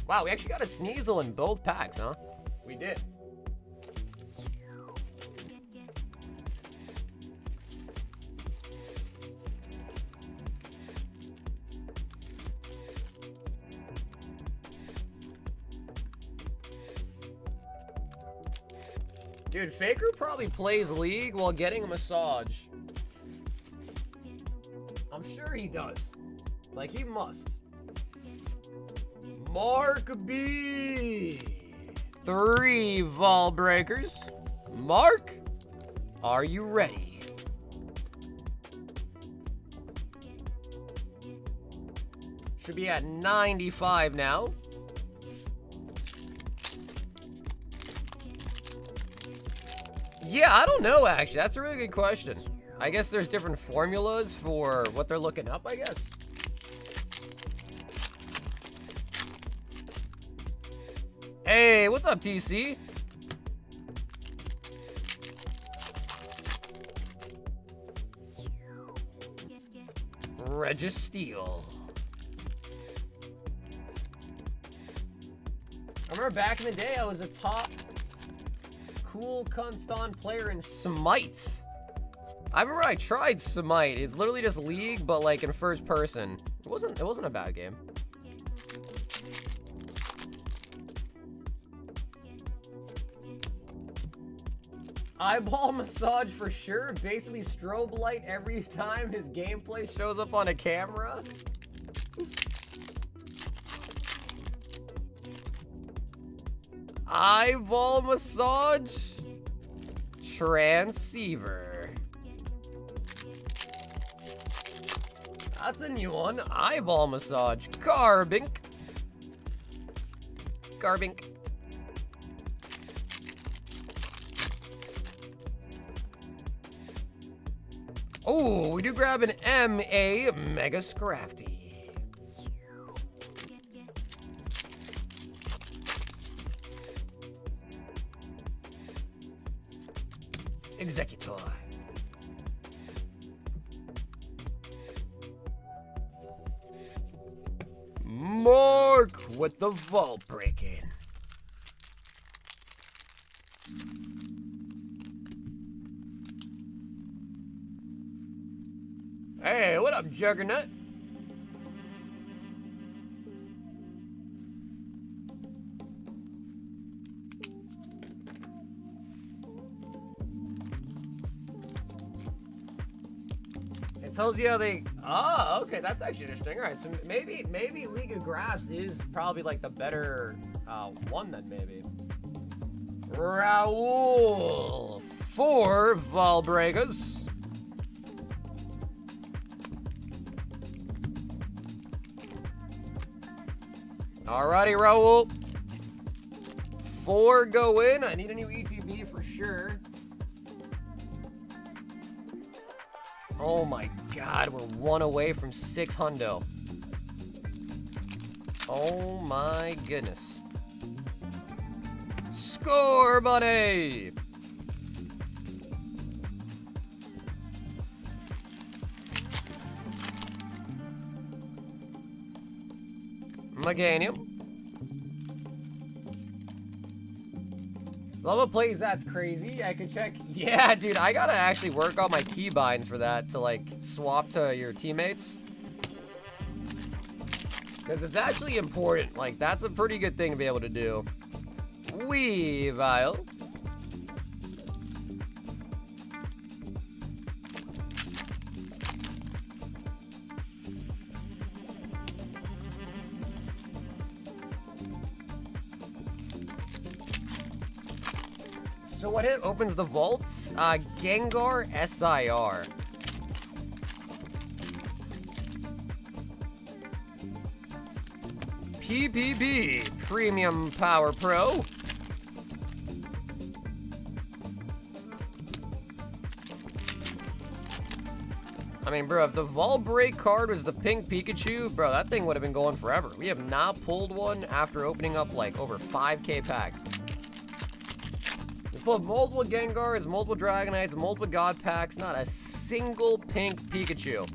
Wow, we actually got a Sneasel in both packs, huh? We did. Dude, Faker probably plays League while getting a massage. I'm sure he does. Like, he must. Mark B. 3 Vol Breakers. Mark, are you ready? Should be at 95 now. Yeah, I don't know, actually. That's a really good question. I guess there's different formulas for what they're looking up, I guess. Hey, what's up, TC? Registeel. I remember back in the day, I was a top cool constant player in Smite. I remember I tried Smite. It's literally just League, but like in first person. It wasn't a bad game. Eyeball massage for sure. Basically strobe light every time his gameplay shows up on a camera. Eyeball massage. Transceiver. That's a new one. Eyeball massage. Carbink. Carbink. Oh, we do grab an MA Mega Scrafty. Executor. Mark with the vault break-in. Hey, what up, Juggernaut? It tells you how they... Oh, okay, that's actually interesting. All right, so maybe League of Graphs is probably like the better one then, maybe. Raul, 4 Valbregas. Alrighty, Raul. 4 go in. I need a new ETB for sure. Oh my god, we're 1 away from 6 hundo. Oh my goodness. Score, buddy! Meganium. Level plays, that's crazy. I could check. Yeah, dude, I gotta actually work on my keybinds for that to like swap to your teammates. Because it's actually important. Like, that's a pretty good thing to be able to do. Weavile. So what hit opens the vault? Gengar SIR. PPP, Premium Power Pro. I mean, bro, if the Vault Break card was the pink Pikachu, bro, that thing would have been going forever. We have not pulled one after opening up, like, over 5K packs. We pulled multiple Gengars, multiple Dragonites, multiple God packs, not a single pink Pikachu.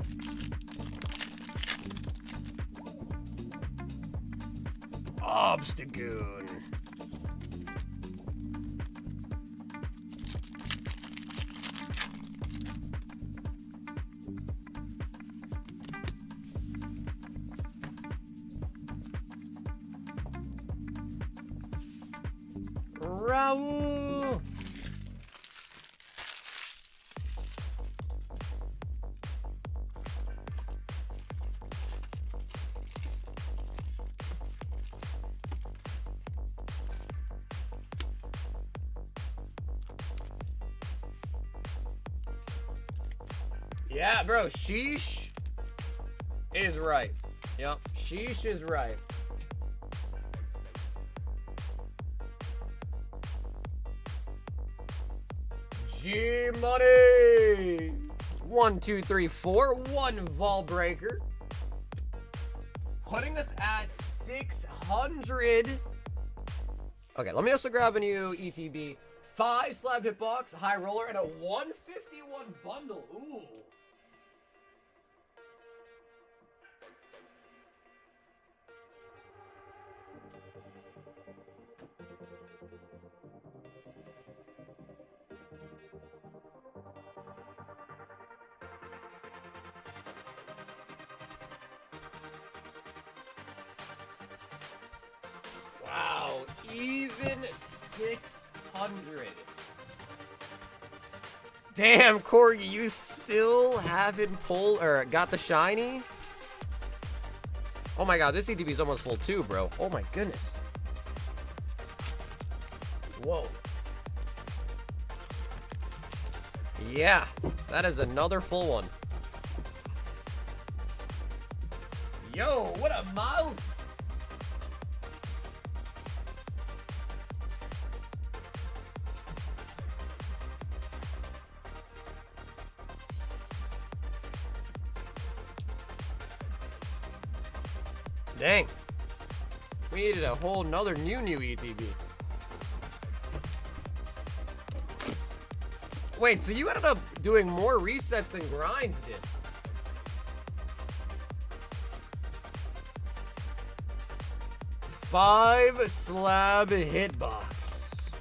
Obstagoon. Raul. Yeah, bro, sheesh is right. Yep, sheesh is right. G money. 1, 2, 3, 4. 1 Vault Breaker. Putting us at 600. Okay, let me also grab a new ETB. 5 Slab Hitbox, High Roller, and a 151 bundle. Ooh. Wow, even 600. Damn, Corgi, you still haven't pulled or got the shiny? Oh my god, this ETB is almost full too, bro. Oh my goodness. Whoa. Yeah, that is another full one. Yo, what a mouse. Dang. We needed a whole nother new ETB. Wait, so you ended up doing more resets than Grinds did? Five Slab Hitbox.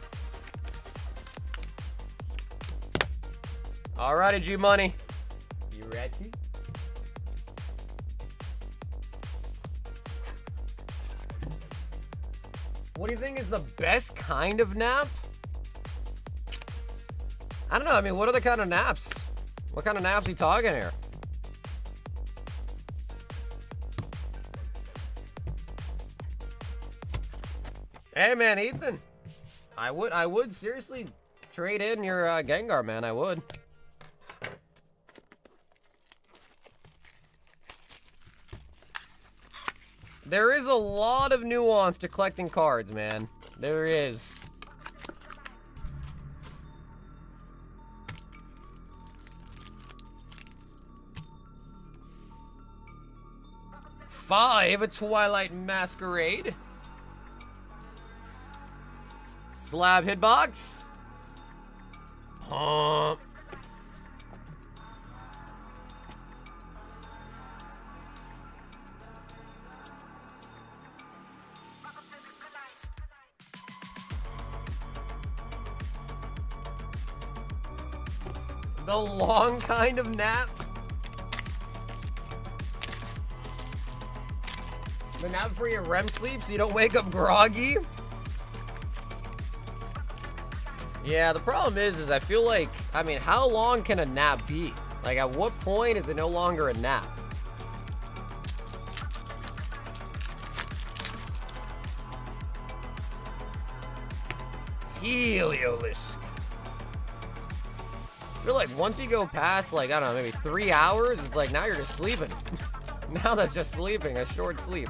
Alrighty, G Money. You ready? What do you think is the best kind of nap? I don't know. I mean, what other kind of naps? What kind of naps are you talking here? Hey, man, Ethan. I would seriously trade in your Gengar, man. I would. There is a lot of nuance to collecting cards, man. There is. Five Twilight Masquerade. Slab Hitbox. Pump. The long kind of nap. The nap for your REM sleep so you don't wake up groggy. Yeah, the problem is I feel like, I mean, how long can a nap be? Like, at what point is it no longer a nap? Heliolisk. feel like once you go past, like, I don't know, maybe 3 hours, it's like now you're just sleeping. Now that's just sleeping, a short sleep.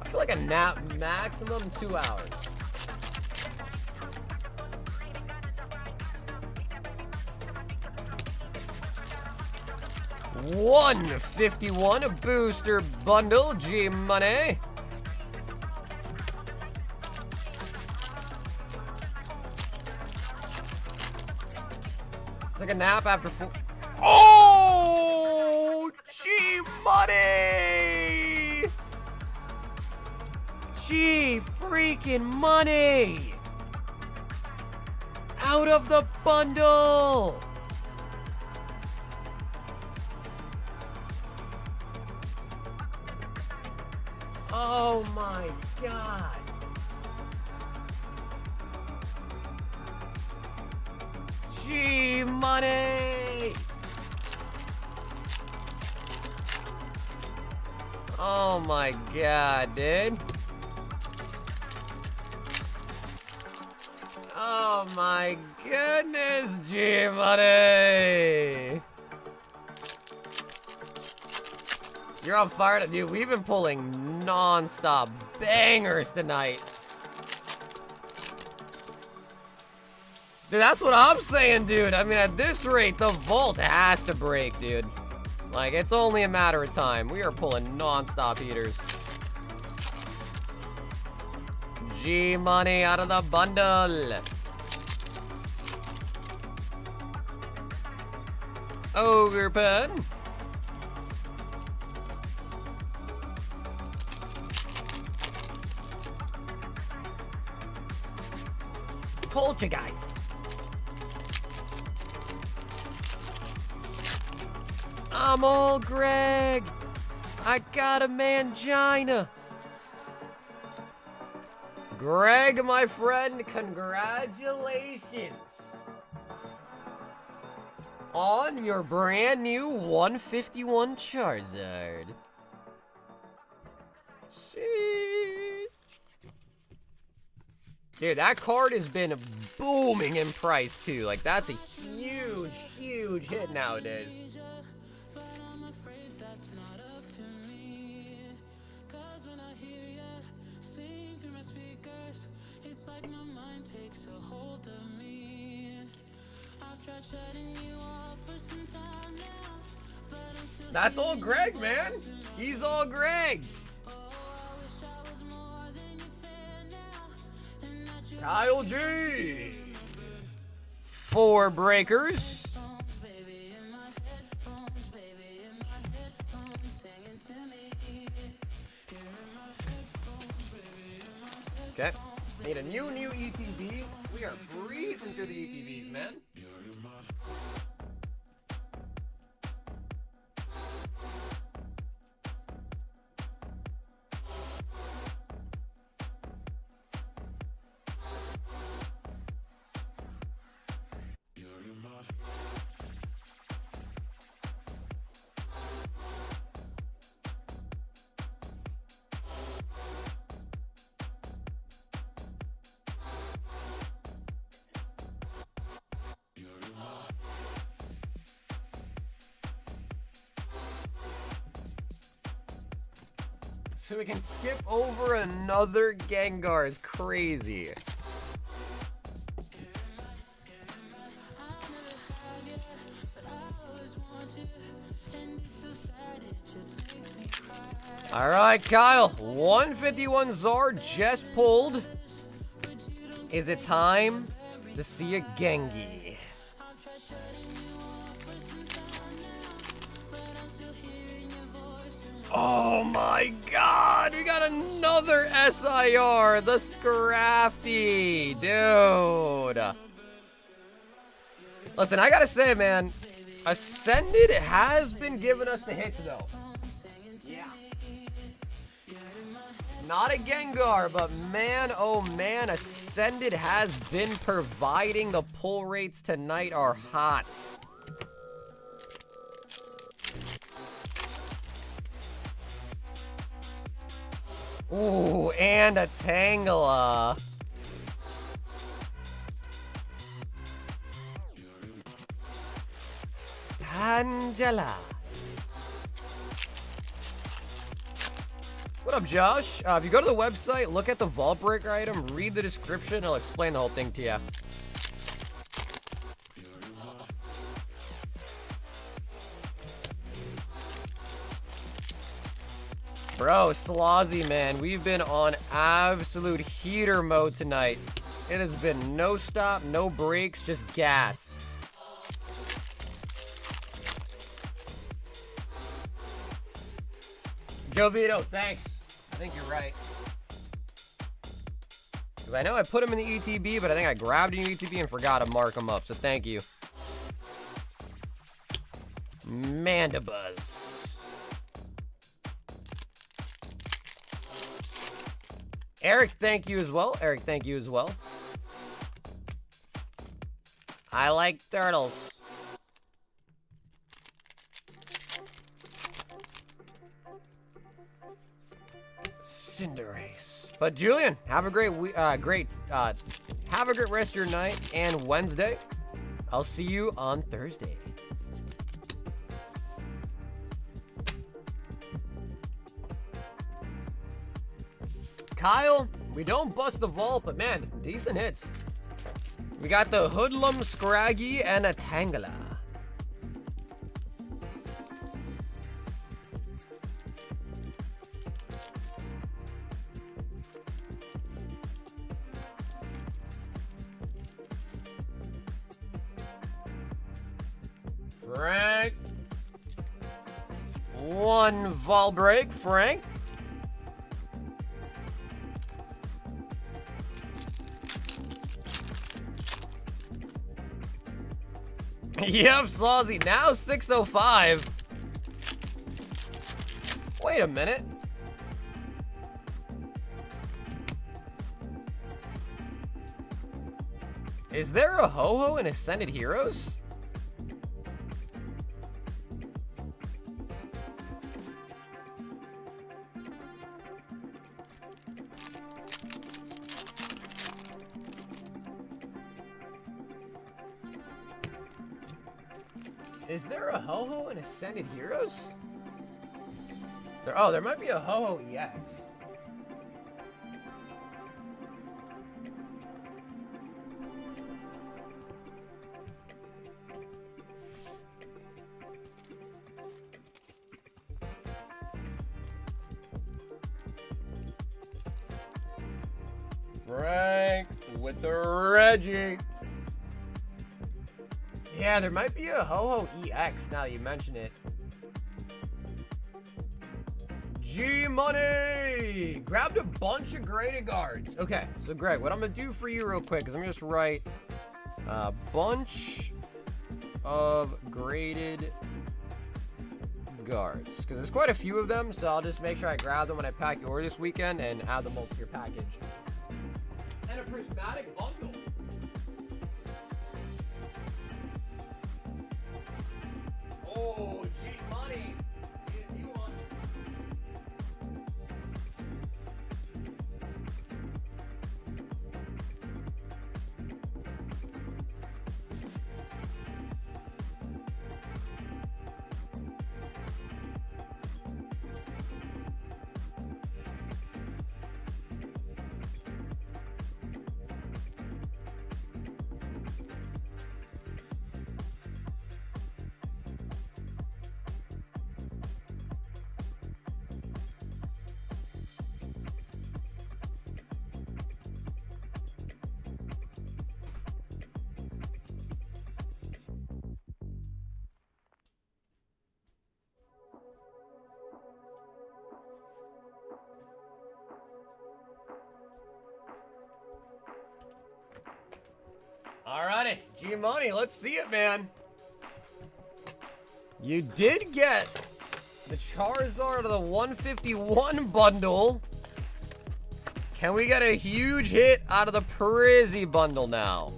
I feel like a nap maximum 2 hours. $151 a booster bundle, G Money. It's like a nap after 4. Oh, G Money! G freaking Money! Out of the bundle! Oh my God. G Money. Oh my God, dude. Oh my goodness, G Money. You're on fire, dude. We've been pulling non-stop bangers tonight. Dude, that's what I'm saying, dude. I mean, at this rate, the vault has to break, dude. Like, it's only a matter of time. We are pulling non-stop heaters. G Money out of the bundle. Ogre pen. Poltergeist. I'm all Greg. I got a mangina. Greg, my friend, congratulations on your brand new 151 Charizard. Shit. Dude, that card has been booming in price too. Like, that's a huge, huge hit nowadays. That's all Greg, man. He's all Greg. Kyle G. 4 breakers. Okay. Need a new ETB. We are breathing through the ETBs, man. So we can skip over another Gengar is crazy. All right, Kyle, 151 Zard just pulled. Is it time to see a Gengi? Oh my God, we got another SIR, the Scrafty, dude. Listen, I gotta say, man, Ascended has been giving us the hits, though. Yeah. Not a Gengar, but man, oh man, Ascended has been providing. The pull rates tonight are hot. Ooh, and a Tangela. Angela. What up, Josh? If you go to the website, look at the vault breaker item, read the description, it'll explain the whole thing to you. Bro, Slazzy, man, we've been on absolute heater mode tonight. It has been no stop, no breaks, just gas. Joe Vito, thanks. I think you're right. Because I know I put them in the ETB, but I think I grabbed an ETB and forgot to mark them up, so thank you. Mandibuzz. Eric, thank you as well. Eric, thank you as well. I like turtles. Cinderace. But Julian, have a great have a great rest of your night and Wednesday. I'll see you on Thursday. Kyle, we don't bust the vault, but man, decent hits. We got the Hoodlum, Scraggy, and a Tangela. Frank. One vol break, Frank. Yep, Slazzy, now 605. Wait a minute. Is there a Ho-Ho in Ascended Heroes? Is there a Ho-Ho in Ascended Heroes? There might be a Ho-Ho EX. Frank with the Reggie. Yeah, there might be a Ho-Ho EX now that you mention it. G-Money! Grabbed a bunch of graded guards. Okay, so Greg, what I'm going to do for you real quick is I'm going to just write a bunch of graded guards. Because there's quite a few of them, so I'll just make sure I grab them when I pack your order this weekend and add them all to your package. And a prismatic bundle. Oh, G-Money. If you want. Alrighty, G-Money, let's see it, man. You did get the Charizard of the 151 bundle. Can we get a huge hit out of the Prizzy bundle now?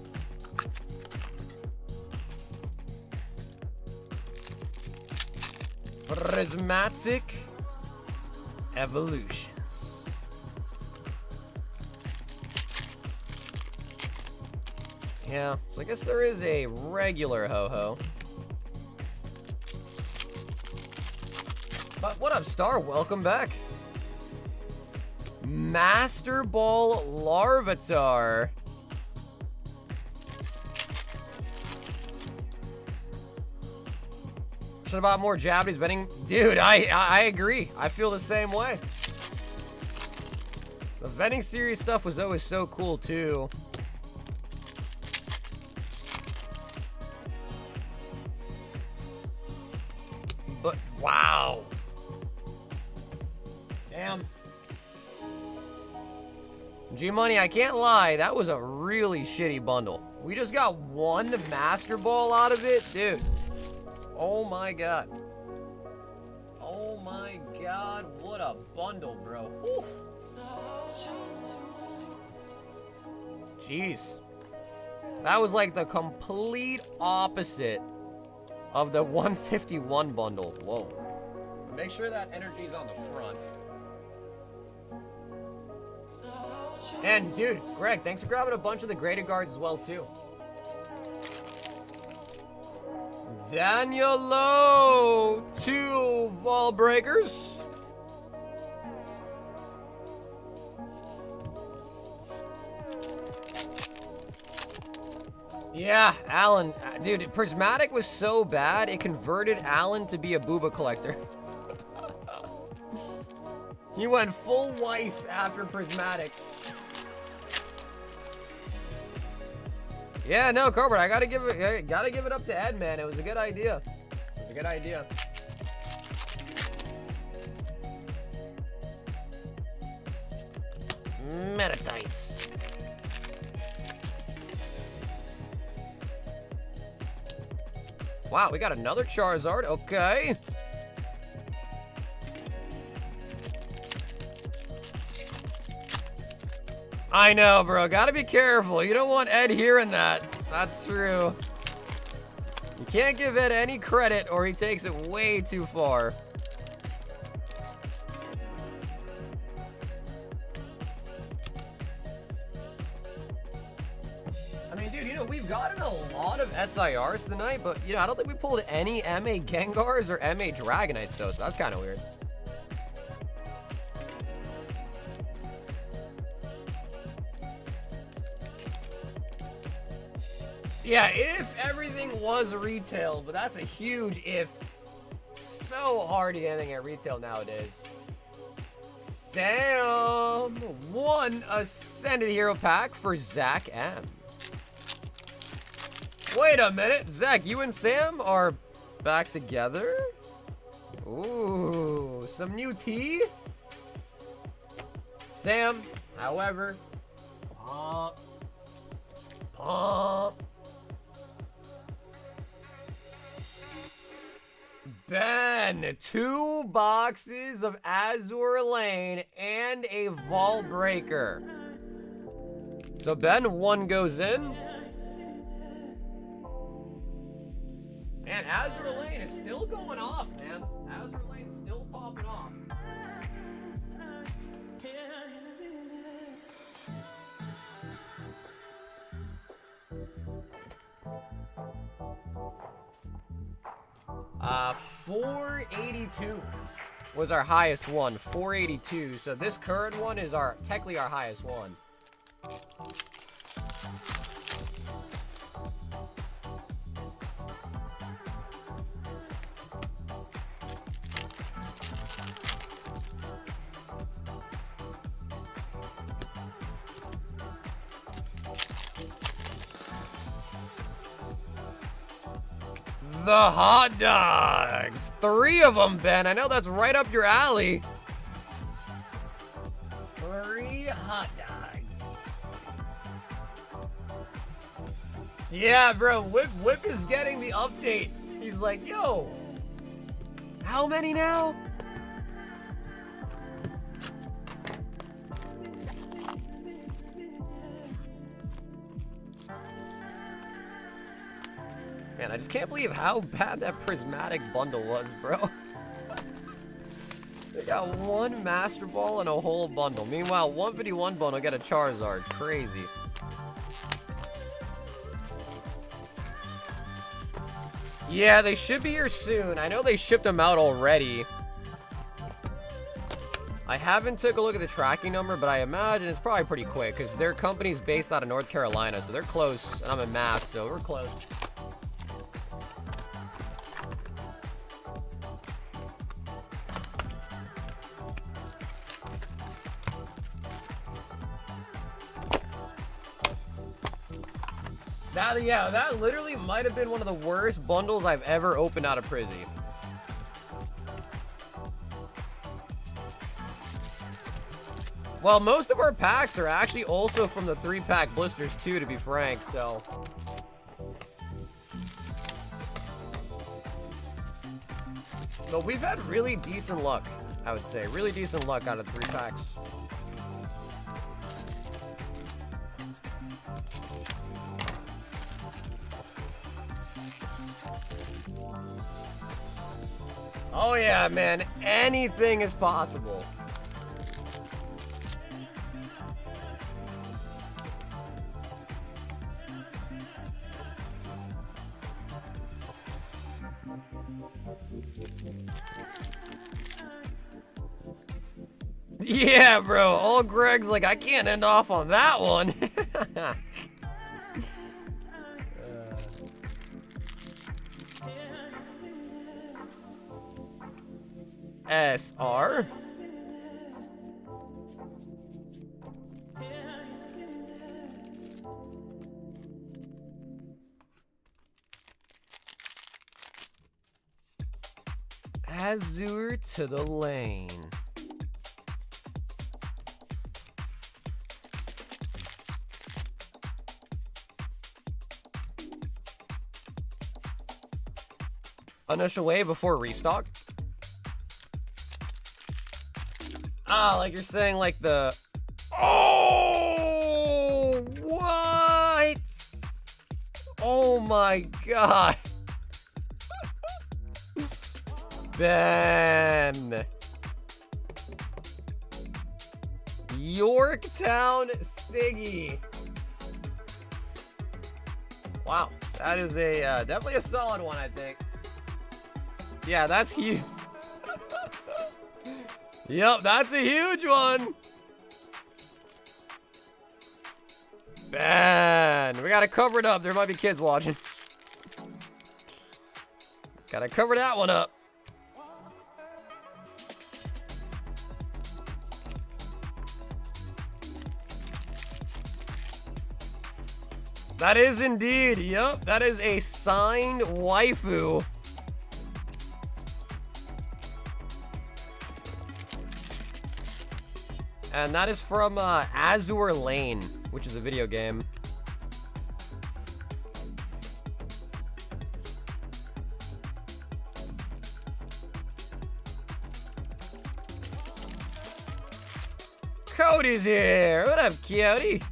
Prismatic Evolutions. Yeah, so I guess there is a regular Ho-Ho. What up, Star? Welcome back. Master Ball Larvitar. Should have bought more Japanese vending. Dude, I agree. I feel the same way. The vending series stuff was always so cool too. But wow. Damn. G-Money, I can't lie. That was a really shitty bundle. We just got one Master Ball out of it. Dude. Oh my god. Oh my god. What a bundle, bro. Whew. Jeez. That was like the complete opposite of the 151 bundle. Whoa. Make sure that energy's on the front. And dude, Greg, thanks for grabbing a bunch of the graded guards as well too. Danielo, 2 Vol Breakers. Yeah, Alan. Dude, Prismatic was so bad, it converted Alan to be a booba collector. He went full Weiss after Prismatic. Yeah, no, Corbett, I gotta give it up to Ed, man. It was a good idea. It was a good idea. Metatites. Wow, we got another Charizard. Okay. I know, bro. Gotta be careful. You don't want Ed hearing that. That's true. You can't give Ed any credit or he takes it way too far. I mean, dude, you know, we've gotten a lot of SIRs tonight, but, you know, I don't think we pulled any MA Gengars or MA Dragonites, though, so that's kind of weird. Yeah, if everything was retail, but that's a huge if. So hard to get anything at retail nowadays. Sam, 1 Ascended Hero Pack for Zach M. Wait a minute, Zach, you and Sam are back together? Ooh, some new tea? Sam, however, Ben, 2 boxes of Azure Lane and a Vault Breaker. So Ben, 1 goes in. Man, Azure Lane is still going off, man. Azure Lane's still popping off. Uh, 482 was our highest one. 482. So this current one is technically our highest one. The hot dogs. 3 of them, Ben. I know that's right up your alley. 3 hot dogs. Yeah, bro. Whip is getting the update. He's like, yo, how many now? Man, I just can't believe how bad that Prismatic bundle was, bro. They got 1 Master Ball and a whole bundle. Meanwhile, 151 bundle got a Charizard. Crazy. Yeah, they should be here soon. I know they shipped them out already. I haven't took a look at the tracking number, but I imagine it's probably pretty quick because their company's based out of North Carolina, so they're close, and I'm in Mass, so we're close. That literally might have been one of the worst bundles I've ever opened out of Prizzy. Well, most of our packs are actually also from the 3-pack blisters too, to be frank, so. But we've had really decent luck, I would say. Really decent luck out of 3 packs. Oh yeah, man, anything is possible. Yeah, bro, old Greg's like, I can't end off on that one. SR. Azure to the lane. Initial wave before restock. Ah, like you're saying, like the. Oh, what? Oh my god. Ben. Yorktown Siggy. Wow, that is a definitely a solid one, I think. Yeah, that's huge. Yep, that's a huge one. Ben, we gotta cover it up. There might be kids watching. Gotta cover that one up. That is indeed, yep, that is a signed waifu. And that is from Azure Lane, which is a video game. Cody's here. What up, Cody?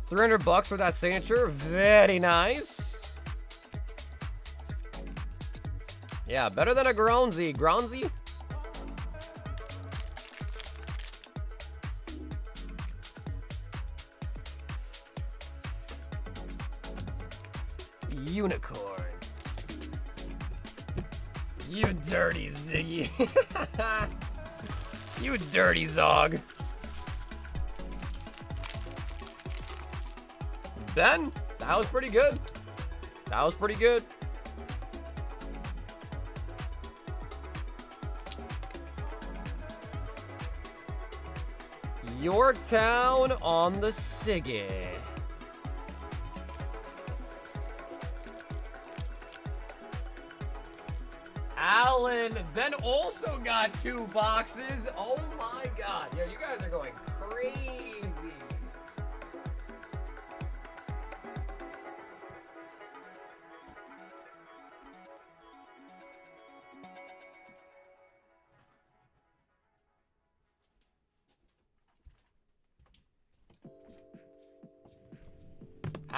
$300 for that signature. Very nice. Yeah, better than a Groundsy. Groundsy? Unicorn. You dirty Ziggy. You dirty Zog. Ben, that was pretty good. That was pretty good. Yorktown on the Siggy. Alan then also got 2 boxes. Oh my god. Yo, you guys are going crazy.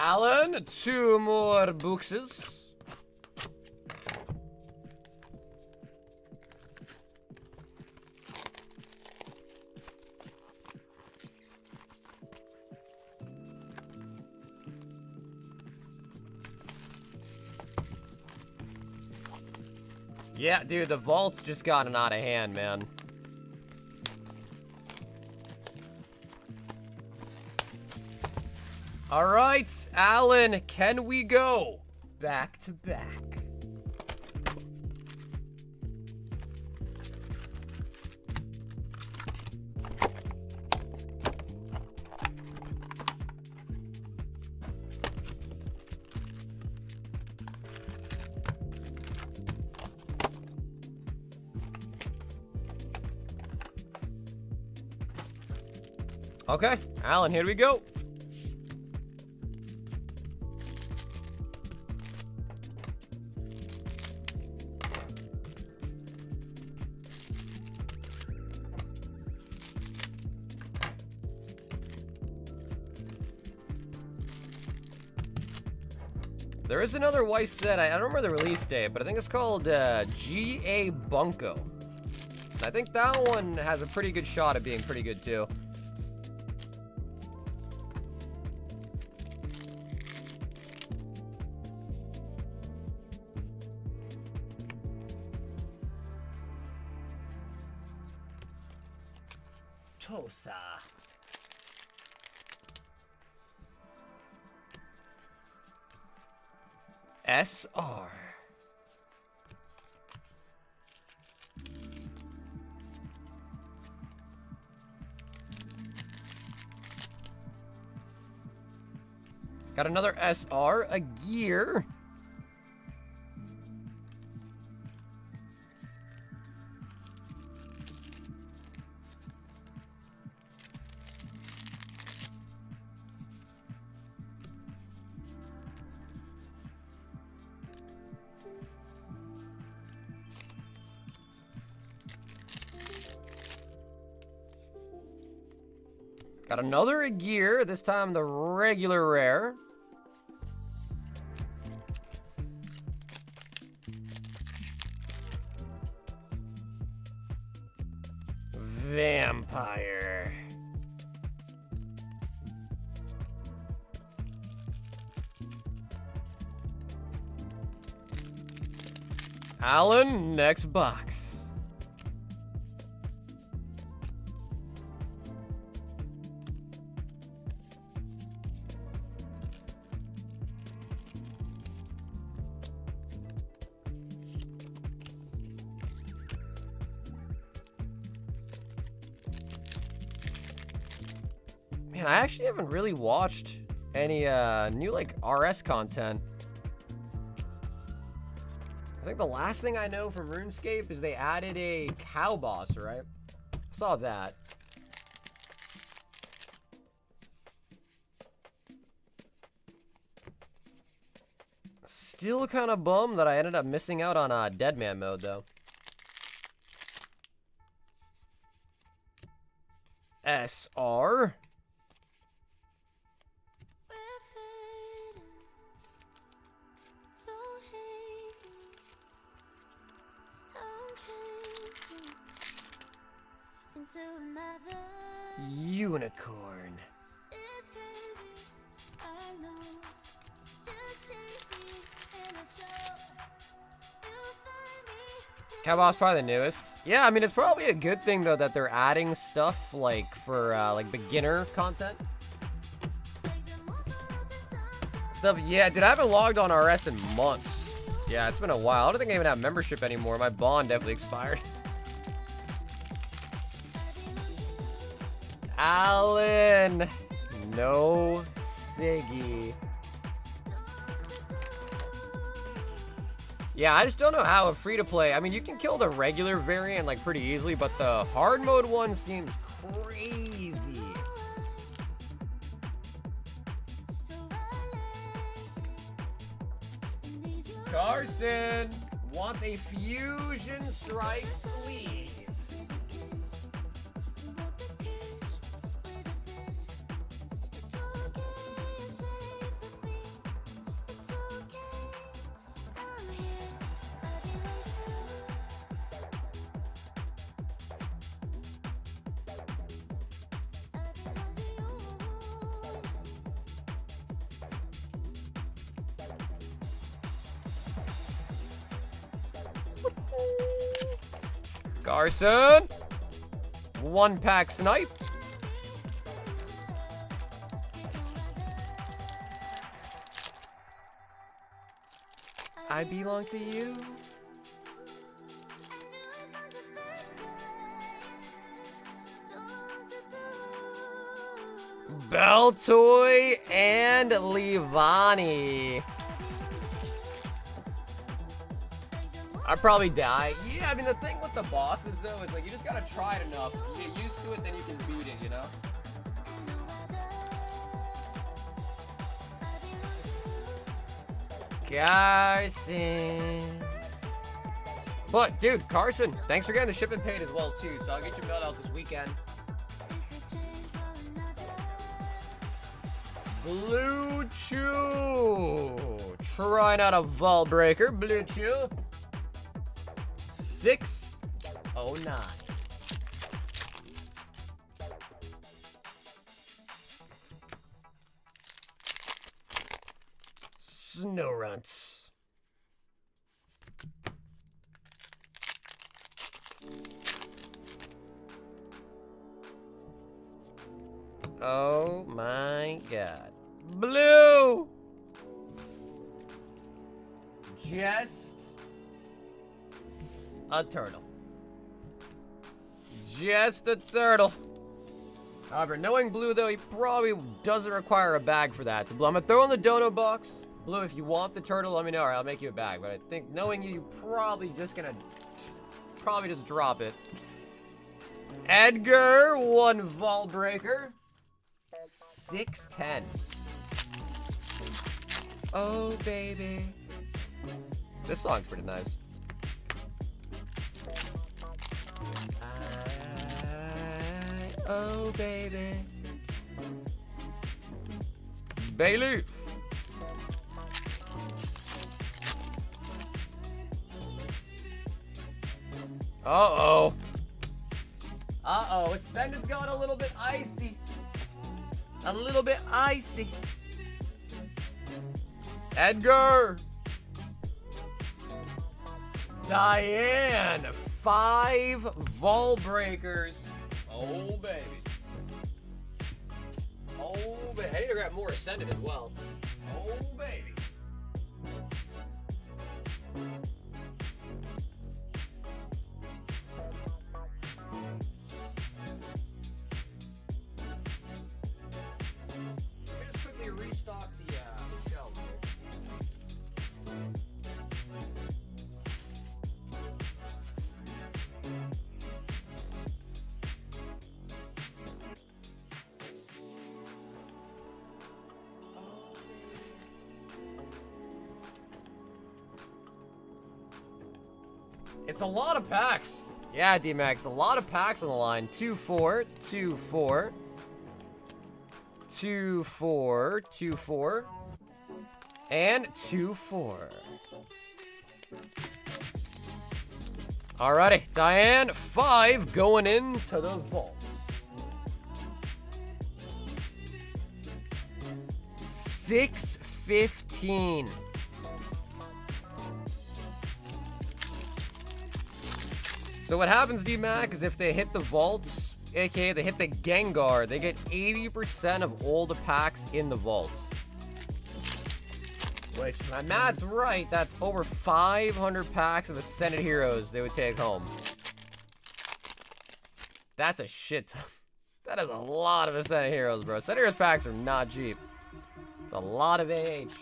Alan, 2 more boxes. Yeah, dude, the vault's just gotten out of hand, man. All right, Alan, can we go back to back? Okay, Alan, here we go. There is another Weiss set, I don't remember the release date, but I think it's called GA Bunko. And I think that one has a pretty good shot at being pretty good too. Tosa. SR. Got another SR, a gear. Got another gear, this time the regular rare. Vampire. Alan, next box. Man, I actually haven't really watched any new like RS content. I think the last thing I know from RuneScape is they added a cow boss, right? I saw that. Still kind of bummed that I ended up missing out on Deadman mode though. SR. Unicorn. Cowboy's probably the newest. Yeah, I mean it's probably a good thing though that they're adding stuff like for like beginner content. Stuff, yeah, dude, I haven't logged on RS in months. Yeah, it's been a while. I don't think I even have membership anymore. My bond definitely expired. Alan, no Siggy. Yeah, I just don't know how a free-to-play... I mean, you can kill the regular variant, like, pretty easily, but the hard mode one seems crazy. Carson wants a Fusion Strike sleeve. Carson. 1-pack snipe. I belong to you. Beltoy and Livani. I'd probably die. Yeah, I mean, the thing with the bosses, though, is like you just gotta try it enough. You get used to it, then you can beat it, you know? Carson. But, dude, Carson, thanks for getting the shipping paid as well, too. So I'll get you mailed out this weekend. Blue Chew. Trying out a vault breaker. Blue Chew. 609. Snow runts. Oh my god. Blue! Just a turtle. Just a turtle. However, knowing Blue, though, he probably doesn't require a bag for that. So, Blue, I'm gonna throw in the dono box. Blue, if you want the turtle, let me know. Or I'll make you a bag. But I think knowing you, you're probably just gonna just drop it. Edgar, 1 vault breaker. 610. Oh, baby. This song's pretty nice. Oh, baby. Bailey. Uh-oh. Uh-oh. Ascendant's going a little bit icy. A little bit icy. Edgar. Diane. 5 vault breakers. Oh, baby. Oh, baby. I need to grab more Ascendant as well. Oh, baby. Let me just quickly restock the shelves here. It's a lot of packs. Yeah, D-Max, a lot of packs on the line. 2-4, 2-4, 2-4, 2-4, and 2-4. Alrighty, Diane, 5 going into the vault. 615. So what happens, D-Mac, is if they hit the vaults, aka they hit the Gengar, they get 80% of all the packs in the vault. Which, my math's right, that's over 500 packs of Ascended Heroes they would take home. That's a shit ton. That is a lot of Ascended Heroes, bro. Ascended Heroes packs are not cheap. It's a lot of AH.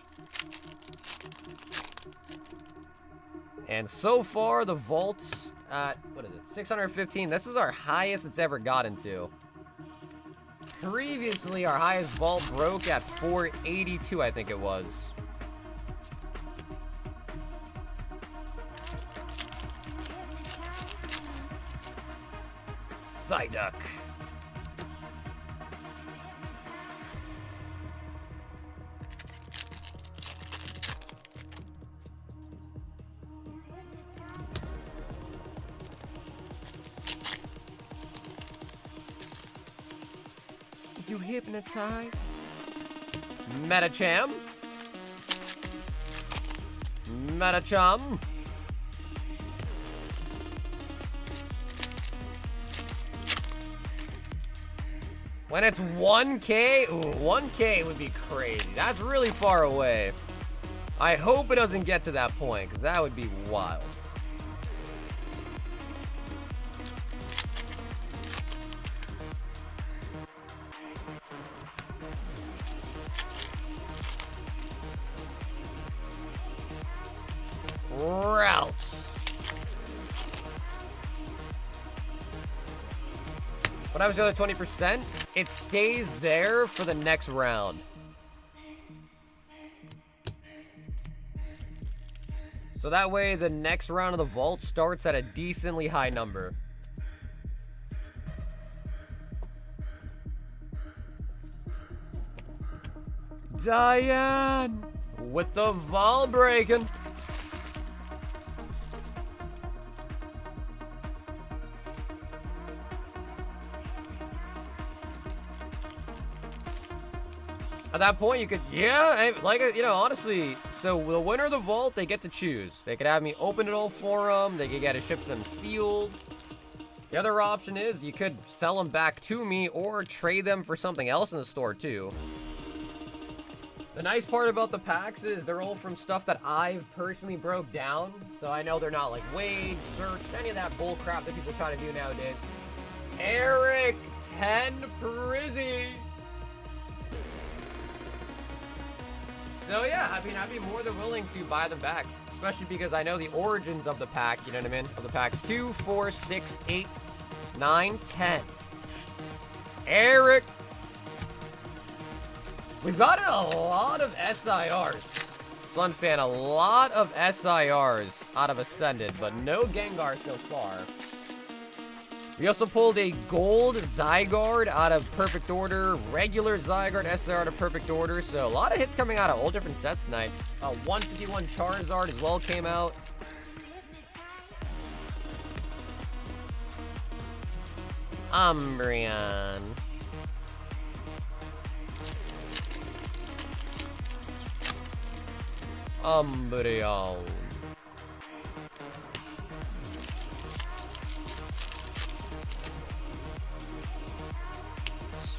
And so far, the vaults at, what is it, 615. This is our highest it's ever gotten to. Previously, our highest vault broke at 482, I think it was. Psyduck. You hypnotize. Metacham. Metacham. When it's 1K? Ooh, 1K would be crazy. That's really far away. I hope it doesn't get to that point, because that would be wild. Routes. What happens to the other 20%? It stays there for the next round. So that way, the next round of the vault starts at a decently high number. Diane with the vault breaking. At that point, you could, yeah, like, you know, honestly, so the winner of the vault, they get to choose. They could have me open it all for them. They could get it shipped to them sealed. The other option is you could sell them back to me or trade them for something else in the store, too. The nice part about the packs is they're all from stuff that I've personally broke down. So I know they're not, like, weighed, searched, any of that bull crap that people try to do nowadays. Eric 10 Prizzy. So yeah, I mean, I'd be more than willing to buy them back, especially because I know the origins of the pack, you know what I mean? Of the packs 2, 4, 6, 8, 9, 10. Eric. We've got a lot of SIRs. Sunfan, a lot of SIRs out of Ascended, but no Gengar so far. We also pulled a gold Zygarde out of Perfect Order, regular Zygarde SR out of Perfect Order, so a lot of hits coming out of all different sets tonight. 151 Charizard as well came out. Umbreon. Umbreon.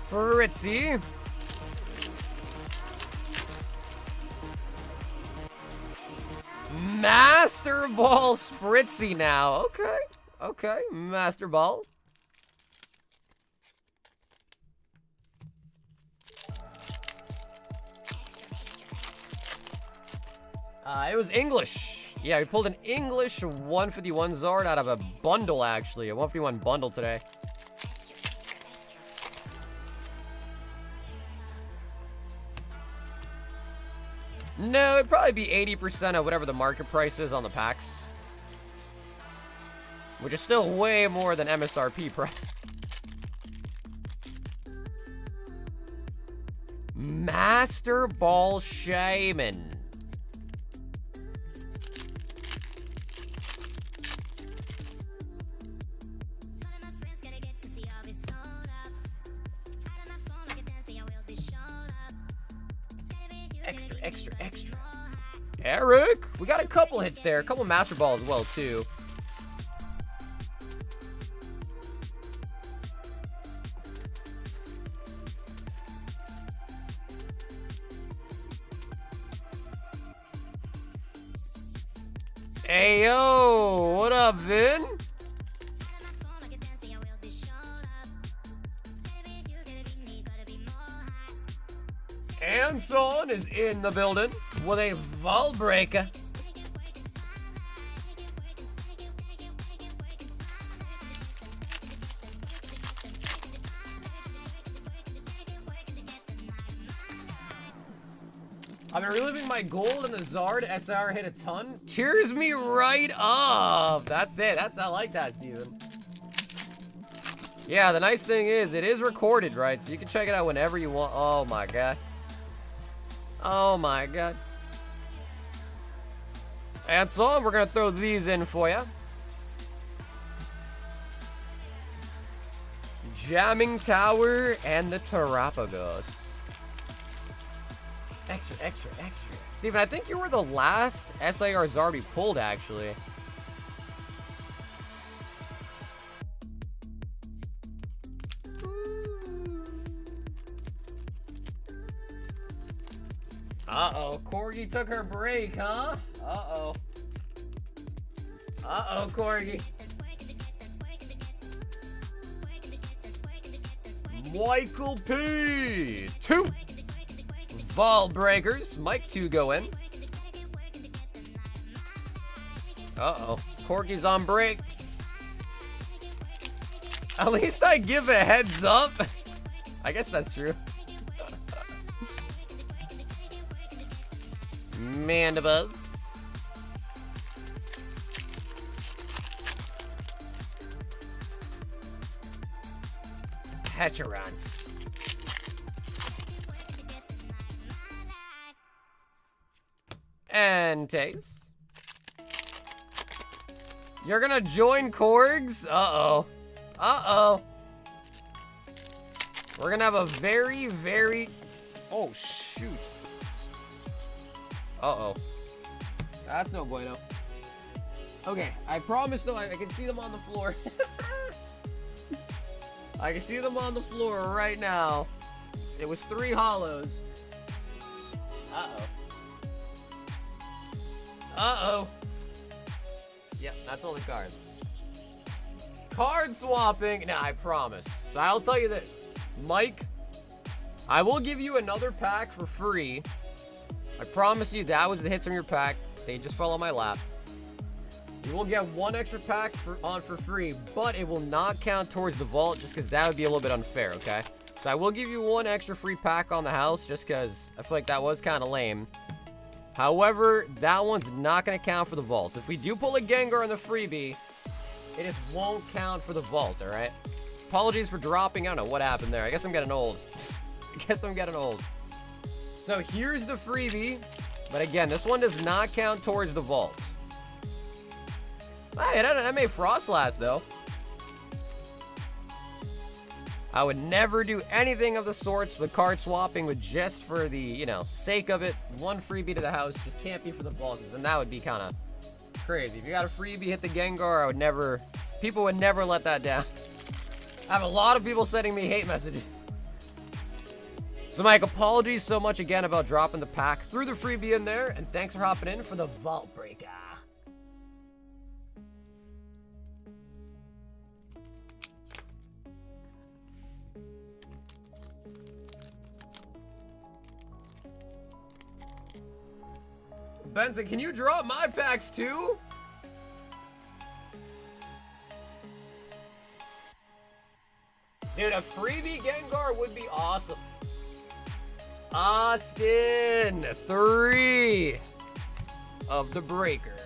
Spritzy. Master Ball Spritzy now. Okay. Okay. Master Ball. It was English. Yeah, we pulled an English 151 Zard out of a bundle, actually. A 151 bundle today. No, it'd probably be 80% of whatever the market price is on the packs. Which is still way more than MSRP price. Master Ball Shaman. Extra. Eric, we got a couple hits there. A couple Master Balls as well, too. Hey, yo, what up, Vin? Anson is in the building with a Vault Breaker. I've been reliving my gold and the Zard SR hit a ton. Cheers me right up. That's it. I like that, Steven. Yeah, the nice thing is it is recorded, right? So you can check it out whenever you want. Oh my god. Oh my god. And so we're gonna throw these in for you. Jamming Tower and the Terapagos. Extra. Steven, I think you were the last SIR Zard we pulled, actually. Uh-oh, Corgi took her break, huh? Uh-oh. Uh-oh, Corgi. Michael P. 2. Vault breakers. Mike 2 go in. Uh-oh. Corgi's on break. At least I give a heads up. I guess that's true. Mandibus. Pecherons. And Taze. You're gonna join Korgs? Uh-oh. Uh-oh. We're gonna have a very, very... Oh, shoot. Uh-oh. That's no bueno. Okay, I promise though, I can see them on the floor. I can see them on the floor right now. It was 3 holos. Uh-oh. Uh-oh. Yep, that's all the cards. Card swapping. Nah, I promise. So I'll tell you this. Mike, I will give you another pack for free. I promise you that was the hits from your pack. They just fell on my lap. You will get 1 extra pack for free, but it will not count towards the vault just because that would be a little bit unfair, okay? So I will give you 1 extra free pack on the house just because I feel like that was kind of lame. However, that one's not going to count for the vault. So if we do pull a Gengar in the freebie, it just won't count for the vault, all right? Apologies for dropping. I don't know what happened there. I guess I'm getting old. So here's the freebie. But again, this one does not count towards the vault. Hey, that made Frost last, though. I would never do anything of the sorts with card swapping with just for the, you know, sake of it. 1 freebie to the house just can't be for the vault, and that would be kind of crazy. If you got a freebie, hit the Gengar, people would never let that down. I have a lot of people sending me hate messages. So Mike, apologies so much again about dropping the pack. Threw the freebie in there, and thanks for hopping in for the Vault Breaker. Benson, can you drop my packs too? Dude, a freebie Gengar would be awesome. Austin, 3 of the breakers.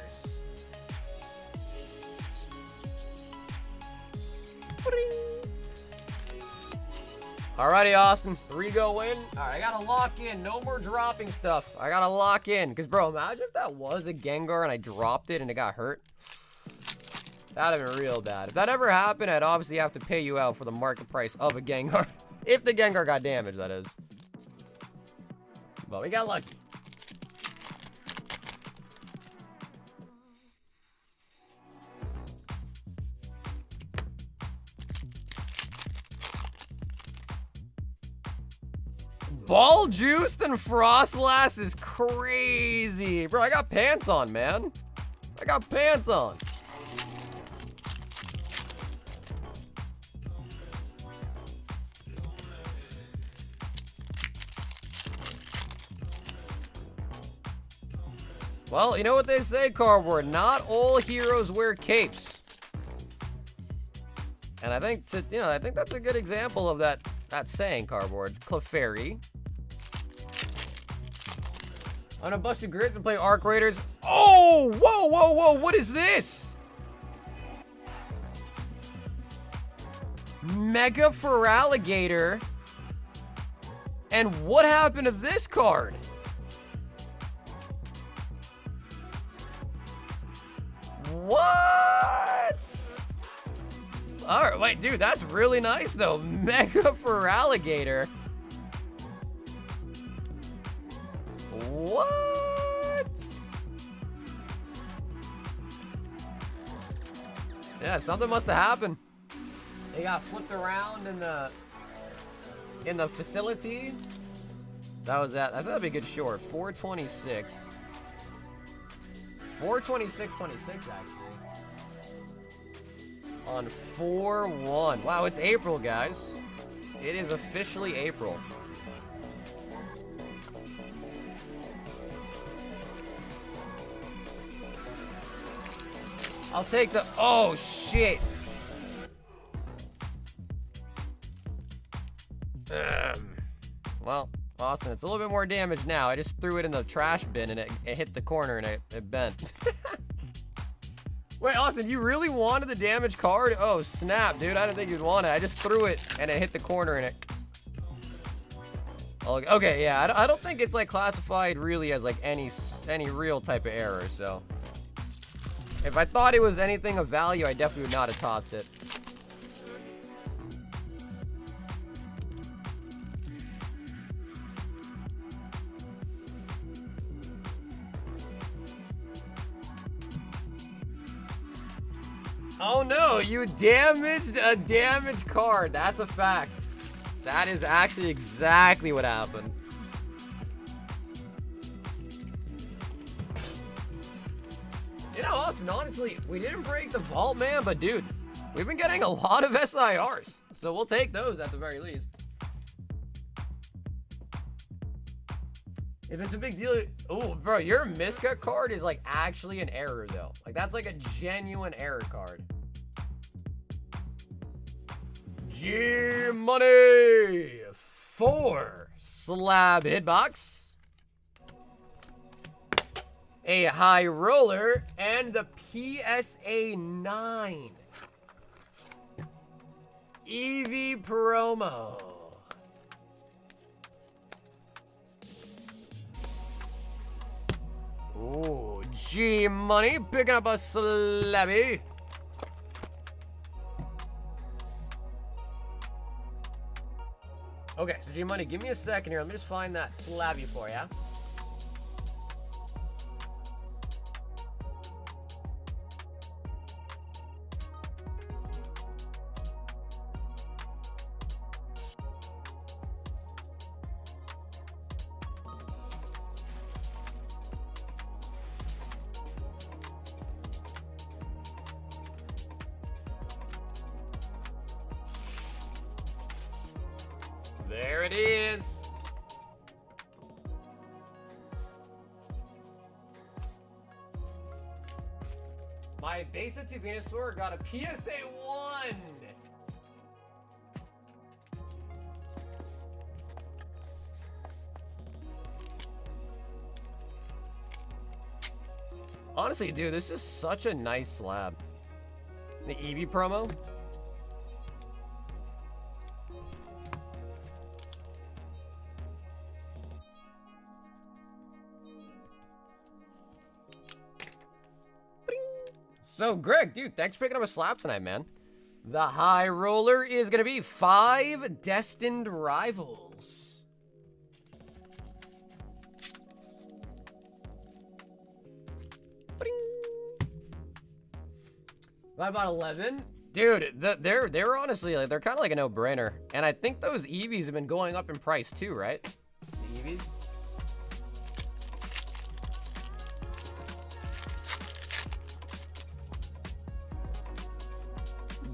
Alrighty, Austin, 3 go in. Alright, I gotta lock in. No more dropping stuff. I gotta lock in. Because, bro, imagine if that was a Gengar and I dropped it and it got hurt. That'd have been real bad. If that ever happened, I'd obviously have to pay you out for the market price of a Gengar. If the Gengar got damaged, that is. But we got lucky. Ball juiced and Frostlass is crazy. Bro, I got pants on, man. I got pants on. Well, you know what they say, Cardboard. Not all heroes wear capes. And I think I think that's a good example of that saying, Cardboard. Clefairy. I'm gonna bust the grids and play Arc Raiders. Oh, whoa, whoa, whoa, what is this? Mega Feraligatr. And what happened to this card? What? All right, wait, dude, that's really nice though. Mega Feraligatr. What? Yeah, something must have happened. They got flipped around in the facility. That was that. I thought that'd be a good short. 426. 426.26 actually. On 4/1. Wow, it's April, guys. It is officially April. I'll take the. Oh shit. Well, Austin, it's a little bit more damage now. I just threw it in the trash bin and it hit the corner and it bent. Wait, Austin, you really wanted the damage card? Oh, snap, dude. I didn't think you'd want it. I just threw it and it hit the corner and it... Okay, yeah. I don't think it's, like, classified really as, like, any real type of error, so... If I thought it was anything of value, I definitely would not have tossed it. Oh no, you damaged a damaged card. That's a fact. That is actually exactly what happened. You know, Austin, honestly, we didn't break the vault, man, but dude, we've been getting a lot of SIRs. So we'll take those at the very least. If it's a big deal, oh, bro, your miscut card is like actually an error though. Like that's like a genuine error card. G money 4 slab hitbox, a high roller, and the PSA 9 EV promo. Ooh, G money picking up a slabby. Okay, so G money, give me a second here. Let me just find that slabby for you. There it is. My basic to Venusaur got a PSA 1. Honestly, dude, this is such a nice slab. The Eevee promo. So, Greg, dude, thanks for picking up a slab tonight, man. The high roller is going to be 5 destined rivals. I bought 11. Dude, they're honestly, like, they're kind of like a no-brainer. And I think those Eevees have been going up in price too, right? The Eevees.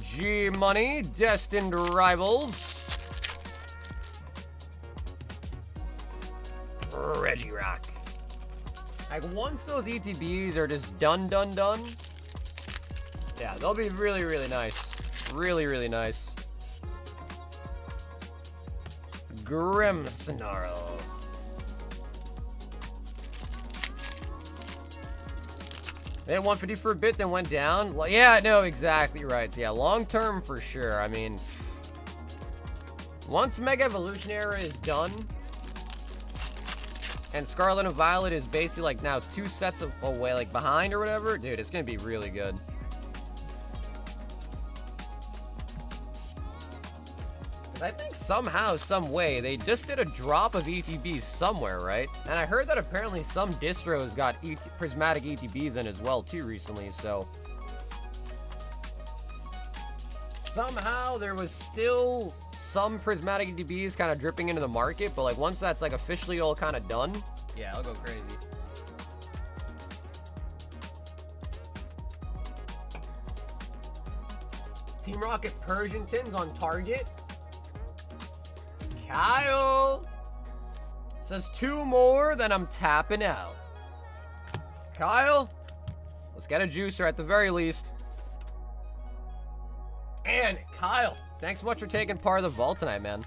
G money, destined rivals. Regirock. Like once those ETBs are just done, yeah, they'll be really, really nice. Really, really nice. Grimmsnarl. They had 150 for a bit, then went down. Well, yeah, no, exactly right. So yeah, long term for sure. I mean, once Mega Evolution era is done, and Scarlet and Violet is basically like now 2 sets away, like behind or whatever, dude, it's gonna be really good. I think somehow, some way, they just did a drop of ETBs somewhere, right? And I heard that apparently some distros got prismatic ETBs in as well, too, recently, so... Somehow there was still some prismatic DBs kind of dripping into the market, but like once that's like officially all kind of done, yeah, I'll go crazy. Team Rocket Persian tins on target. Kyle says 2 more, then I'm tapping out. Kyle, let's get a juicer at the very least. And Kyle, thanks so much for taking part of the vault tonight, man.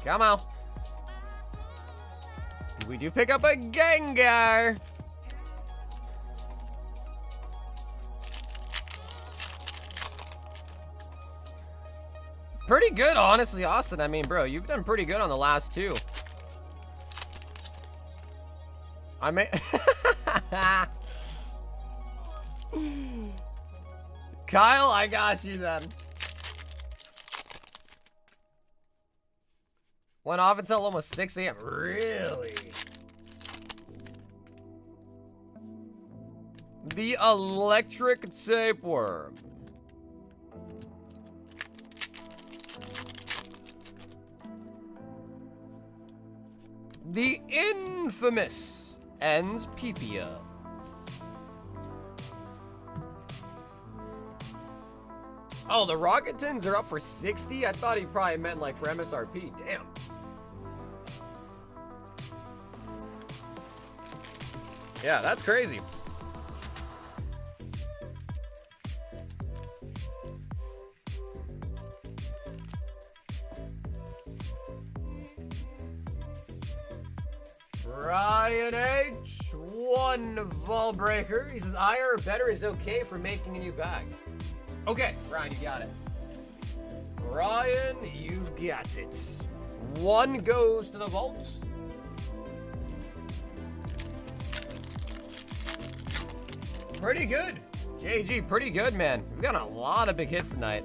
Come on. We do pick up a Gengar. Pretty good, honestly, Austin. I mean, bro, you've done pretty good on the last 2. I may... Kyle, I got you then. Went off until almost 6 a.m. Really? The electric tapeworm. The infamous Ens Pipia. Oh, the rocket tins are up for 60? I thought he probably meant like for MSRP. Damn. Yeah, that's crazy. Ryan H. 1 Vault Breaker. He says, higher or better is okay for making a new bag. Okay, Ryan, you got it. Ryan, you got it. 1 goes to the vaults. Pretty good. JG, pretty good, man. We've got a lot of big hits tonight.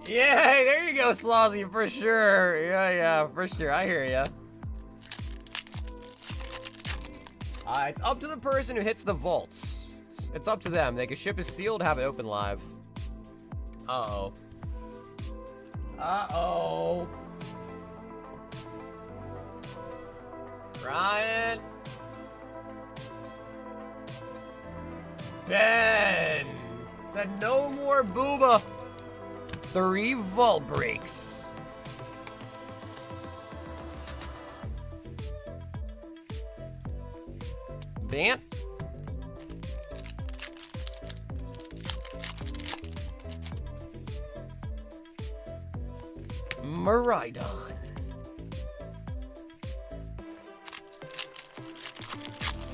Yeah, hey, there you go, Slazzy, for sure. Yeah, for sure. I hear ya. It's up to the person who hits the vaults. It's up to them. They can ship it sealed, have it open live. Uh-oh. Uh-oh. Ryan. Ben said no more booba. 3 vault breaks. Bant. Maridon.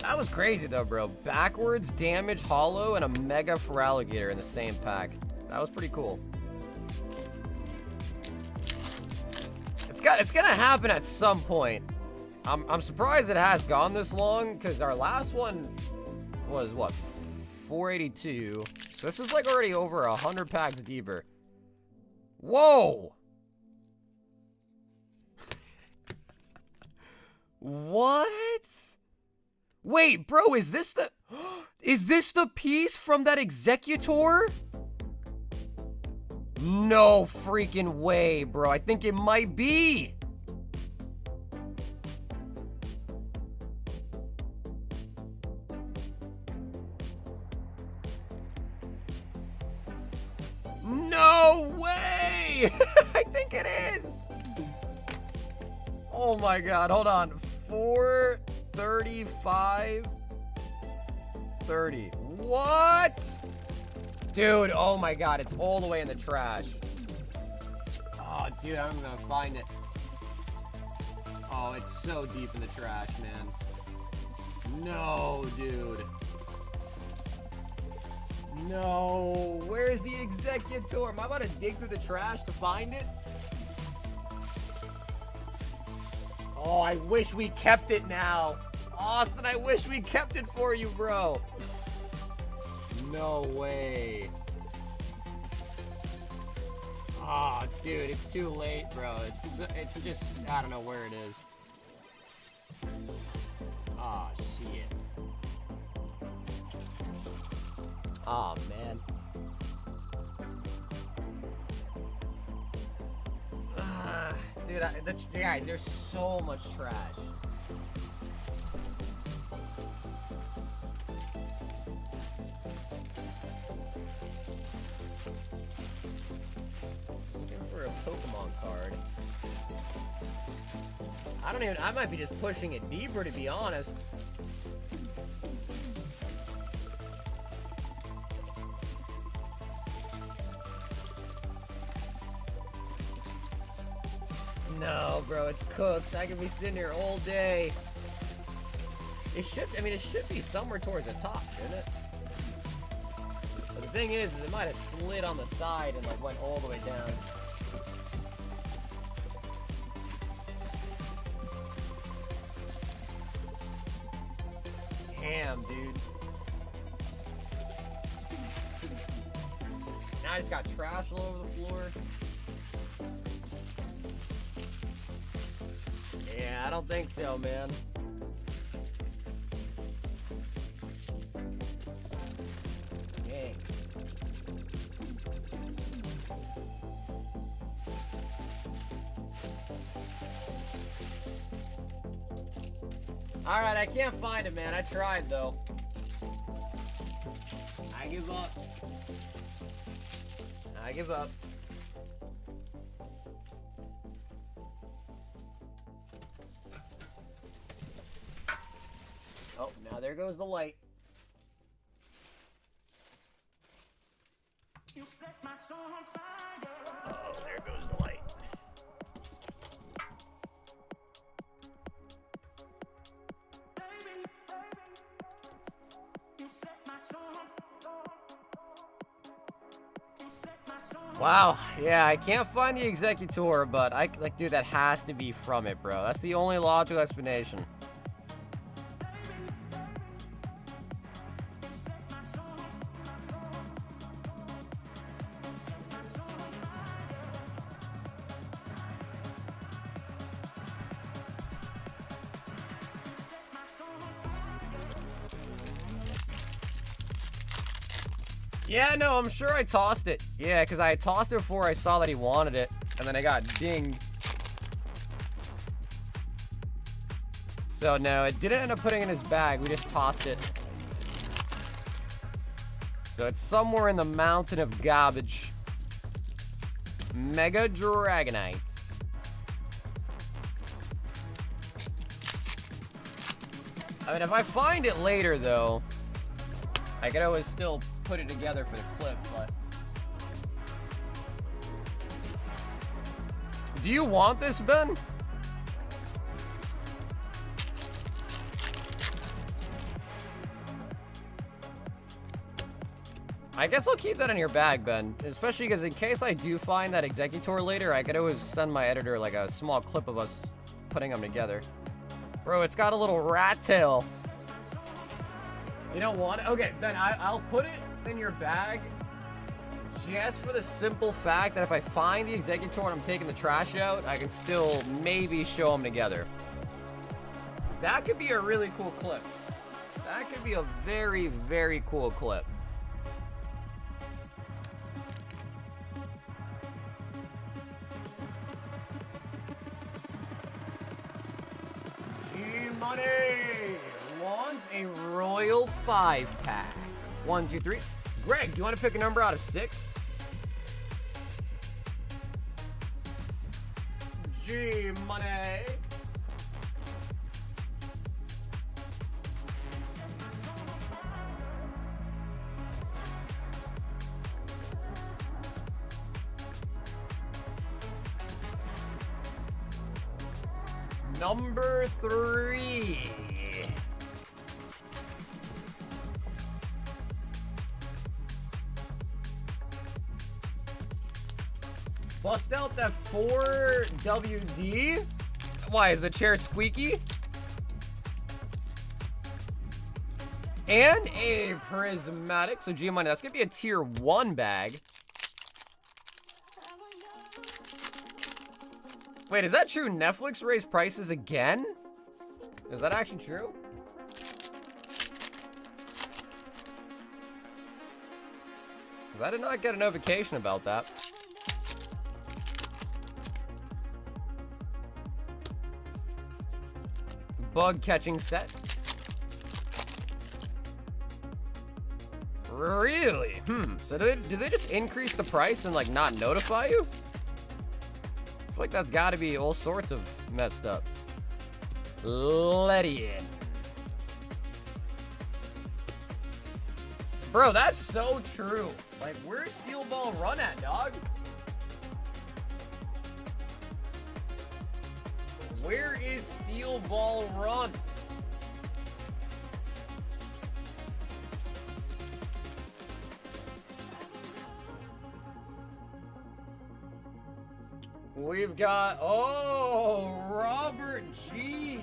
That was crazy though, bro. Backwards damage hollow and a mega for alligator in the same pack. That was pretty cool. It's gonna happen at some point. I'm surprised it has gone this long because our last one was what, 482. So this is like already over 100 packs deeper. Whoa. What? Wait, bro, is this the piece from that Executor? No freaking way, bro. I think it might be. No way. I think it is. Oh my God, hold on. 435 30. What? Dude, oh my God, it's all the way in the trash. Oh, dude, I'm gonna find it. Oh, it's so deep in the trash, man. No, dude. No, where's the Executor? Am I about to dig through the trash to find it? Oh, I wish we kept it now. Austin, I wish we kept it for you, bro. No way. Oh, dude, it's too late, bro. It's just, I don't know where it is. Oh, shit. Oh, man. dude, guys, there's so much trash. Looking for a Pokemon card. I might be just pushing it deeper, to be honest. No, bro, it's cooked. I could be sitting here all day. It should be somewhere towards the top, shouldn't it? But the thing is it might have slid on the side and like went all the way down. Damn, dude. Now I just got trash all over the floor. Yeah, I don't think so, man. Dang. Alright, I can't find it, man. I tried, though. I give up. I give up. Oh, now there goes the light. You set my soul on fire. Oh, there goes the light. Baby, you set my soul on. You set my soul on. Wow, yeah, I can't find the Executor, but dude, that has to be from it, bro. That's the only logical explanation. Yeah, no, I'm sure I tossed it. Yeah, because I tossed it before I saw that he wanted it, and then I got dinged. So, no, it didn't end up putting it in his bag. We just tossed it. So, it's somewhere in the mountain of garbage. Mega Dragonites. I mean, if I find it later, though, I could always still put it together for the clip, but... Do you want this, Ben? I guess I'll keep that in your bag, Ben. Especially because in case I do find that Executor later, I could always send my editor like a small clip of us putting them together. Bro, it's got a little rat tail. You don't want it? Okay, then I'll put it in your bag just for the simple fact that if I find the Executor and I'm taking the trash out, I can still maybe show them together. 'Cause that could be a really cool clip. That could be a very, very cool clip. G-Money wants a Royal 5-pack. 1, 2, 3. Greg, do you want to pick a number out of 6? G-Money. Number 3. Bust out that 4WD. Why, is the chair squeaky? And a prismatic. So G-Money, that's gonna be a tier 1 bag. Wait, is that true? Netflix raised prices again? Is that actually true? Because I did not get a notification about that. bug catching set. Really? So do they just increase the price and like not notify you? I feel like that's gotta be all sorts of messed up. Letty in. Bro, that's so true. Like, where's Steel Ball Run at, dog? Where is Steel Ball Run? We've got, oh, Robert G.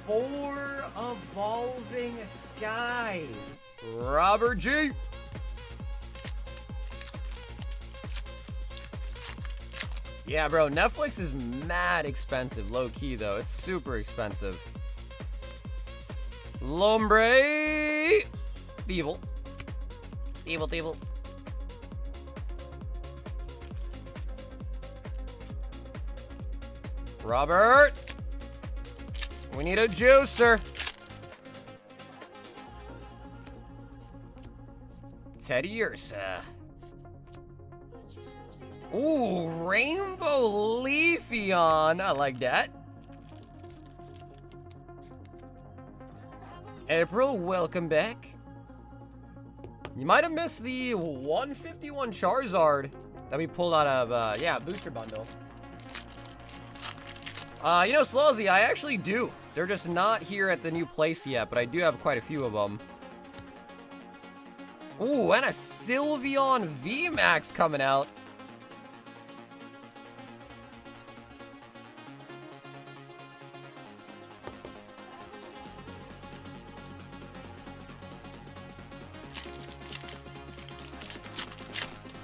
4 Evolving Skies. Robert G. Yeah, bro, Netflix is mad expensive, low key though. It's super expensive. Lombre. Evil. Evil. Robert. We need a juicer. Teddy Ursa. Ooh, Rainbow Leafeon. I like that. April, welcome back. You might have missed the 151 Charizard that we pulled out of, yeah, booster bundle. You know, Sluzzy, I actually do. They're just not here at the new place yet, but I do have quite a few of them. Ooh, and a Sylveon VMAX coming out.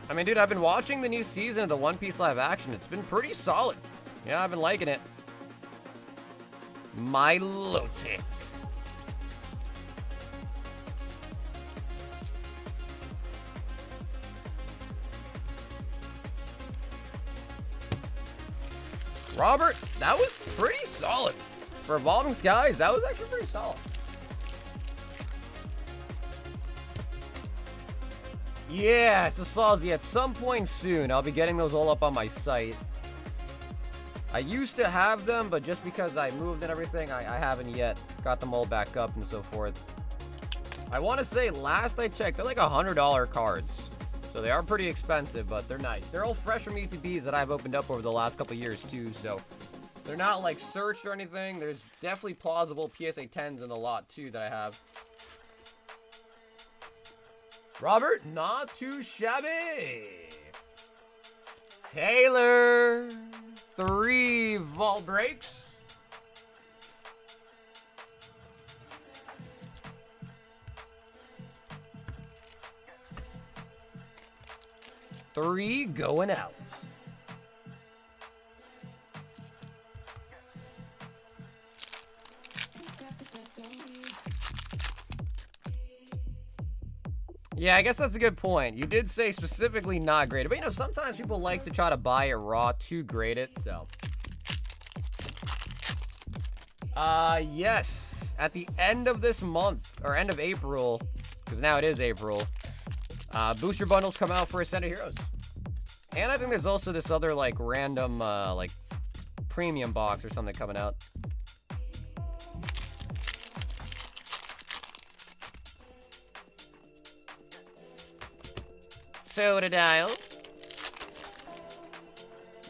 I mean, dude, I've been watching the new season of the One Piece live action. It's been pretty solid. Yeah, I've been liking it. Milotic. Robert, that was pretty solid. For Evolving Skies, that was actually pretty solid. Yeah, so Slazzy, at some point soon, I'll be getting those all up on my site. I used to have them, but just because I moved and everything, I haven't yet got them all back up and so forth. I want to say, last I checked, they're like $100 cards. So they are pretty expensive, but they're nice. They're all fresh from ETBs that I've opened up over the last couple years, too. So they're not, like, searched or anything. There's definitely plausible PSA 10s in the lot, too, that I have. Robert, not too shabby. Taylor, 3 vault breaks. Three going out. Yeah, I guess that's a good point. You did say specifically not graded, but you know, sometimes people like to try to buy it raw to grade it, so. Yes, at the end of this month, or end of April, because now it is April, booster bundles come out for Ascended Heroes. And I think there's also this other, like, random, like, premium box or something coming out. Totodile.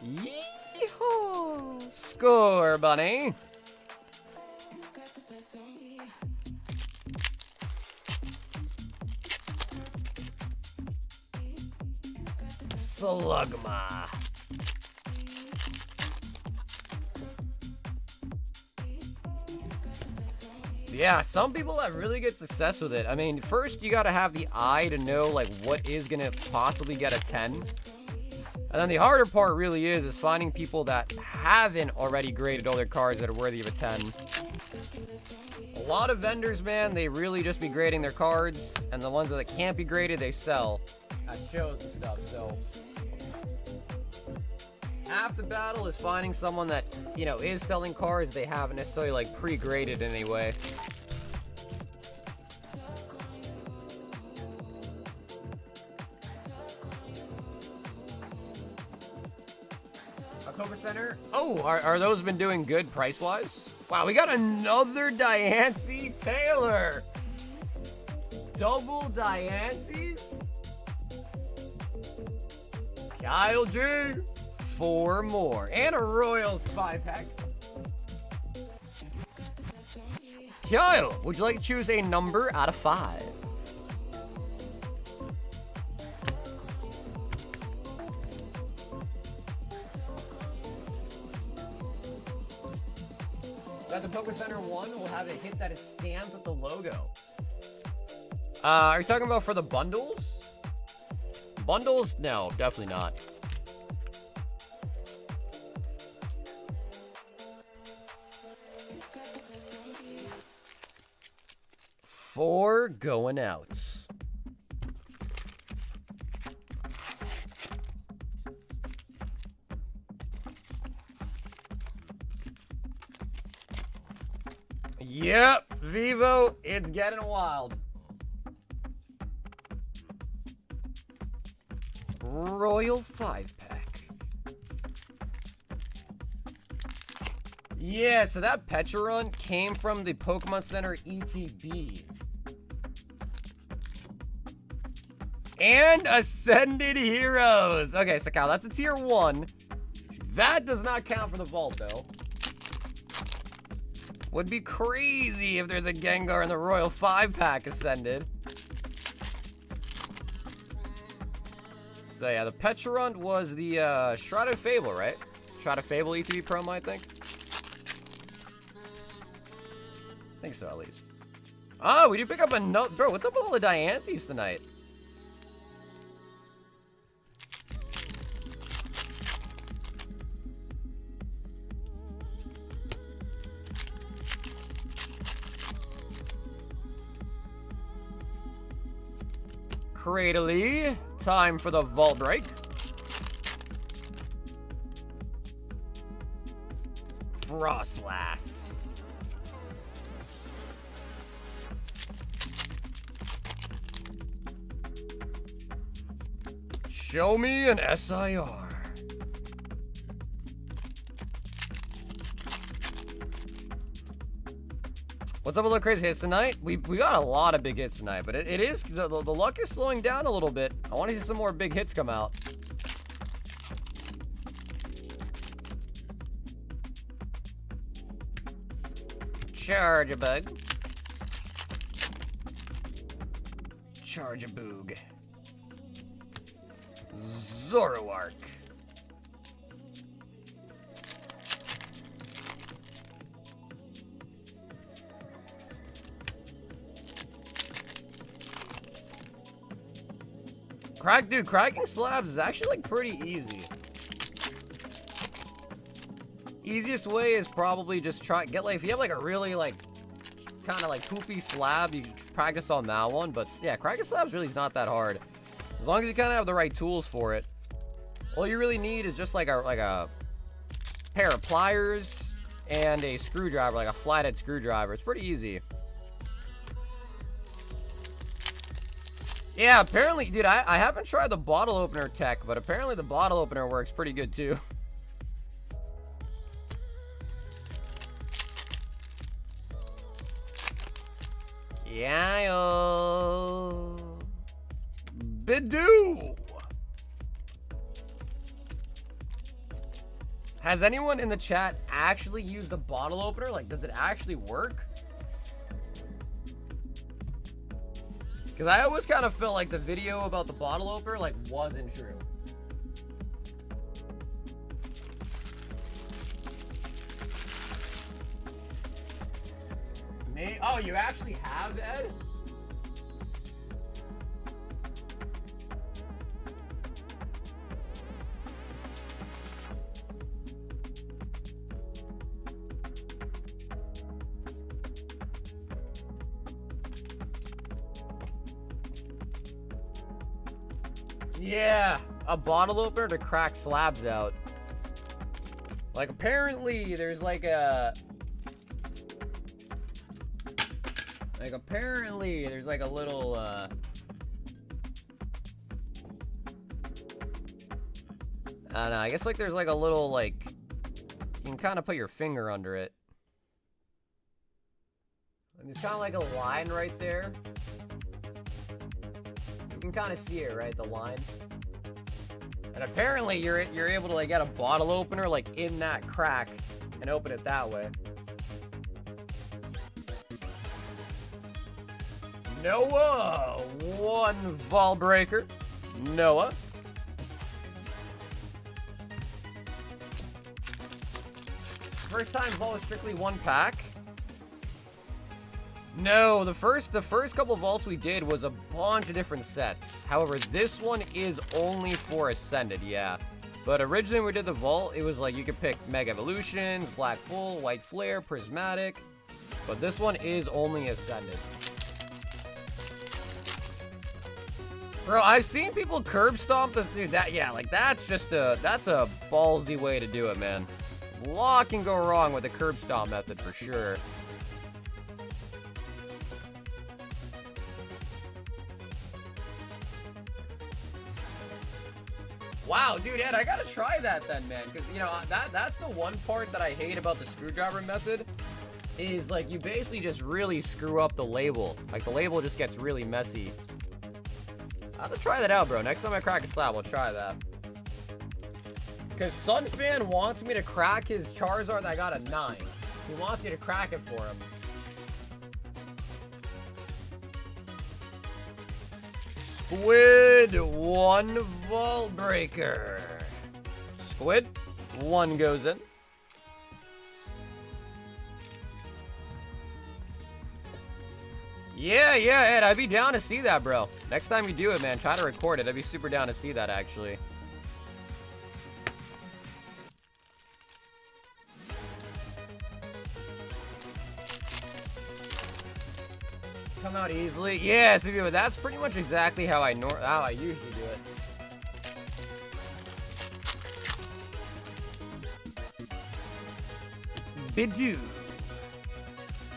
Yee-haw! Score, bunny. Slugma. Yeah, some people have really good success with it. I mean, first you gotta have the eye to know like what is gonna possibly get a 10. And then the harder part really is finding people that haven't already graded all their cards that are worthy of a 10. A lot of vendors, man, they really just be grading their cards, and the ones that can't be graded, they sell at shows and stuff, so. half the battle is finding someone that, you know, is selling cards they haven't necessarily, like, pre-graded in any way. October Center. Oh, are those been doing good price-wise? Wow, we got another Diancie Taylor. Double Diancies. Kyle G. 4 more. And a Royals 5-pack. Kyle, would you like to choose a number out of 5? At the Poker Center 1, we'll have a hit that is stamped with the logo. Are you talking about for the bundles? Bundles? No, definitely not. Four going out. Yep, Vivo, it's getting wild. Royal 5-pack. Yeah, so that Petra run came from the Pokemon Center ETB. And Ascended Heroes. Okay, so Kyle, that's a tier 1. That does not count for the vault, though. Would be crazy if there's a Gengar in the Royal 5-pack Ascended. So yeah, the Pecharunt was the Shroud of Fable, right? Shroud of Fable ETB promo, I think. I think so, at least. Oh, we do pick up a note. Bro, what's up with all the Diancies tonight? Cradley, time for the vault break. Frostlass. Show me an SIR. What's up with the crazy hits tonight? We got a lot of big hits tonight, but it is, the luck is slowing down a little bit. I want to see some more big hits come out. Charge-a-bug. Charge-a-boog. Zoroark. Dude, cracking slabs is actually like pretty easy. Easiest way is probably just get like, if you have like a really like kind of like poopy slab, you practice on that one. But yeah, cracking slabs really is not that hard. As long as you kind of have the right tools for it. All you really need is just like a pair of pliers and a screwdriver, like a flathead screwdriver. It's pretty easy. Yeah, apparently, dude, I haven't tried the bottle opener tech, but apparently the bottle opener works pretty good too. Yeah, Bidoo. Has anyone in the chat actually used a bottle opener? Like, does it actually work? Because I always kind of felt like the video about the bottle opener, like, wasn't true. Me? Oh, you actually have, Ed? Yeah, a bottle opener to crack slabs out. Like, apparently, there's like a... Like, apparently, there's like a little, I don't know, I guess like there's like a little, like, you can kind of put your finger under it. And there's kind of like a line right there. You can kind of see it, right? The line. And apparently you're able to like get a bottle opener like in that crack and open it that way. Noah, 1 vault breaker. Noah. First time vault is strictly 1 pack. No, the first couple vaults we did was a bunch of different sets. However, this one is only for Ascended, yeah. But originally when we did the vault, it was like you could pick Mega Evolutions, Black Bull, White Flare, Prismatic. But this one is only Ascended. Bro, I've seen people curb stomp this, dude. That's a ballsy way to do it, man. A lot can go wrong with the curb stomp method for sure. Wow, dude, Ed, I gotta try that then, man. Because, you know, that's the one part that I hate about the screwdriver method. Is, like, you basically just really screw up the label. Like, the label just gets really messy. I'll have to try that out, bro. Next time I crack a slab, I'll try that. Because Sunfan wants me to crack his Charizard that I got a 9. He wants me to crack it for him. Squid, 1 vault breaker. Squid, 1 goes in. Yeah, Ed, I'd be down to see that, bro. Next time you do it, man, try to record it. I'd be super down to see that, actually. Come out easily. Yeah, so that's pretty much exactly how I usually do it. Bidoo.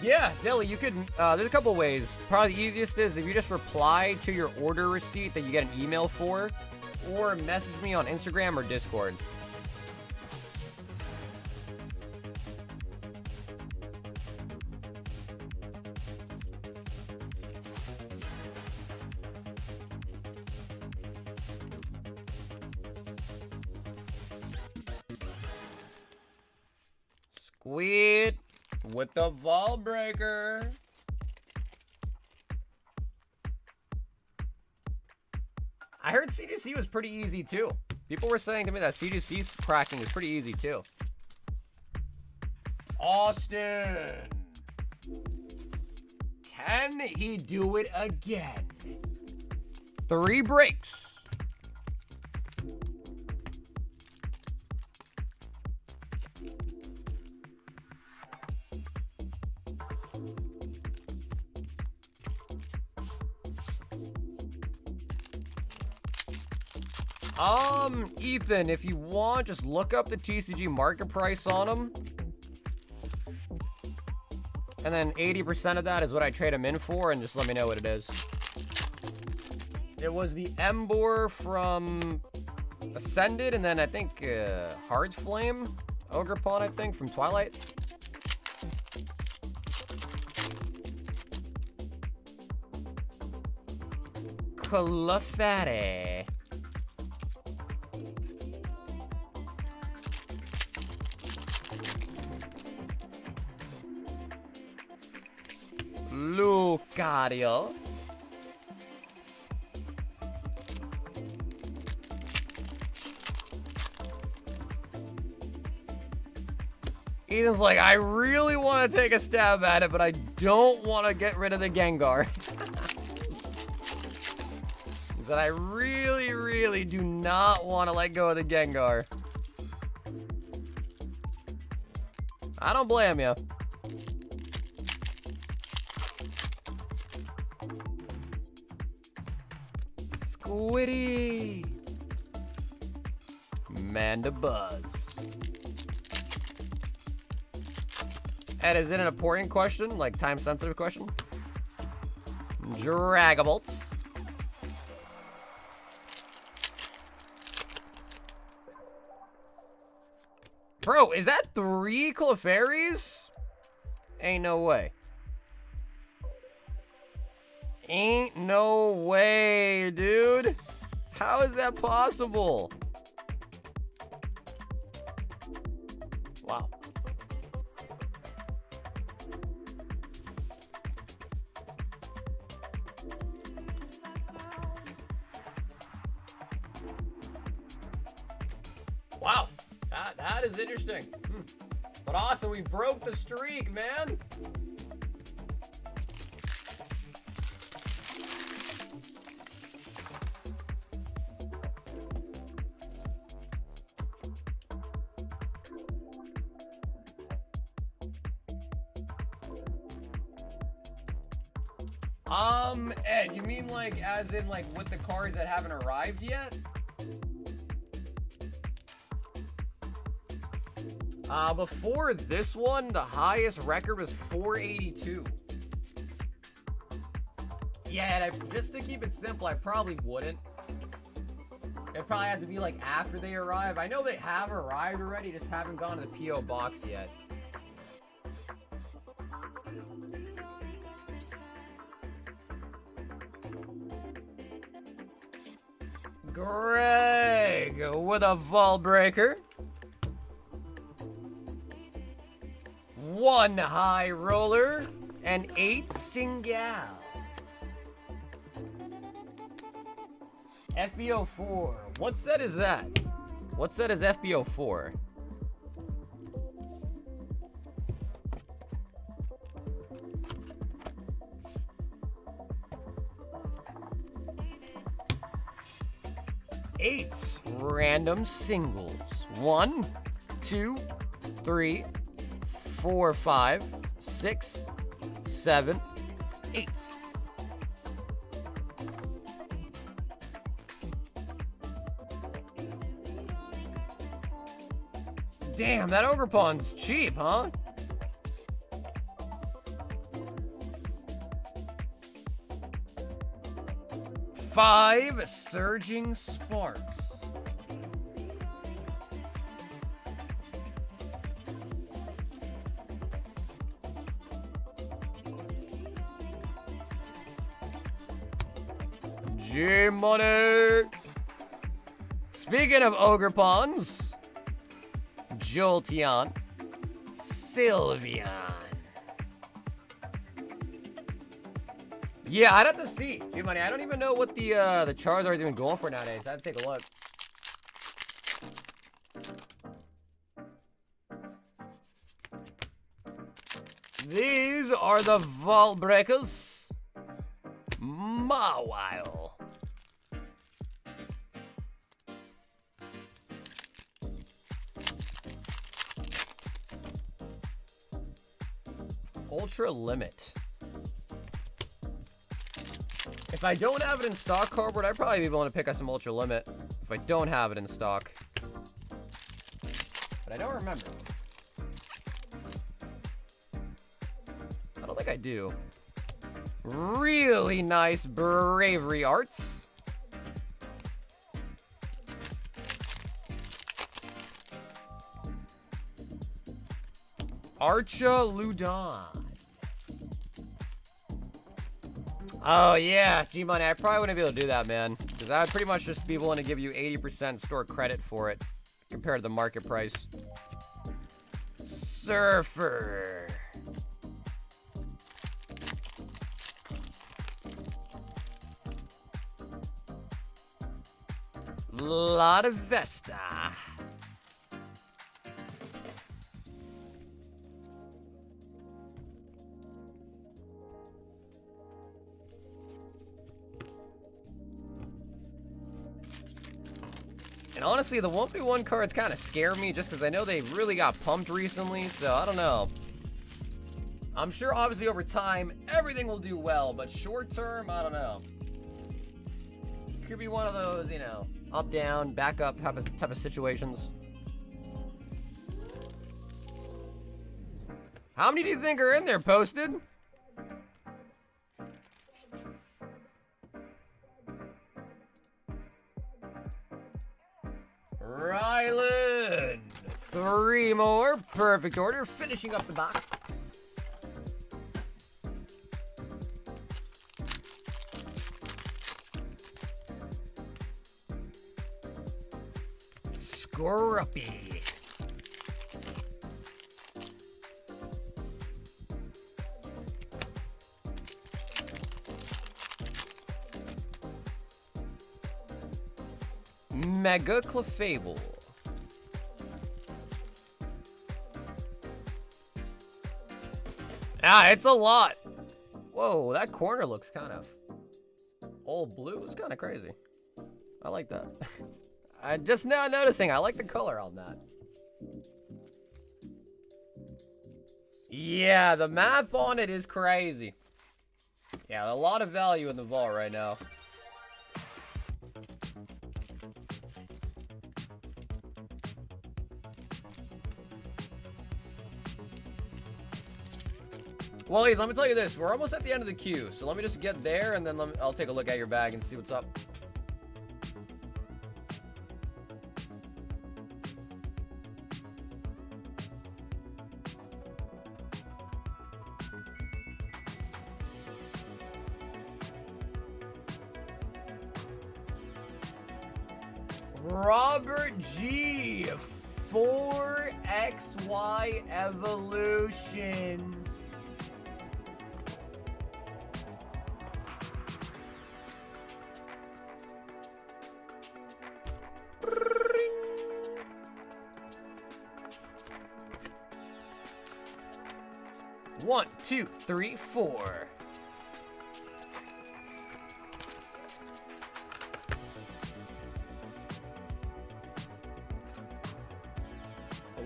Yeah, Deli, you could, there's a couple ways. Probably the easiest is if you just reply to your order receipt that you get an email for, or message me on Instagram or Discord. Squid with the vault breaker. I heard C2C was pretty easy too. People were saying to me that C2C cracking is pretty easy too. Austin. Can he do it again? 3 breaks. Ethan, if you want, just look up the TCG market price on them. And then 80% of that is what I trade them in for, and just let me know what it is. It was the Embor from Ascended, and then I think Heart's Flame, Ogre Pawn, I think, from Twilight. Clefairy. Lucario. Ethan's like, I really want to take a stab at it, but I don't want to get rid of the Gengar. He said, I really, really do not want to let go of the Gengar. I don't blame you. Squiddy. Mandabuzz. And is it an important question? Like, time-sensitive question? Dragabolts. Bro, is that 3 Clefairies? Ain't no way. Ain't no way, dude. How is that possible? Wow. Wow. That is interesting. But awesome, we broke the streak, man. Ed, you mean like as in like with the cards that haven't arrived yet? Before this one, the highest record was 482. Yeah, and just to keep it simple, I probably wouldn't. It probably had to be like after they arrive. I know they have arrived already, just haven't gone to the P.O. box yet. Greg with a vault breaker. 1 high roller and 8 singles. FBO4. What set is that? What set is FBO4? Eight random singles. 1, 2, 3, 4, 5, 6, 7, 8. Damn, that ogre pawn's cheap, huh? Five surging sparks. G-Money. Speaking of ogre pawns, Jolteon, Sylveon. Yeah, I'd have to see. G-Money, I don't even know what the Charizard's even going for nowadays. I have to take a look. These are the Vault Breakers. Mawile. Ultra Limit. If I don't have it in stock, Cardboard, I'd probably be willing to pick up some Ultra Limit. If I don't have it in stock. But I don't remember. I don't think I do. Really nice Bravery Arts. Archaludon. Oh, yeah, G-Money, I probably wouldn't be able to do that, man. Because I would pretty much just be willing to give you 80% store credit for it compared to the market price. Surfer. Lot of Vesta. And honestly, the 1v1 cards kind of scare me just because I know they really got pumped recently, so I don't know. I'm sure obviously over time, everything will do well, but short term, I don't know. Could be one of those, you know, up, down, back up type of situations. How many do you think are in there posted? Rylan. 3 more. Perfect order. Finishing up the box. Scruppy. Mega Clefable. Ah, it's a lot. Whoa, that corner looks kind of all blue. It's kind of crazy. I like that. I'm just now noticing. I like the color on that. Yeah, the math on it is crazy. Yeah, a lot of value in the vault right now. Well, Lee, let me tell you this. We're almost at the end of the queue, so let me just get there, and then I'll take a look at your bag and see what's up. Robert G. 4XY Evolutions. One, two, three, four.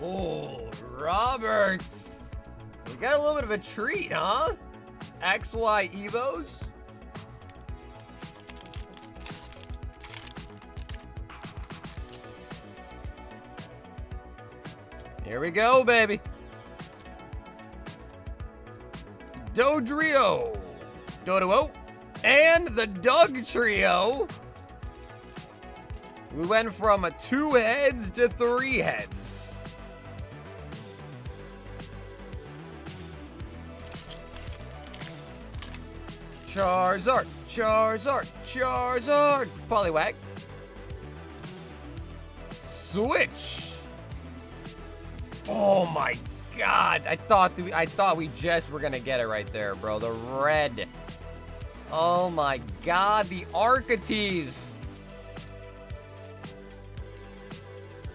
Oh, Roberts. We got a little bit of a treat, huh? XY Evos. Here we go, baby. Dodrio, Doduo, and the Doug Trio. We went from 2 heads to 3 heads. Charizard, Charizard, Charizard, Poliwag. Switch. Oh my God, I thought we just were gonna get it right there, bro. The red. Oh my God, the Archety's.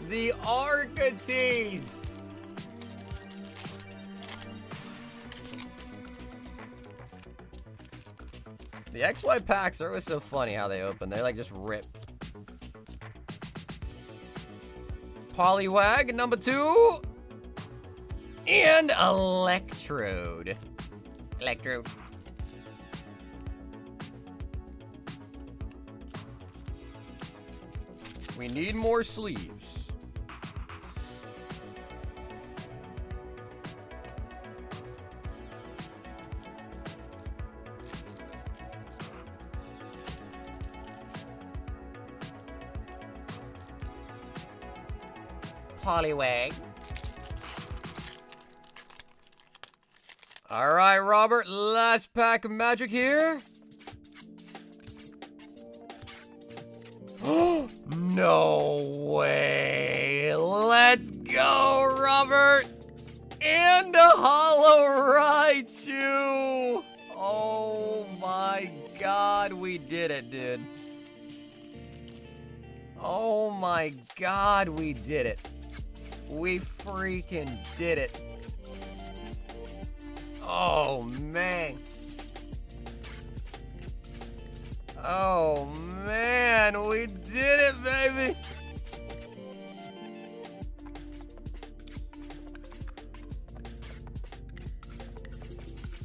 The Archety's. The XY packs are always so funny how they open. They like just rip. Poliwag, number 2. And Electrode. Electrode. We need more sleeves. Poliwag. All right, Robert, last pack of magic here. No way. Let's go, Robert. And a hollow Raichu. Oh my God, we did it, dude. Oh my God, we did it. We freaking did it. Oh, man. Oh, man. We did it, baby.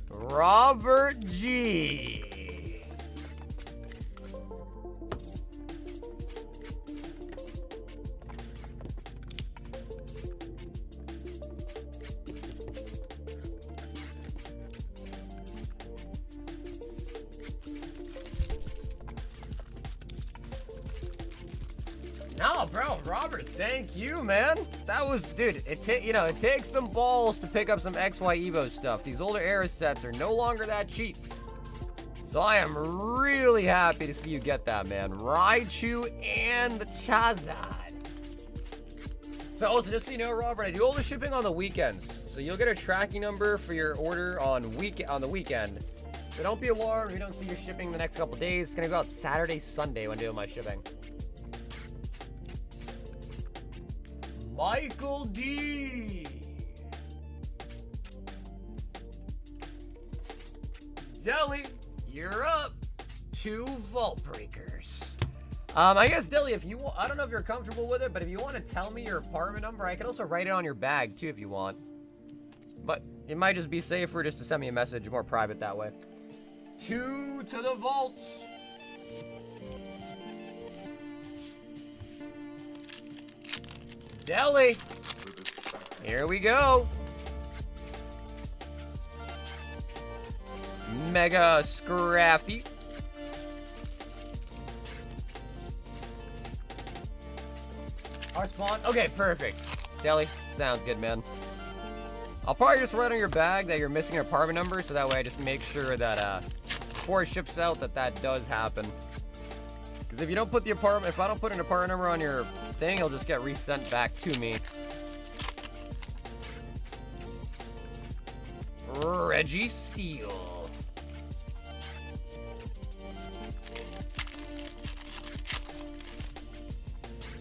Robert G. No, bro, Robert, thank you, man. That was, dude, it takes some balls to pick up some XY Evo stuff. These older era sets are no longer that cheap. So I am really happy to see you get that, man. Raichu and the Charizard. So also, just so you know, Robert, I do all the shipping on the weekends. So you'll get a tracking number for your order on the weekend. So don't be alarmed if you don't see your shipping the next couple days. It's gonna go out Saturday, Sunday when doing my shipping. Michael D. Zelly, you're up. 2 vault breakers. I guess, Dilly, if you want, I don't know if you're comfortable with it, but if you want to tell me your apartment number, I can also write it on your bag, too, if you want. But it might just be safer just to send me a message, more private that way. 2 to the vaults. Deli. Here we go. Mega Scrafty. Our spawn. Okay, perfect. Deli, sounds good, man. I'll probably just write on your bag that you're missing your apartment number, so that way I just make sure that before it ships out that does happen. Because if you don't put the apartment, if I don't put an apartment number on your thing, it'll just get resent back to me. Reggie Steele.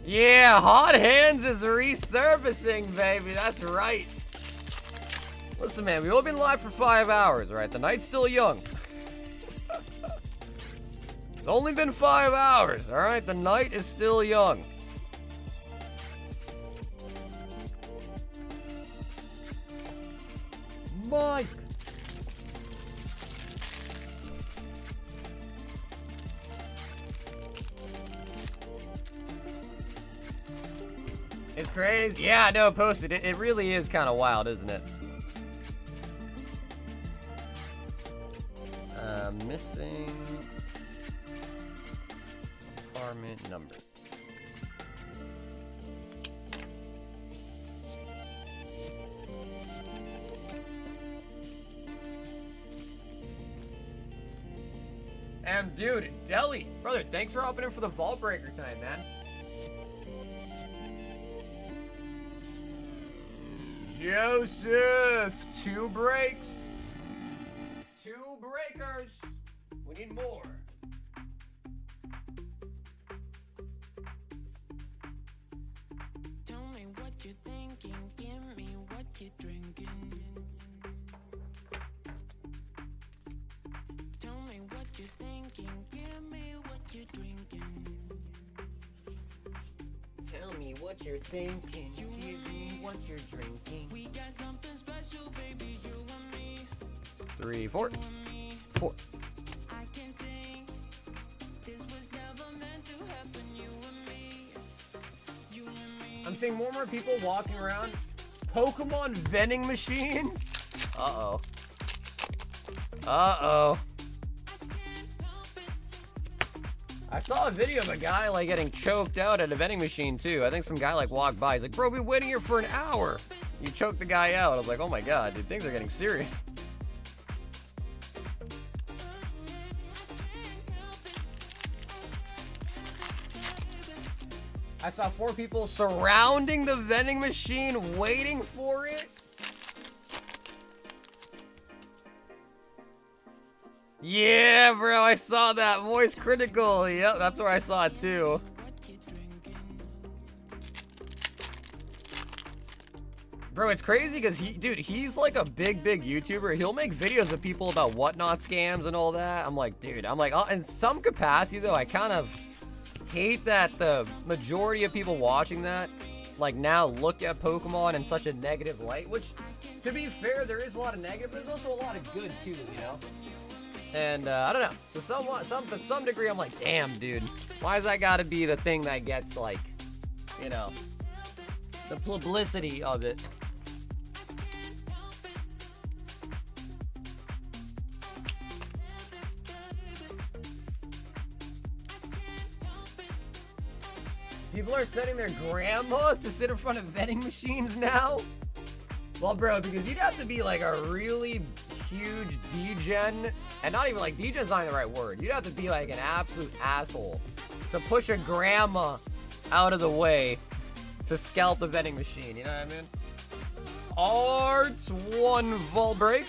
Yeah, Hot Hands is resurfacing, baby. That's right. Listen, man, we've only been live for 5 hours, right? The night's still young. It's only been 5 hours, all right? The night is still young. Mike. It's crazy. Yeah, I know, posted it. It really is kind of wild, isn't it? Missing apartment number. And dude, Deli, brother, thanks for hopping in for the vault breaker time, man. Joseph, 2 breaks. 2 breakers. We need more. Tell me what you're thinking, give me what you're drinking. Tell me what you're thinking, give me what you're drinking. Tell me what you're thinking, give me what you're drinking. We got something special, baby, you and me. 3, 4. 4. I can think this was never meant to happen, you and me. You and me. I'm seeing more and more people walking around Pokemon vending machines. Uh-oh. Uh-oh. I saw a video of a guy like getting choked out at a vending machine too. I think some guy like walked by. He's like, bro, we've been waiting here for an hour. You choked the guy out. I was like, oh my God, dude, things are getting serious. I saw 4 people surrounding the vending machine waiting for it. Yeah, bro, I saw that. Voice critical. Yep, that's where I saw it too. Bro, it's crazy because he's like a big YouTuber. He'll make videos of people about whatnot scams and all that. I'm like, dude, in some capacity though, I kind of hate that the majority of people watching that like now look at Pokemon in such a negative light, which to be fair, there is a lot of negative, but there's also a lot of good too, you know? And I don't know, to some degree, I'm like, damn, dude, why's that gotta be the thing that gets like, you know, the publicity of it? People are sending their grandmas to sit in front of vending machines now? Well, bro, because you'd have to be like a really huge degen, and not even like degen's not the right word. You'd have to be like an absolute asshole to push a grandma out of the way to scalp the vending machine, you know what I mean? Arts, 1 vault break.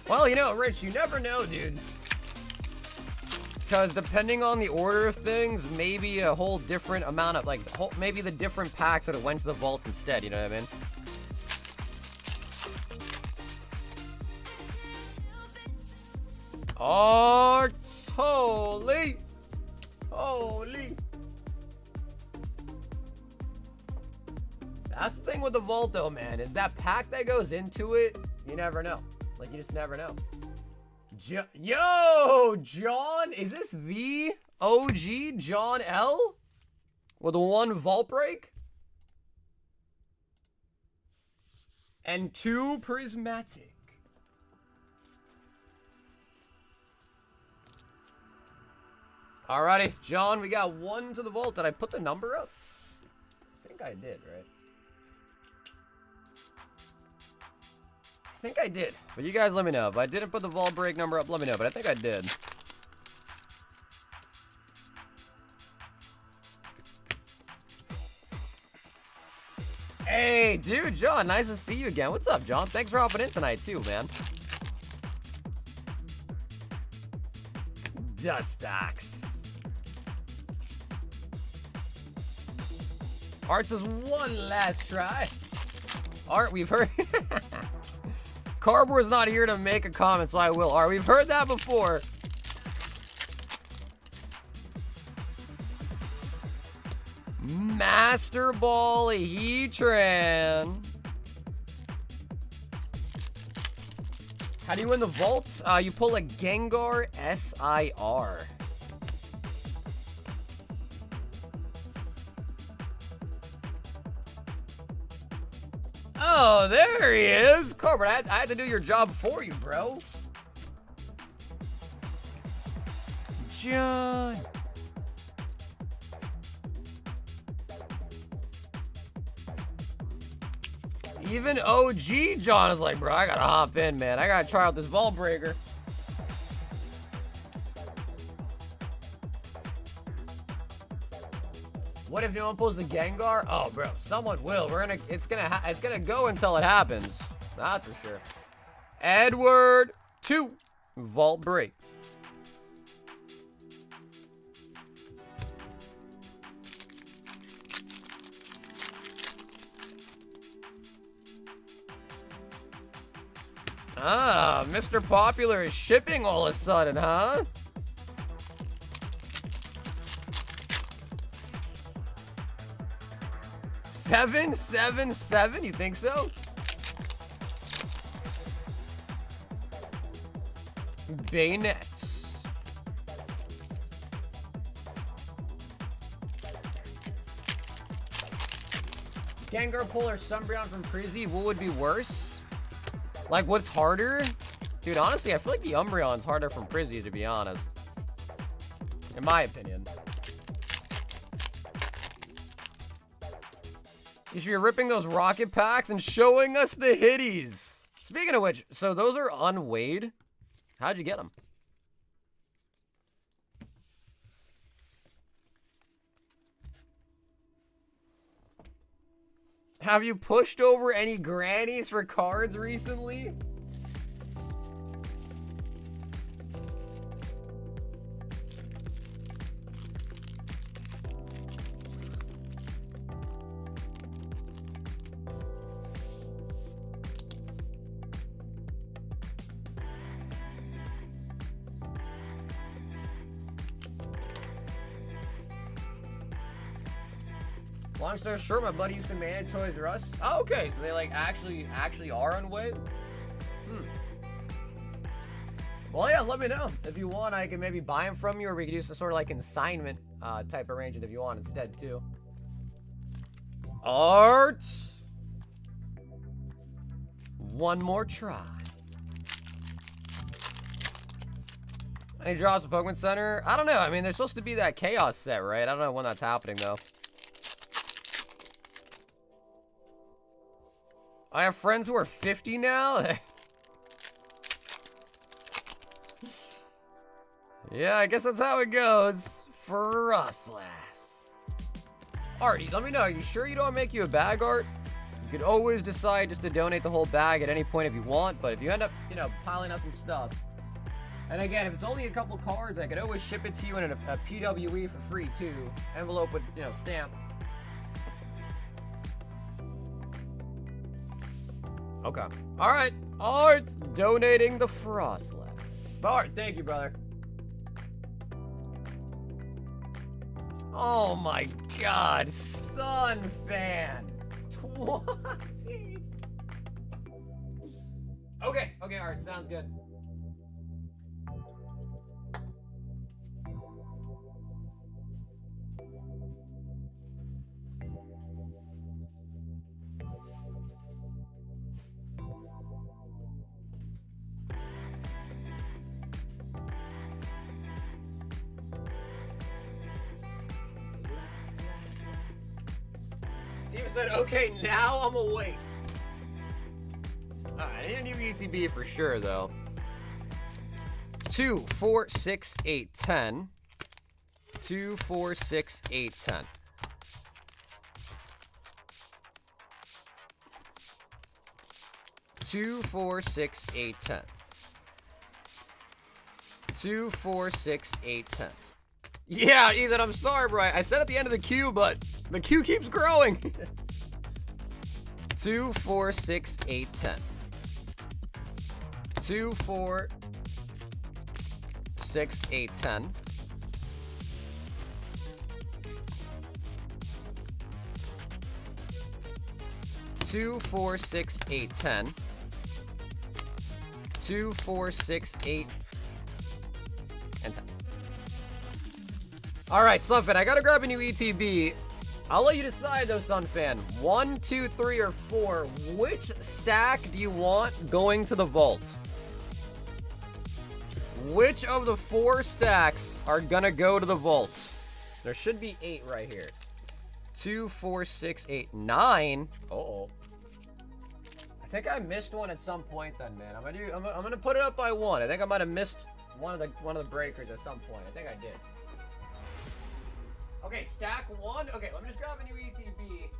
Well, you know, Rich, you never know, dude. Because depending on the order of things, maybe a whole different amount of, like, maybe the different packs that went to the vault instead, you know what I mean? Arts, holy. That's the thing with the vault, though, man, is that pack that goes into it, you never know. Like, you just never know. Yo, John, is this the OG John L? With 1 vault break? And 2 prismatic. Alrighty, John, we got 1 to the vault. Did I put the number up? I think I did, right? I think I did, but you guys let me know. If I didn't put the vault break number up, let me know, but I think I did. Hey, dude, John, nice to see you again. What's up, John? Thanks for hopping in tonight, too, man. Dustox. Art says 1 last try. Art, we've heard... Cardboard's not here to make a comment, so I will. Art, we've heard that before. Master Ball Heatran. How do you win the vaults? You pull a Gengar SIR. Oh, there he is. Cardboard, I had to do your job for you, bro. John. Even OG John is like, bro, I gotta hop in, man. I gotta try out this vault breaker. What if no one pulls the Gengar? Oh, bro, someone will. It's gonna go until it happens. That's for sure. Edward 2 vault break. Ah, Mr. Popular is shipping all of a sudden, huh? Seven, 7, you think so? Bayonets. Gengar pull or Sunbreon from Prizzy, what would be worse? Like, what's harder? Dude, honestly, I feel like the Umbreon's harder from Prizzy, to be honest. In my opinion. You should be ripping those rocket packs and showing us the hitties. Speaking of which, so those are unweighed. How'd you get them? Have you pushed over any grannies for cards recently? Long story short, my buddy used to manage Toys R Us. Oh, okay, so they like actually are unweighed. Well, yeah, let me know if you want. I can maybe buy them from you, or we could do some sort of like consignment type arrangement if you want instead too. Art. One more try. Any drops at Pokemon Center? I don't know. I mean, there's supposed to be that Chaos set, right? I don't know when that's happening, though. I have friends who are 50 now? Yeah, I guess that's how it goes for us, lass. Artie, let me know. Are you sure you don't make you a bag, Art? You could always decide just to donate the whole bag at any point if you want, but if you end up, you know, piling up some stuff. And again, if it's only a couple cards, I could always ship it to you in a PWE for free, too. Envelope with, you know, stamp. Okay. All right. Art donating the Frostlass. Art, thank you, brother. Oh my God, Sunfan. 20. Okay, Art, sounds good. Steve said, okay, now I'm awake. Alright, I need a new ETB for sure, though. 2, 4, 6, 8, 10. 2, 4, 6, 8, 10. Two, 4, 6, 8, 10. 2, 4, 6, 8, 10. Yeah, Ethan, I'm sorry, bro. I said at the end of the queue, but the queue keeps growing. 2, 4, 6, 8, 10. 2, 4, 6, 8, 10. 2, 4, 6, 8, 10. 2, 4, 6, 8, and 10. All right, Sunfan, I gotta grab a new ETB. I'll let you decide, though, Sunfan. 1, 2, 3, or 4. Which stack do you want going to the vault? Which of the 4 stacks are gonna go to the vault? There should be 8 right here. 2, 4, 6, 8, 9. Uh-oh. I think I missed one at some point then, man. I'm gonna put it up by 1. I think I might have missed one of the breakers at some point. I think I did. Okay, stack 1. Okay, let me just grab a new ETB.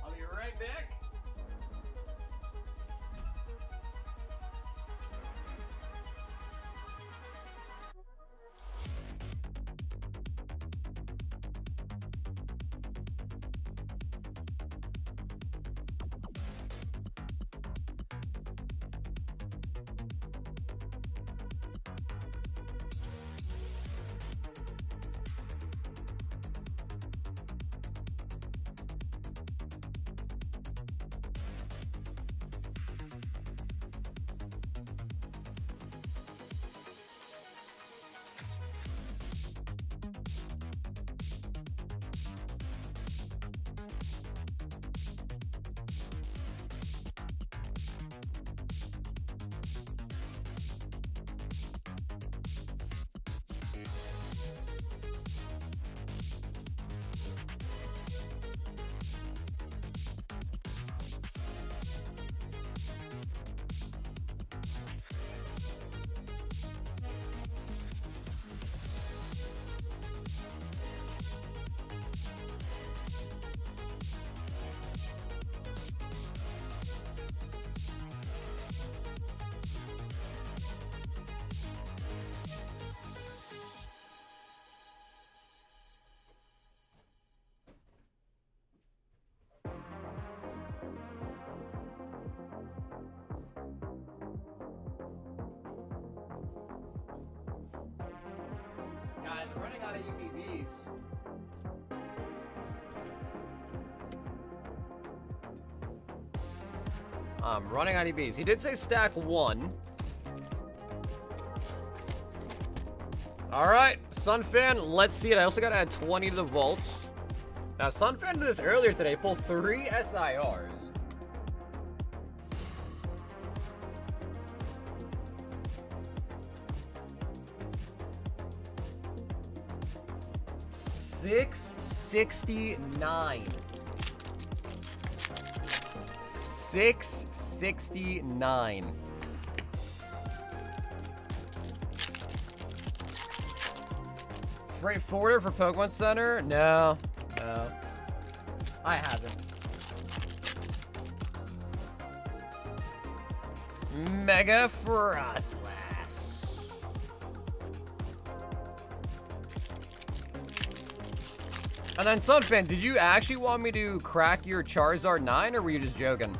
I'll be right back. Guys, I'm running out of UTVs. I'm running out of ETBs. He did say stack 1. Alright, Sunfan, let's see it. I also gotta add 20 to the vaults. Now, Sunfan did this earlier today. Pulled 3 SIRs. 669. 669. Freight forwarder for Pokemon Center? No. No. I haven't. Mega Frostlass. And then Sunfan, did you actually want me to crack your Charizard 9 or were you just joking?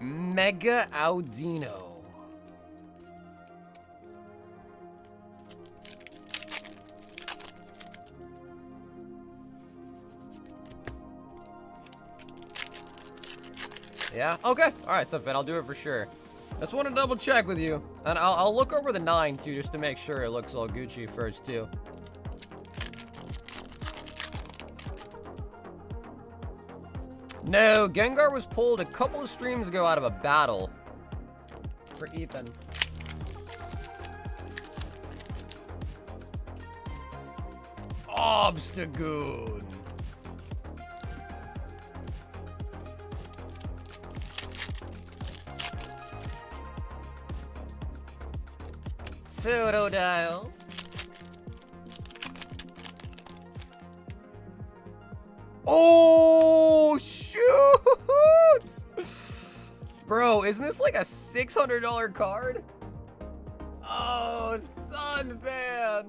Mega Audino. Yeah? Okay. Alright, Sunfan, I'll do it for sure. Just want to double check with you. And I'll look over the 9 too, just to make sure it looks all Gucci first too. No, Gengar was pulled a couple of streams ago out of a battle for Ethan. Obstagoon. Pseudodial. Oh, shoot! Bro, isn't this like a $600 card? Oh, Sunfan.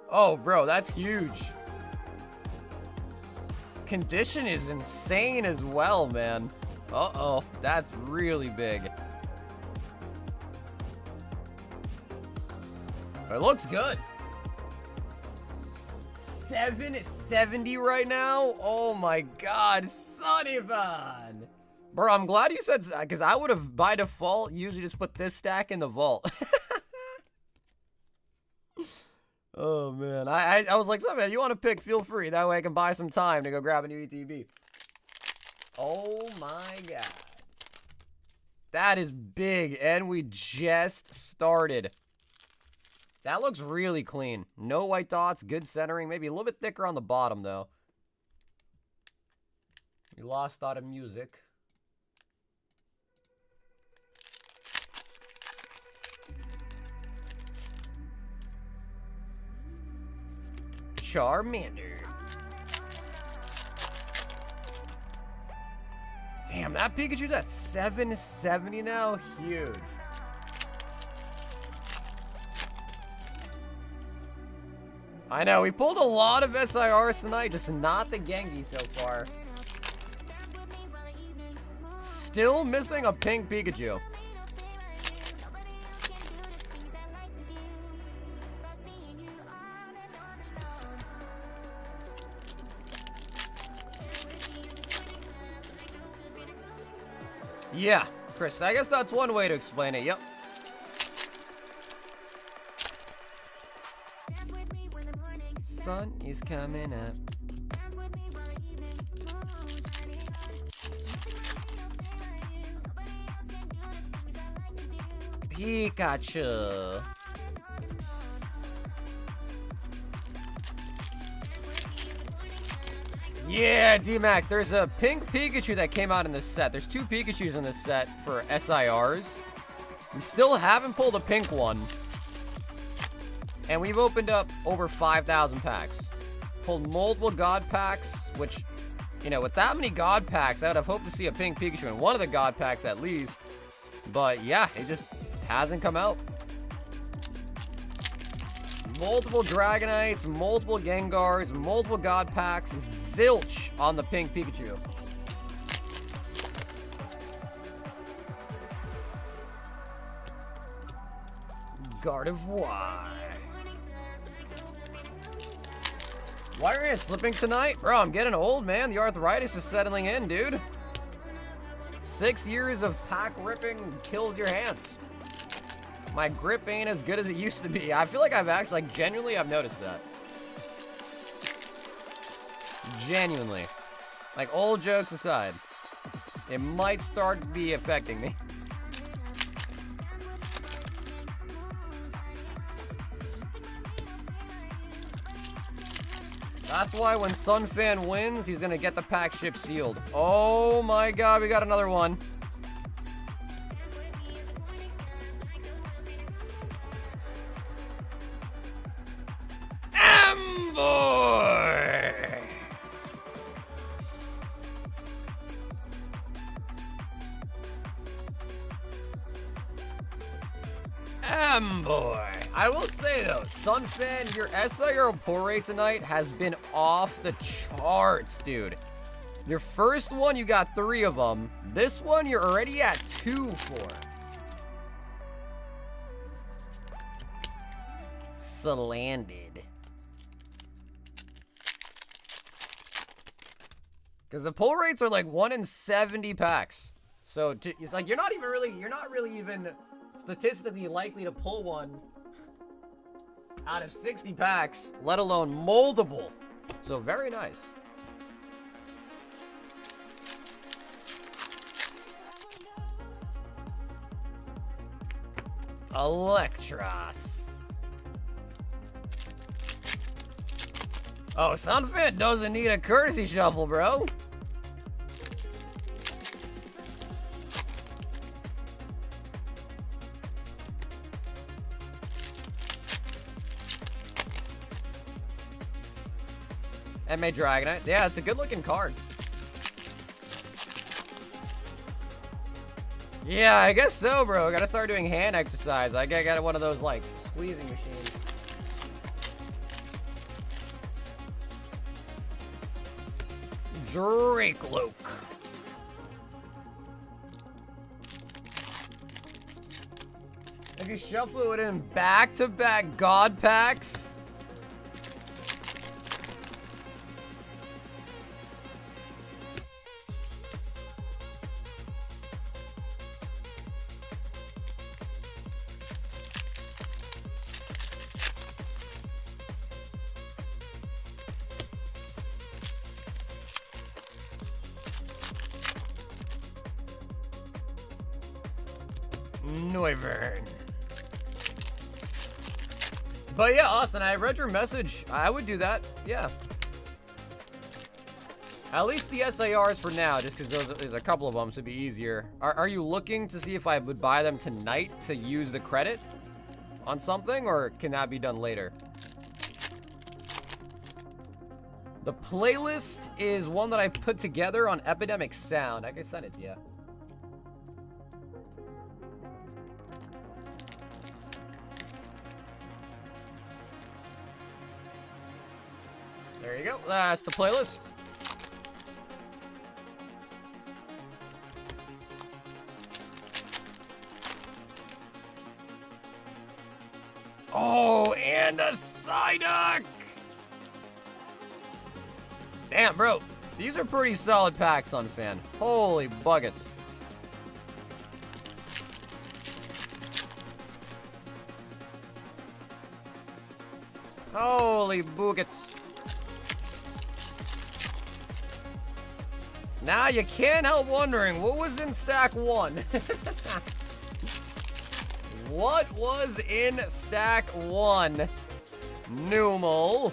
Oh, bro, that's huge. Condition is insane as well, man. Uh-oh, that's really big. It looks good. 770 right now? Oh my god, Sunnyvan. Bro, I'm glad you said, because I would have by default usually just put this stack in the vault. Oh man, I was like, man, you want to pick, feel free. That way I can buy some time to go grab a new ETB. Oh my god. That is big, and we just started. That looks really clean. No white dots, good centering. Maybe a little bit thicker on the bottom, though. We lost out of music. Charmander. Damn, that Pikachu's at 770 now? Huge. I know, we pulled a lot of SIRs tonight, just not the Genki so far. Still missing a pink Pikachu. Yeah, Chris, I guess that's one way to explain it, yep. Sun is coming up. Pikachu. Yeah, D-Mac, there's a pink Pikachu that came out in this set. There's 2 Pikachus in this set for SIRs. We still haven't pulled a pink one. And we've opened up over 5,000 packs. Pulled multiple God packs, which, you know, with that many God packs, I would have hoped to see a pink Pikachu in one of the God packs at least. But yeah, it just hasn't come out. Multiple Dragonites, multiple Gengars, multiple God packs, zilch on the pink Pikachu. Gardevoir. Why are you slipping tonight? Bro, I'm getting old, man. The arthritis is settling in, dude. 6 years of pack ripping kills your hands. My grip ain't as good as it used to be. I feel like I've actually, like, genuinely, I've noticed that. Genuinely. Like, old jokes aside, it might start to be affecting me. That's why when Sunfan wins, he's gonna get the pack ship sealed. Oh my god, we got another one. Amboy! Boy, I will say though, Sunfan, your SIR pull rate tonight has been off the charts, dude. Your first one, you got 3 of them. This one, you're already at 2 for. Landed. Because the pull rates are like 1 in 70 packs. So it's like you're not really even statistically likely to pull one out of 60 packs, let alone moldable. So very nice. Electros. Oh, Sunfan doesn't need a courtesy shuffle, bro. MA Dragonite. Yeah, it's a good looking card. Yeah, I guess so, bro. Gotta start doing hand exercise. I got one of those, like, squeezing machines. Drakeloak. If you shuffle it in back-to-back God packs. Noivern. But yeah, Austin, I read your message. I would do that. Yeah. At least the SIRs for now, just because there's a couple of them, so it'd be easier. Are you looking to see if I would buy them tonight to use the credit on something, or can that be done later? The playlist is one that I put together on Epidemic Sound. I can send it to you. There you go. That's the playlist. Oh, and a Psyduck. Damn, bro. These are pretty solid packs, Sunfan. Holy buckets. Holy buckets. Now you can't help wondering what was in stack 1. What was in stack 1? Numel.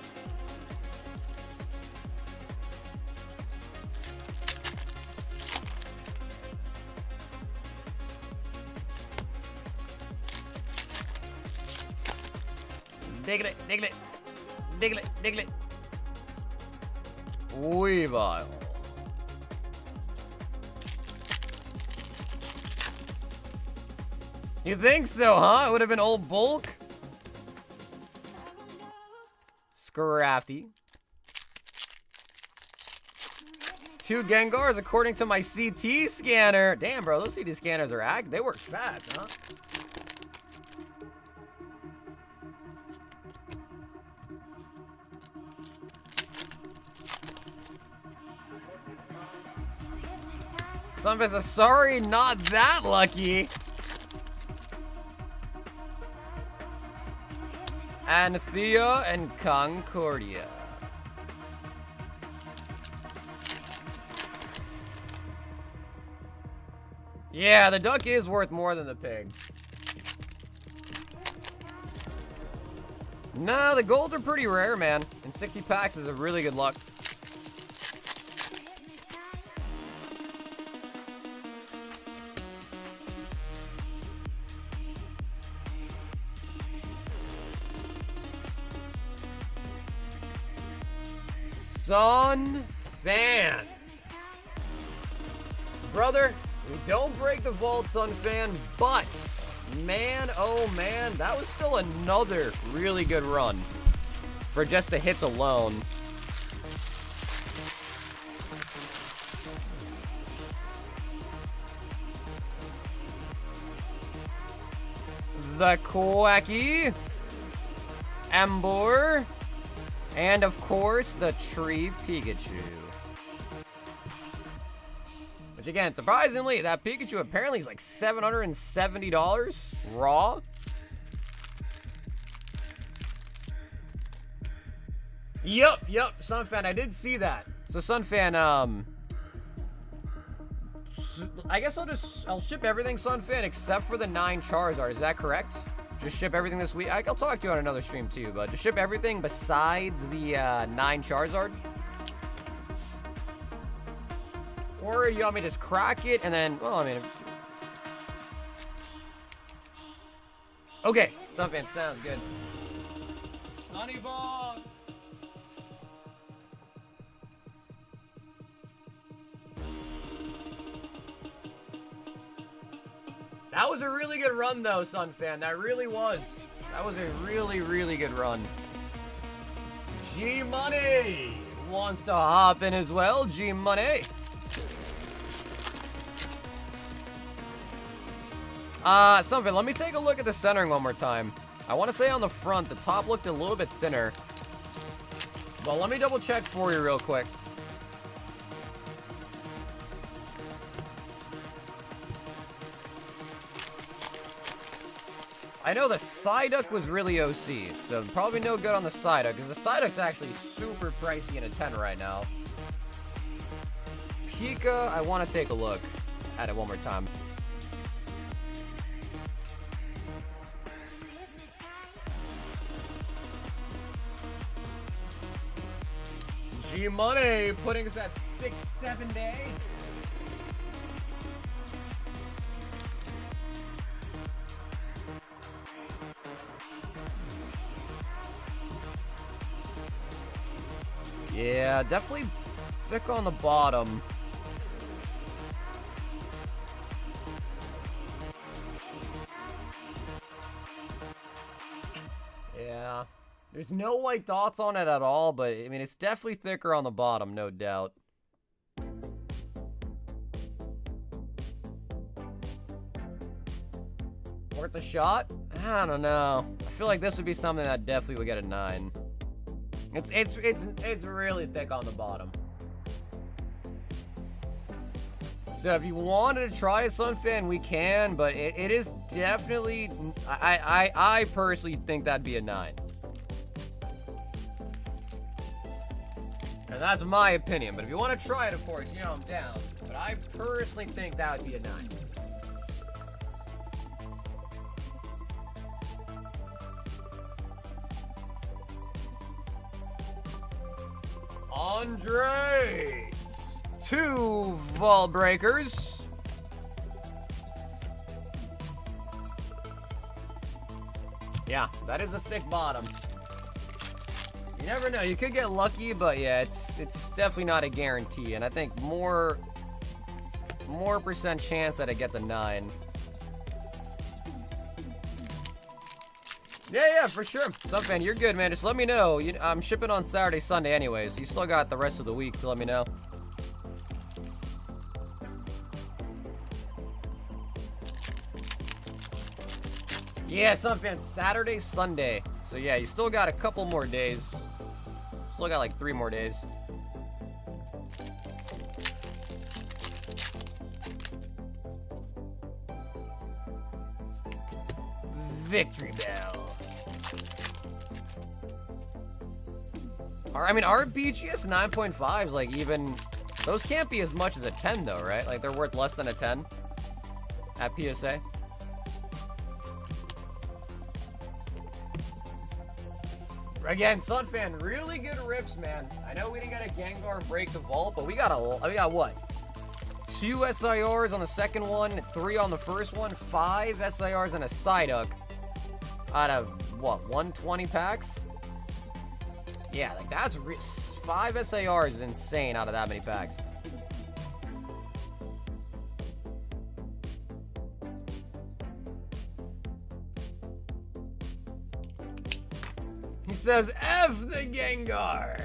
Diglett, Diglett, Diglett, Diglett. Weavile. You think so, huh? It would have been old bulk. Scrafty. 2 Gengars according to my CT scanner. Damn, bro, those CT scanners are they work fast, huh? Sunfan says, sorry, not that lucky. Anthea and Concordia. Yeah, the duck is worth more than the pig. No, the golds are pretty rare, man. And 60 packs is a really good luck. Sunfan. Brother, we don't break the vault, Sunfan, but man, oh man, that was still another really good run for just the hits alone. The Quacky, Ember, and of course the Tree Pikachu. Which again, surprisingly, that Pikachu apparently is like $770 raw. Yup, Sunfan, I did see that. So Sunfan, I guess I'll ship everything, Sunfan, except for the 9 Charizard. Is that correct? Just ship everything this week. I'll talk to you on another stream too, but just ship everything besides the 9 Charizard. Or you want me to just crack it and then, well, I mean. Okay, Sunfan, sounds good. Sunny Ball. That was a really good run, though, Sunfan. That really was. That was a really, really good run. G-Money wants to hop in as well. G-Money. Sunfan, let me take a look at the centering one more time. I want to say on the front, the top looked a little bit thinner. Well, let me double check for you real quick. I know the Psyduck was really OC, so probably no good on the Psyduck, because the Psyduck's actually super pricey in a 10 right now. Pika, I want to take a look at it one more time. G-Money putting us at 6-7 day. Yeah, definitely thick on the bottom. Yeah. There's no white dots on it at all, but I mean, it's definitely thicker on the bottom, no doubt. Worth a shot? I don't know. I feel like this would be something that definitely would get a 9. It's really thick on the bottom. So if you wanted to try a Sunfan, we can, but it is definitely, I personally think that'd be a 9. And that's my opinion, but if you want to try it, of course, you know I'm down. But I personally think that would be a 9. Andres, 2 Vault Breakers. Yeah, that is a thick bottom. You never know, you could get lucky, but yeah, it's definitely not a guarantee, and I think more percent chance that it gets a 9. Yeah, for sure. Sunfan, you're good, man. Just let me know. I'm shipping on Saturday, Sunday anyways. You still got the rest of the week to let me know. Yeah, Sunfan, Saturday, Sunday. So yeah, you still got a couple more days. Still got like 3 more days. Victory Bell. I mean, our BGS 9.5s, like, even... Those can't be as much as a 10, though, right? Like, they're worth less than a 10 at PSA. Again, Sunfan, really good rips, man. I know we didn't get a Gengar break the vault, but we got what? 2 SIRs on the second one, 3 on the first one, 5 SIRs and a Psyduck out of, what, 120 packs? Yeah, like, that's 5 SIRs is insane out of that many packs. He says, F the Gengar!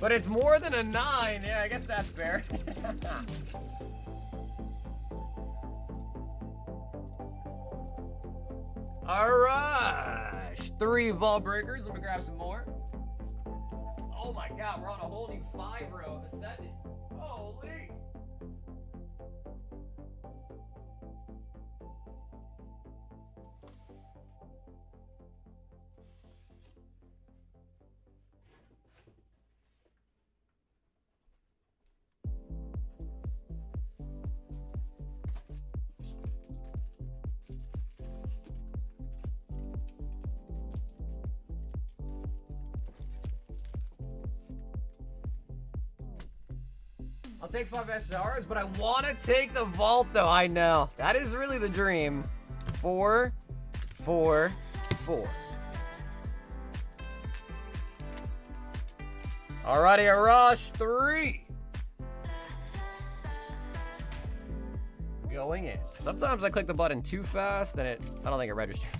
But it's more than a 9. Yeah, I guess that's fair. Alright. 3 vault breakers. Let me grab some more. Oh my god, we're on a whole new 5 row of Ascendant. Holy. I'll take 5 SRs, but I want to take the vault, though. I know. That is really the dream. 4, 4, 4. Alrighty, a rush 3. Going in. Sometimes I click the button too fast, and I don't think it registers.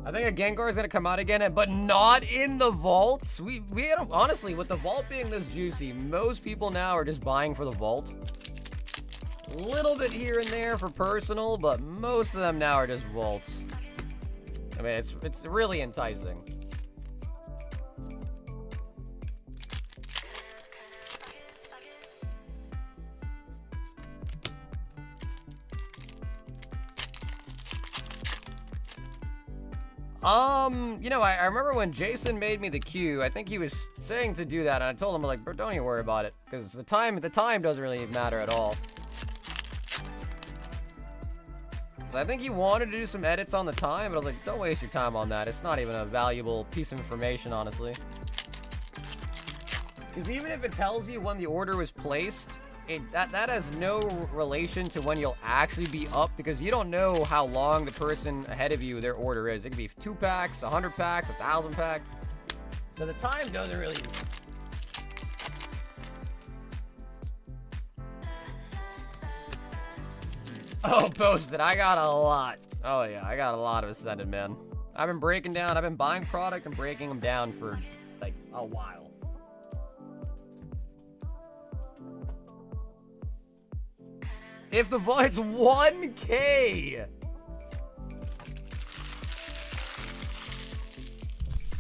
I think a Gengar is gonna come out again, but not in the vaults. We honestly, with the vault being this juicy, most people now are just buying for the vault. A little bit here and there for personal, but most of them now are just vaults. I mean, it's really enticing. You know, I remember when Jason made me the queue, I think he was saying to do that, and I told him, like, bro, don't even worry about it, because the time doesn't really matter at all. So I think he wanted to do some edits on the time, but I was like, don't waste your time on that. It's not even a valuable piece of information, honestly. Because even if it tells you when the order was placed, that has no relation to when you'll actually be up, because you don't know how long the person ahead of you, their order is. It could be 2 packs, 100 packs, 1,000 packs. So the time doesn't really... Oh, posted. I got a lot. Oh, yeah. I got a lot of Ascended, man. I've been breaking down. I've been buying product and breaking them down for, like, a while. If the vault, it's 1K.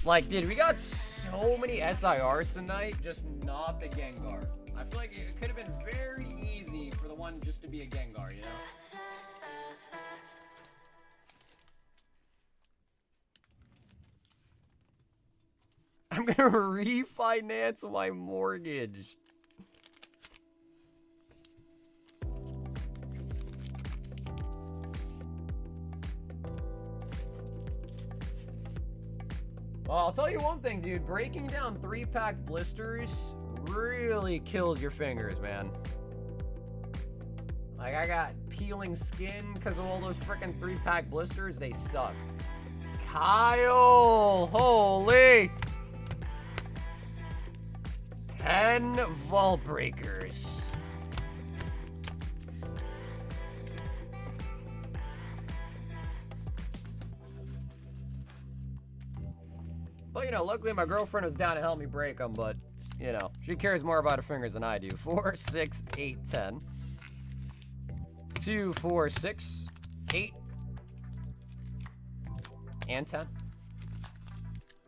Like, dude, we got so many SIRs tonight, just not the Gengar. I feel like it could have been very easy for the one just to be a Gengar, you know? I'm gonna refinance my mortgage. Well, I'll tell you one thing, dude. Breaking down 3-pack blisters really kills your fingers, man. Like, I got peeling skin because of all those freaking 3-pack blisters. They suck. Kyle! Holy! 10 vault breakers. Well, you know, luckily my girlfriend was down to help me break them, but, you know, she cares more about her fingers than I do. 4, 6, 8, 10. 2, 4, 6, 8, and 10.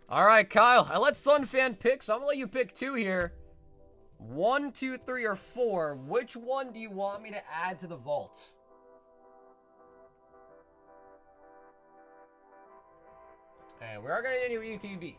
All right, Kyle, I let Sunfan pick, so I'm gonna let you pick 2 here. 1, 2, 3, or 4. Which one do you want me to add to the vault? And we are gonna need a new UTV.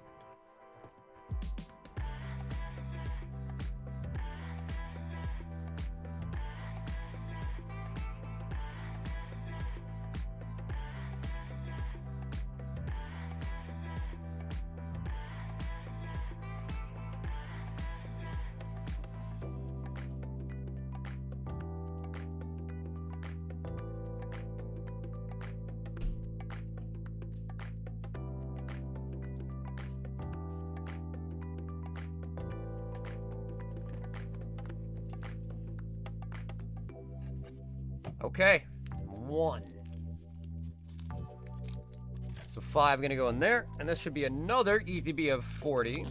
Okay, 1. So 5 gonna go in there, and this should be another ETB of 40.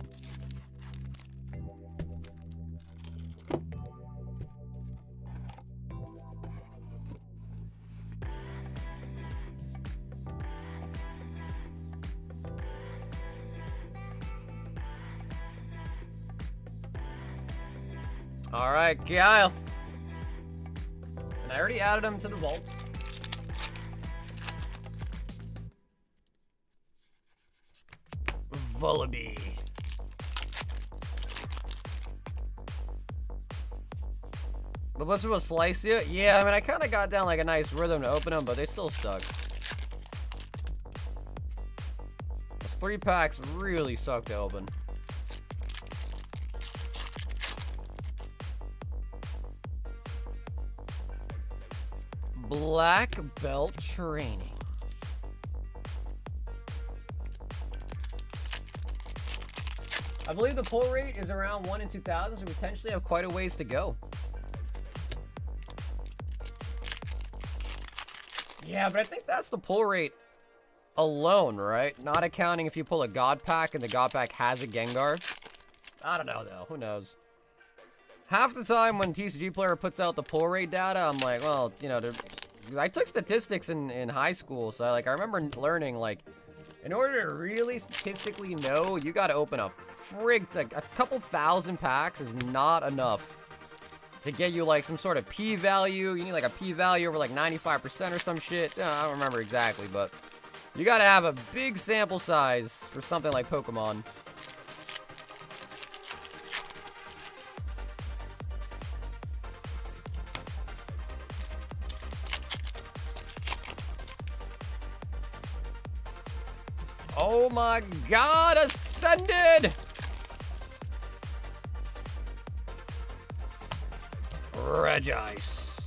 All right, Kyle. And I already added him to the vault. Vullaby. The Blizzard will slice you? Yeah, I mean, I kind of got down like a nice rhythm to open them, but they still suck. Those 3 packs really suck to open. Black belt training. I believe the pull rate is around 1 in 2,000, so we potentially have quite a ways to go. Yeah, but I think that's the pull rate alone, right? Not accounting if you pull a God Pack and the God Pack has a Gengar. I don't know, though. Who knows? Half the time when TCG Player puts out the pull rate data, I'm like, well, you know, I took statistics in high school, so like I remember learning, like, in order to really statistically know, you got to open a like a couple thousand packs is not enough to get you like some sort of p-value. You need like a p-value over like 95% or some shit. I don't remember exactly, but you got to have a big sample size for something like Pokemon. Oh my God, Ascended! Regice.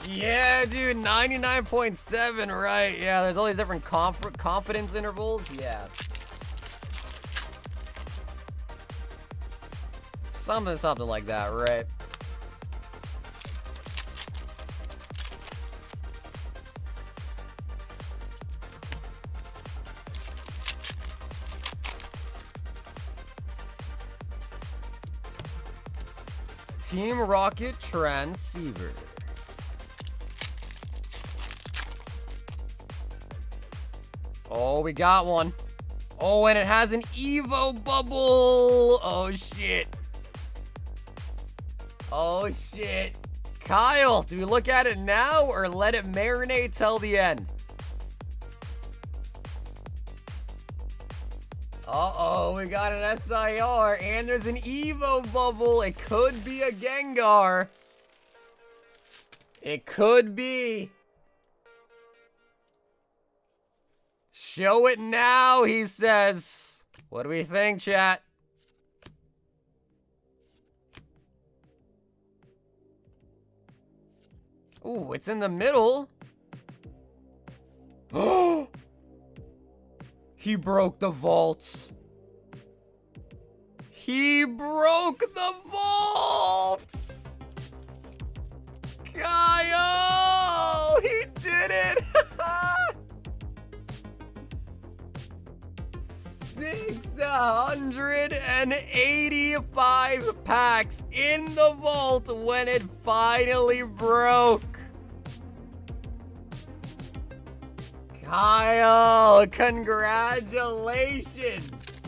Yeah, dude, 99.7, right? Yeah, there's all these different confidence intervals. Yeah. Something like that, right? Team Rocket Transceiver. Oh, we got one. Oh, and it has an Evo bubble. Oh, shit. Oh, shit. Kyle, do we look at it now or let it marinate till the end? Uh-oh, we got an SIR, and there's an Evo bubble. It could be a Gengar. It could be. Show it now, he says. What do we think, chat? Ooh, it's in the middle. Oh! He broke the vault. He broke the vault! Kyle! He did it! 685 packs in the vault when it finally broke. Kyle, congratulations.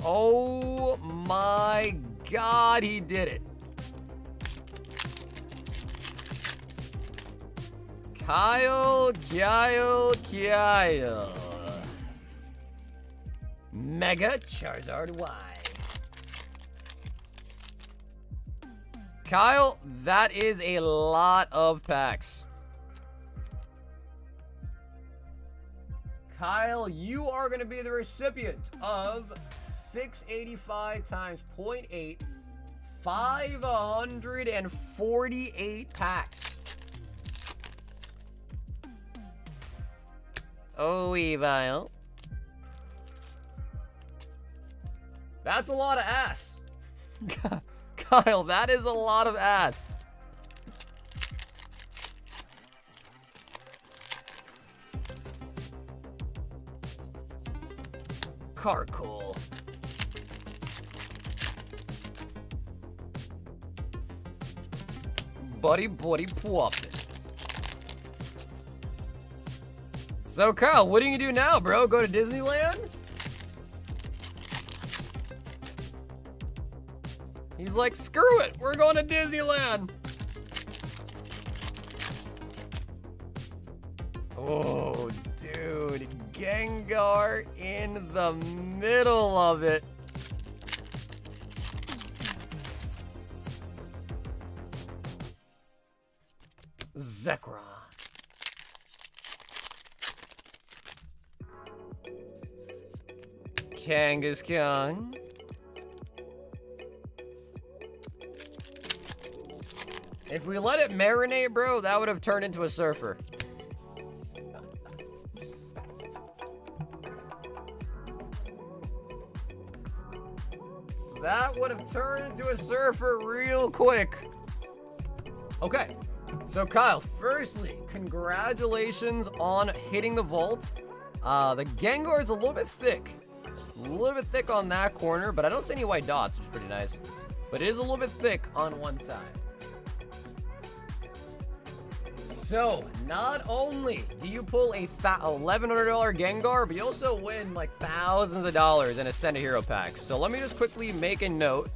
Oh my God, he did it. Kyle. Mega Charizard Y. Kyle, that is a lot of packs. Kyle, you are going to be the recipient of 685 times 0.8, 548 packs. Oh, Evil. That's a lot of ass. Kyle, that is a lot of ass. Carcoal. Buddy Puffin. So Kyle, what do you do now, bro? Go to Disneyland? He's like, screw it, we're going to Disneyland. Oh, dude, Gengar in the middle of it. Zekrom. Kangaskhan. If we let it marinate, bro, that would have turned into a surfer. That would have turned into a surfer real quick. Okay, so Kyle, firstly, congratulations on hitting the vault. The Gengar is a little bit thick. A little bit thick on that corner, but I don't see any white dots, which is pretty nice. But it is a little bit thick on one side. So, not only do you pull a $1,100 Gengar, but you also win like thousands of dollars in a Send a Hero pack. So let me just quickly make a note.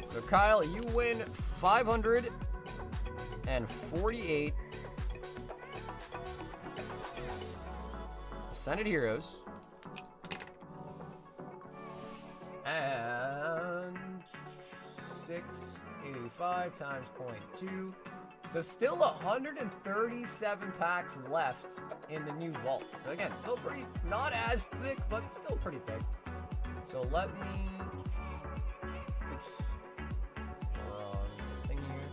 So Kyle, you win 548 Ascended Heroes. And 685 times 0.2. So still 137 packs left in the new vault. So again, still pretty, not as thick, but still pretty thick. So let me, oops, wrong thing here.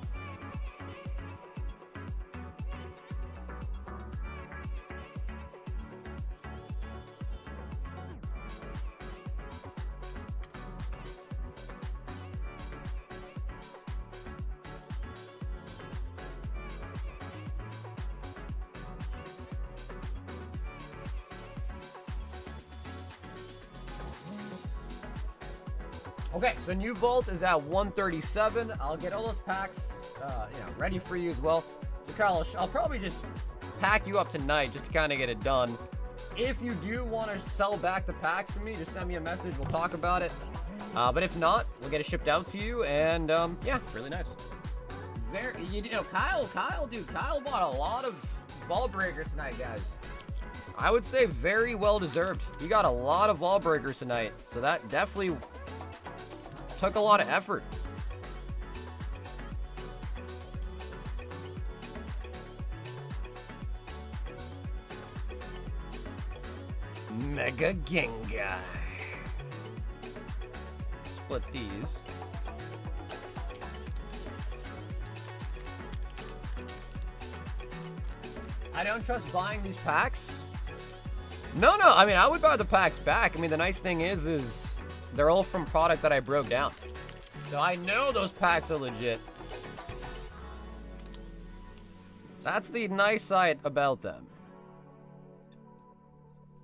Okay, so new vault is at 137. I'll get all those packs, ready for you as well. So Kyle, I'll probably just pack you up tonight just to kind of get it done. If you do want to sell back the packs to me, just send me a message. We'll talk about it. But if not, we'll get it shipped out to you. And yeah, really nice. Kyle bought a lot of vault breakers tonight, guys. I would say very well deserved. He got a lot of vault breakers tonight, so that definitely took a lot of effort. Mega Gengar. Split these. I don't trust buying these packs. No, I mean, I would buy the packs back. I mean, the nice thing is they're all from product that I broke down. So I know those packs are legit. That's the nice side about them.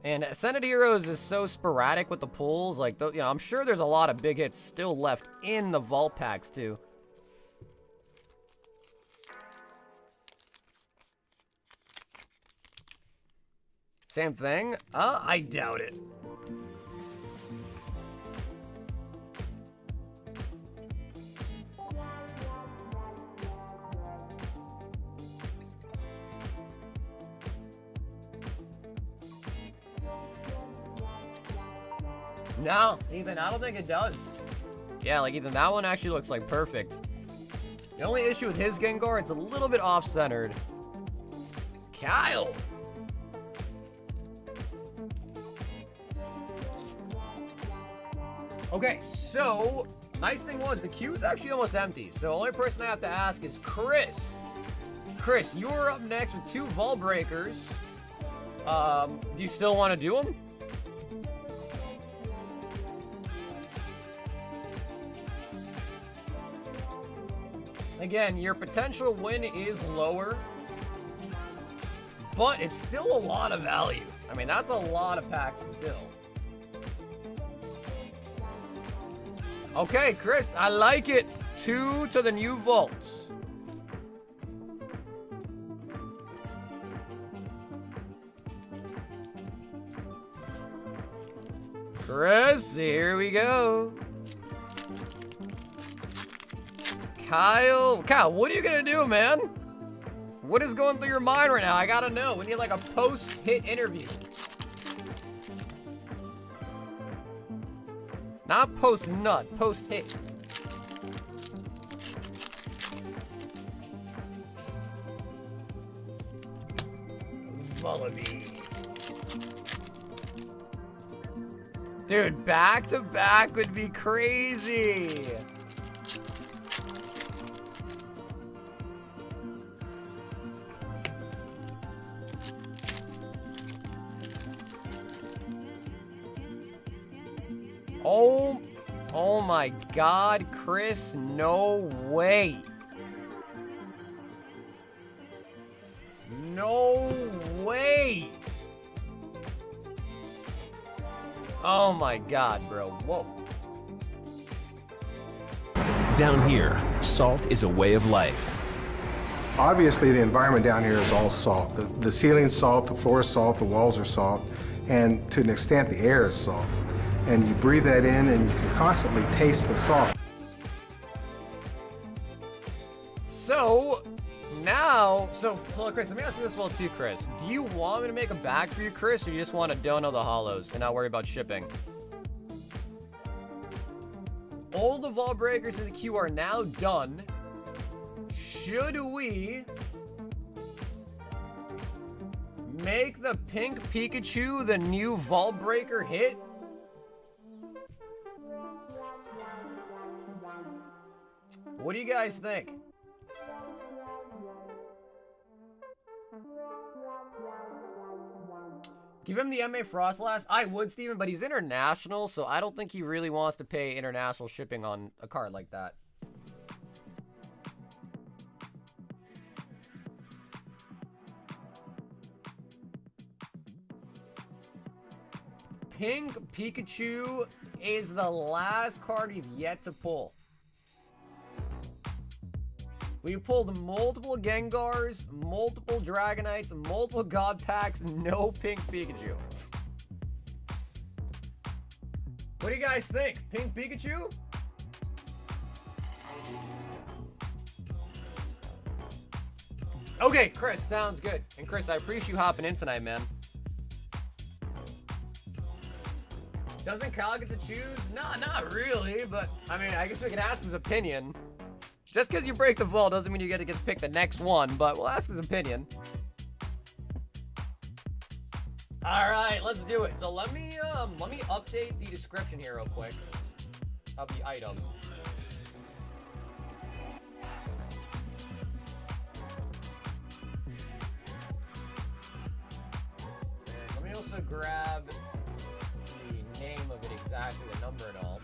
And Ascended Heroes is so sporadic with the pulls. Like, I'm sure there's a lot of big hits still left in the vault packs too. Same thing? I doubt it. No, Ethan, I don't think it does. Yeah, like Ethan, that one actually looks like perfect. The only issue with his Gengar, it's a little bit off-centered. Kyle! Okay, so, nice thing was, the queue is actually almost empty. So, the only person I have to ask is Chris. Chris, you're up next with 2 vault breakers. Do you still want to do them? Again, your potential win is lower, but it's still a lot of value. I mean, that's a lot of packs still. Okay, Chris, I like it. 2 to the new vaults. Chris, here we go. Kyle, what are you gonna do, man? What is going through your mind right now? I gotta know. We need like a post-hit interview. Not post-nut, post-hit. Wallaby. Dude, back-to-back would be crazy. Oh my God, Chris, no way. No way. Oh my God, bro, whoa. Down here, salt is a way of life. Obviously, the environment down here is all salt. The ceiling's salt, the floor is salt, the walls are salt, and to an extent, the air is salt. And you breathe that in and you can constantly taste the salt. So now, well, Chris, let me ask you this well too, Chris. Do you want me to make a bag for you, Chris, or you just want to dono the holos and not worry about shipping? All the vault breakers in the queue are now done. Should we make the pink Pikachu the new vault breaker hit? What do you guys think? Give him the MA Frostlass? I would, Steven, but he's international, so I don't think he really wants to pay international shipping on a card like that. Pink Pikachu is the last card we've yet to pull. We pulled multiple Gengars, multiple Dragonites, multiple God Packs, no Pink Pikachu. What do you guys think? Pink Pikachu? Okay, Chris, sounds good. And Chris, I appreciate you hopping in tonight, man. Doesn't Kyle get to choose? Nah, not really, but I mean, I guess we can ask his opinion. Just because you break the vault doesn't mean you get to pick the next one, but we'll ask his opinion. All right, let's do it. So let me update the description here real quick of the item. And let me also grab the name of it exactly, the number and all.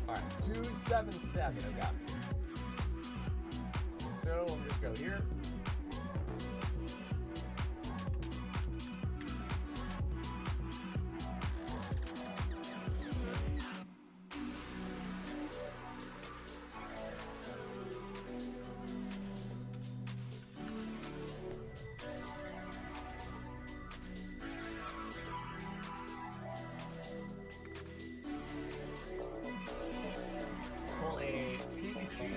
All right, 277, okay. So we'll just go here. Pull a Pikachu.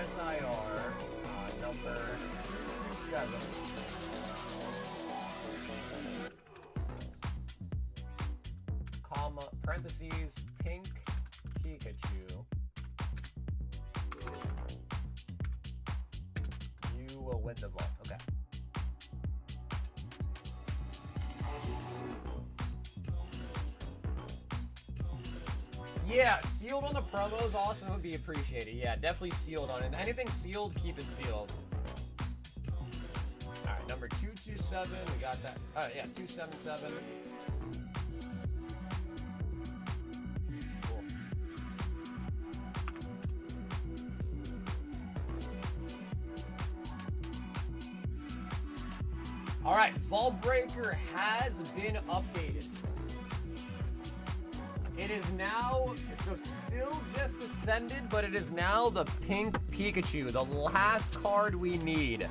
SIR, number 227. Comma, parentheses, pink Pikachu. You will win the vault. Okay. Yeah, sealed on the promos, Austin, would be appreciated. Yeah, definitely sealed on it. Anything sealed, keep it sealed. All right, number 227, we got that. Yeah, 277. Cool. All right, Vault Breaker has been updated. It is now, so still just ascended, but it is now the pink Pikachu, the last card we need.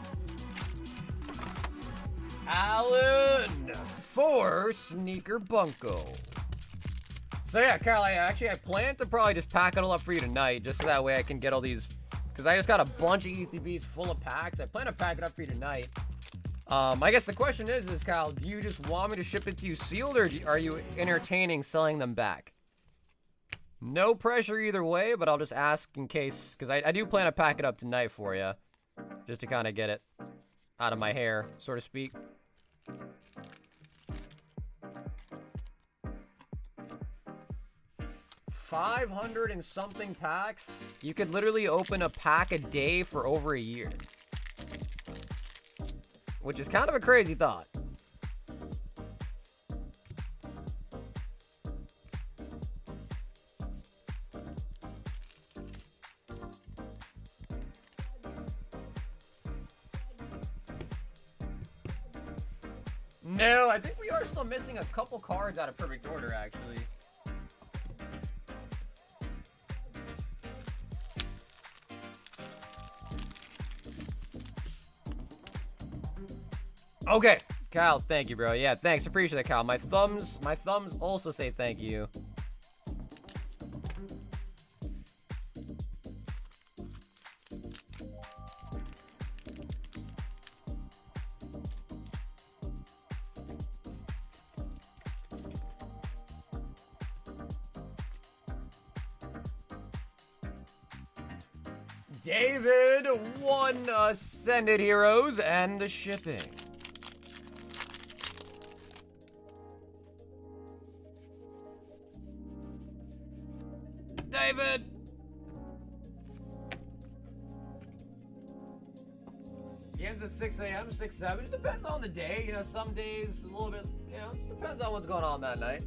Alan for Sneaker Bunko. So yeah, Carl, I plan to probably just pack it all up for you tonight, just so that way I can get all these, because I just got a bunch of ETBs full of packs. I plan to pack it up for you tonight. I guess the question is Kyle, do you just want me to ship it to you sealed, or are you entertaining selling them back? No pressure either way, but I'll just ask in case, because I do plan to pack it up tonight for you, just to kind of get it out of my hair, so to speak. $500 and something packs. You could literally open a pack a day for over a year, which is kind of a crazy thought. No, I think we are still missing a couple cards out of perfect order, actually. Okay, Kyle, thank you, bro. Yeah, thanks. Appreciate it, Kyle. My thumbs also say thank you. David, 1 Ascended Heroes and the shipping. David! He ends at 6 a.m., 6, 7. It depends on the day. You know, some days a little bit, you know, it just depends on what's going on that night.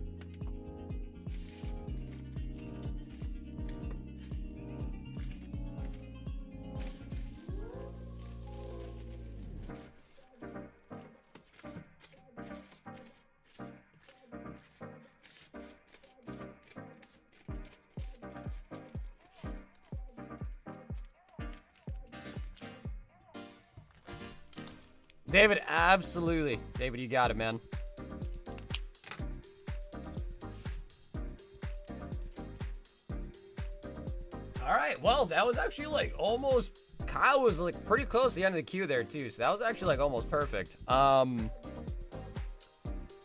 David, absolutely. David, you got it, man. All right, well, that was actually like almost, Kyle was like pretty close to the end of the queue there too, so that was actually like almost perfect. I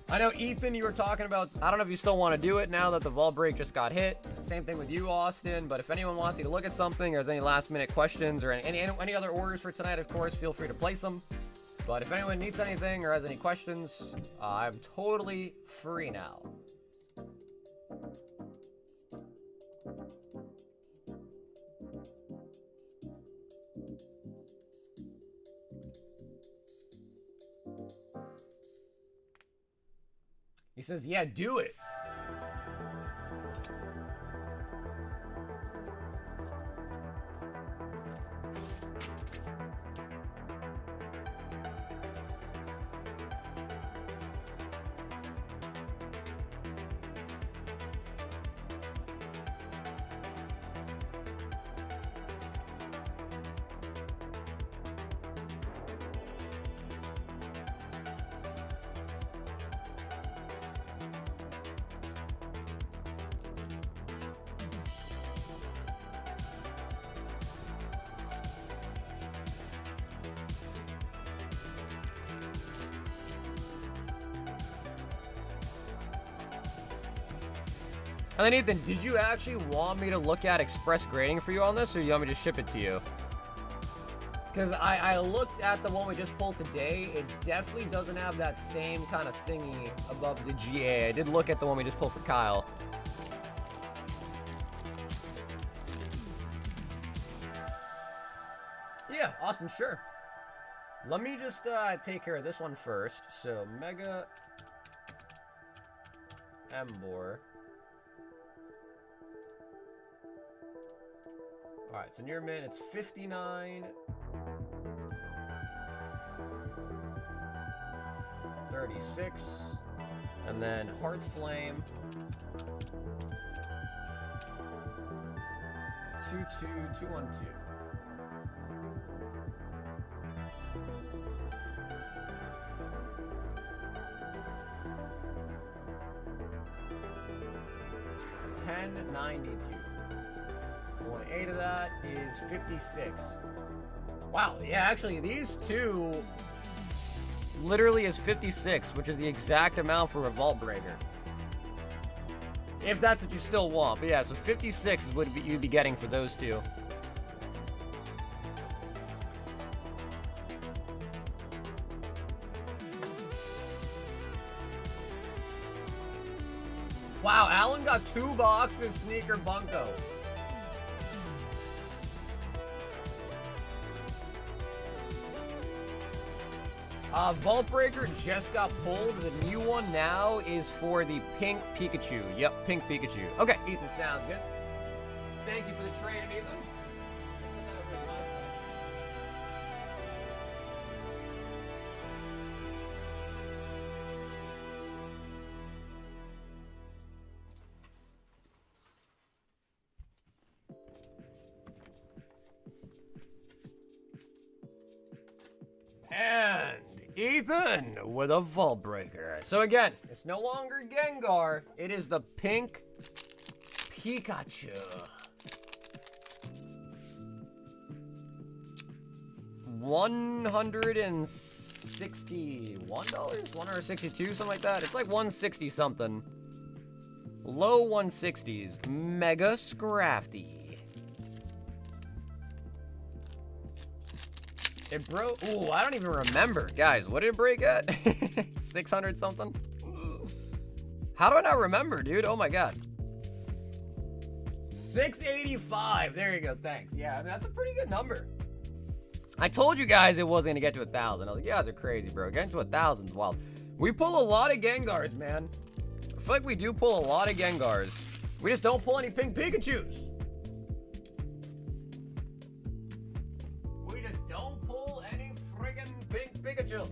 know, Ethan, you were talking about, I don't know if you still want to do it now that the vault break just got hit. Same thing with you, Austin, but if anyone wants you to look at something or has any last minute questions or any other orders for tonight, of course, feel free to place them. But if anyone needs anything or has any questions, I'm totally free now. He says, yeah, do it. And then Ethan, did you actually want me to look at express grading for you on this, or you want me to ship it to you? Because I looked at the one we just pulled today. It definitely doesn't have that same kind of thingy above the GA. I did look at the one we just pulled for Kyle. yeah, Austin, sure. Let me just take care of this one first. So, Mega Embor. Alright, so near mint, it's 59. 36. And then Heart Flame. 22212. $10.92. 0.8 of that is 56. Wow, yeah, actually, these two literally is 56, which is the exact amount for a Vault Breaker. If that's what you still want. But yeah, so 56 is what you'd be getting for those two. Wow, Alan got 2 boxes Sneaker Bunko. Vault Breaker just got pulled. The new one now is for the pink Pikachu. Yep, pink Pikachu. Okay, Ethan, sounds good. Thank you for the trade, Ethan. And Ethan with a Vault Breaker. So again, it's no longer Gengar. It is the pink Pikachu. $161, $162, something like that. It's like 160 something. Low 160s. Mega Scrafty. It broke. Ooh, I don't even remember. Guys, what did it break at? 600 something? How do I not remember, dude? Oh my god. 685. There you go. Thanks. Yeah, I mean, that's a pretty good number. I told you guys it wasn't gonna get to 1,000. I was like, you guys are crazy, bro. Getting to 1,000 is wild. We pull a lot of Gengars, man. I feel like we do pull a lot of Gengars. We just don't pull any pink Pikachus. We just don't pull any friggin' pink Pikachus.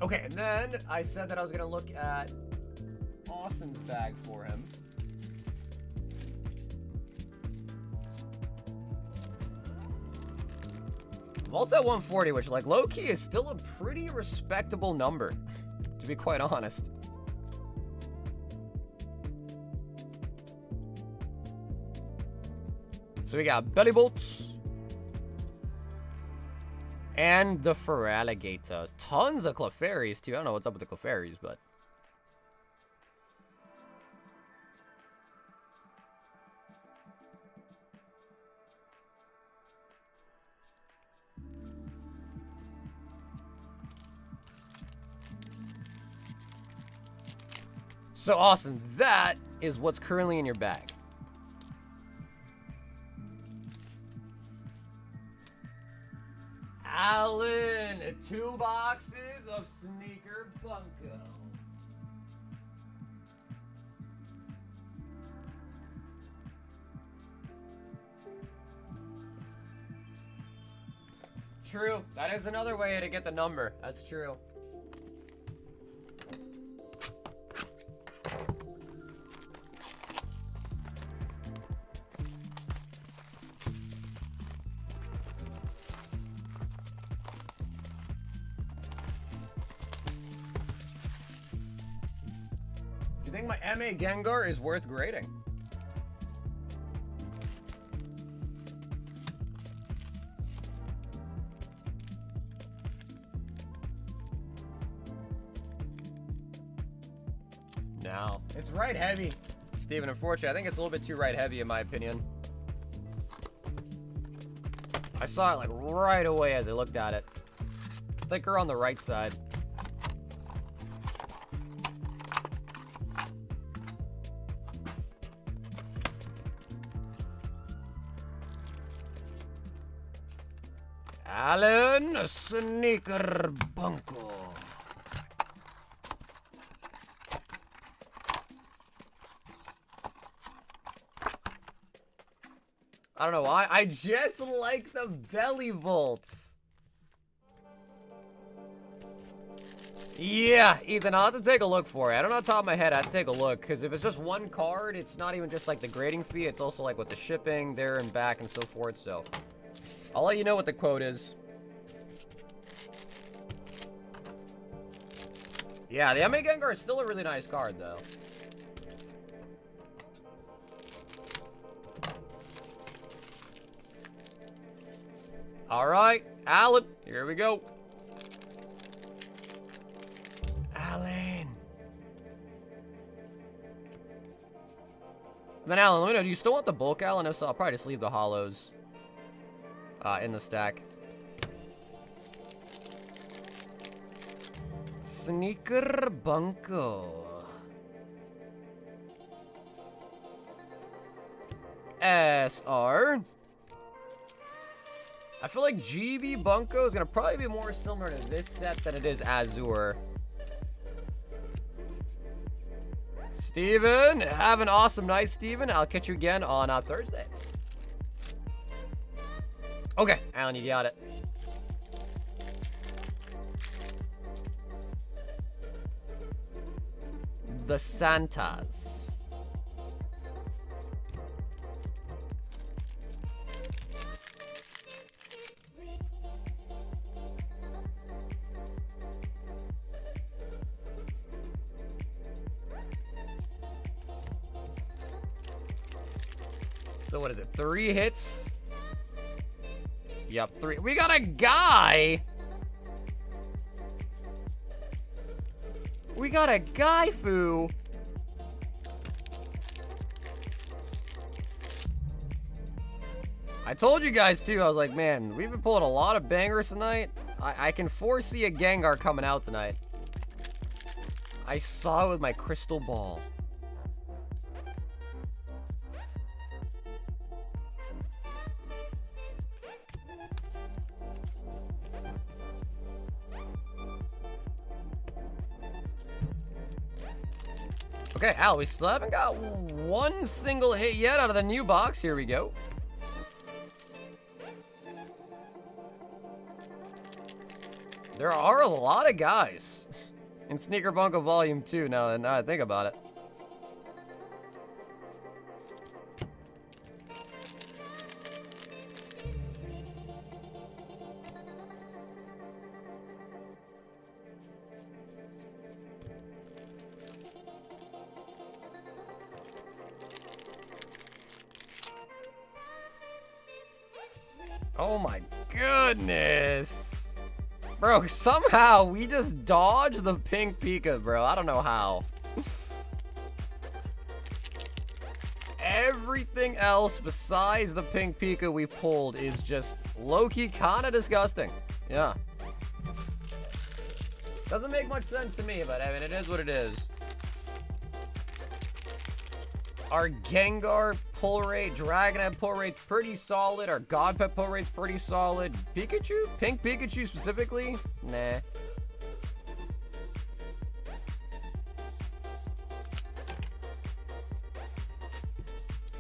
Okay, and then I said that I was gonna look at Austin's bag for him. Vault's at 140, which, like, low-key is still a pretty respectable number, to be quite honest. So we got Belly Bolts. And the Feraligators. Tons of Clefairies, too. I don't know what's up with the Clefairies, but... So, Austin, that is what's currently in your bag. Alan, 2 boxes of Sneaker Bunko. True. That is another way to get the number. That's true. Do you think my MA Gengar is worth grading? No. It's right heavy, Steven. Unfortunately, I think it's a little bit too right heavy in my opinion. I saw it like right away as I looked at it. Thicker on the right side. Alan Sneaker Bunko. I don't know why. I just like the belly vaults. Yeah, Ethan, I'll have to take a look for it. I don't know off the top of my head. I have to take a look, because if it's just one card, it's not even just like the grading fee. It's also like with the shipping there and back and so forth. So I'll let you know what the quote is. Yeah, the MA Gengar is still a really nice card, though. All right, Alan, here we go. Alan. Then Alan, let me know, do you still want the bulk, Alan? If so, I'll probably just leave the holos in the stack. Sneaker Bunko. SR. I feel like GB Bunko is going to probably be more similar to this set than it is Azure. Steven, have an awesome night, Steven. I'll catch you again on Thursday. Okay, Alan, you got it. The Santas. So what is it? 3 hits? Yep, 3. We got a guy! We got a guy, foo! I told you guys too, I was like, man, we've been pulling a lot of bangers tonight. I can foresee a Gengar coming out tonight. I saw it with my crystal ball. Okay, Al, we still haven't got one single hit yet out of the new box. Here we go. There are a lot of guys in Sneaker Bunko Volume 2 now that I think about it. Oh my goodness. Bro, somehow we just dodged the pink Pika, bro. I don't know how. Everything else besides the pink Pika we pulled is just low-key kind of disgusting. Yeah. Doesn't make much sense to me, but I mean, it is what it is. Our Gengar pull rate, Dragonite pull rate's pretty solid. Our Godpet pull rate's pretty solid. Pikachu? Pink Pikachu specifically? Nah.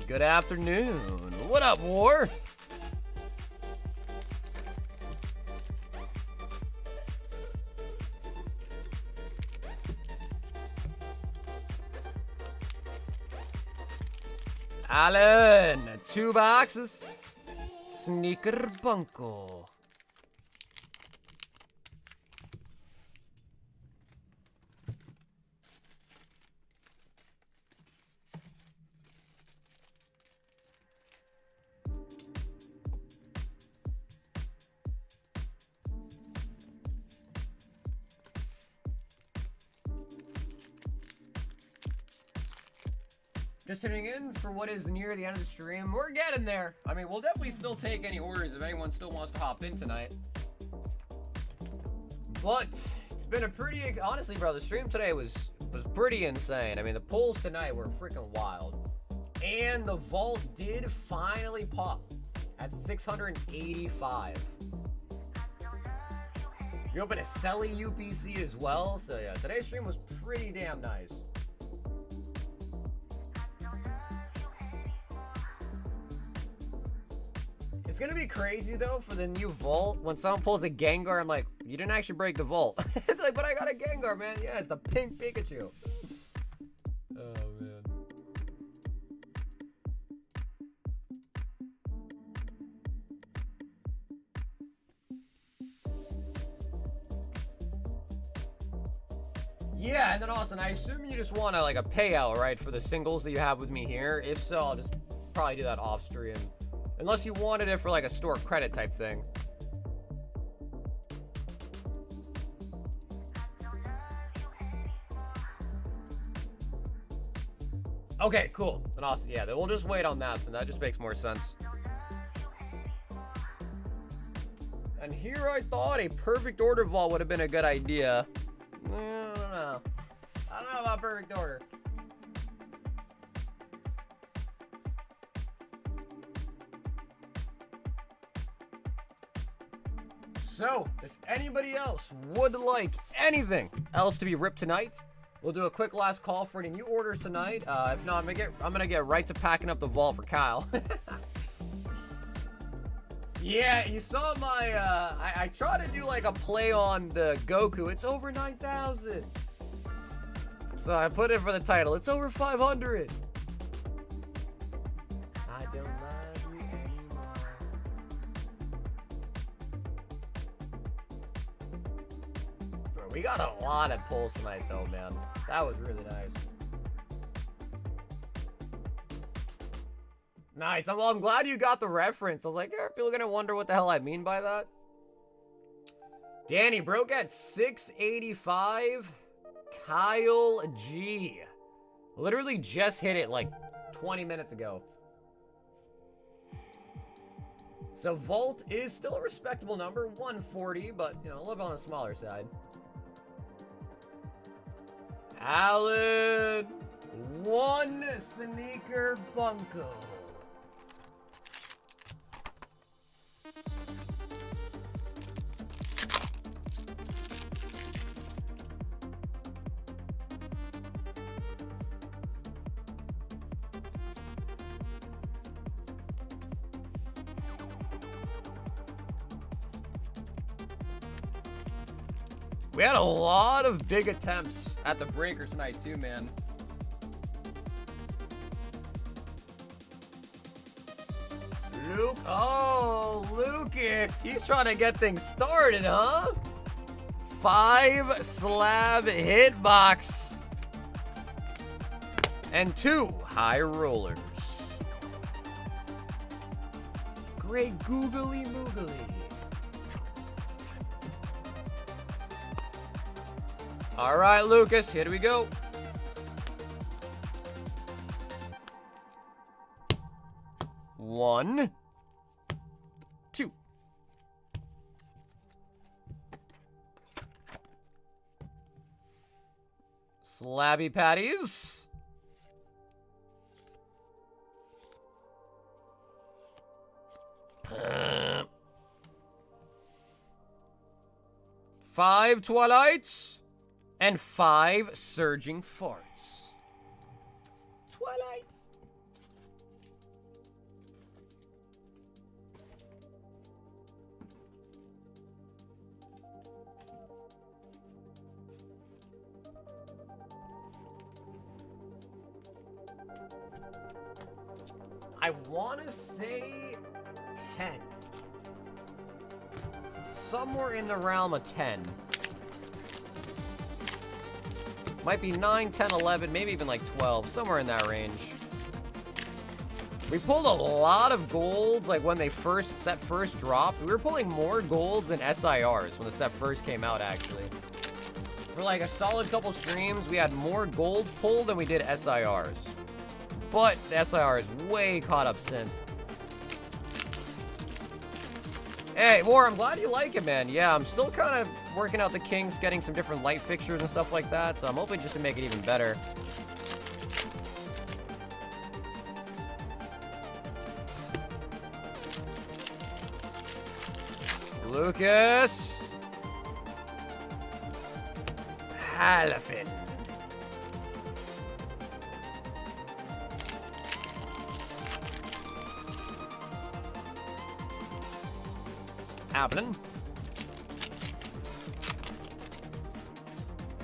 Good afternoon. What up, War? Alan, 2 boxes. Sneaker Bunko. Just tuning in for what is near the end of the stream. We're getting there. I mean, we'll definitely still take any orders if anyone still wants to hop in tonight. But it's been a pretty, honestly, bro, the stream today was pretty insane. I mean, the pulls tonight were freaking wild. And the vault did finally pop at 685. We opened a Selly UPC as well. So yeah, today's stream was pretty damn nice. It's gonna be crazy though for the new vault. When someone pulls a Gengar, I'm like, you didn't actually break the vault. It's like, but I got a Gengar, man. Yeah, it's the pink Pikachu. Oh man. Yeah, and then Austin, I assume you just want like a payout, right, for the singles that you have with me here. If so, I'll just probably do that off stream. Unless you wanted it for like a store credit type thing. Okay, cool. And Austin, yeah, we'll just wait on that, and that just makes more sense. And here I thought a perfect order vault would have been a good idea. I don't know. I don't know about perfect order. So, if anybody else would like anything else to be ripped tonight, we'll do a quick last call for any new orders tonight. If not, I'm gonna get right to packing up the vault for Kyle. Yeah, you saw my, I tried to do like a play on the Goku. It's over 9,000. So I put it for the title. It's over 500. I don't love you anymore. Bro, we got a lot of pulls tonight though, man. That was really nice. Nice. Well, I'm glad you got the reference. I was like, are people gonna wonder what the hell I mean by that? Danny broke at 685. Kyle G. Literally just hit it like 20 minutes ago. So Vault is still a respectable number, 140, but you know, a little bit on the smaller side. Alan, one sneaker bunko. We had a lot of big attempts at the breakers tonight too, man. Luke, oh, Lucas, he's trying to get things started, huh? 5 slab hitbox and 2 high rollers. Great googly moogly. All right, Lucas, here we go. One, 2. Slabby patties. Five Twilights. And 5 surging farts. Twilights. I want to say 10. Somewhere in the realm of 10. Might be 9, 10, 11, maybe even like 12, somewhere in that range. We pulled a lot of golds, like when they set first dropped. We were pulling more golds than SIRs when the set first came out, actually. For like a solid couple streams, we had more gold pulled than we did SIRs. But the SIR is way caught up since. Hey, War, I'm glad you like it, man. Yeah, I'm still kind of working out the kinks, getting some different light fixtures and stuff like that, so I'm hoping just to make it even better. Lucas. Halfin. Happening.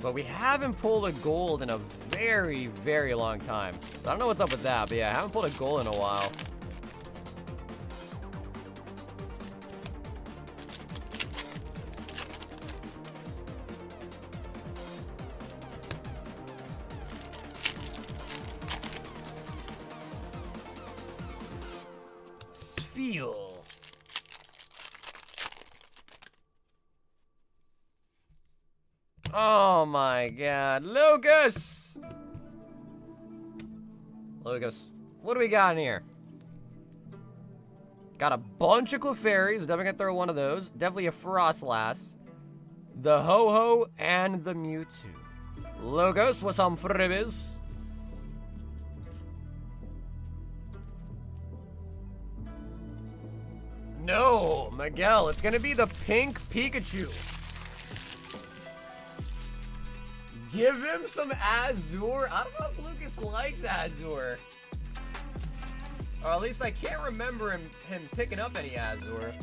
But we haven't pulled a gold in a very, very long time. So I don't know what's up with that, but yeah, I haven't pulled a gold in a while. Feel. Oh my god. Lucas! Lucas, what do we got in here? Got a bunch of Clefairies. Definitely gonna throw one of those. Definitely a Frostlass. The Ho-Ho and the Mewtwo. Lucas, what's some freebies? No, Miguel, it's gonna be the pink Pikachu. Give him some Azure. I don't know if Lucas likes Azure. Or at least I can't remember him picking up any Azure.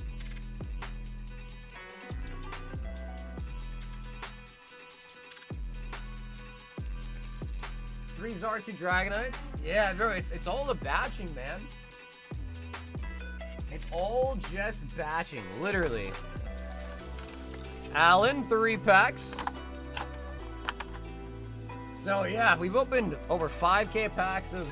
Three Zartu Dragonites. Yeah, bro, it's all the batching, man. It's all just batching, literally. Alan, 3 packs. So yeah, we've opened over 5K packs of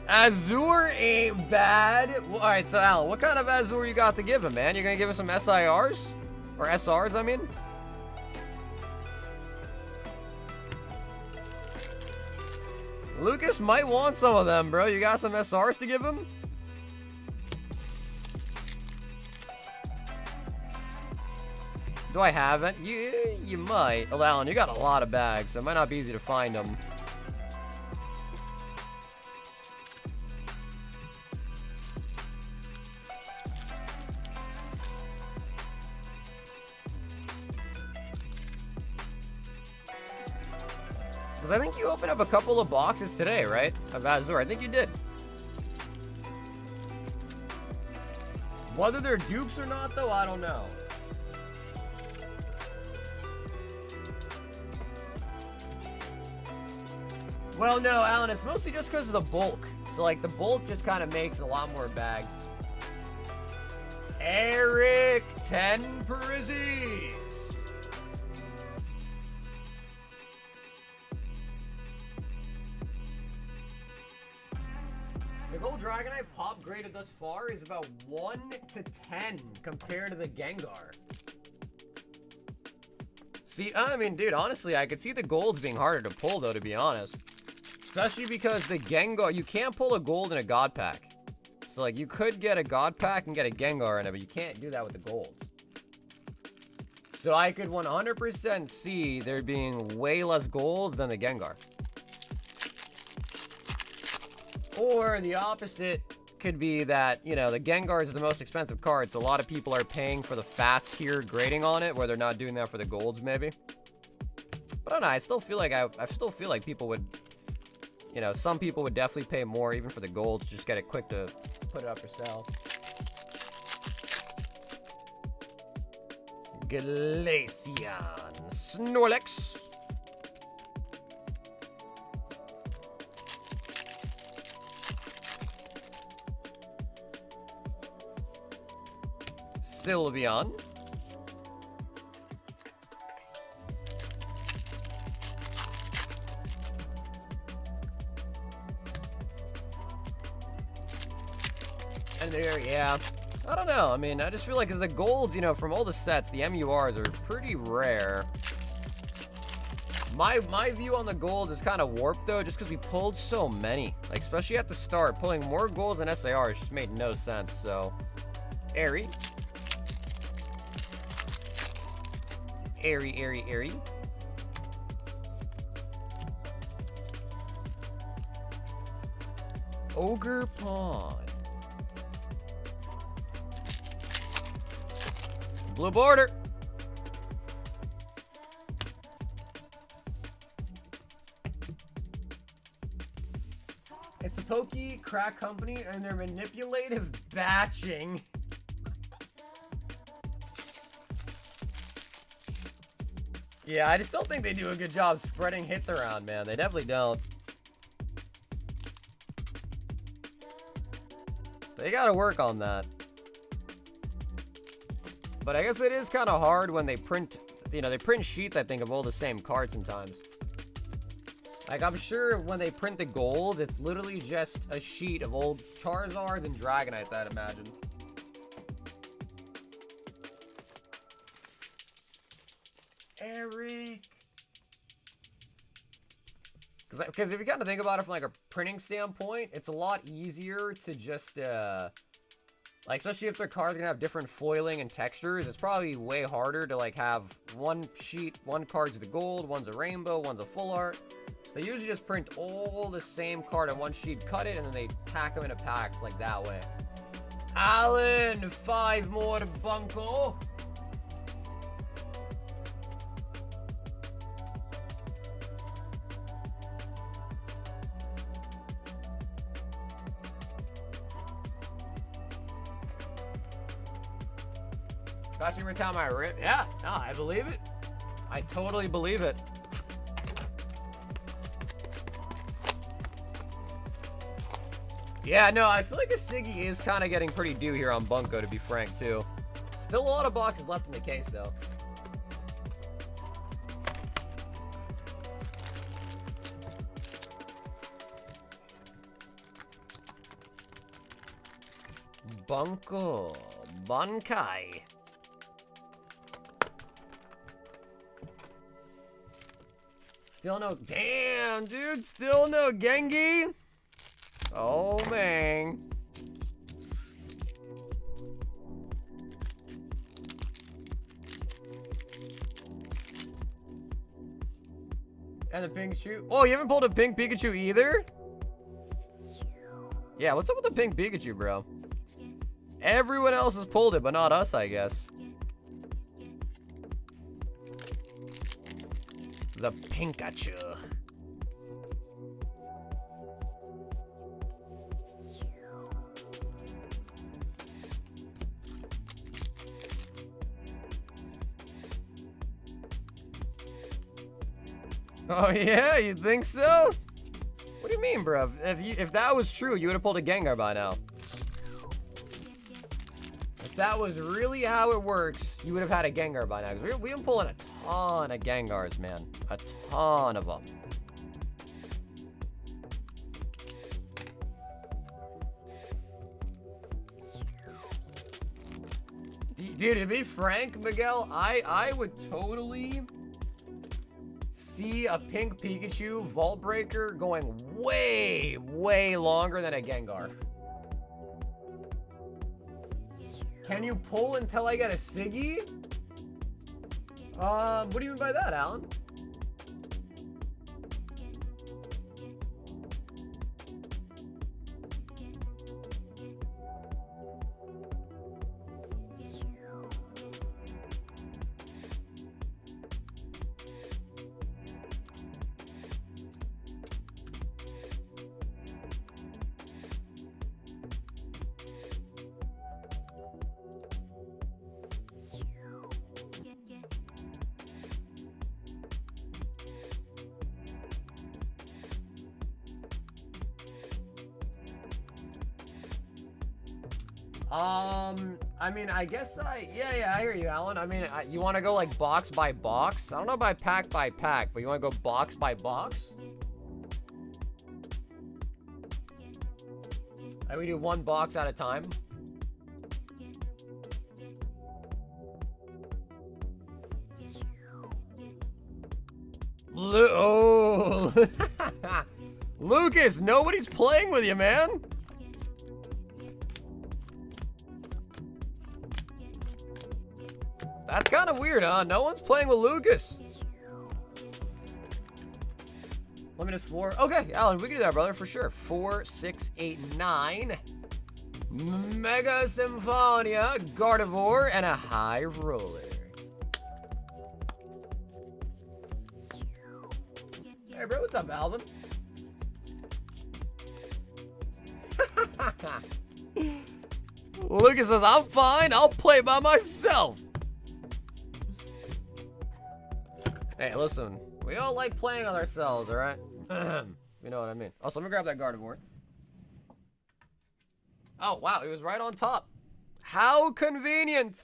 Azure ain't bad. Well, all right, so Alan, what kind of Azure you got to give him, man? You're gonna give him some SIRs? Or SRs, I mean? Lucas might want some of them, bro. You got some SRs to give him? Do I have it? You might. Oh, Alan, you got a lot of bags, so it might not be easy to find them. Because I think you opened up a couple of boxes today, right? Of Azure. I think you did. Whether they're dupes or not, though, I don't know. Well, no, Alan, it's mostly just because of the bulk. So, like, the bulk just kind of makes a lot more bags. Eric, 10 Parizis. The Gold Dragonite pop graded thus far is about 1 to 10 compared to the Gengar. See, I mean, dude, honestly, I could see the golds being harder to pull, though, to be honest. Especially because the Gengar, you can't pull a gold in a God Pack. So, like, you could get a God Pack and get a Gengar in it, but you can't do that with the golds. So I could 100% see there being way less golds than the Gengar. Or the opposite could be that, you know, the Gengar is the most expensive card, so a lot of people are paying for the fast tier grading on it, where they're not doing that for the golds, maybe. But I don't know, I still feel like people would, you know, some people would definitely pay more even for the golds, just get it quick to put it up for sale. Glaceon, Snorlax. Sylveon. And there, yeah. I don't know. I mean, I just feel like as the golds, you know, from all the sets, the MURs are pretty rare. My view on the golds is kind of warped, though, just because we pulled so many. Like, especially at the start, pulling more golds than SARs just made no sense, so... Airy. Airy. Ogre Pond. Blue border. It's the Pokey Crack Company and their manipulative batching. Yeah, I just don't think they do a good job spreading hits around, man. They definitely don't. They gotta work on that. But I guess it is kind of hard when they print, you know, they print sheets, I think, of all the same cards sometimes. Like, I'm sure when they print the gold, it's literally just a sheet of old Charizards and Dragonites, I'd imagine. Eric. Because if you kind of think about it from, like, a printing standpoint, it's a lot easier to just, like, especially if their cards are going to have different foiling and textures, it's probably way harder to, like, have one sheet, one card's the gold, one's a rainbow, one's a full art. So they usually just print all the same card on one sheet, cut it, and then they pack them into packs, like, that way. Alan, 5 more bunko. Especially every time I rip. Yeah, no, I believe it. I totally believe it. Yeah, no, I feel like a Siggy is kind of getting pretty due here on Bunko, to be frank, too. Still a lot of boxes left in the case, though. Bunko. Bankai. Still no... Damn, dude. Still no Gengi. Oh, man. And the Pikachu. Oh, you haven't pulled a pink Pikachu either? Yeah, what's up with the pink Pikachu, bro? Everyone else has pulled it, but not us, I guess. The Pikachu. Oh yeah, you think so? What do you mean, bro? If that was true, you would have pulled a Gengar by now. If that was really how it works, you would have had a Gengar by now. We've been pulling a ton of Gengars, man. A ton of them. Dude, to be frank, Miguel, I would totally see a pink Pikachu Vault Breaker going way, way longer than a Gengar. Can you pull until I get a Siggy? What do you mean by that, Alan? I mean, I guess yeah, I hear you, Alan. I mean, you want to go like box by box? I don't know by pack, but you want to go box by box? Like we do one box at a time? Oh, Lucas, nobody's playing with you, man. That's kind of weird, huh? No one's playing with Lucas. Limit is 4. Okay, Alan, we can do that, brother, for sure. 4, 6, 8, 9. Mega Symphonia, Gardevoir, and a High Roller. Hey, bro, what's up, Alvin? Lucas says, I'm fine. I'll play by myself. Hey, listen. We all like playing on ourselves, all right? You know what I mean. Also, let me grab that Gardevoir. Oh, wow. He was right on top. How convenient.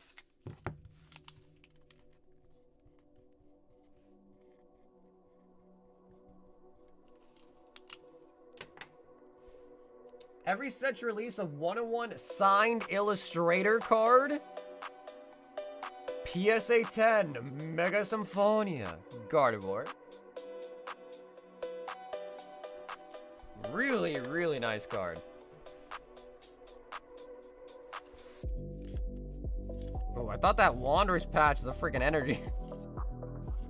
Every such release of 101 signed Illustrator card. PSA 10, Mega Symphonia, Gardevoir. Really, really nice card. Oh, I thought that Wanderer's patch is a freaking energy.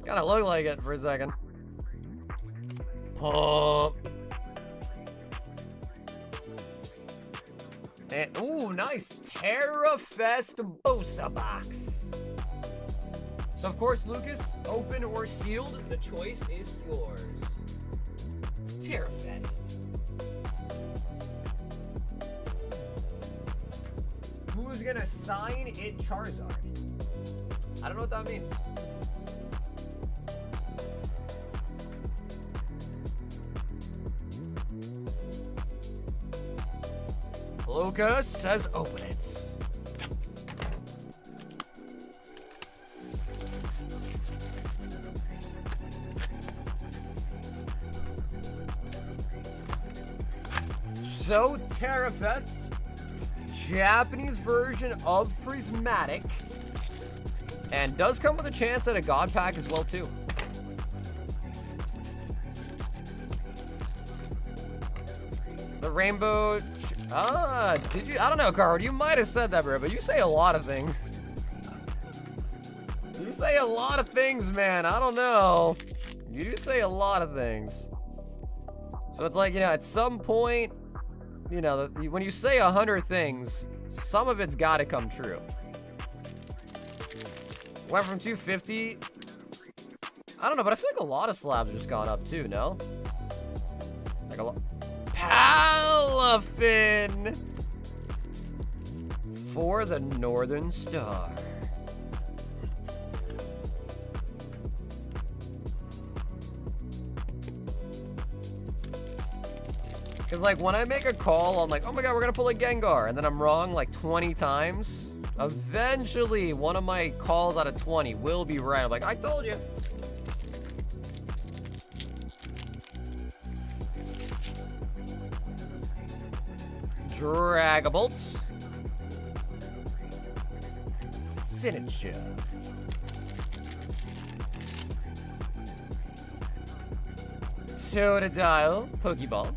Kinda looked like it for a second. Oh. And, ooh, nice TerraFest booster box. So, of course, Lucas, open or sealed, the choice is yours. TerraFest. Who's gonna sign it Charizard? I don't know what that means. Lucas says open it. So, TerraFest, Japanese version of Prismatic, and does come with a chance at a God Pack as well, too. The Rainbow... did you? I don't know, Carl. You might have said that, bro, but you say a lot of things. You say a lot of things, man. I don't know. You do say a lot of things. So it's like, you know, at some point, you know, when you say 100 things, some of it's got to come true. Went from 250. I don't know, but I feel like a lot of slabs have just gone up too, no? Like a lot. Palafin for the Northern Star. Because, like, when I make a call, I'm like, oh my god, we're going to pull a Gengar. And then I'm wrong, like, 20 times. Eventually, one of my calls out of 20 will be right. I'm like, I told you. Dragabolts. Sinistcha. Totodile. Pokeball.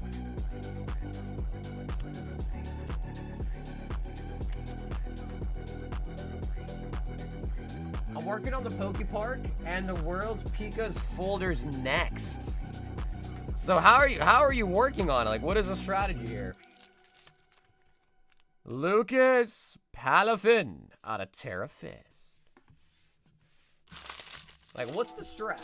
I'm working on the Pokepark and the World's Pika's folders next. So how are you working on it? Like, what is the strategy here? Lucas Palafin out of TerraFest. Like, what's the strat?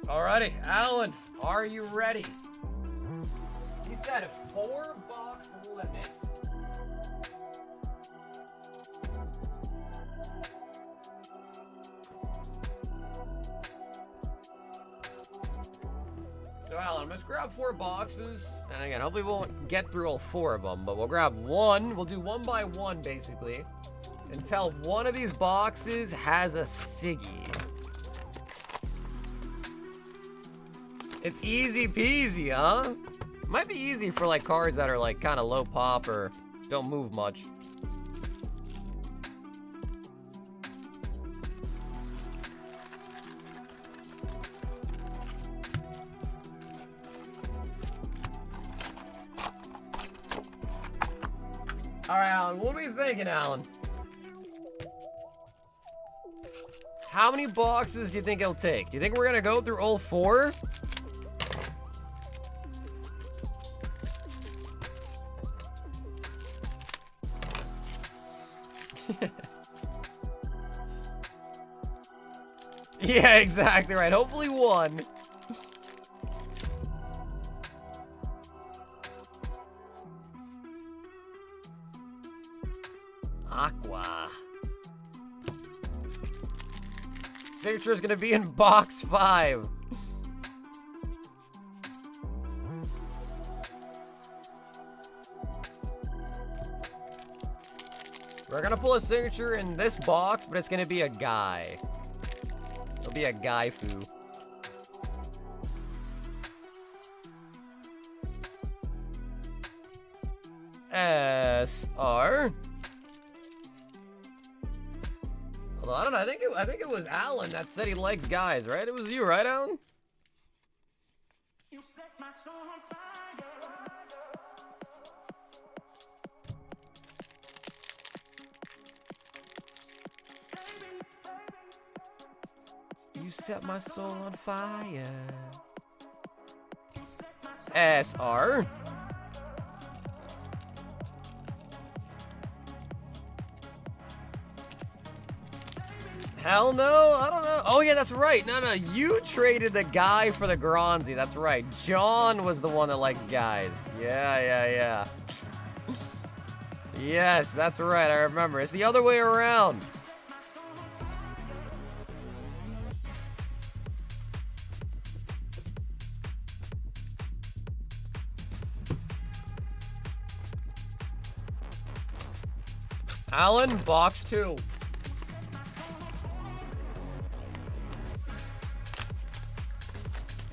Alrighty, Alan, are you ready? He said a 4-box limit. So, Alan, let's grab 4 boxes. And again, hopefully we won't get through all 4 of them, but we'll grab one. We'll do one by one, basically, until one of these boxes has a Siggy. It's easy peasy, huh? Might be easy for like cards that are like kind of low pop or don't move much. Alan? What are we thinking, Alan? How many boxes do you think it'll take? Do you think we're gonna go through all 4? Yeah, exactly right. Hopefully 1. Aqua. Signature is gonna be in box 5. We're gonna pull a signature in this box, but it's gonna be a guy. It'll be a guy foo. SR. Hold on, I don't know. I think it was Alan that said he likes guys, right? It was you, right, Alan? You set my soul on fire. You set my soul on fire. SR. Hell no, I don't know. Oh yeah, that's right. No, you traded the guy for the Gronzi. That's right. John was the one that likes guys. Yeah. Yes, that's right. I remember. It's the other way around. Alan, box 2.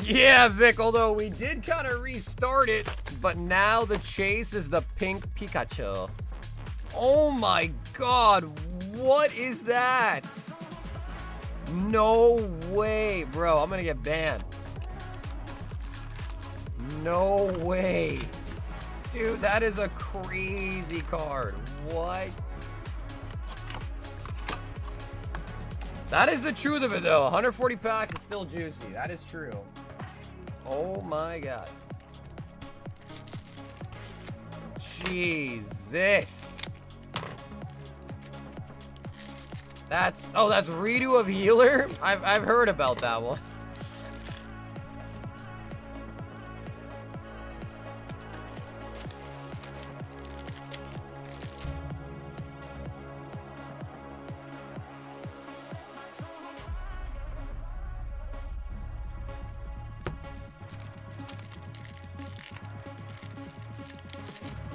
Yeah, Vic, although we did kind of restart it, but now the chase is the pink Pikachu. Oh my god, what is that? No way, bro, I'm gonna get banned. No way. Dude, that is a crazy card. What? That is the truth of it, though. 140 packs is still juicy. That is true. Oh my god. Jesus. That's redo of healer? I've heard about that one.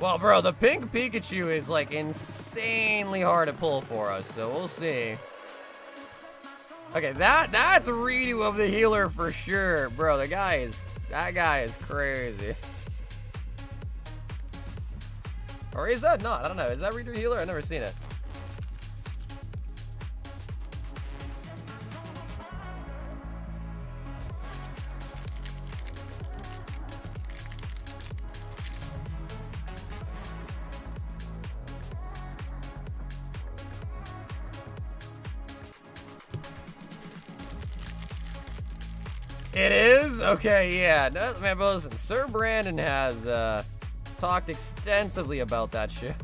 Well, bro, the pink Pikachu is, like, insanely hard to pull for us, so we'll see. Okay, that's a redo of the healer for sure. Bro, that guy is crazy. Or is that not? I don't know. Is that redo healer? I've never seen it. It is? Okay, yeah. No, man, but listen, Sir Brandon has talked extensively about that shit.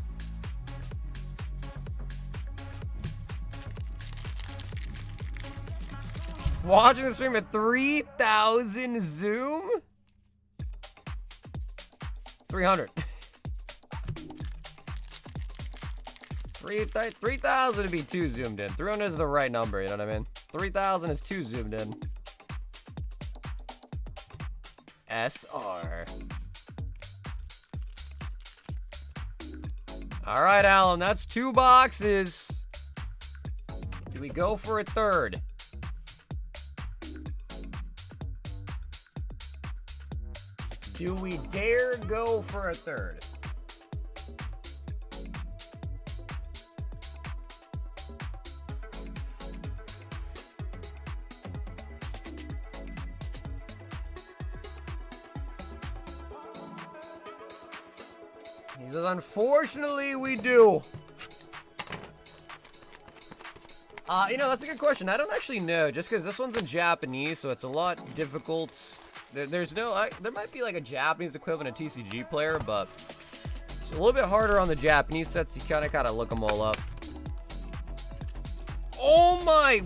Watching the stream at 3,000 zoom? 300. 3,000 to be too zoomed in. 300 is the right number, you know what I mean? 3,000 is too zoomed in. SR. All right, Alan, that's 2 boxes. Do we go for a third? Do we dare go for a third? He says, unfortunately, we do. You know, that's a good question. I don't actually know, just because this one's in Japanese, so it's a lot difficult. There's no, there might be like a Japanese equivalent of TCG player, but it's a little bit harder on the Japanese sets. You kind of gotta look them all up. Oh my,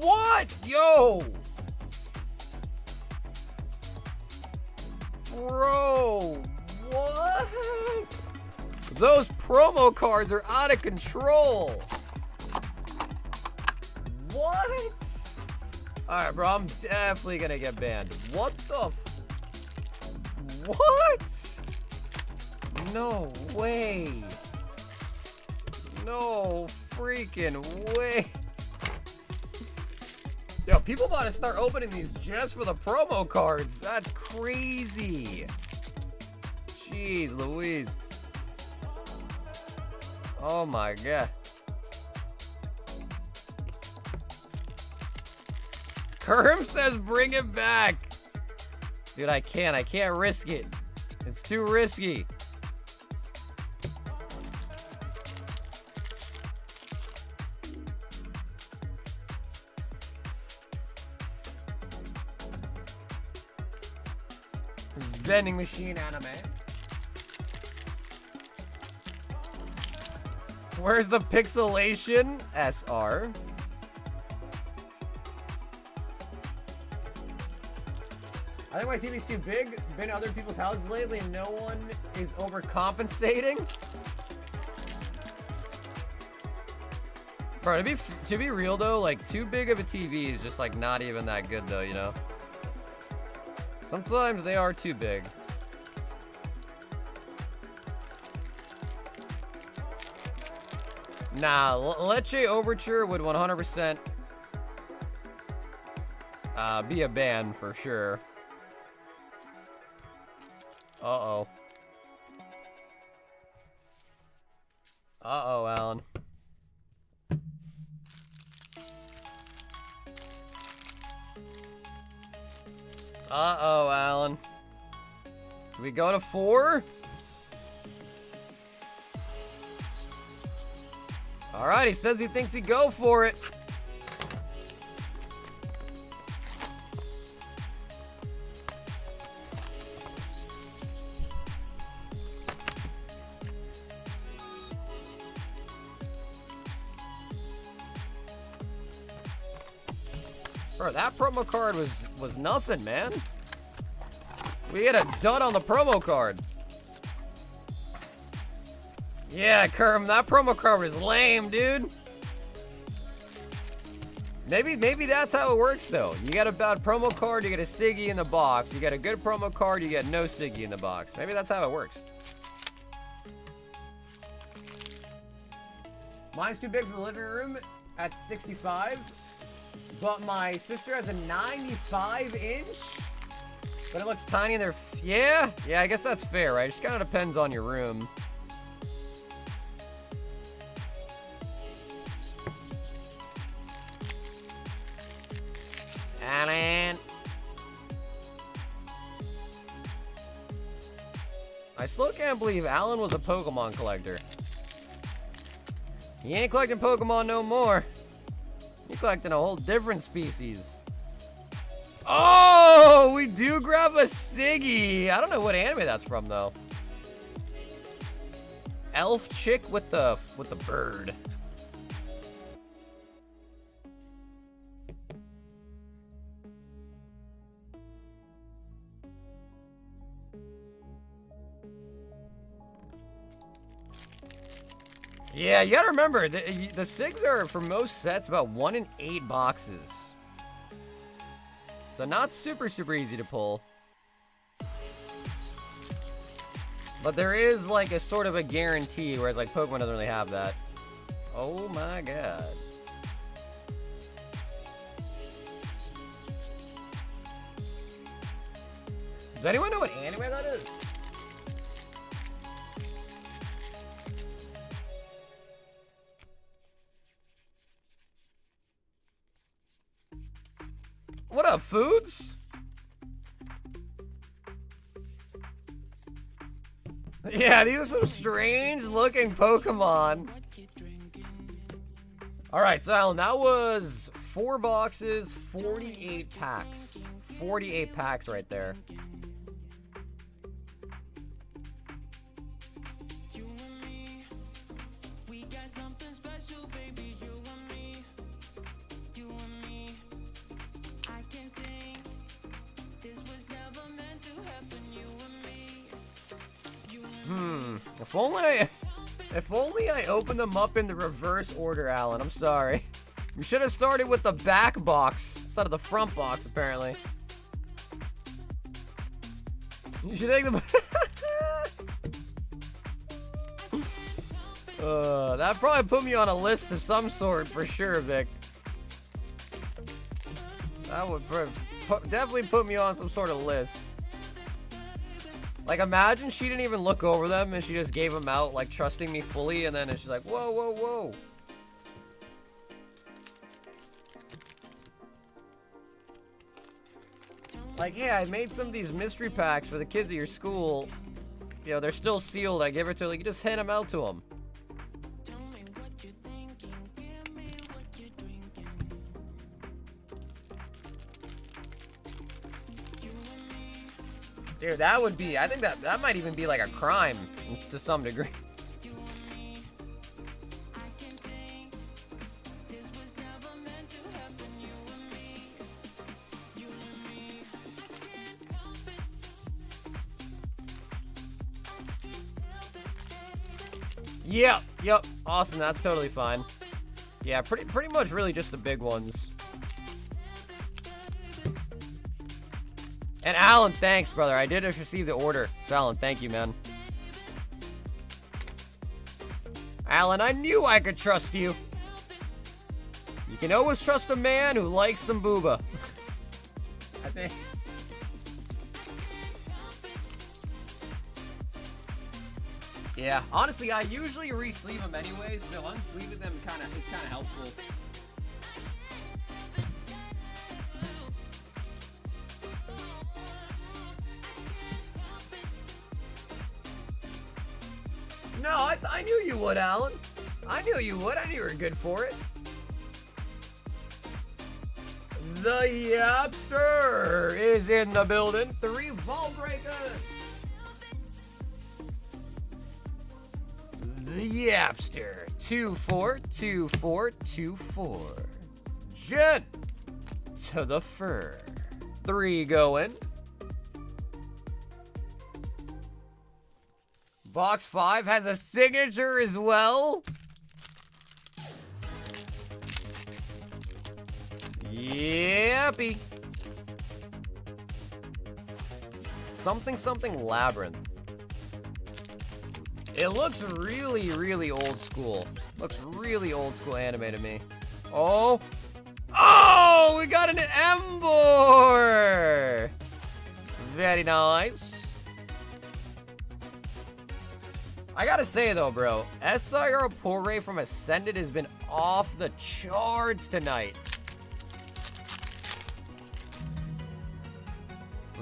what? Yo! Bro, what? Those promo cards are out of control. What? Alright, bro, I'm definitely gonna get banned. What the what? No way. No freaking way. Yo, people about to start opening these just for the promo cards. That's crazy. Jeez Louise. Oh my god. Kerm says bring it back. Dude, I can't risk it. It's too risky. Vending machine anime. Where's the pixelation? SR. I think my TV's too big. Been to other people's houses lately and no one is overcompensating. Bro, to be real though, like too big of a TV is just like not even that good though, you know? Sometimes they are too big. Nah, Leche Overture would 100% be a ban for sure. Uh-oh. Uh-oh, Alan. Uh-oh, Alan. Do we go to 4? All right, he says he thinks he'd go for it. Bro, that promo card was nothing, man. We had a dud on the promo card. Yeah, Kerm, that promo card was lame, dude. Maybe that's how it works, though. You got a bad promo card, you get a Siggy in the box. You got a good promo card, you get no Siggy in the box. Maybe that's how it works. Mine's too big for the living room at 65. But my sister has a 95-inch. But it looks tiny in there. Yeah, I guess that's fair, right? It just kind of depends on your room. Alan. I still can't believe Alan was a Pokemon collector. He ain't collecting Pokemon no more. He's collecting a whole different species. Oh, we do grab a Siggy. I don't know what anime that's from though. Elf chick with the bird. Yeah, you gotta remember, the SIGs are, for most sets, about 1 in 8 boxes. So not super easy to pull. But there is, like, a sort of a guarantee, whereas, like, Pokemon doesn't really have that. Oh my god. Does anyone know what anime that is? What up, Foods? Yeah, these are some strange looking Pokemon. Alright, so Alan, that was 4 boxes, 48 packs. 48 packs right there. If only I opened them up in the reverse order, Alan. I'm sorry. You should have started with the back box instead of the front box, apparently. You should take them. That probably put me on a list of some sort for sure, Vic. That would definitely put me on some sort of list. Like, imagine she didn't even look over them and she just gave them out, like, trusting me fully, and then she's like, whoa, whoa, whoa. Like, yeah, I made some of these mystery packs for the kids at your school. You know, they're still sealed. I give it to her, like, you just hand them out to them. Dude, that would be, I think that might even be like a crime to some degree. Yep, awesome, that's totally fine. Yeah, pretty much really just the big ones. And Alan, thanks, brother. I did just receive the order. So, Alan, thank you, man. Alan, I knew I could trust you. You can always trust a man who likes some booba. I think. Yeah, honestly, I usually re-sleeve them anyways, so unsleeving them is kind of helpful. No, I knew you would, Alan. I knew you would. I knew you were good for it. The Yapster is in the building. 3 Vault Breakers. The Yapster. 242424. Jen to the fur. 3 going. Box 5 has a signature as well. Yappy. Something labyrinth. It looks really, really old school. Looks really old school anime to me. Oh, we got an Ember. Very nice. I gotta say though, bro, SIR pull rate from Ascended has been off the charts tonight.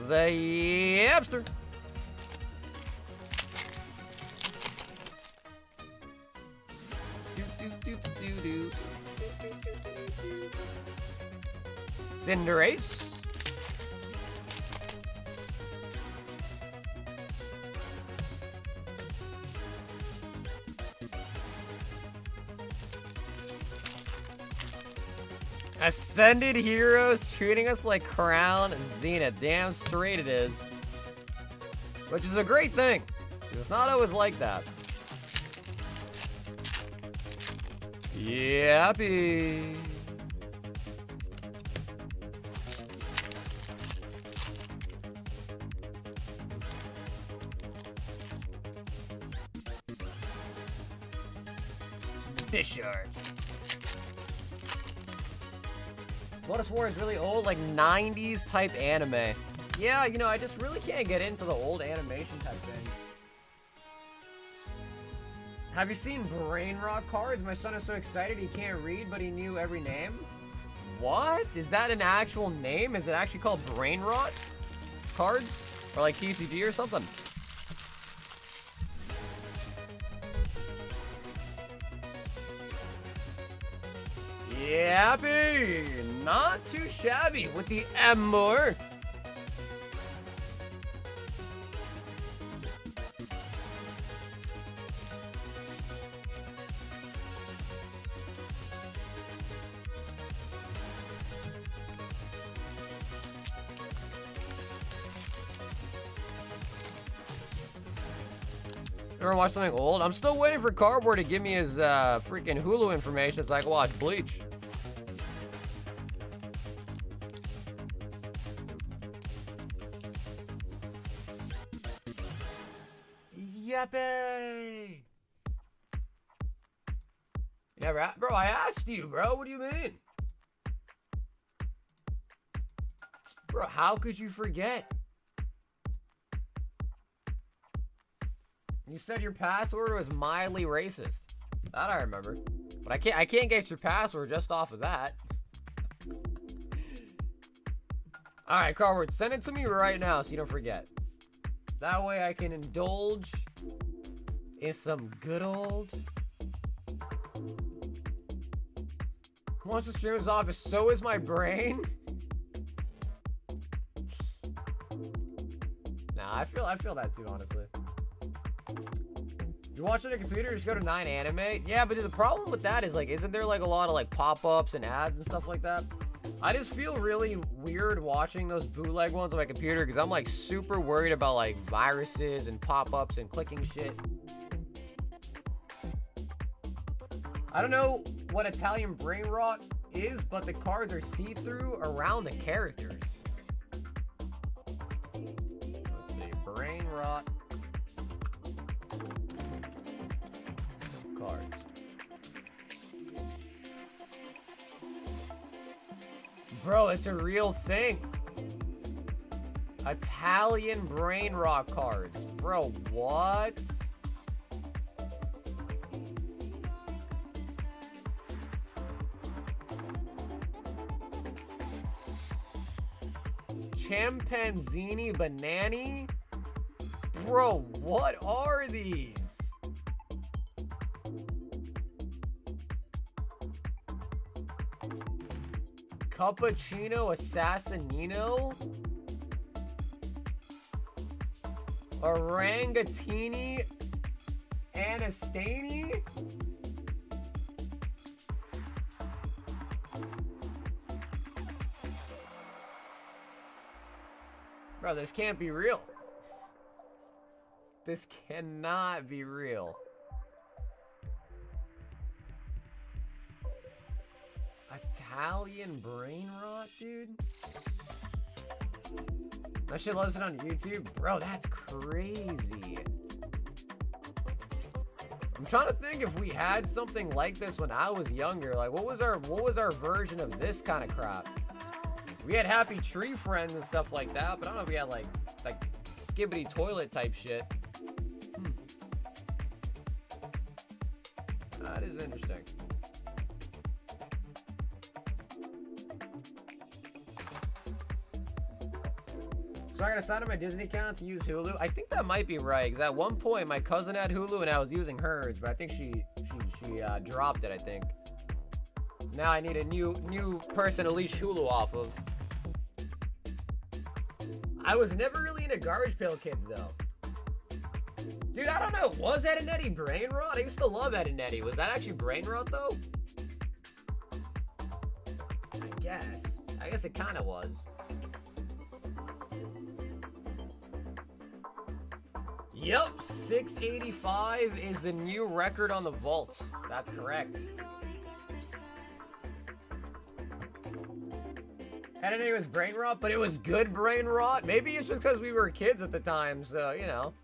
The Yapster. Cinderace. Ascended heroes treating us like Crown Zenith. Damn straight it is. Which is a great thing. It's not always like that. Yappy. Bisharp. Lotus War is really old, like 90s type anime. Yeah, you know, I just really can't get into the old animation type thing. Have you seen Brain Rot cards? My son is so excited he can't read, but he knew every name. What? Is that an actual name? Is it actually called Brain Rot cards? Or like TCG or something? Yappy! Not too shabby with the M-more. Ever watch something old? I'm still waiting for Cardboard to give me his freaking Hulu information so I can watch Bleach. Yippee! You never, bro, I asked you, bro. What do you mean? Bro, how could you forget? You said your password was mildly racist. That I remember. But I can't get your password just off of that. Alright, Carward, send it to me right now so you don't forget. That way I can indulge in some good old. Once the stream is off, so is my brain. Nah, I feel that too, honestly. You watch on a computer, just go to 9 Anime. Yeah, but the problem with that is, like, isn't there, like, a lot of, like, pop-ups and ads and stuff like that? I just feel really weird watching those bootleg ones on my computer because I'm, like, super worried about, like, viruses and pop-ups and clicking shit. I don't know what Italian brain rot is, but the cards are see-through around the characters. Let's see, brain rot. Cards. Bro, it's a real thing. Italian brain rot cards. Bro, what? Chimpanzini Banani? Bro, what are these? Cappuccino Assassinino? Orangatini Anastani? Bro, this can't be real. This cannot be real. Italian brain rot, dude? That shit loves it on YouTube? Bro, that's crazy. I'm trying to think if we had something like this when I was younger. Like, what was our version of this kind of crap? We had Happy Tree Friends and stuff like that, but I don't know if we had like Skibbity Toilet type shit. That is interesting. So I gotta sign up my Disney account to use Hulu. I think that might be right, because at one point my cousin had Hulu and I was using hers, but I think she dropped it, I think. Now I need a new person to leash Hulu off of. I was never really into Garbage Pail Kids, though. Dude, I don't know. Was Ed and Eddie brain rot? I used to love Ed and Eddie. Was that actually brain rot, though? I guess it kind of was. Yep, 685 is the new record on the vault. That's correct. I didn't think it was brain rot, but it was good brain rot. Maybe it's just because we were kids at the time, so, you know.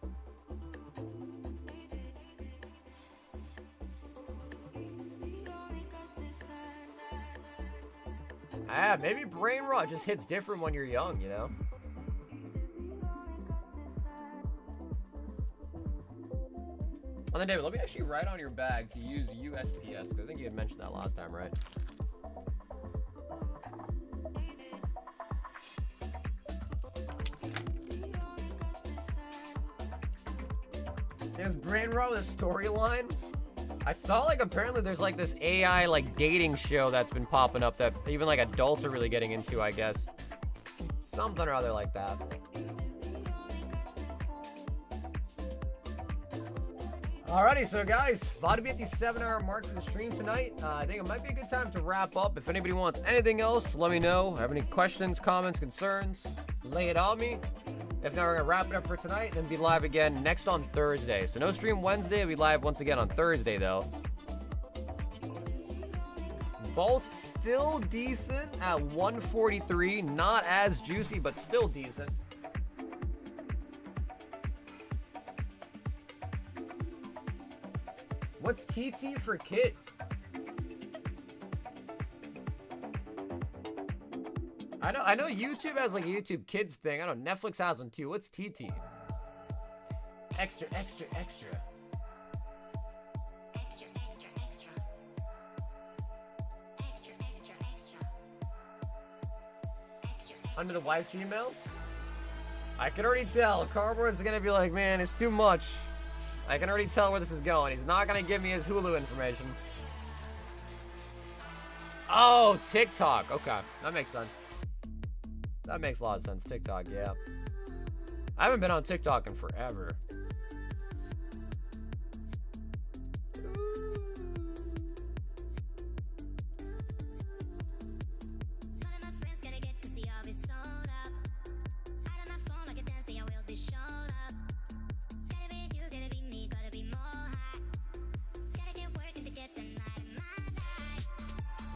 Ah, maybe brain rot just hits different when you're young, you know? And then, David, let me actually write on your bag to use USPS, because I think you had mentioned that last time, right? There's brain rot with a storyline? I saw like apparently there's like this AI like dating show that's been popping up that even like adults are really getting into, I guess. Something or other like that. Alrighty, so guys, about to be at the 7-hour mark for the stream tonight. I think it might be a good time to wrap up. If anybody wants anything else, let me know. Have any questions, comments, concerns, lay it on me. If not, we're going to wrap it up for tonight and then be live again next on Thursday. So no stream Wednesday. We'll be live once again on Thursday, though. Both still decent at 143. Not as juicy, but still decent. What's TT for kids? I know YouTube has like a YouTube Kids thing. I know Netflix has one too. What's TT? Extra, extra, extra. Extra, extra, extra. Extra, extra, extra. Extra, Under the wife's email? I can already tell. Cardboard's gonna be like, man, it's too much. I can already tell where this is going. He's not gonna give me his Hulu information. Oh, TikTok. Okay, that makes sense. That makes a lot of sense. TikTok, yeah. I haven't been on TikTok in forever.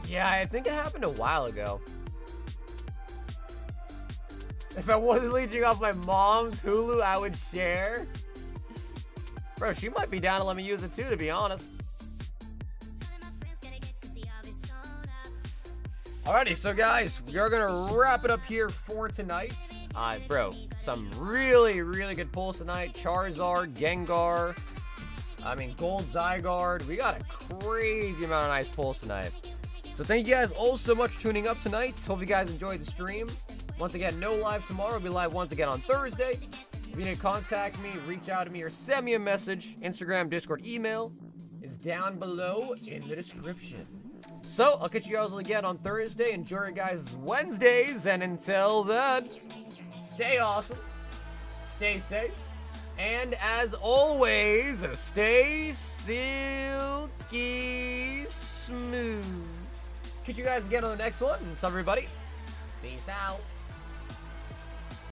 Yeah, I think it happened a while ago. If I wasn't leeching off my mom's Hulu, I would share. Bro, she might be down to let me use it too, to be honest. Alrighty, so guys, we are gonna wrap it up here for tonight. Bro, some really, really good pulls tonight. Charizard, Gengar, Gold Zygarde. We got a crazy amount of nice pulls tonight. So thank you guys all so much for tuning up tonight. Hope you guys enjoyed the stream. Once again, no live tomorrow. We'll be live once again on Thursday. If you need to contact me, reach out to me, or send me a message, Instagram, Discord, email is down below in the description. So I'll catch you guys again on Thursday. Enjoy your guys' Wednesdays, and until then, stay awesome, stay safe, and as always, stay silky smooth. Catch you guys again on the next one. What's up, everybody? Peace out.